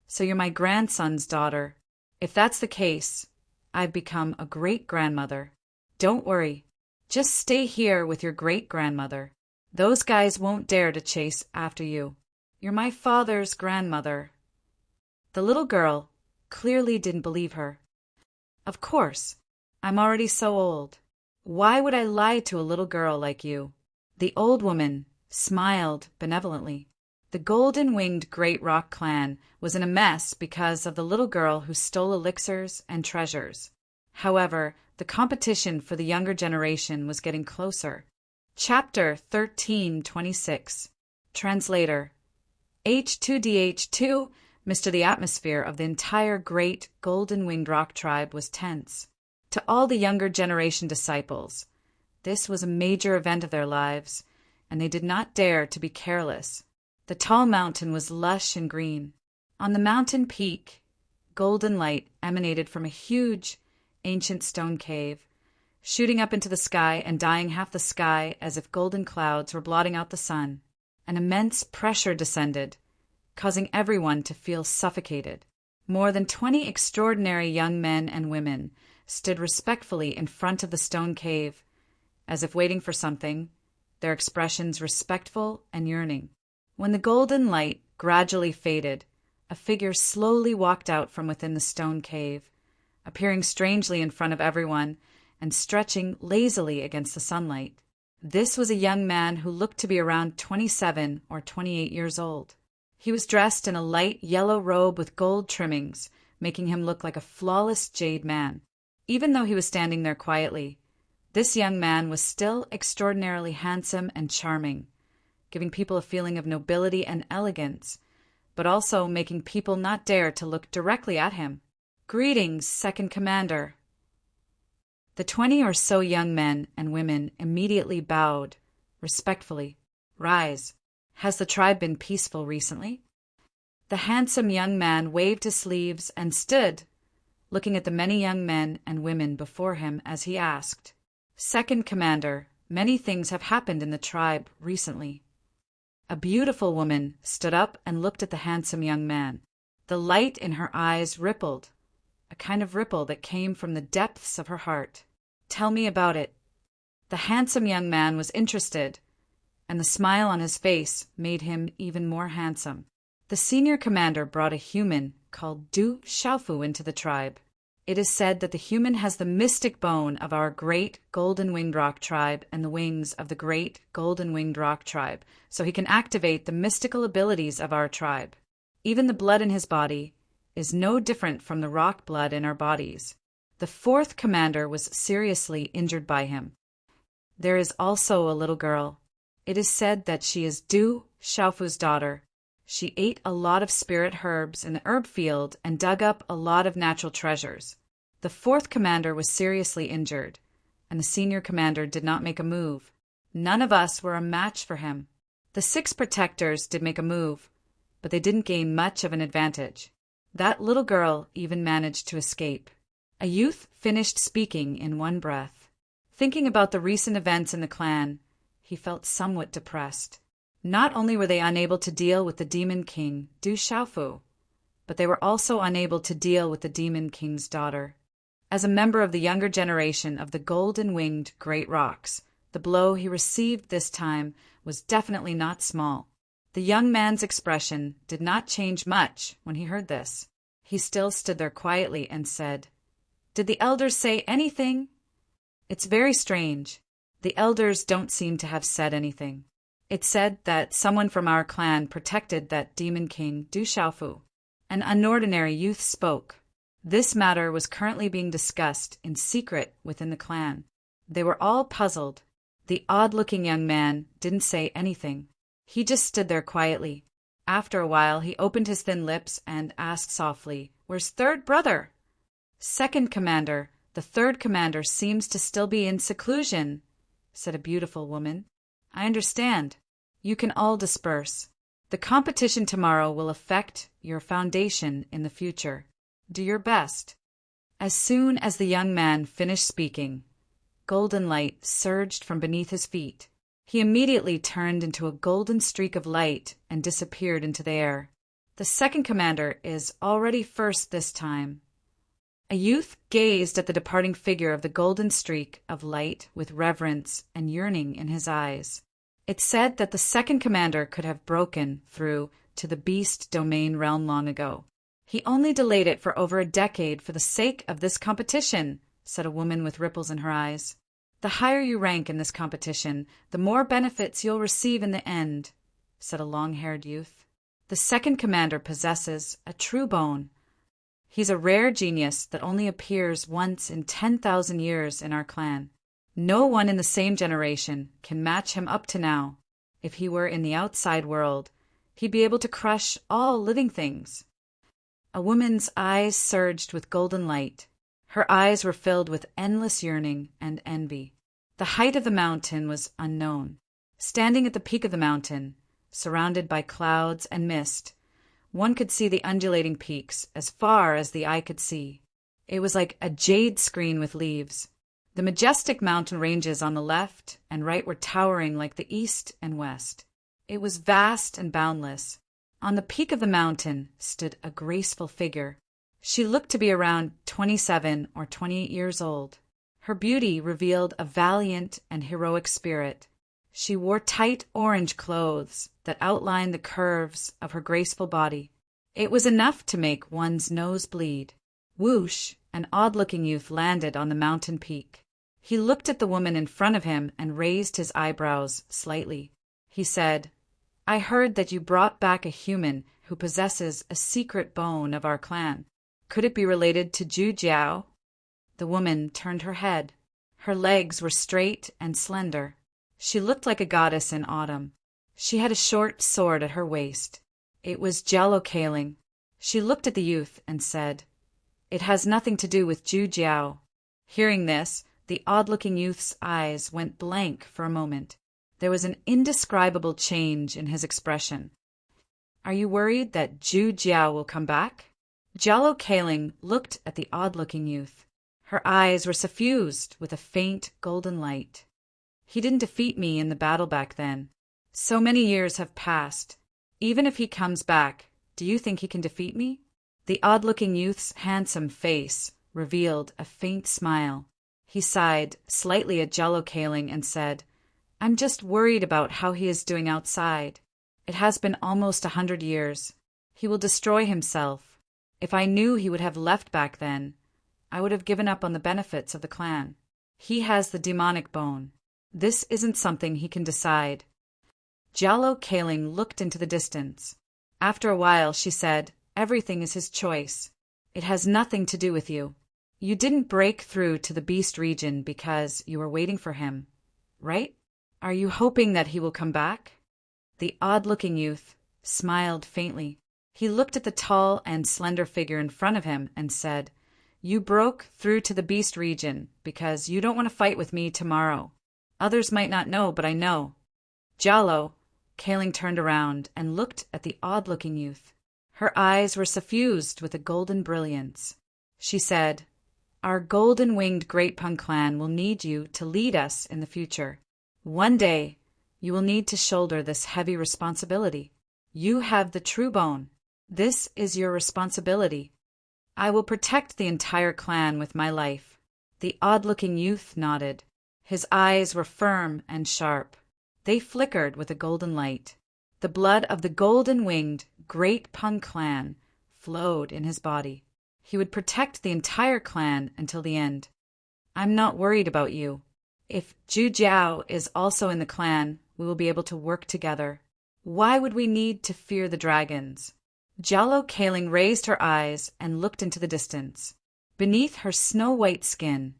"So you're my grandson's daughter. If that's the case, I've become a great-grandmother." Don't worry. Just stay here with your great-grandmother. Those guys won't dare to chase after you. You're my father's grandmother." The little girl clearly didn't believe her. "Of course. I'm already so old. Why would I lie to a little girl like you?" The old woman smiled benevolently. The golden-winged Great Rock clan was in a mess because of the little girl who stole elixirs and treasures. However, the competition for the younger generation was getting closer. Chapter 1326. Translator. H2DH2, Mr. The atmosphere of the entire great golden-winged rock tribe was tense. To all the younger generation disciples, this was a major event of their lives, and they did not dare to be careless. The tall mountain was lush and green. On the mountain peak, golden light emanated from a huge, ancient stone cave, shooting up into the sky and dyeing half the sky as if golden clouds were blotting out the sun. An immense pressure descended, causing everyone to feel suffocated. More than 20 extraordinary young men and women stood respectfully in front of the stone cave, as if waiting for something, their expressions respectful and yearning. When the golden light gradually faded, a figure slowly walked out from within the stone cave, appearing strangely in front of everyone and stretching lazily against the sunlight. This was a young man who looked to be around 27 or 28 years old. He was dressed in a light yellow robe with gold trimmings, making him look like a flawless jade man. Even though he was standing there quietly, this young man was still extraordinarily handsome and charming, giving people a feeling of nobility and elegance, but also making people not dare to look directly at him. "Greetings, Second Commander." The 20 or so young men and women immediately bowed, respectfully. "Rise. Has the tribe been peaceful recently?" The handsome young man waved his sleeves and stood, looking at the many young men and women before him as he asked, "Second Commander, many things have happened in the tribe recently." A beautiful woman stood up and looked at the handsome young man. The light in her eyes rippled, a kind of ripple that came from the depths of her heart. "Tell me about it." The handsome young man was interested, and the smile on his face made him even more handsome. The senior commander brought a human called Du Xiaofu into the tribe. It is said that the human has the mystic bone of our great golden-winged rock tribe and the wings of the great golden-winged rock tribe, so he can activate the mystical abilities of our tribe. Even the blood in his body is no different from the rock blood in our bodies. The fourth commander was seriously injured by him. There is also a little girl. It is said that she is Du Xiaofu's daughter. She ate a lot of spirit herbs in the herb field and dug up a lot of natural treasures. The fourth commander was seriously injured, and the senior commander did not make a move. None of us were a match for him. The 6 protectors did make a move, but they didn't gain much of an advantage. That little girl even managed to escape. A youth finished speaking in one breath. Thinking about the recent events in the clan, he felt somewhat depressed. Not only were they unable to deal with the Demon King, Du Xiaofu, but they were also unable to deal with the Demon King's daughter. As a member of the younger generation of the golden-winged Great Rocks, the blow he received this time was definitely not small. The young man's expression did not change much when he heard this. He still stood there quietly and said, "Did the elders say anything?" "It's very strange. The elders don't seem to have said anything. It said that someone from our clan protected that Demon King, Du Xiaofu." An unordinary youth spoke. This matter was currently being discussed in secret within the clan. They were all puzzled. The odd-looking young man didn't say anything. He just stood there quietly. After a while, he opened his thin lips and asked softly, "Where's third brother?" "Second commander, the third commander seems to still be in seclusion," said a beautiful woman. "I understand. You can all disperse. The competition tomorrow will affect your foundation in the future. Do your best." As soon as the young man finished speaking, golden light surged from beneath his feet. He immediately turned into a golden streak of light and disappeared into the air. "The second commander is already first this time." A youth gazed at the departing figure of the golden streak of light with reverence and yearning in his eyes. It said that the second commander could have broken through to the beast domain realm long ago. He only delayed it for over a decade for the sake of this competition, said a woman with ripples in her eyes. The higher you rank in this competition, the more benefits you'll receive in the end, said a long-haired youth. The second commander possesses a true bone. He's a rare genius that only appears once in 10,000 years in our clan. No one in the same generation can match him up to now. If he were in the outside world, he'd be able to crush all living things. A woman's eyes surged with golden light. Her eyes were filled with endless yearning and envy. The height of the mountain was unknown. Standing at the peak of the mountain, surrounded by clouds and mist, one could see the undulating peaks as far as the eye could see. It was like a jade screen with leaves. The majestic mountain ranges on the left and right were towering like the east and west. It was vast and boundless. On the peak of the mountain stood a graceful figure. She looked to be around 27 or 28 years old. Her beauty revealed a valiant and heroic spirit. She wore tight orange clothes that outlined the curves of her graceful body. It was enough to make one's nose bleed. Whoosh! An odd-looking youth landed on the mountain peak. He looked at the woman in front of him and raised his eyebrows slightly. He said, "I heard that you brought back a human who possesses a secret bone of our clan. Could it be related to Zhu Jiao?" The woman turned her head. Her legs were straight and slender. She looked like a goddess in autumn. She had a short sword at her waist. It was jello kaling. She looked at the youth and said, "It has nothing to do with Zhu Jiao." Hearing this, the odd-looking youth's eyes went blank for a moment. There was an indescribable change in his expression. "Are you worried that Zhu Jiao will come back?" Jello kaling looked at the odd-looking youth. Her eyes were suffused with a faint golden light. "He didn't defeat me in the battle back then. So many years have passed. Even if he comes back, do you think he can defeat me?" The odd-looking youth's handsome face revealed a faint smile. He sighed slightly at Jello kaling and said, "I'm just worried about how he is doing outside. It has been almost 100 years. He will destroy himself. If I knew he would have left back then, I would have given up on the benefits of the clan. He has the demonic bone. This isn't something he can decide." Jello kaling looked into the distance. After a while, she said, "Everything is his choice. It has nothing to do with you. You didn't break through to the beast region because you were waiting for him, right? Are you hoping that he will come back?" The odd-looking youth smiled faintly. He looked at the tall and slender figure in front of him and said, "You broke through to the beast region because you don't want to fight with me tomorrow. Others might not know, but I know." Jello kaling turned around and looked at the odd-looking youth. Her eyes were suffused with a golden brilliance. She said, "Our golden-winged Great Pung clan will need you to lead us in the future. One day, you will need to shoulder this heavy responsibility. You have the true bone. This is your responsibility. I will protect the entire clan with my life." The odd-looking youth nodded. His eyes were firm and sharp. They flickered with a golden light. The blood of the golden-winged Great Pung clan flowed in his body. He would protect the entire clan until the end. "I'm not worried about you. If Zhu Jiao is also in the clan, we will be able to work together. Why would we need to fear the dragons?" Jello kaling raised her eyes and looked into the distance. Beneath her snow-white skin,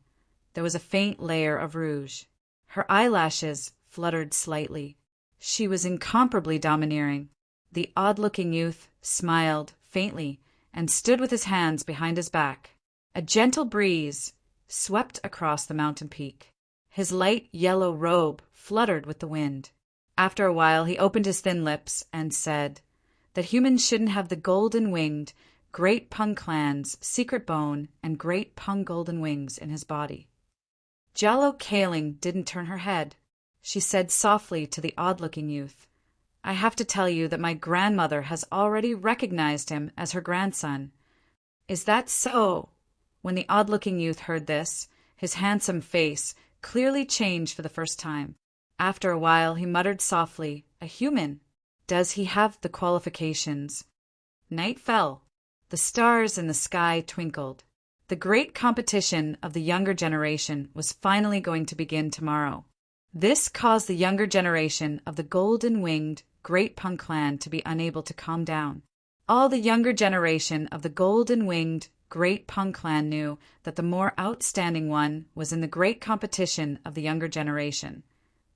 there was a faint layer of rouge. Her eyelashes fluttered slightly. She was incomparably domineering. The odd-looking youth smiled faintly and stood with his hands behind his back. A gentle breeze swept across the mountain peak. His light yellow robe fluttered with the wind. After a while, he opened his thin lips and said that humans shouldn't have the golden-winged Great Pung clan's secret bone and Great Pung golden wings in his body. Jello kaling didn't turn her head. She said softly to the odd-looking youth, "I have to tell you that my grandmother has already recognized him as her grandson." "Is that so?" When the odd-looking youth heard this, his handsome face clearly changed for the first time. After a while, he muttered softly, "A human? Does he have the qualifications?" Night fell. The stars in the sky twinkled. The great competition of the younger generation was finally going to begin tomorrow. This caused the younger generation of the golden-winged Great Punk clan to be unable to calm down. All the younger generation of the golden-winged Great Punk clan knew that the more outstanding one was in the great competition of the younger generation,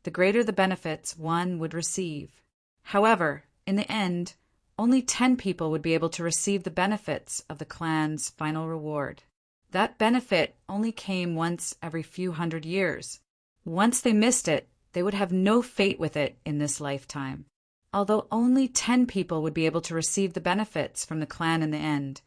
the greater the benefits one would receive. However, in the end, only 10 people would be able to receive the benefits of the clan's final reward. That benefit only came once every few hundred years. Once they missed it, they would have no fate with it in this lifetime. Although only 10 people would be able to receive the benefits from the clan in the end,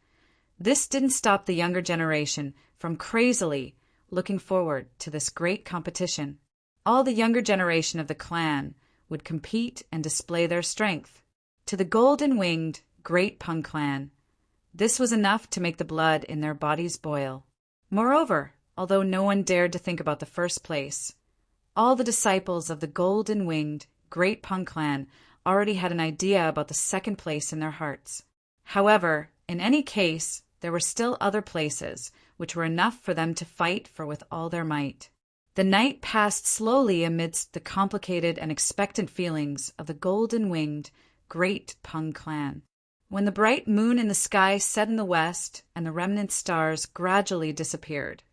this didn't stop the younger generation from crazily looking forward to this great competition. All the younger generation of the clan would compete and display their strength. To the golden-winged Great Punk clan, this was enough to make the blood in their bodies boil. Moreover, although no one dared to think about the first place, all the disciples of the golden-winged Great Punk clan already had an idea about the second place in their hearts. However, in any case, there were still other places which were enough for them to fight for with all their might. The night passed slowly amidst the complicated and expectant feelings of the golden-winged Great Punk clan. When the bright moon in the sky set in the west and the remnant stars gradually disappeared,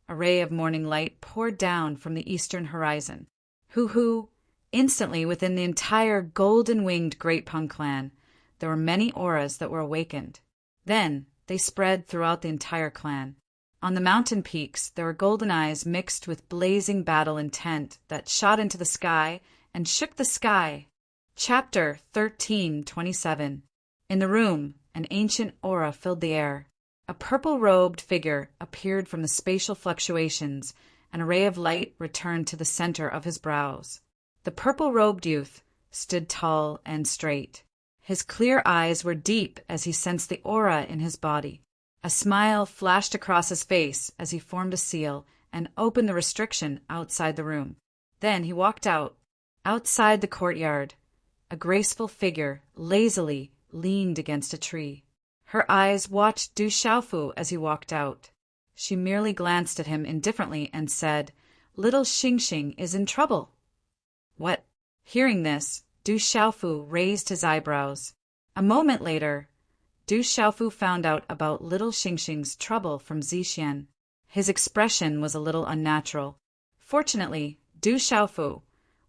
a ray of morning light poured down from the eastern horizon. Hoo-hoo! Instantly, within the entire golden-winged Great Punk clan, there were many auras that were awakened. Then they spread throughout the entire clan. On the mountain peaks, there were golden eyes mixed with blazing battle intent that shot into the sky and shook the sky. Chapter 13:27. In the room, an ancient aura filled the air. A purple-robed figure appeared from the spatial fluctuations, and a ray of light returned to the center of his brows. The purple-robed youth stood tall and straight. His clear eyes were deep as he sensed the aura in his body. A smile flashed across his face as he formed a seal and opened the restriction outside the room. Then he walked out. Outside the courtyard, a graceful figure lazily leaned against a tree. Her eyes watched Du Xiaofu as he walked out. She merely glanced at him indifferently and said, "Little Xingxing is in trouble." "What?" Hearing this, Du Xiaofu raised his eyebrows. A moment later, Du Xiaofu found out about little Xingxing's trouble from Zixian. His expression was a little unnatural. Fortunately, Du Xiaofu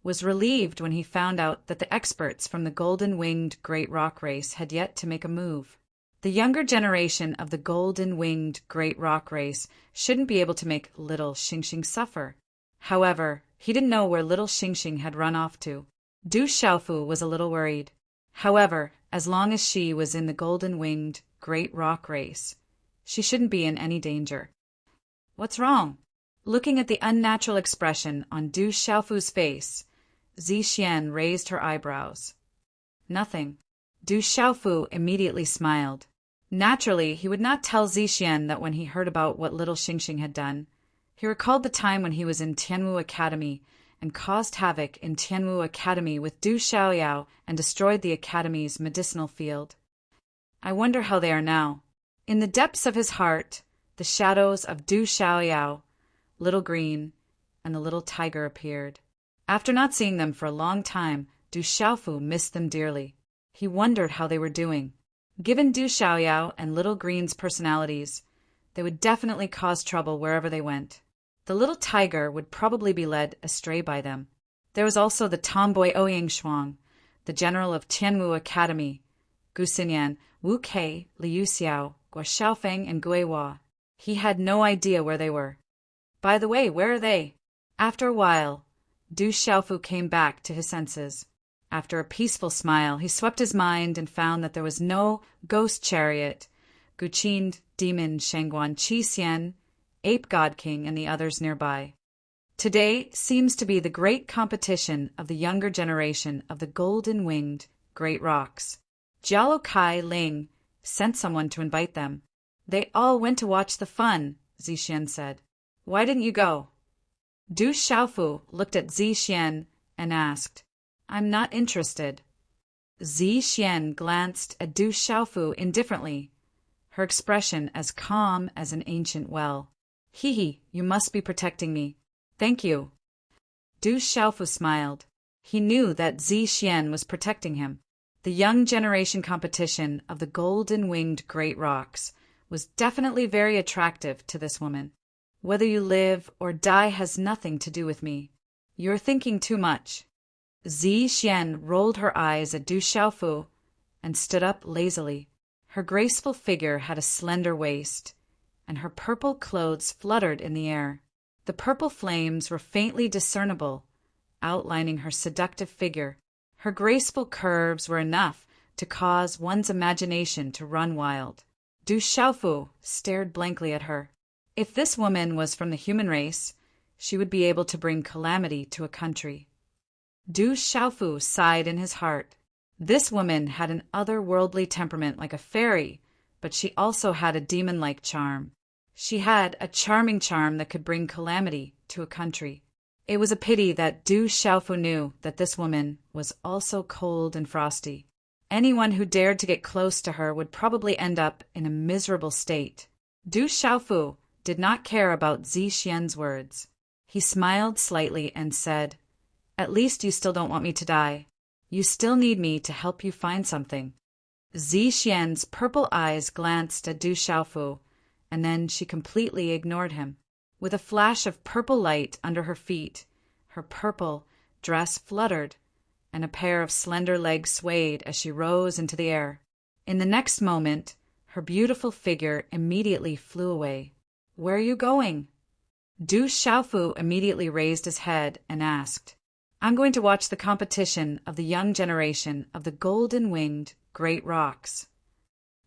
was relieved when he found out that the experts from the golden-winged Great Rock race had yet to make a move. The younger generation of the golden-winged Great Rock race shouldn't be able to make little Xingxing suffer. However, he didn't know where little Xingxing had run off to. Du Xiaofu was a little worried. However, as long as she was in the golden-winged Great Rock race, she shouldn't be in any danger. "What's wrong?" Looking at the unnatural expression on Du Xiaofu's face, Zixian raised her eyebrows. "Nothing." Du Xiaofu immediately smiled. Naturally, he would not tell Zixian that when he heard about what little Xingxing had done. He recalled the time when he was in Tianwu Academy and caused havoc in Tianwu Academy with Du Xiaoyao and destroyed the academy's medicinal field. I wonder how they are now. In the depths of his heart, the shadows of Du Xiaoyao, Little Green, and the little tiger appeared. After not seeing them for a long time, Du Xiaofu missed them dearly. He wondered how they were doing. Given Du Xiaoyao and Little Green's personalities, they would definitely cause trouble wherever they went. The little tiger would probably be led astray by them. There was also the tomboy Ouyang Shuang, the general of Tianwu Academy, Gu Xinyan, Wu Kei, Liu Xiao, Guo Xiaofeng, and Gui Hua. He had no idea where they were. By the way, where are they? After a while, Du Xiaofu came back to his senses. After a peaceful smile, he swept his mind and found that there was no ghost chariot, Guqin, Demon, Shangguan, Qi Xian, Ape God King, and the others nearby. Today seems to be the great competition of the younger generation of the golden-winged Great Rocks. Jialo Kai Ling sent someone to invite them. They all went to watch the fun Zixian said. Why didn't you go? Du Xiaofu looked at Zixian and asked, I'm not interested. Zixian glanced at Du Xiaofu indifferently, her expression as calm as an ancient well. Hee, you must be protecting me. Thank you. Du Xiaofu smiled. He knew that Zixian was protecting him. The young generation competition of the golden-winged great rocks was definitely very attractive to this woman. Whether you live or die has nothing to do with me. You're thinking too much. Zixian rolled her eyes at Du Xiaofu and stood up lazily. Her graceful figure had a slender waist, and her purple clothes fluttered in the air. The purple flames were faintly discernible, outlining her seductive figure. Her graceful curves were enough to cause one's imagination to run wild. Du Xiaofu stared blankly at her. If this woman was from the human race, she would be able to bring calamity to a country. Du Xiaofu sighed in his heart. This woman had an otherworldly temperament like a fairy, but she also had a demon-like charm. She had a charming charm that could bring calamity to a country. It was a pity that Du Xiaofu knew that this woman was also cold and frosty. Anyone who dared to get close to her would probably end up in a miserable state. Du Xiaofu did not care about Zixian's words. He smiled slightly and said, At least you still don't want me to die. You still need me to help you find something. Zixian's purple eyes glanced at Du Xiaofu, and then she completely ignored him. With a flash of purple light under her feet, her purple dress fluttered, and a pair of slender legs swayed as she rose into the air. In the next moment, her beautiful figure immediately flew away. Where are you going? Du Xiaofu immediately raised his head and asked, I'm going to watch the competition of the young generation of the golden-winged great rocks.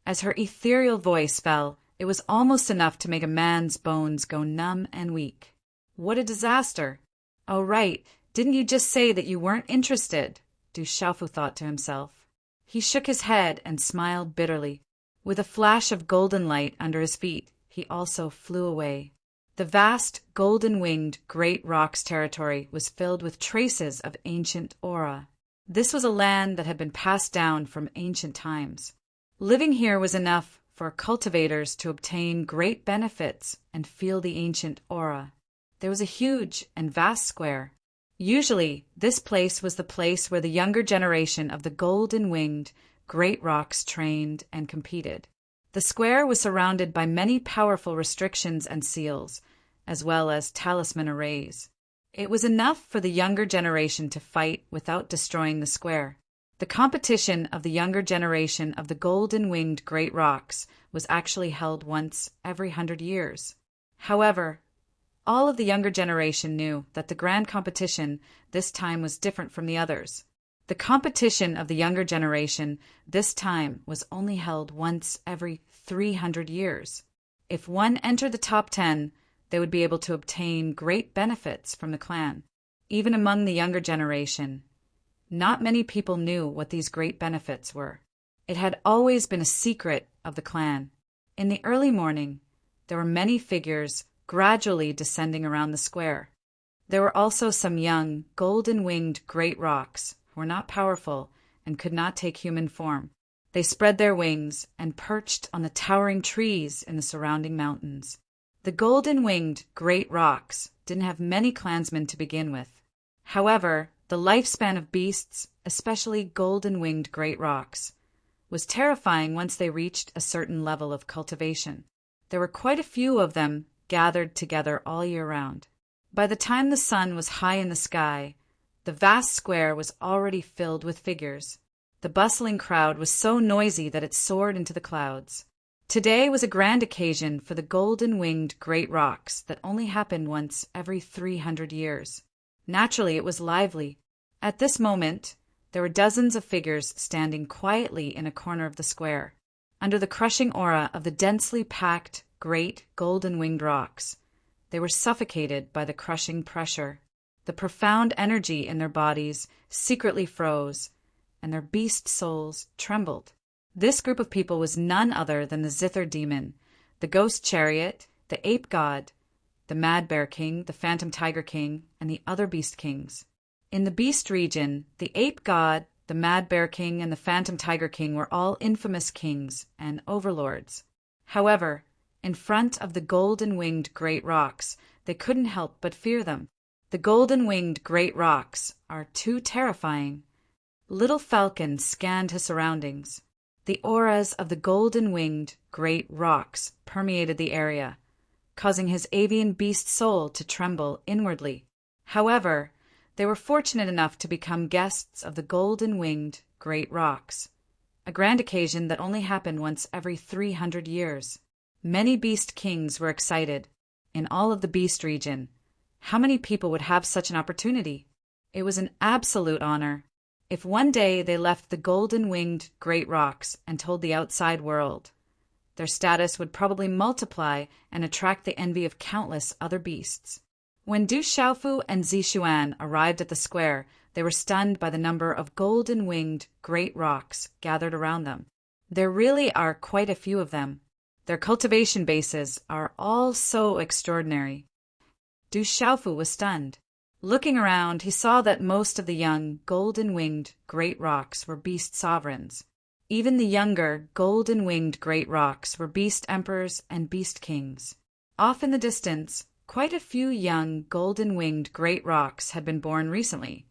As her ethereal voice fell, it was almost enough to make a man's bones go numb and weak. What a disaster! Oh, right, didn't you just say that you weren't interested? Du Xiaofu thought to himself. He shook his head and smiled bitterly. With a flash of golden light under his feet, he also flew away. The vast, golden-winged Great Rocks territory was filled with traces of ancient aura. This was a land that had been passed down from ancient times. Living here was enough for cultivators to obtain great benefits and feel the ancient aura. There was a huge and vast square. Usually, this place was the place where the younger generation of the golden-winged Great Rocks trained and competed. The square was surrounded by many powerful restrictions and seals, as well as talisman arrays. It was enough for the younger generation to fight without destroying the square. The competition of the younger generation of the golden-winged Great Rocks was actually held once every 100 years. However, all of the younger generation knew that the grand competition this time was different from the others. The competition of the younger generation this time was only held once every 300 years. If one entered the top 10, they would be able to obtain great benefits from the clan. Even among the younger generation, not many people knew what these great benefits were. It had always been a secret of the clan. In the early morning, there were many figures gradually descending around the square. There were also some young, golden-winged great rocks who were not powerful and could not take human form. They spread their wings and perched on the towering trees in the surrounding mountains. The golden-winged great rocks didn't have many clansmen to begin with. However, the lifespan of beasts, especially golden-winged great rocks, was terrifying once they reached a certain level of cultivation. There were quite a few of them gathered together all year round. By the time the sun was high in the sky, the vast square was already filled with figures. The bustling crowd was so noisy that it soared into the clouds. Today was a grand occasion for the golden-winged great rocks that only happened once every 300 years. Naturally, it was lively. At this moment, there were dozens of figures standing quietly in a corner of the square. Under the crushing aura of the densely packed, great, golden-winged rocks, they were suffocated by the crushing pressure. The profound energy in their bodies secretly froze, and their beast souls trembled. This group of people was none other than the Zither demon, the ghost chariot, the the Ape God, the Mad Bear King, the Phantom Tiger King, and the other Beast Kings. In the Beast region, the Ape God, the Mad Bear King, and the Phantom Tiger King were all infamous kings and overlords. However, in front of the golden-winged great rocks, they couldn't help but fear them. The golden-winged great rocks are too terrifying. Little Falcon scanned his surroundings. The auras of the golden-winged great rocks permeated the area, causing his avian beast soul to tremble inwardly. However, they were fortunate enough to become guests of the golden-winged great rocks, a grand occasion that only happened once every 300 years. Many beast kings were excited. In all of the beast region, how many people would have such an opportunity? It was an absolute honor. If one day they left the golden-winged great rocks and told the outside world, their status would probably multiply and attract the envy of countless other beasts. When Du Xiaofu and Zixuan arrived at the square, they were stunned by the number of golden-winged great rocks gathered around them. There really are quite a few of them. Their cultivation bases are all so extraordinary. Du Xiaofu was stunned. Looking around, he saw that most of the young, golden-winged great rocks were beast sovereigns. Even the younger, golden-winged great rocks were beast emperors and beast kings. Off in the distance, quite a few young, golden-winged great rocks had been born recently,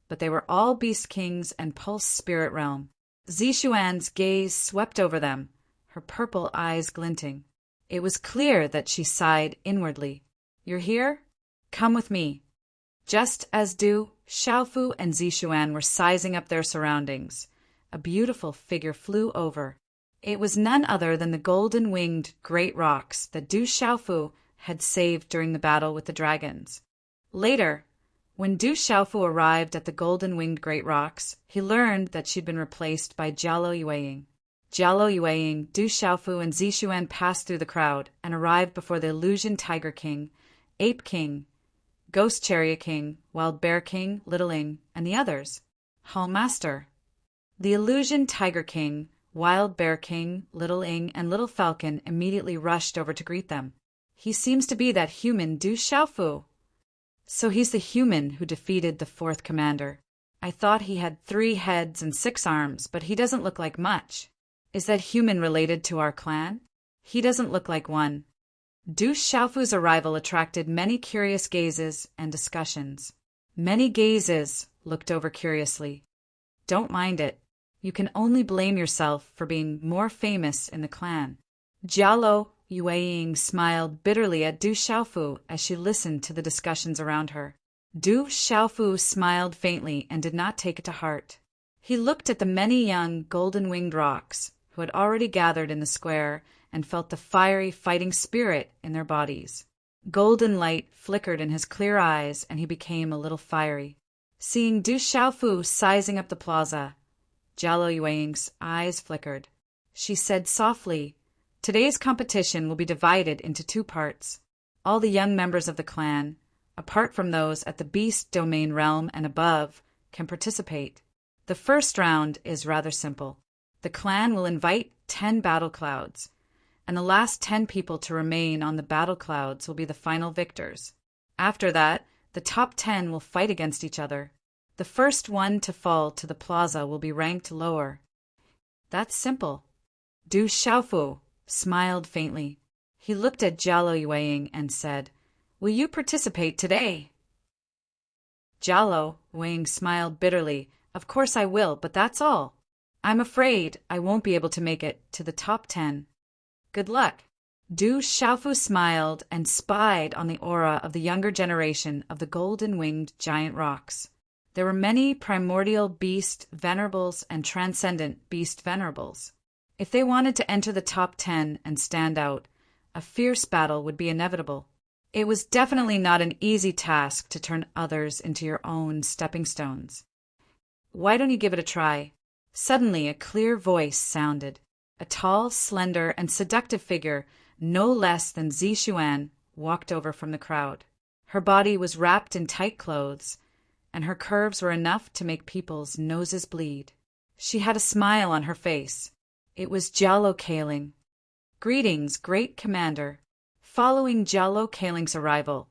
but they were all beast kings and pulse spirit realm. Zixuan's gaze swept over them, her purple eyes glinting. It was clear that she sighed inwardly. "You're here? Come with me." Just as Du Xiaofu and Zixuan were sizing up their surroundings, a beautiful figure flew over. It was none other than the golden-winged great rocks that Du Xiaofu had saved during the battle with the dragons. Later, when Du Xiaofu arrived at the golden-winged great rocks, he learned that she'd been replaced by Jialo Yueying. Jialo Yueying, Du Xiaofu, and Zixuan passed through the crowd and arrived before the Illusion Tiger King, Ape King, Ghost Chariot King, Wild Bear King, Little Ing, and the others. Hall Master. The Illusion Tiger King, Wild Bear King, Little Ing, and Little Falcon immediately rushed over to greet them. "He seems to be that human Du Xiaofu." "So he's the human who defeated the fourth commander. I thought he had 3 heads and 6 arms, but he doesn't look like much. Is that human related to our clan? He doesn't look like one." Du Xiaofu's arrival attracted many curious gazes and discussions. Many gazes looked over curiously. "Don't mind it. You can only blame yourself for being more famous in the clan." Jialo Yueying smiled bitterly at Du Xiaofu as she listened to the discussions around her. Du Xiaofu smiled faintly and did not take it to heart. He looked at the many young golden-winged rocks who had already gathered in the square and felt the fiery fighting spirit in their bodies. Golden light flickered in his clear eyes, and he became a little fiery. Seeing Du Xiaofu sizing up the plaza, Jialo Yueying's eyes flickered. She said softly, "Today's competition will be divided into 2 parts. All the young members of the clan, apart from those at the beast domain realm and above, can participate. The first round is rather simple. The clan will invite 10 battle clouds, and the last 10 people to remain on the battle clouds will be the final victors. After that, the top 10 will fight against each other. The first one to fall to the plaza will be ranked lower." "That's simple." Du Xiaofu smiled faintly. He looked at Jialo Yueying and said, "Will you participate today?" Jialo Yueying smiled bitterly. "Of course I will, but that's all. I'm afraid I won't be able to make it to the top 10. Good luck." Du Xiaofu smiled and spied on the aura of the younger generation of the golden-winged giant rocks. There were many primordial beast venerables and transcendent beast venerables. If they wanted to enter the top 10 and stand out, a fierce battle would be inevitable. It was definitely not an easy task to turn others into your own stepping stones. "Why don't you give it a try?" Suddenly a clear voice sounded. A tall, slender, and seductive figure, no less than Zixuan, walked over from the crowd. Her body was wrapped in tight clothes, and her curves were enough to make people's noses bleed. She had a smile on her face. It was Jialo Kaling. "Greetings, great commander." Following Jalo Kaling's arrival,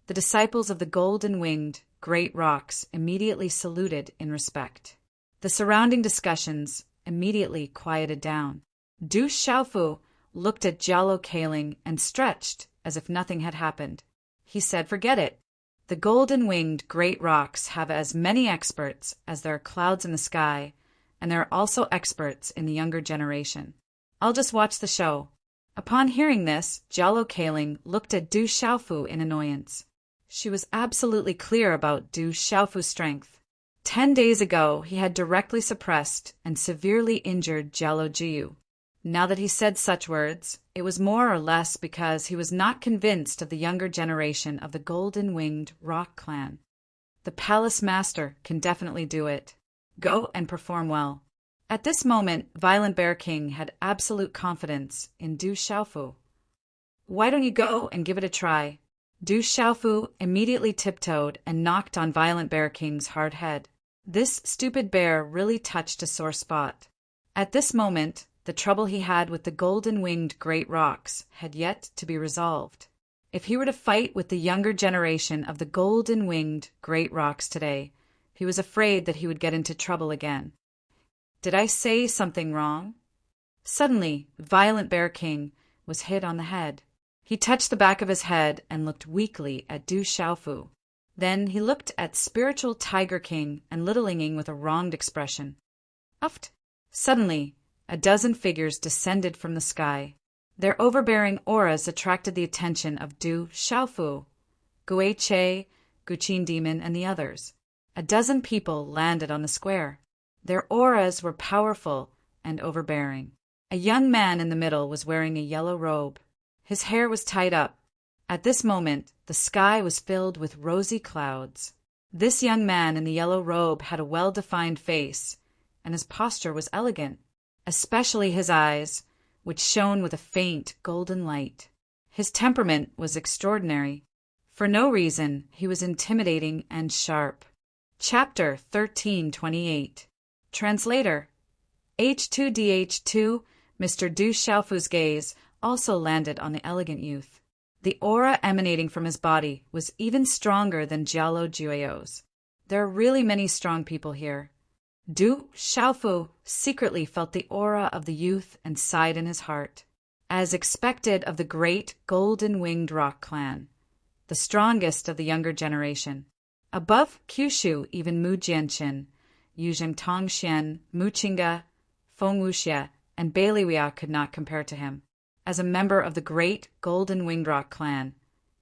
the disciples of the golden-winged great rocks immediately saluted in respect. The surrounding discussions immediately quieted down. Du Xiaofu looked at Jalo Kaling and stretched as if nothing had happened. He said, "Forget it. The golden-winged great rocks have as many experts as there are clouds in the sky, and there are also experts in the younger generation. I'll just watch the show." Upon hearing this, Jalo Kaling looked at Du Xiaofu in annoyance. She was absolutely clear about Du Xiaofu's strength. 10 days ago, he had directly suppressed and severely injured Jalo Jiu. Now that he said such words, it was more or less because he was not convinced of the younger generation of the golden-winged rock clan. The palace master can definitely do it. Go and perform well. At this moment, Violent Bear King had absolute confidence in Du Xiaofu. "Why don't you go and give it a try?" Du Xiaofu immediately tiptoed and knocked on Violent Bear King's hard head. This stupid bear really touched a sore spot. At this moment, the trouble he had with the golden-winged great rocks had yet to be resolved. If he were to fight with the younger generation of the golden-winged great rocks today, he was afraid that he would get into trouble again. Did I say something wrong? Suddenly, Violent Bear King was hit on the head. He touched the back of his head and looked weakly at Du Xiaofu. Then he looked at Spiritual Tiger King and Little Inging with a wronged expression. Uft! Suddenly, a dozen figures descended from the sky. Their overbearing auras attracted the attention of Du Xiaofu, Gui Che, Guqin Demon, and the others. A dozen people landed on the square. Their auras were powerful and overbearing. A young man in the middle was wearing a yellow robe. His hair was tied up. At this moment, the sky was filled with rosy clouds. This young man in the yellow robe had a well-defined face, and his posture was elegant, especially his eyes, which shone with a faint golden light. His temperament was extraordinary. For no reason, he was intimidating and sharp. Chapter 1328. Translator. H2DH2, Mr. Du Xiaofu's gaze also landed on the elegant youth. The aura emanating from his body was even stronger than Jialo Jueo's. There are really many strong people here. Du Xiaofu secretly felt the aura of the youth and sighed in his heart. As expected of the great golden-winged rock clan, the strongest of the younger generation. Above Kyushu, even Mu Jianqin, Yuzheng Tongxian, Mu Qingge, Feng Wuxie, and Beiliwia could not compare to him. As a member of the great golden-winged rock clan,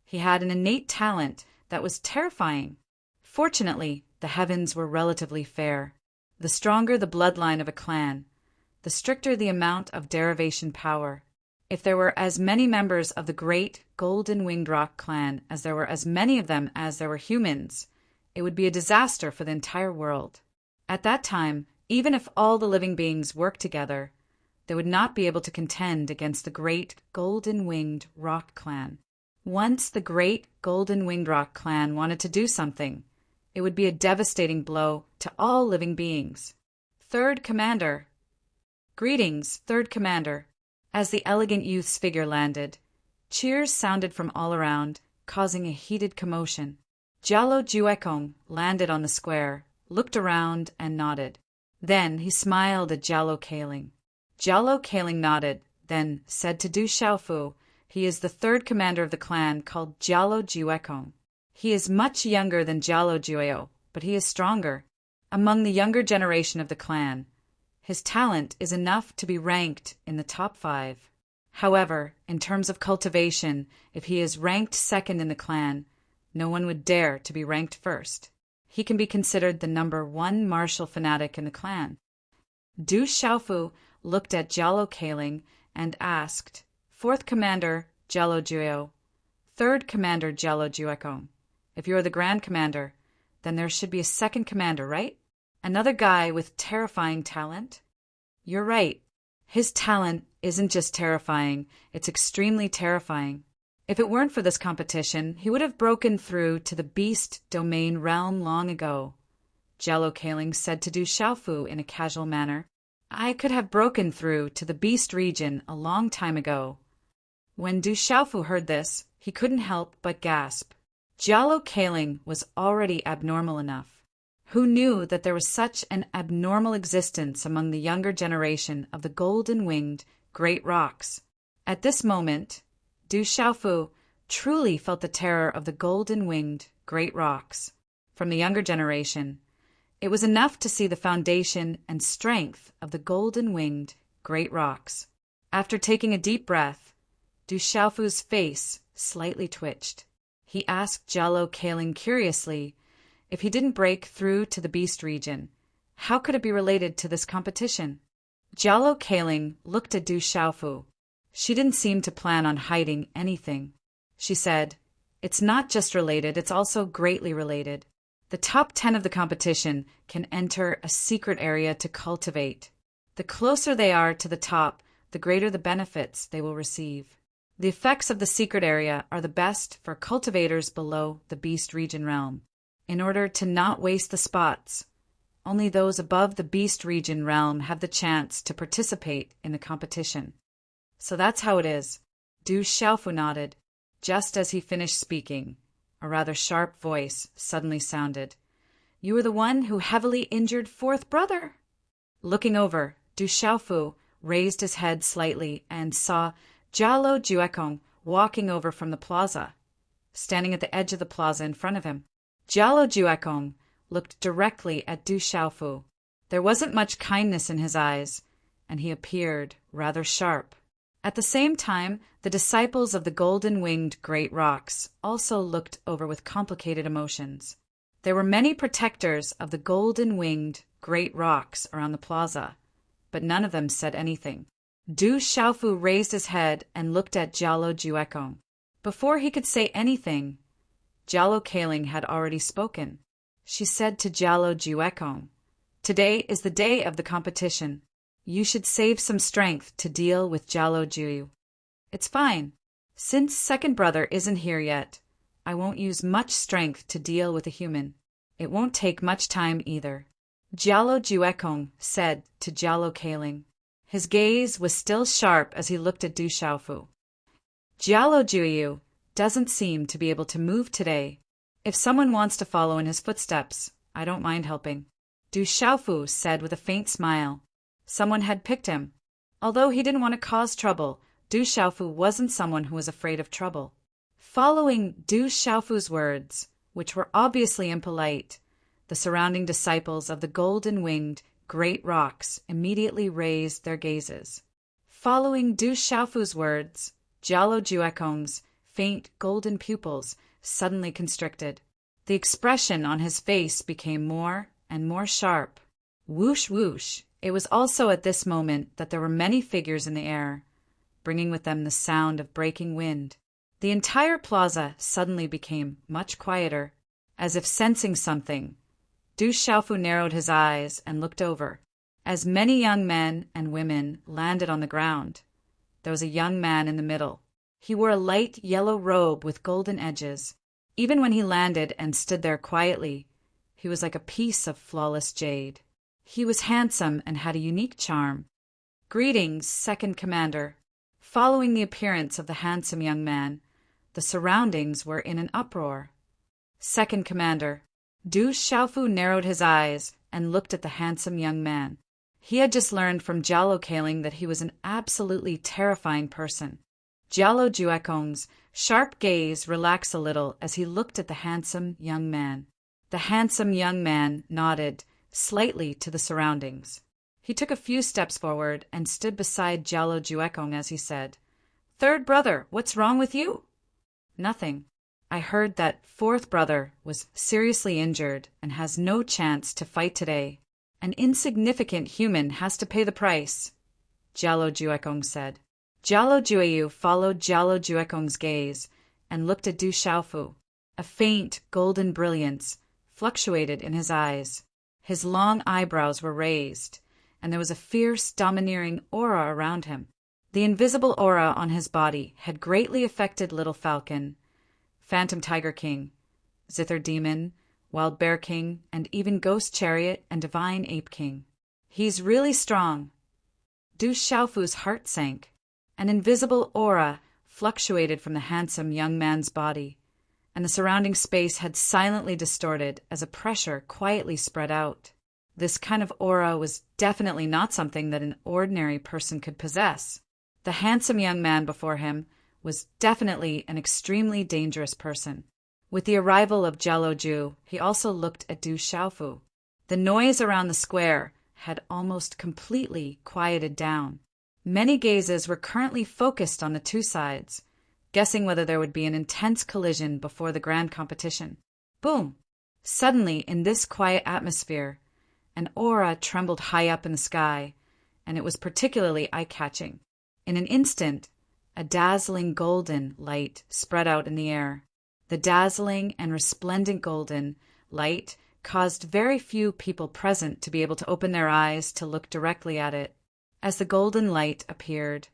he had an innate talent that was terrifying. Fortunately, the heavens were relatively fair. The stronger the bloodline of a clan, the stricter the amount of derivation power. If there were as many members of the great golden-winged rock clan as there were as many of them as there were humans, it would be a disaster for the entire world. At that time, even if all the living beings worked together, they would not be able to contend against the great golden-winged rock clan. Once the great golden-winged rock clan wanted to do something, it would be a devastating blow to all living beings. Third Commander. Greetings, Third Commander. As the elegant youth's figure landed, cheers sounded from all around, causing a heated commotion. Jialo Juekong landed on the square, looked around, and nodded. Then he smiled at Jialo Kaling. Jialo Kaling nodded, then said to Du Xiaofu, "He is the third commander of the clan called Jialo Juekong. He is much younger than Jialo Jueo, but he is stronger. Among the younger generation of the clan, his talent is enough to be ranked in the top 5. However, in terms of cultivation, if he is ranked second in the clan, no one would dare to be ranked first. He can be considered the number 1 martial fanatic in the clan." Du Xiaofu looked at Jialo Kaling and asked, "Fourth Commander, Jialo Jueo. Third Commander, Jialo Juekong. If you are the Grand Commander, then there should be a second commander, right? Another guy with terrifying talent?" "You're right. His talent isn't just terrifying, it's extremely terrifying. If it weren't for this competition, he would have broken through to the beast domain realm long ago," Jialo Kaling said to Du Xiaofu in a casual manner. "I could have broken through to the beast region a long time ago." When Du Xiaofu heard this, he couldn't help but gasp. Geolocaling was already abnormal enough. Who knew that there was such an abnormal existence among the younger generation of the golden-winged great rocks? At this moment, Du Xiaofu truly felt the terror of the golden-winged great rocks. From the younger generation, it was enough to see the foundation and strength of the golden-winged great rocks. After taking a deep breath, Du Xiaofu's face slightly twitched. He asked Geolocaling curiously if he didn't break through to the beast region. How could it be related to this competition? Geolocaling looked at Du Xiaofu. She didn't seem to plan on hiding anything. She said, "It's not just related, it's also greatly related. The top 10 of the competition can enter a secret area to cultivate. The closer they are to the top, the greater the benefits they will receive. The effects of the secret area are the best for cultivators below the beast region realm. In order to not waste the spots, only those above the beast region realm have the chance to participate in the competition." So that's how it is. Du Xiaofu nodded. Just as he finished speaking, a rather sharp voice suddenly sounded. "You are the one who heavily injured fourth brother?" Looking over, Du Xiaofu raised his head slightly and saw Jialo Juekong walking over from the plaza, standing at the edge of the plaza in front of him. Jialo Juekong looked directly at Du Xiaofu. There wasn't much kindness in his eyes, and he appeared rather sharp. At the same time, the disciples of the golden-winged great rocks also looked over with complicated emotions. There were many protectors of the golden-winged great rocks around the plaza, but none of them said anything. Du Xiaofu raised his head and looked at Jialo Juekong. Before he could say anything, Geolocaling had already spoken. She said to Jialo Juekong, "Today is the day of the competition. You should save some strength to deal with Jialo Juyu." "It's fine. Since second brother isn't here yet, I won't use much strength to deal with a human. It won't take much time either," Jialo Juekong said to Geolocaling. His gaze was still sharp as he looked at Du Xiaofu. "Jialo Juyu doesn't seem to be able to move today. If someone wants to follow in his footsteps, I don't mind helping," Du Xiaofu said with a faint smile. Someone had picked him. Although he didn't want to cause trouble, Du Xiaofu wasn't someone who was afraid of trouble. Following Du Xiaofu's words, which were obviously impolite, the surrounding disciples of the golden-winged great rocks immediately raised their gazes. Following Du Xiaofu's words, Jialo Juekong's faint golden pupils suddenly constricted. The expression on his face became more and more sharp. Whoosh whoosh. It was also at this moment that there were many figures in the air, bringing with them the sound of breaking wind. The entire plaza suddenly became much quieter. As if sensing something, Du Xiaofu narrowed his eyes and looked over. As many young men and women landed on the ground, there was a young man in the middle. He wore a light yellow robe with golden edges. Even when he landed and stood there quietly, he was like a piece of flawless jade. He was handsome and had a unique charm. "Greetings, Second Commander." Following the appearance of the handsome young man, the surroundings were in an uproar. "Second Commander." Du Xiaofu narrowed his eyes and looked at the handsome young man. He had just learned from Geolocaling that he was an absolutely terrifying person. Jialo Juekong's sharp gaze relaxed a little as he looked at the handsome young man. The handsome young man nodded slightly to the surroundings. He took a few steps forward and stood beside Jialo Juekong as he said, "Third brother, what's wrong with you?" "Nothing. I heard that fourth brother was seriously injured and has no chance to fight today. An insignificant human has to pay the price," Jialo Juekong said. Jialo Jueyu followed Jialo Juekong's gaze and looked at Du Xiaofu. A faint golden brilliance fluctuated in his eyes. His long eyebrows were raised, and there was a fierce, domineering aura around him. The invisible aura on his body had greatly affected Little Falcon, Phantom Tiger King, Zither Demon, Wild Bear King, and even Ghost Chariot and Divine Ape King. "He's really strong." Du Xiaofu's heart sank. An invisible aura fluctuated from the handsome young man's body, and the surrounding space had silently distorted as a pressure quietly spread out. This kind of aura was definitely not something that an ordinary person could possess. The handsome young man before him was definitely an extremely dangerous person. With the arrival of Jialuju, he also looked at Du Xiaofu. The noise around the square had almost completely quieted down. Many gazes were currently focused on the two sides, guessing whether there would be an intense collision before the grand competition. Boom! Suddenly, in this quiet atmosphere, an aura trembled high up in the sky, and it was particularly eye-catching. In an instant, a dazzling golden light spread out in the air. The dazzling and resplendent golden light caused very few people present to be able to open their eyes to look directly at it. As the golden light appeared,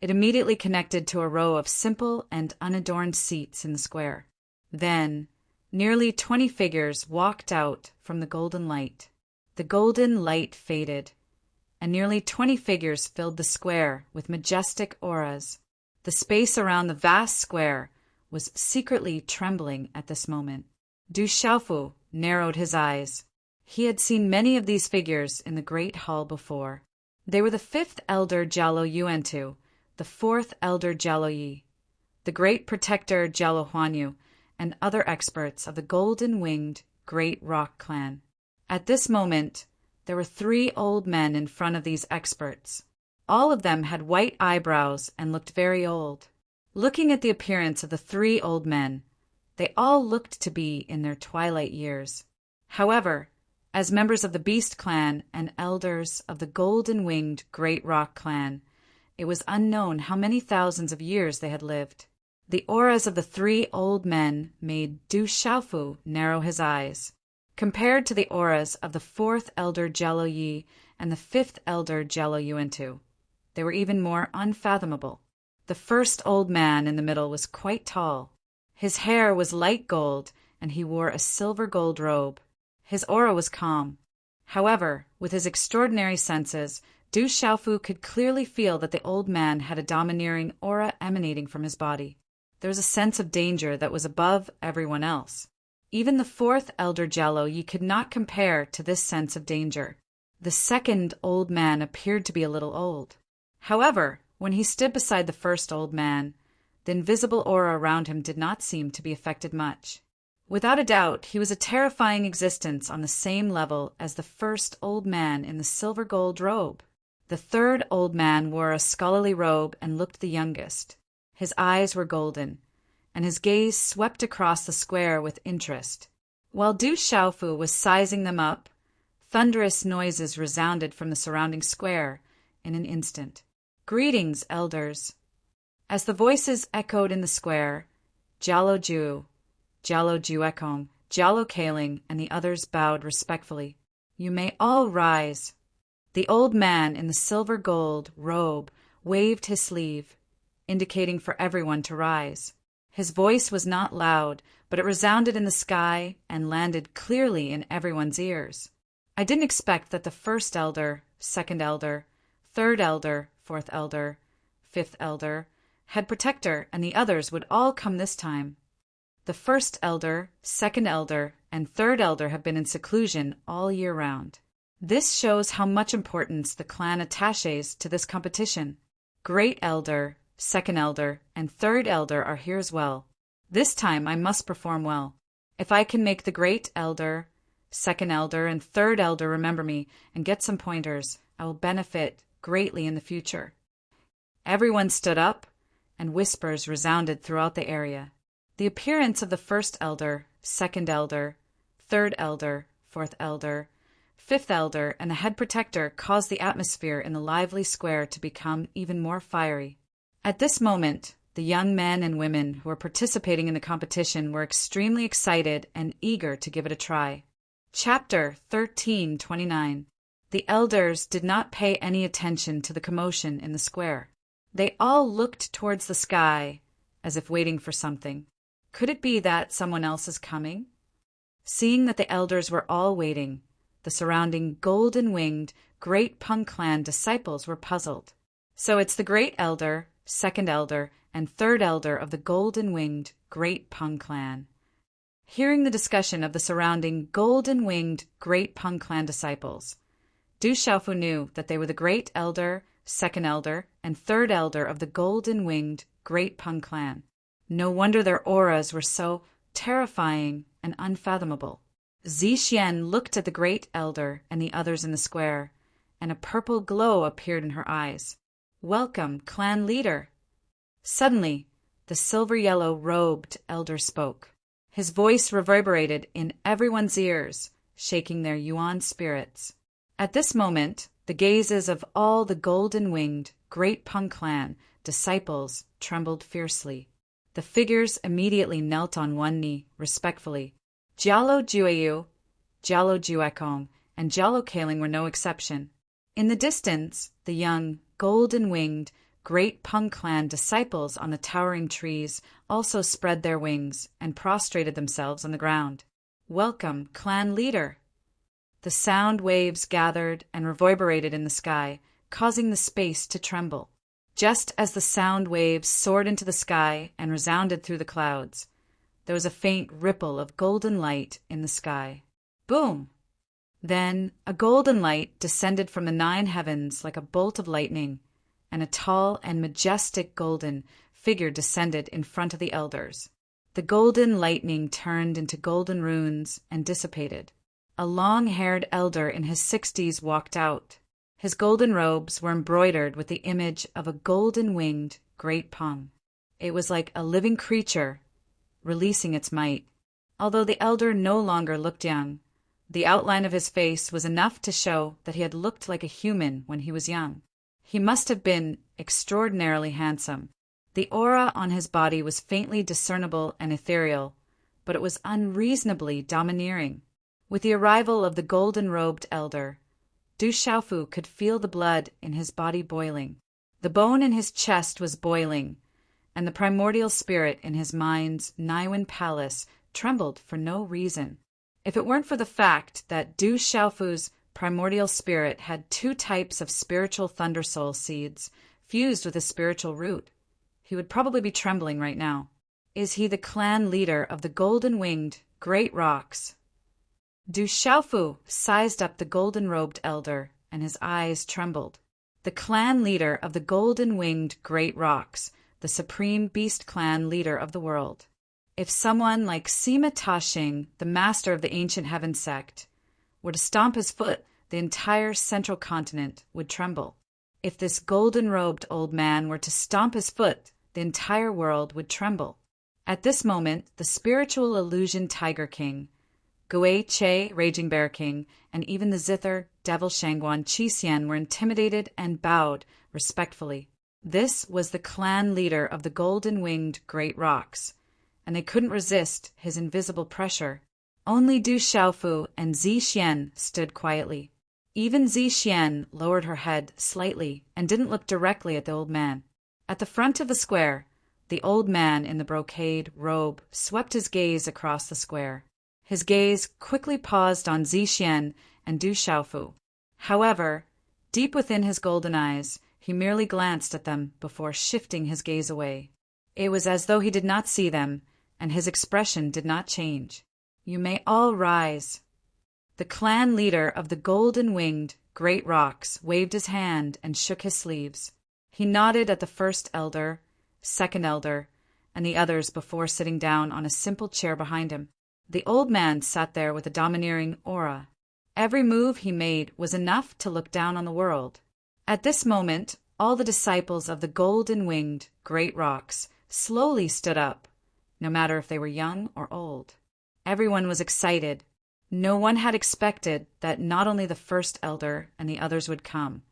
it immediately connected to a row of simple and unadorned seats in the square. Then, nearly 20 figures walked out from the golden light. The golden light faded, and nearly 20 figures filled the square with majestic auras. The space around the vast square was secretly trembling at this moment. Du Xiaofu narrowed his eyes. He had seen many of these figures in the great hall before. They were the 5th elder Jialo Yuantu, the 4th elder Jialo Yi, the great protector Jialo Huanyu, and other experts of the golden-winged Great Rock clan. At this moment, there were 3 old men in front of these experts. All of them had white eyebrows and looked very old. Looking at the appearance of the 3 old men, they all looked to be in their twilight years. However, as members of the Beast clan and elders of the golden-winged Great Rock clan, it was unknown how many thousands of years they had lived. The auras of the 3 old men made Du Xiaofu narrow his eyes. Compared to the auras of the 4th elder Jialo Yi and the 5th elder Jialo Yuantu, they were even more unfathomable. The first old man in the middle was quite tall. His hair was light gold, and he wore a silver gold robe. His aura was calm. However, with his extraordinary senses, Du Xiaofu could clearly feel that the old man had a domineering aura emanating from his body. There was a sense of danger that was above everyone else. Even the 4th elder Jialo Yi could not compare to this sense of danger. The second old man appeared to be a little old. However, when he stood beside the first old man, the invisible aura around him did not seem to be affected much. Without a doubt, he was a terrifying existence on the same level as the first old man in the silver gold robe. The third old man wore a scholarly robe and looked the youngest. His eyes were golden, and his gaze swept across the square with interest. While Du Xiaofu was sizing them up, thunderous noises resounded from the surrounding square in an instant. "Greetings, elders." As the voices echoed in the square, Jialo Ju, Jialo Juekong, Jialo Kaling, and the others bowed respectfully. "You may all rise." The old man in the silver gold robe waved his sleeve, indicating for everyone to rise. His voice was not loud, but it resounded in the sky and landed clearly in everyone's ears. I didn't expect that the first elder, second elder, third elder, fourth elder, fifth elder, head protector, and the others would all come this time. The first elder, second elder, and third elder have been in seclusion all year round. This shows how much importance the clan attaches to this competition. Great elder, second elder, and third elder are here as well. This time I must perform well. If I can make the great elder, second elder, and third elder remember me and get some pointers, I will benefit greatly in the future. Everyone stood up, and whispers resounded throughout the area. The appearance of the first elder, second elder, third elder, fourth elder, fifth elder, and the head protector caused the atmosphere in the lively square to become even more fiery. At this moment, the young men and women who were participating in the competition were extremely excited and eager to give it a try. Chapter 1329. The elders did not pay any attention to the commotion in the square. They all looked towards the sky, as if waiting for something. Could it be that someone else is coming? Seeing that the elders were all waiting, the surrounding golden-winged Great Peng Clan disciples were puzzled. "So it's the great elder, second elder, and third elder of the golden-winged Great Pung clan. Hearing the discussion of the surrounding golden-winged Great Pung clan disciples, Du Xiaofu knew that they were the great elder, second elder, and third elder of the golden-winged Great Pung clan. No wonder their auras were so terrifying and unfathomable. Zixian looked at the great elder and the others in the square, and a purple glow appeared in her eyes. "Welcome, clan leader." Suddenly, the silver-yellow robed elder spoke. His voice reverberated in everyone's ears, shaking their yuan spirits. At this moment, the gazes of all the golden-winged Great Pung clan disciples trembled fiercely. The figures immediately knelt on one knee, respectfully. Jialo Jueyu, Jialo Juekong, and Jialo Kaling were no exception. In the distance, the young, golden-winged Great Pung clan disciples on the towering trees also spread their wings and prostrated themselves on the ground. "Welcome, clan leader." The sound waves gathered and reverberated in the sky, causing the space to tremble. Just as the sound waves soared into the sky and resounded through the clouds, there was a faint ripple of golden light in the sky. Boom! Then a golden light descended from the 9 heavens like a bolt of lightning, and a tall and majestic golden figure descended in front of the elders. The golden lightning turned into golden runes and dissipated. A long-haired elder in his 60s walked out. His golden robes were embroidered with the image of a golden-winged Great Pung. It was like a living creature releasing its might. Although the elder no longer looked young, the outline of his face was enough to show that he had looked like a human when he was young. He must have been extraordinarily handsome. The aura on his body was faintly discernible and ethereal, but it was unreasonably domineering. With the arrival of the golden-robed elder, Du Xiaofu could feel the blood in his body boiling. The bone in his chest was boiling, and the primordial spirit in his mind's Niwen palace trembled for no reason. If it weren't for the fact that Du Xiaofu's primordial spirit had 2 types of spiritual thunder soul seeds fused with a spiritual root, he would probably be trembling right now. Is he the clan leader of the golden-winged Great Rocks? Du Xiaofu sized up the golden-robed elder, and his eyes trembled. The clan leader of the golden-winged Great Rocks, the supreme beast clan leader of the world. If someone like Sima Taxing, the master of the ancient heaven sect, were to stomp his foot, the entire central continent would tremble. If this golden-robed old man were to stomp his foot, the entire world would tremble. At this moment, the spiritual illusion Tiger King, Gui Che, Raging Bear King, and even the zither Devil Shangguan Qi were intimidated and bowed respectfully. This was the clan leader of the golden-winged Great Rocks, and they couldn't resist his invisible pressure. Only Du Xiaofu and Zixian stood quietly. Even Zixian lowered her head slightly and didn't look directly at the old man. At the front of the square, the old man in the brocade robe swept his gaze across the square. His gaze quickly paused on Zixian and Du Xiaofu. However, deep within his golden eyes, he merely glanced at them before shifting his gaze away. It was as though he did not see them, and his expression did not change. "You may all rise." The clan leader of the golden-winged Great Rocks waved his hand and shook his sleeves. He nodded at the first elder, second elder, and the others before sitting down on a simple chair behind him. The old man sat there with a domineering aura. Every move he made was enough to look down on the world. At this moment, all the disciples of the golden-winged Great Rocks slowly stood up, no matter if they were young or old. Everyone was excited. No one had expected that not only the first elder and the others would come,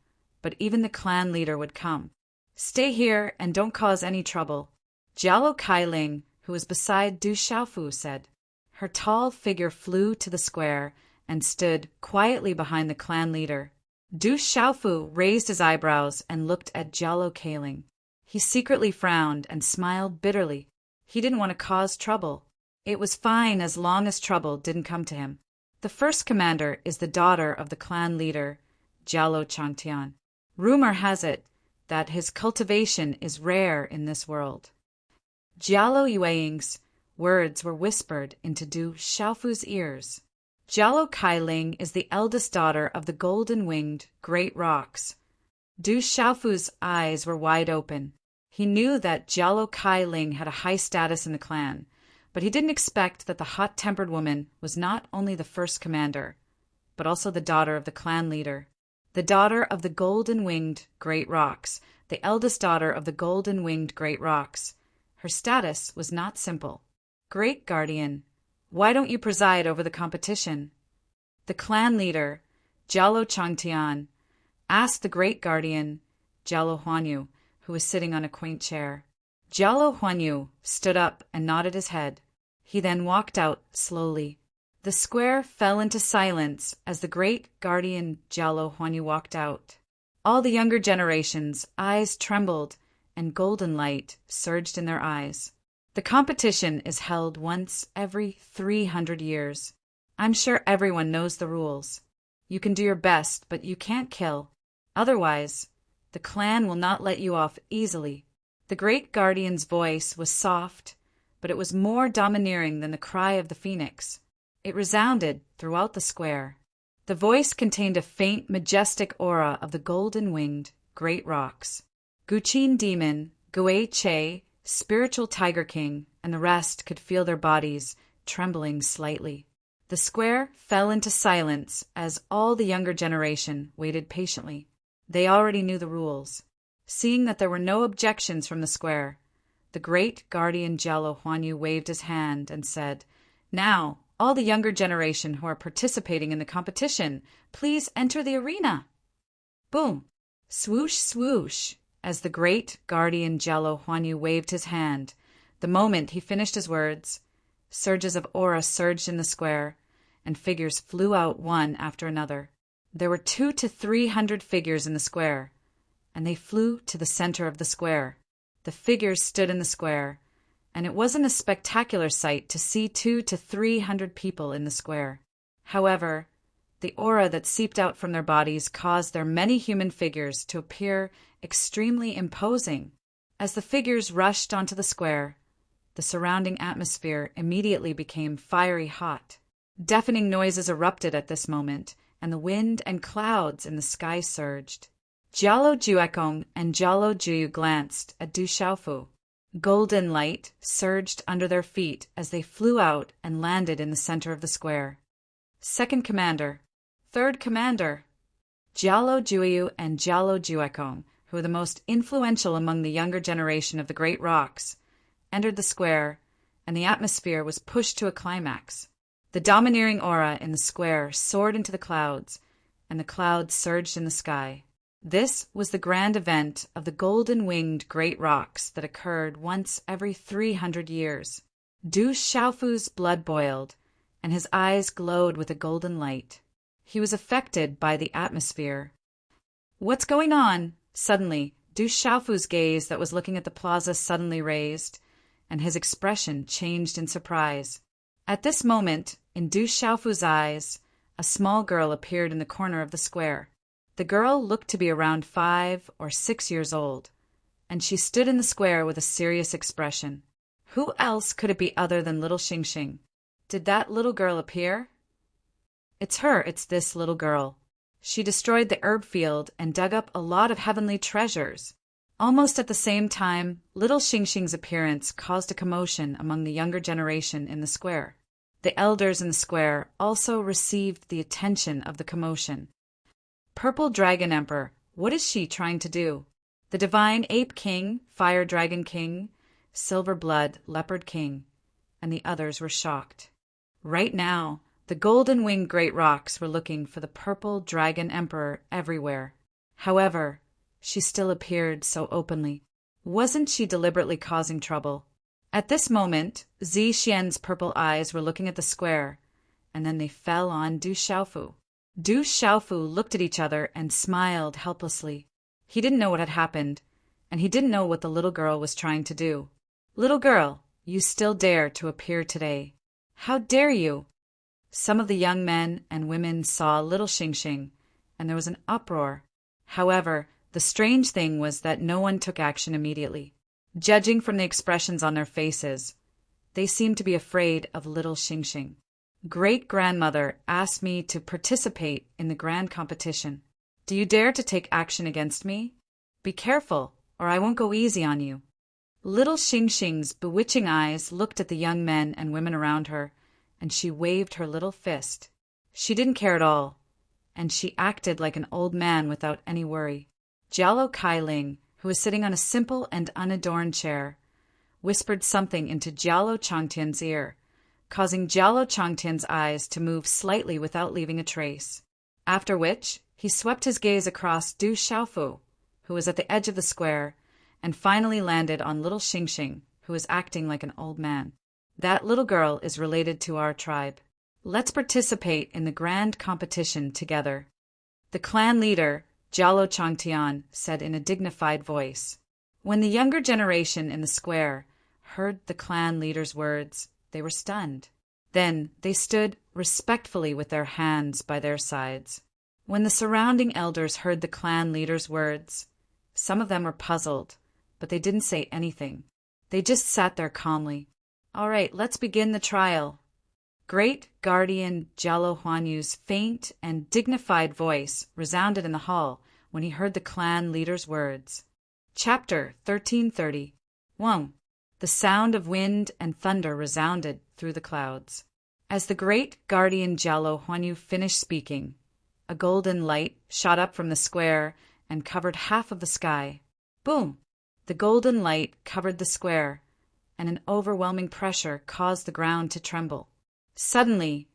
but even the clan leader would come. "Stay here and don't cause any trouble," Jialo Kailing, who was beside Du Xiaofu, said. Her tall figure flew to the square and stood quietly behind the clan leader. Du Xiaofu raised his eyebrows and looked at Jialo Kailing. He secretly frowned and smiled bitterly. He didn't want to cause trouble. It was fine as long as trouble didn't come to him. The first commander is the daughter of the clan leader, Jialo Changtian. Rumor has it that his cultivation is rare in this world. Jialo Yueying's words were whispered into Du Xiaofu's ears. Jialo Kailing is the eldest daughter of the golden-winged great rocks. Du Xiaofu's eyes were wide open. He knew that Jialo Kailing had a high status in the clan, but he didn't expect that the hot-tempered woman was not only the first commander, but also the daughter of the clan leader. The daughter of the golden-winged great rocks, the eldest daughter of the golden-winged great rocks. Her status was not simple. Great Guardian, why don't you preside over the competition? The clan leader, Jialo Changtian, asked the Great Guardian, Jialo Huanyu, who was sitting on a quaint chair. Jialo Huanyu stood up and nodded his head. He then walked out slowly. The square fell into silence as the Great Guardian Jialo Huanyu walked out. All the younger generation's eyes trembled and golden light surged in their eyes. The competition is held once every 300 years. I'm sure everyone knows the rules. You can do your best, but you can't kill. Otherwise, the clan will not let you off easily. The Great Guardian's voice was soft, but it was more domineering than the cry of the phoenix. It resounded throughout the square. The voice contained a faint, majestic aura of the golden-winged great rocks. Guqin Demon, Gui Che, Spiritual Tiger King, and the rest could feel their bodies trembling slightly. The square fell into silence as all the younger generation waited patiently. They already knew the rules. Seeing that there were no objections from the square, the Great Guardian Jialo Huanyu waved his hand and said, "Now, all the younger generation who are participating in the competition, please enter the arena." Boom! Swoosh, swoosh! As the Great Guardian Jialo Huanyu waved his hand, the moment he finished his words, surges of aura surged in the square, and figures flew out one after another. There were 200 to 300 figures in the square, and they flew to the center of the square. The figures stood in the square, and it wasn't a spectacular sight to see 200 to 300 people in the square. However, the aura that seeped out from their bodies caused their many human figures to appear extremely imposing. As the figures rushed onto the square, the surrounding atmosphere immediately became fiery hot. Deafening noises erupted at this moment, and the wind and clouds in the sky surged. Jialo Juekong and Jialo Juyu glanced at Du Xiaofu. Golden light surged under their feet as they flew out and landed in the center of the square. Second commander, third commander, Jialo Juyu and Jialo Juekong, who were the most influential among the younger generation of the Great Rocks, entered the square, and the atmosphere was pushed to a climax. The domineering aura in the square soared into the clouds, and the clouds surged in the sky. This was the grand event of the golden-winged great rocks that occurred once every 300 years. Du Xiaofu's blood boiled, and his eyes glowed with a golden light. He was affected by the atmosphere. "What's going on?" Suddenly, Du Xiaofu's gaze that was looking at the plaza suddenly raised, and his expression changed in surprise. At this moment, in Du Xiaofu's eyes, a small girl appeared in the corner of the square. The girl looked to be around 5 or 6 years old, and she stood in the square with a serious expression. Who else could it be other than little Xingxing? Did that little girl appear? It's her, it's this little girl. She destroyed the herb field and dug up a lot of heavenly treasures. Almost at the same time, little Xingxing's appearance caused a commotion among the younger generation in the square. The elders in the square also received the attention of the commotion. Purple Dragon Emperor, what is she trying to do? The Divine Ape King, Fire Dragon King, Silver Blood Leopard King, and the others were shocked. Right now, the golden-winged great rocks were looking for the Purple Dragon Emperor everywhere. However, she still appeared so openly. Wasn't she deliberately causing trouble? At this moment, Zi Xian's purple eyes were looking at the square, and then they fell on Du Xiaofu. Du Xiaofu looked at each other and smiled helplessly. He didn't know what had happened, and he didn't know what the little girl was trying to do. "Little girl, you still dare to appear today. How dare you?" Some of the young men and women saw little Xingxing, and there was an uproar. However, The strange thing was that no one took action immediately. Judging from the expressions on their faces, they seemed to be afraid of little Xingxing. Great-grandmother asked me to participate in the grand competition. Do you dare to take action against me? Be careful, or I won't go easy on you. Little Xingxing's bewitching eyes looked at the young men and women around her, and she waved her little fist. She didn't care at all, and she acted like an old man without any worry. Jialo Kailing, who was sitting on a simple and unadorned chair, whispered something into Jialo Changtian's ear, causing Jialo Changtian's eyes to move slightly without leaving a trace. After which, he swept his gaze across Du Xiaofu, who was at the edge of the square, and finally landed on little Xingxing, who was acting like an old man. That little girl is related to our tribe. Let's participate in the grand competition together. The clan leader, Jialo Changtian, said in a dignified voice. When the younger generation in the square heard the clan leader's words, they were stunned. Then they stood respectfully with their hands by their sides. When the surrounding elders heard the clan leader's words, some of them were puzzled, but they didn't say anything. They just sat there calmly. All right, let's begin the trial. Great Guardian Jialo Huanyu's faint and dignified voice resounded in the hall when he heard the clan leader's words. Chapter 1330. 1. The sound of wind and thunder resounded through the clouds. As the great Guardian Jialo Huanyu finished speaking, a golden light shot up from the square and covered half of the sky. Boom! The golden light covered the square, and an overwhelming pressure caused the ground to tremble. Suddenly,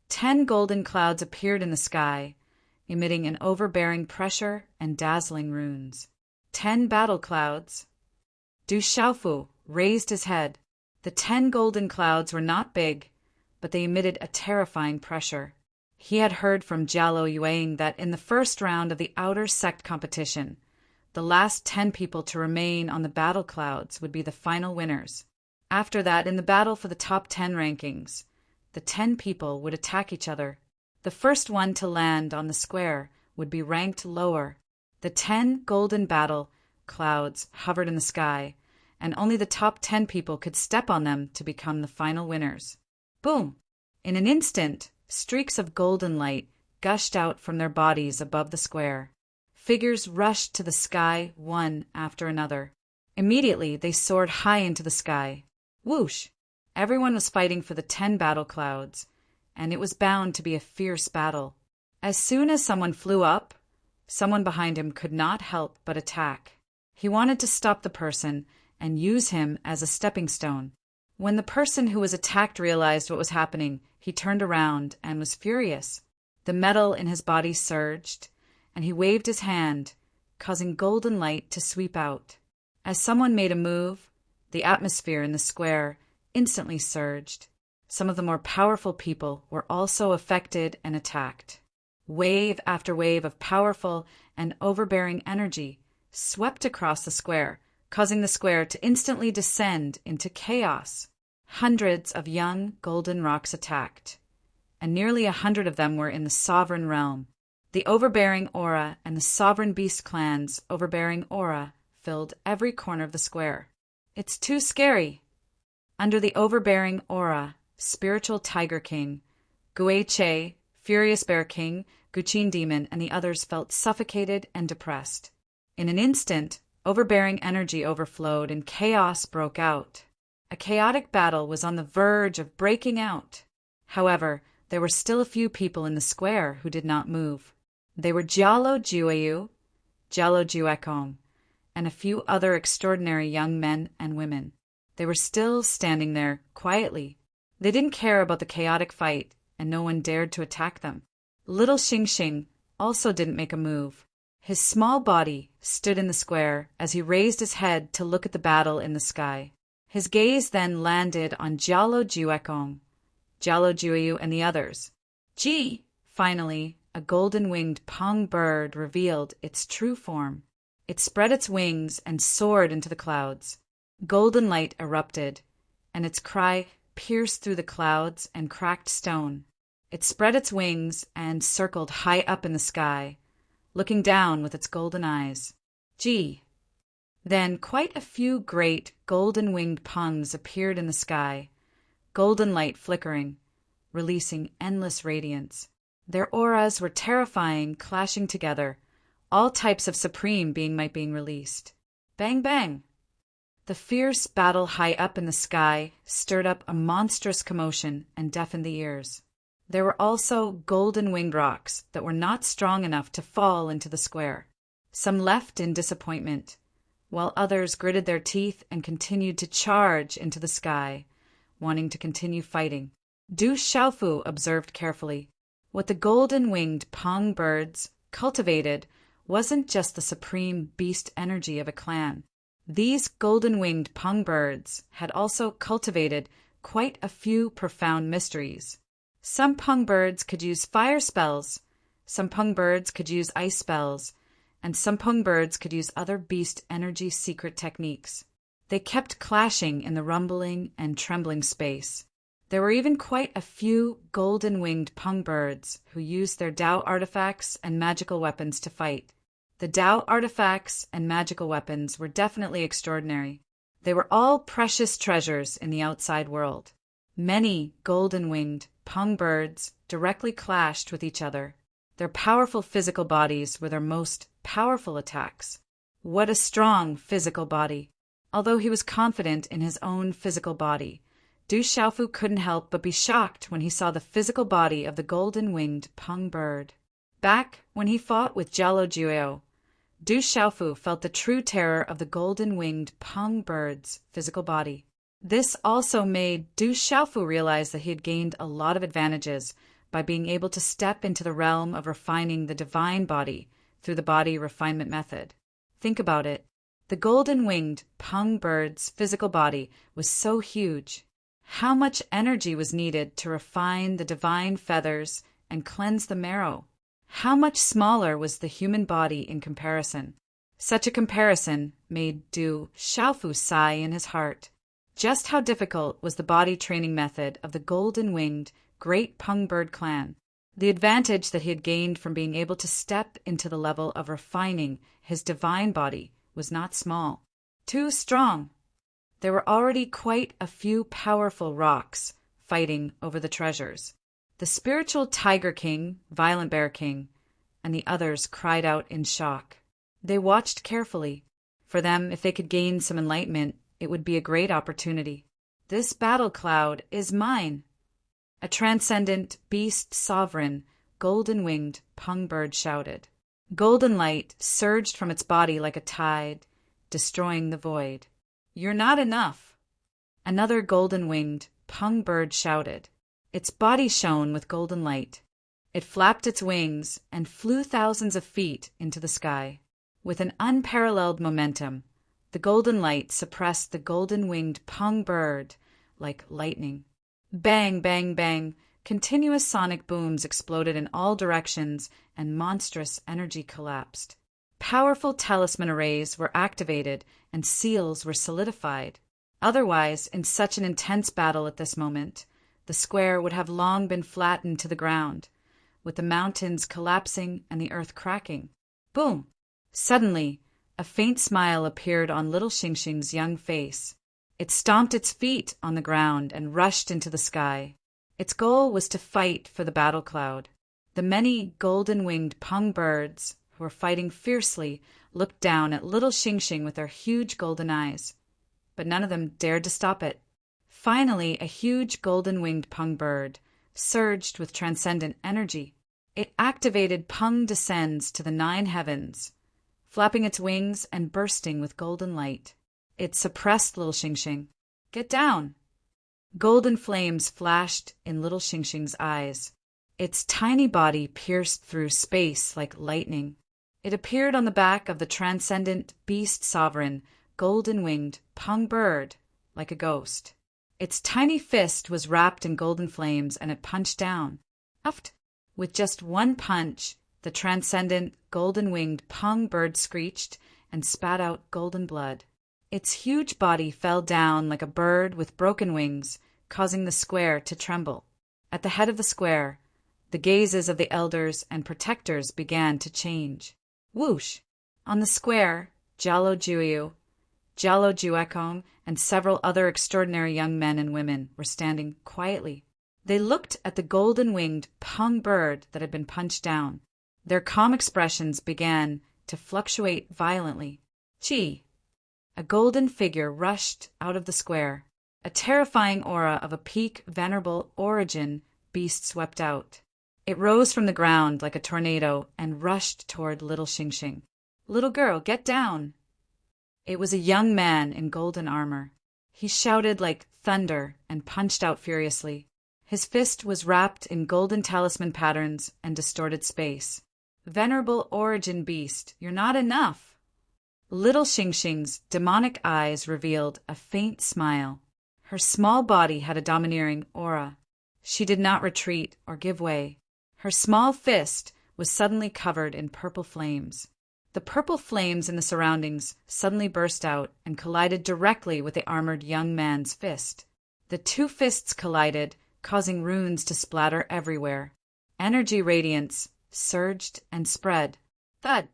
10 golden clouds appeared in the sky, emitting an overbearing pressure and dazzling runes. 10 battle clouds. Du Xiaofu raised his head. The 10 golden clouds were not big, but they emitted a terrifying pressure. He had heard from Jialo Yueying that in the first round of the outer sect competition, the last 10 people to remain on the battle clouds would be the final winners. After that, in the battle for the top 10 rankings, the 10 people would attack each other. The first one to land on the square would be ranked lower. The 10 golden battle clouds hovered in the sky, and only the top 10 people could step on them to become the final winners. Boom! In an instant, streaks of golden light gushed out from their bodies above the square. Figures rushed to the sky one after another. Immediately, they soared high into the sky. Whoosh! Everyone was fighting for the 10 battle clouds, and it was bound to be a fierce battle. As soon as someone flew up, someone behind him could not help but attack. He wanted to stop the person and use him as a stepping stone. When the person who was attacked realized what was happening, he turned around and was furious. The metal in his body surged, and he waved his hand, causing golden light to sweep out. As someone made a move, the atmosphere in the square instantly surged. Some of the more powerful people were also affected and attacked. Wave after wave of powerful and overbearing energy swept across the square, causing the square to instantly descend into chaos. Hundreds of young golden rocks attacked, and nearly 100 of them were in the sovereign realm. The overbearing aura and the sovereign beast clan's overbearing aura filled every corner of the square. It's too scary. Under the overbearing aura, Spiritual Tiger King, Gui Che, Furious Bear King, Guqin Demon, and the others felt suffocated and depressed. In an instant, overbearing energy overflowed and chaos broke out. A chaotic battle was on the verge of breaking out. However, there were still a few people in the square who did not move. They were Jialo Jueyu, Jialo Juekong, and a few other extraordinary young men and women. They were still standing there, quietly. They didn't care about the chaotic fight, and no one dared to attack them. Little Xingxing also didn't make a move. His small body stood in the square as he raised his head to look at the battle in the sky. His gaze then landed on Jialo Juekong, Jialo Jueyu, and the others. Gee! Finally, a golden-winged pong bird revealed its true form. It spread its wings and soared into the clouds. Golden light erupted, and its cry pierced through the clouds and cracked stone. It spread its wings and circled high up in the sky, looking down with its golden eyes. Gee. Then quite a few great golden-winged pungs appeared in the sky, golden light flickering, releasing endless radiance. Their auras were terrifying, clashing together, all types of supreme being might being released. Bang bang! The fierce battle high up in the sky stirred up a monstrous commotion and deafened the ears. There were also golden-winged rocks that were not strong enough to fall into the square. Some left in disappointment, while others gritted their teeth and continued to charge into the sky, wanting to continue fighting. Du Xiaofu observed carefully. What the golden-winged Peng birds cultivated wasn't just the supreme beast energy of a clan. These golden-winged Peng birds had also cultivated quite a few profound mysteries. Some Peng birds could use fire spells, some Peng birds could use ice spells, and some Peng birds could use other beast energy secret techniques. They kept clashing in the rumbling and trembling space. There were even quite a few golden-winged Peng birds who used their Dao artifacts and magical weapons to fight. The Dao artifacts and magical weapons were definitely extraordinary. They were all precious treasures in the outside world. Many golden-winged Peng birds directly clashed with each other. Their powerful physical bodies were their most powerful attacks. What a strong physical body! Although he was confident in his own physical body, Du Xiaofu couldn't help but be shocked when he saw the physical body of the golden-winged Peng bird. Back when he fought with Jiao Jueo, Du Xiaofu felt the true terror of the golden-winged Peng bird's physical body. This also made Du Xiaofu realize that he had gained a lot of advantages by being able to step into the realm of refining the divine body through the body refinement method. Think about it. The golden-winged Peng bird's physical body was so huge. How much energy was needed to refine the divine feathers and cleanse the marrow? How much smaller was the human body in comparison? Such a comparison made Du Xiaofu sigh in his heart. Just how difficult was the body training method of the golden-winged great Peng bird clan? The advantage that he had gained from being able to step into the level of refining his divine body was not small. Too strong. There were already quite a few powerful rocks fighting over the treasures. The spiritual Tiger King, Violent Bear King, and the others cried out in shock. They watched carefully. For them, if they could gain some enlightenment, it would be a great opportunity. This battle cloud is mine. A transcendent, beast sovereign, golden-winged Peng bird shouted. Golden light surged from its body like a tide, destroying the void. You're not enough. Another golden-winged Peng bird shouted. Its body shone with golden light. It flapped its wings and flew thousands of feet into the sky. With an unparalleled momentum, the golden light suppressed the golden-winged Peng bird like lightning. Bang, bang, bang! Continuous sonic booms exploded in all directions, and monstrous energy collapsed. Powerful talisman arrays were activated, and seals were solidified. Otherwise, in such an intense battle at this moment, the square would have long been flattened to the ground, with the mountains collapsing and the earth cracking. Boom! Suddenly, a faint smile appeared on little Xingxing's young face. It stomped its feet on the ground and rushed into the sky. Its goal was to fight for the battle cloud. The many golden-winged Peng birds who were fighting fiercely looked down at little Xingxing with their huge golden eyes, but none of them dared to stop it. Finally, a huge golden-winged Peng bird surged with transcendent energy. It activated Peng descends to the 9 heavens, flapping its wings and bursting with golden light. It suppressed little Xingxing. Get down! Golden flames flashed in little Xingxing's eyes. Its tiny body pierced through space like lightning. It appeared on the back of the transcendent beast sovereign, golden-winged Peng bird like a ghost. Its tiny fist was wrapped in golden flames, and it punched down. Uft! With just one punch, the transcendent golden-winged Peng bird screeched and spat out golden blood. Its huge body fell down like a bird with broken wings, causing the square to tremble. At the head of the square, the gazes of the elders and protectors began to change. Whoosh! On the square, Jalo Juyu, Jalo Juekong, and several other extraordinary young men and women were standing quietly. They looked at the golden-winged pung bird that had been punched down. Their calm expressions began to fluctuate violently. Chi! A golden figure rushed out of the square. A terrifying aura of a peak venerable origin beast swept out. It rose from the ground like a tornado and rushed toward little Xingxing. "Little girl, get down!" It was a young man in golden armor. He shouted like thunder and punched out furiously. His fist was wrapped in golden talisman patterns and distorted space. "Venerable origin beast, you're not enough!" Little Xingxing's demonic eyes revealed a faint smile. Her small body had a domineering aura. She did not retreat or give way. Her small fist was suddenly covered in purple flames. The purple flames in the surroundings suddenly burst out and collided directly with the armored young man's fist. The two fists collided, causing runes to splatter everywhere. Energy radiance surged and spread. Thud!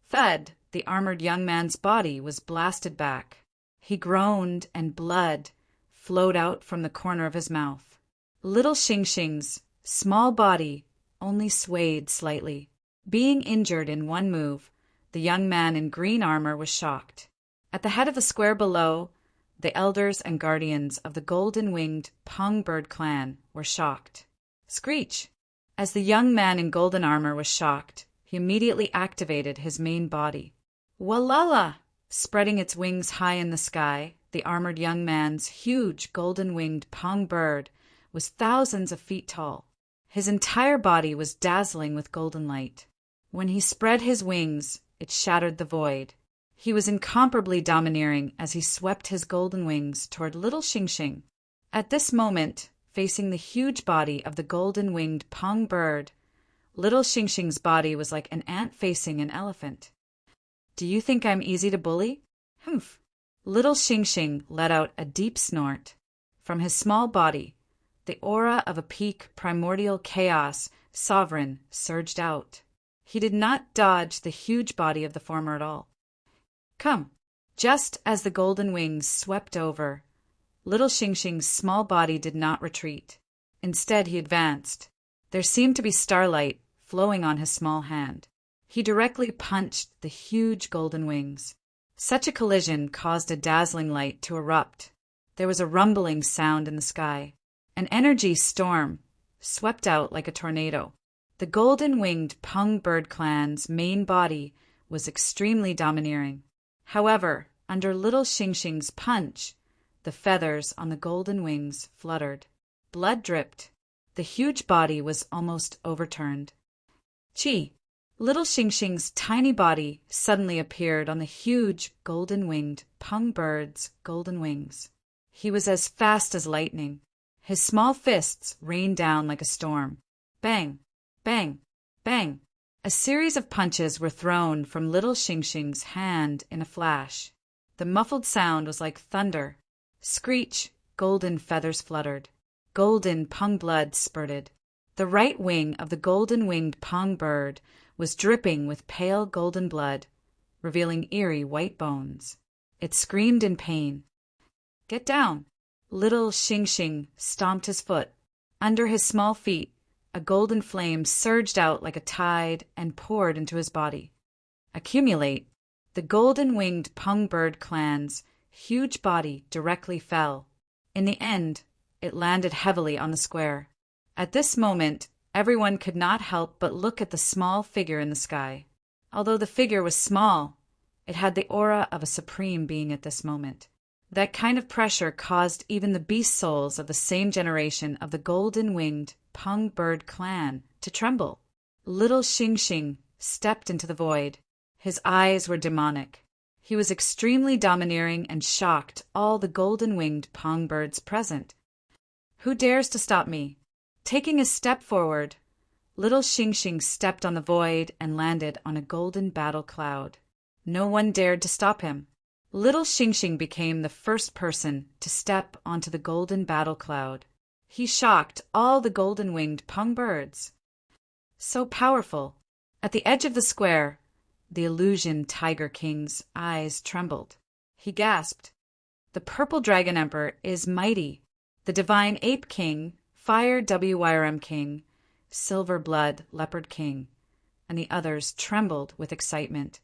Thud! The armored young man's body was blasted back. He groaned and blood flowed out from the corner of his mouth. Little Xingxing's small body only swayed slightly. Being injured in one move, the young man in green armor was shocked. At the head of the square below, the elders and guardians of the golden-winged Pung Bird clan were shocked. Screech! As the young man in golden armor was shocked, he immediately activated his main body. Walala! Spreading its wings high in the sky, the armored young man's huge golden-winged Pung Bird was thousands of feet tall. His entire body was dazzling with golden light. When he spread his wings, it shattered the void. He was incomparably domineering as he swept his golden wings toward little Xingxing. At this moment, facing the huge body of the golden-winged Pung Bird, little Xingxing's body was like an ant facing an elephant. "Do you think I'm easy to bully?" "Humph!" Little Xingxing let out a deep snort. From his small body, the aura of a peak primordial chaos sovereign surged out. He did not dodge the huge body of the former at all. "Come!" Just as the golden wings swept over, little Xingxing's small body did not retreat. Instead, he advanced. There seemed to be starlight flowing on his small hand. He directly punched the huge golden wings. Such a collision caused a dazzling light to erupt. There was a rumbling sound in the sky. An energy storm swept out like a tornado. The golden-winged Pung Bird clan's main body was extremely domineering. However, under little Xingxing's punch, the feathers on the golden wings fluttered. Blood dripped. The huge body was almost overturned. Chi! Little Xingxing's tiny body suddenly appeared on the huge golden-winged Pung Bird's golden wings. He was as fast as lightning. His small fists rained down like a storm. Bang! Bang! Bang! A series of punches were thrown from little Xingxing's hand in a flash. The muffled sound was like thunder. Screech! Golden feathers fluttered. Golden Pung blood spurted. The right wing of the golden-winged Pung Bird was dripping with pale golden blood, revealing eerie white bones. It screamed in pain. "Get down!" Little Xingxing stomped his foot. Under his small feet, a golden flame surged out like a tide and poured into his body. Accumulate. The golden-winged Pung Bird clan's huge body directly fell. In the end, it landed heavily on the square. At this moment, everyone could not help but look at the small figure in the sky. Although the figure was small, it had the aura of a supreme being at this moment. That kind of pressure caused even the beast souls of the same generation of the golden-winged Pung Bird clan to tremble. Little Xingxing stepped into the void. His eyes were demonic. He was extremely domineering and shocked all the golden-winged Pung Birds present. "Who dares to stop me?" Taking a step forward, little Xingxing stepped on the void and landed on a golden battle cloud. No one dared to stop him. Little Xingxing became the first person to step onto the golden battle cloud. He shocked all the golden-winged Pung Birds. So powerful. At the edge of the square, The illusion Tiger King's eyes trembled. He gasped. The Purple Dragon Emperor is mighty. The Divine Ape King, Fire WYRM King, Silver Blood Leopard King, and the others trembled with excitement.